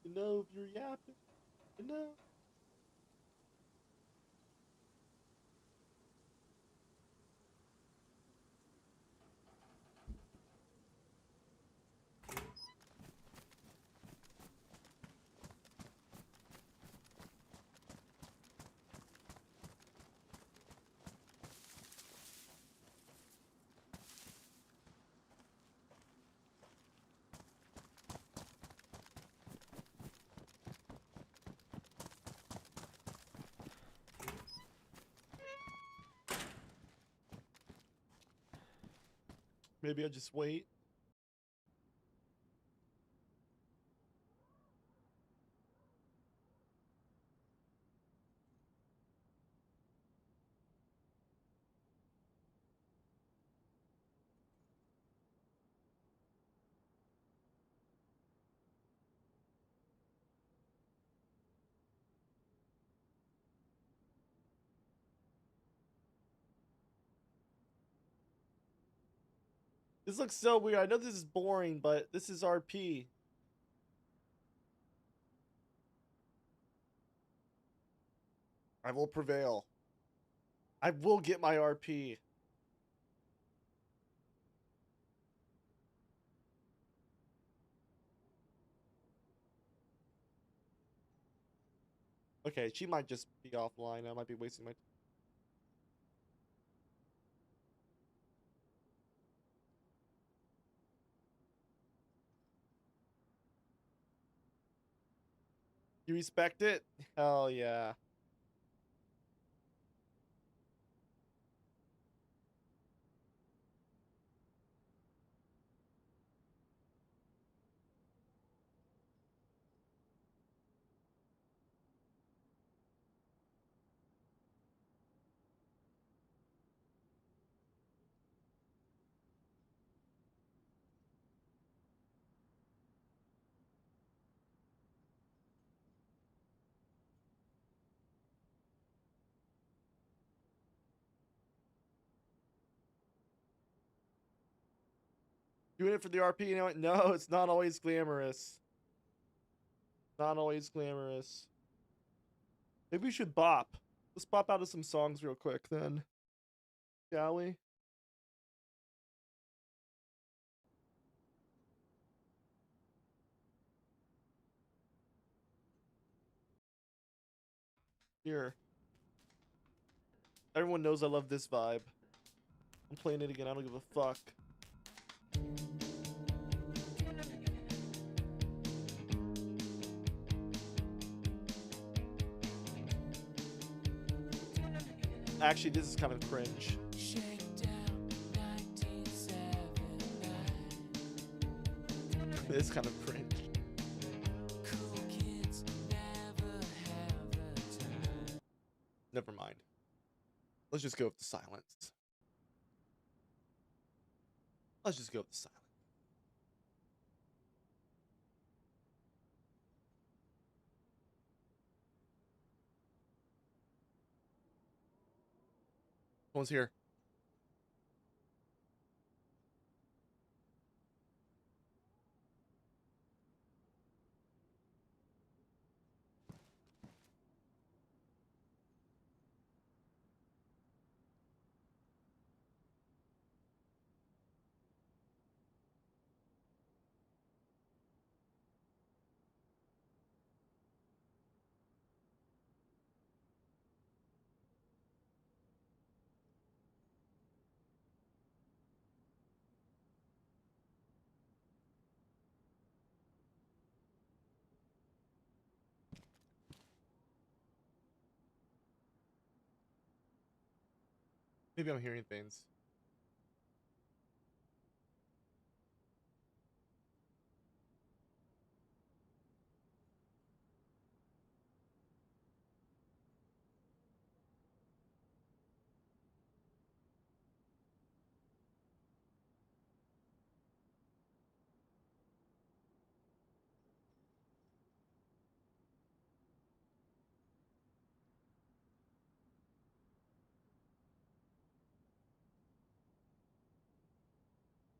You know, if you're yapping, you know. Maybe I just wait. This looks so weird. I know this is boring, but this is RP. I will prevail. I will get my RP. Okay, she might just be offline. I might be wasting my time. You respect it? Hell yeah. Doing it for the RP, you know what? No, it's not always glamorous. Not always glamorous. Maybe we should bop. Let's bop out of some songs real quick then. Shall we? Here. Everyone knows I love this vibe. I'm playing it again. I don't give a fuck. Actually, this is kind of cringe. It's kind of cringe. Never mind. Let's just go with the silence. Let's just go with the silence. One's here. Maybe I'm hearing things.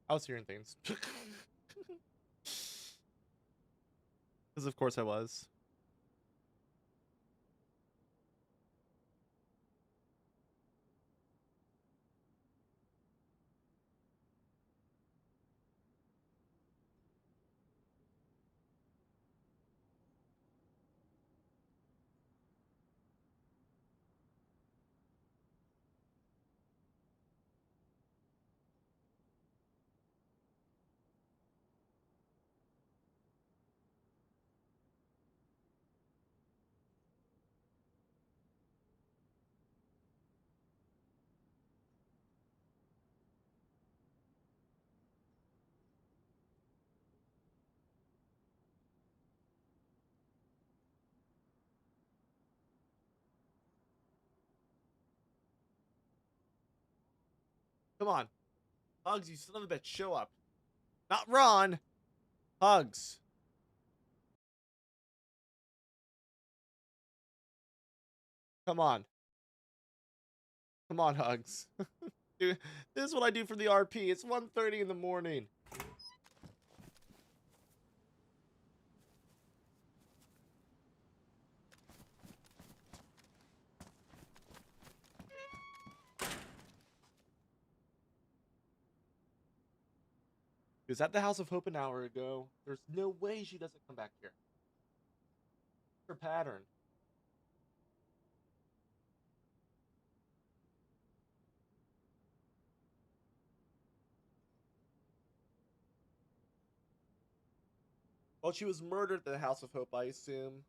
I was hearing things. Because of course I was. Come on. Hugs, you son of a bitch. Show up. Not Ron. Hugs. Come on. Come on, Hugs. Dude, this is what I do for the RP. It's 1:30 in the morning. She was at the House of Hope an hour ago. There's no way she doesn't come back here. Her pattern. Well, she was murdered at the House of Hope, I assume.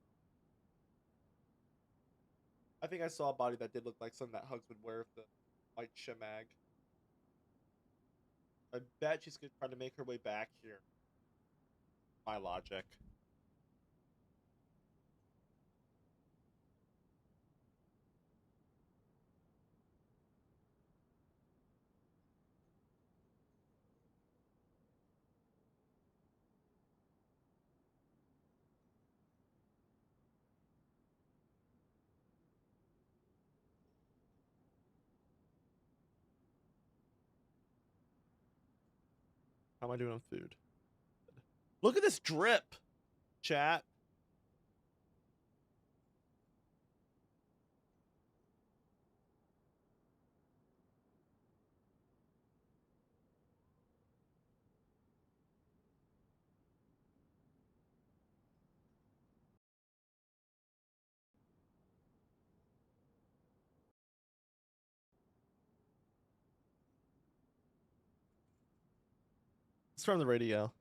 I think I saw a body that did look like something that Hugs would wear with the white shemag. I bet she's gonna try to make her way back here. My logic. How am I doing on food? Look at this drip, chat. It's from the radio.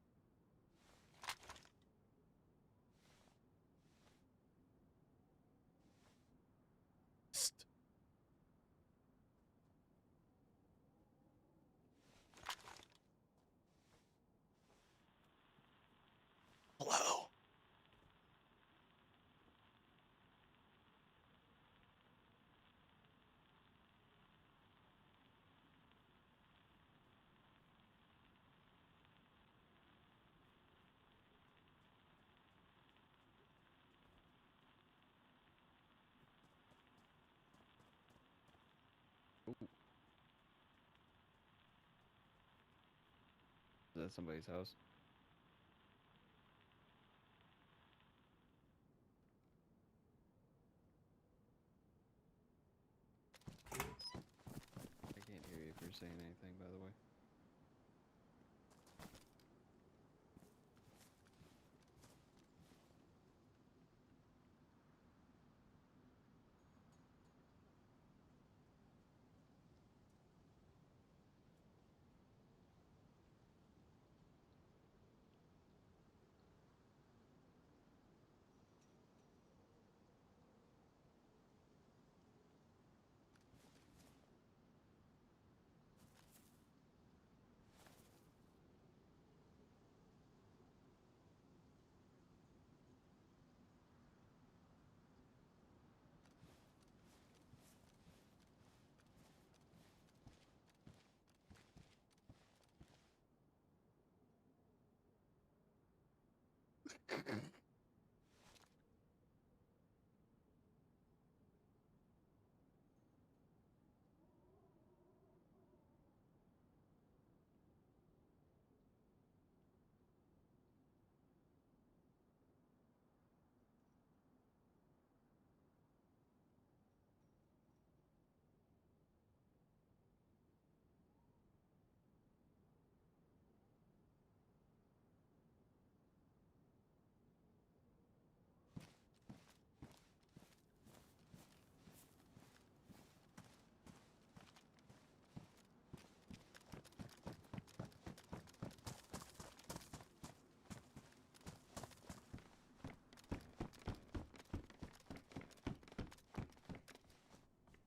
Hello. Is that somebody's house? I can't hear you if you're saying anything, by the way.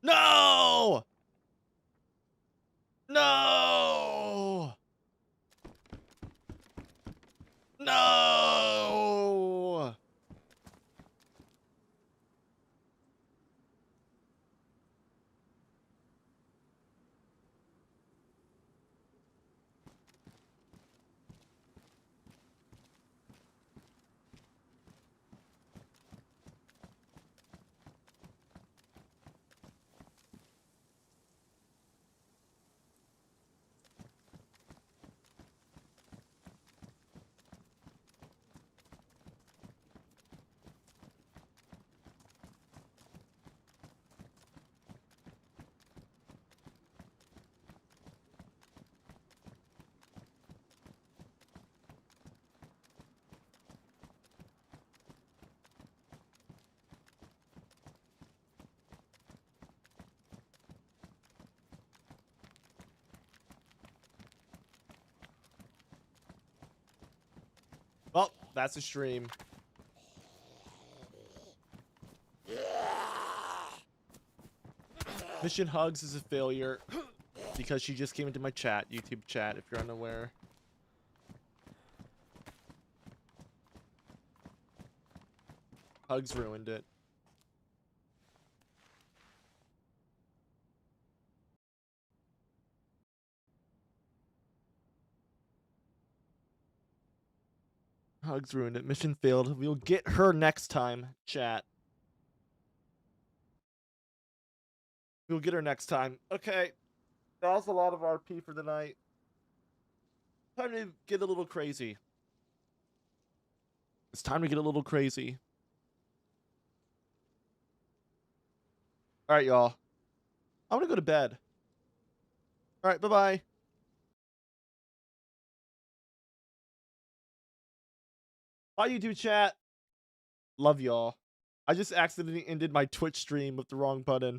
No! No! No! That's a stream. Mission Hugs is a failure because she just came into my chat, YouTube chat, if you're unaware. Hugs ruined it. Hugs ruined it. Mission failed. We'll get her next time, chat. We'll get her next time. Okay. That was a lot of RP for the night. Time to get a little crazy. It's time to get a little crazy. Alright, y'all. I'm gonna go to bed. Alright, bye-bye. Bye, YouTube chat. Love y'all. I just accidentally ended my Twitch stream with the wrong button.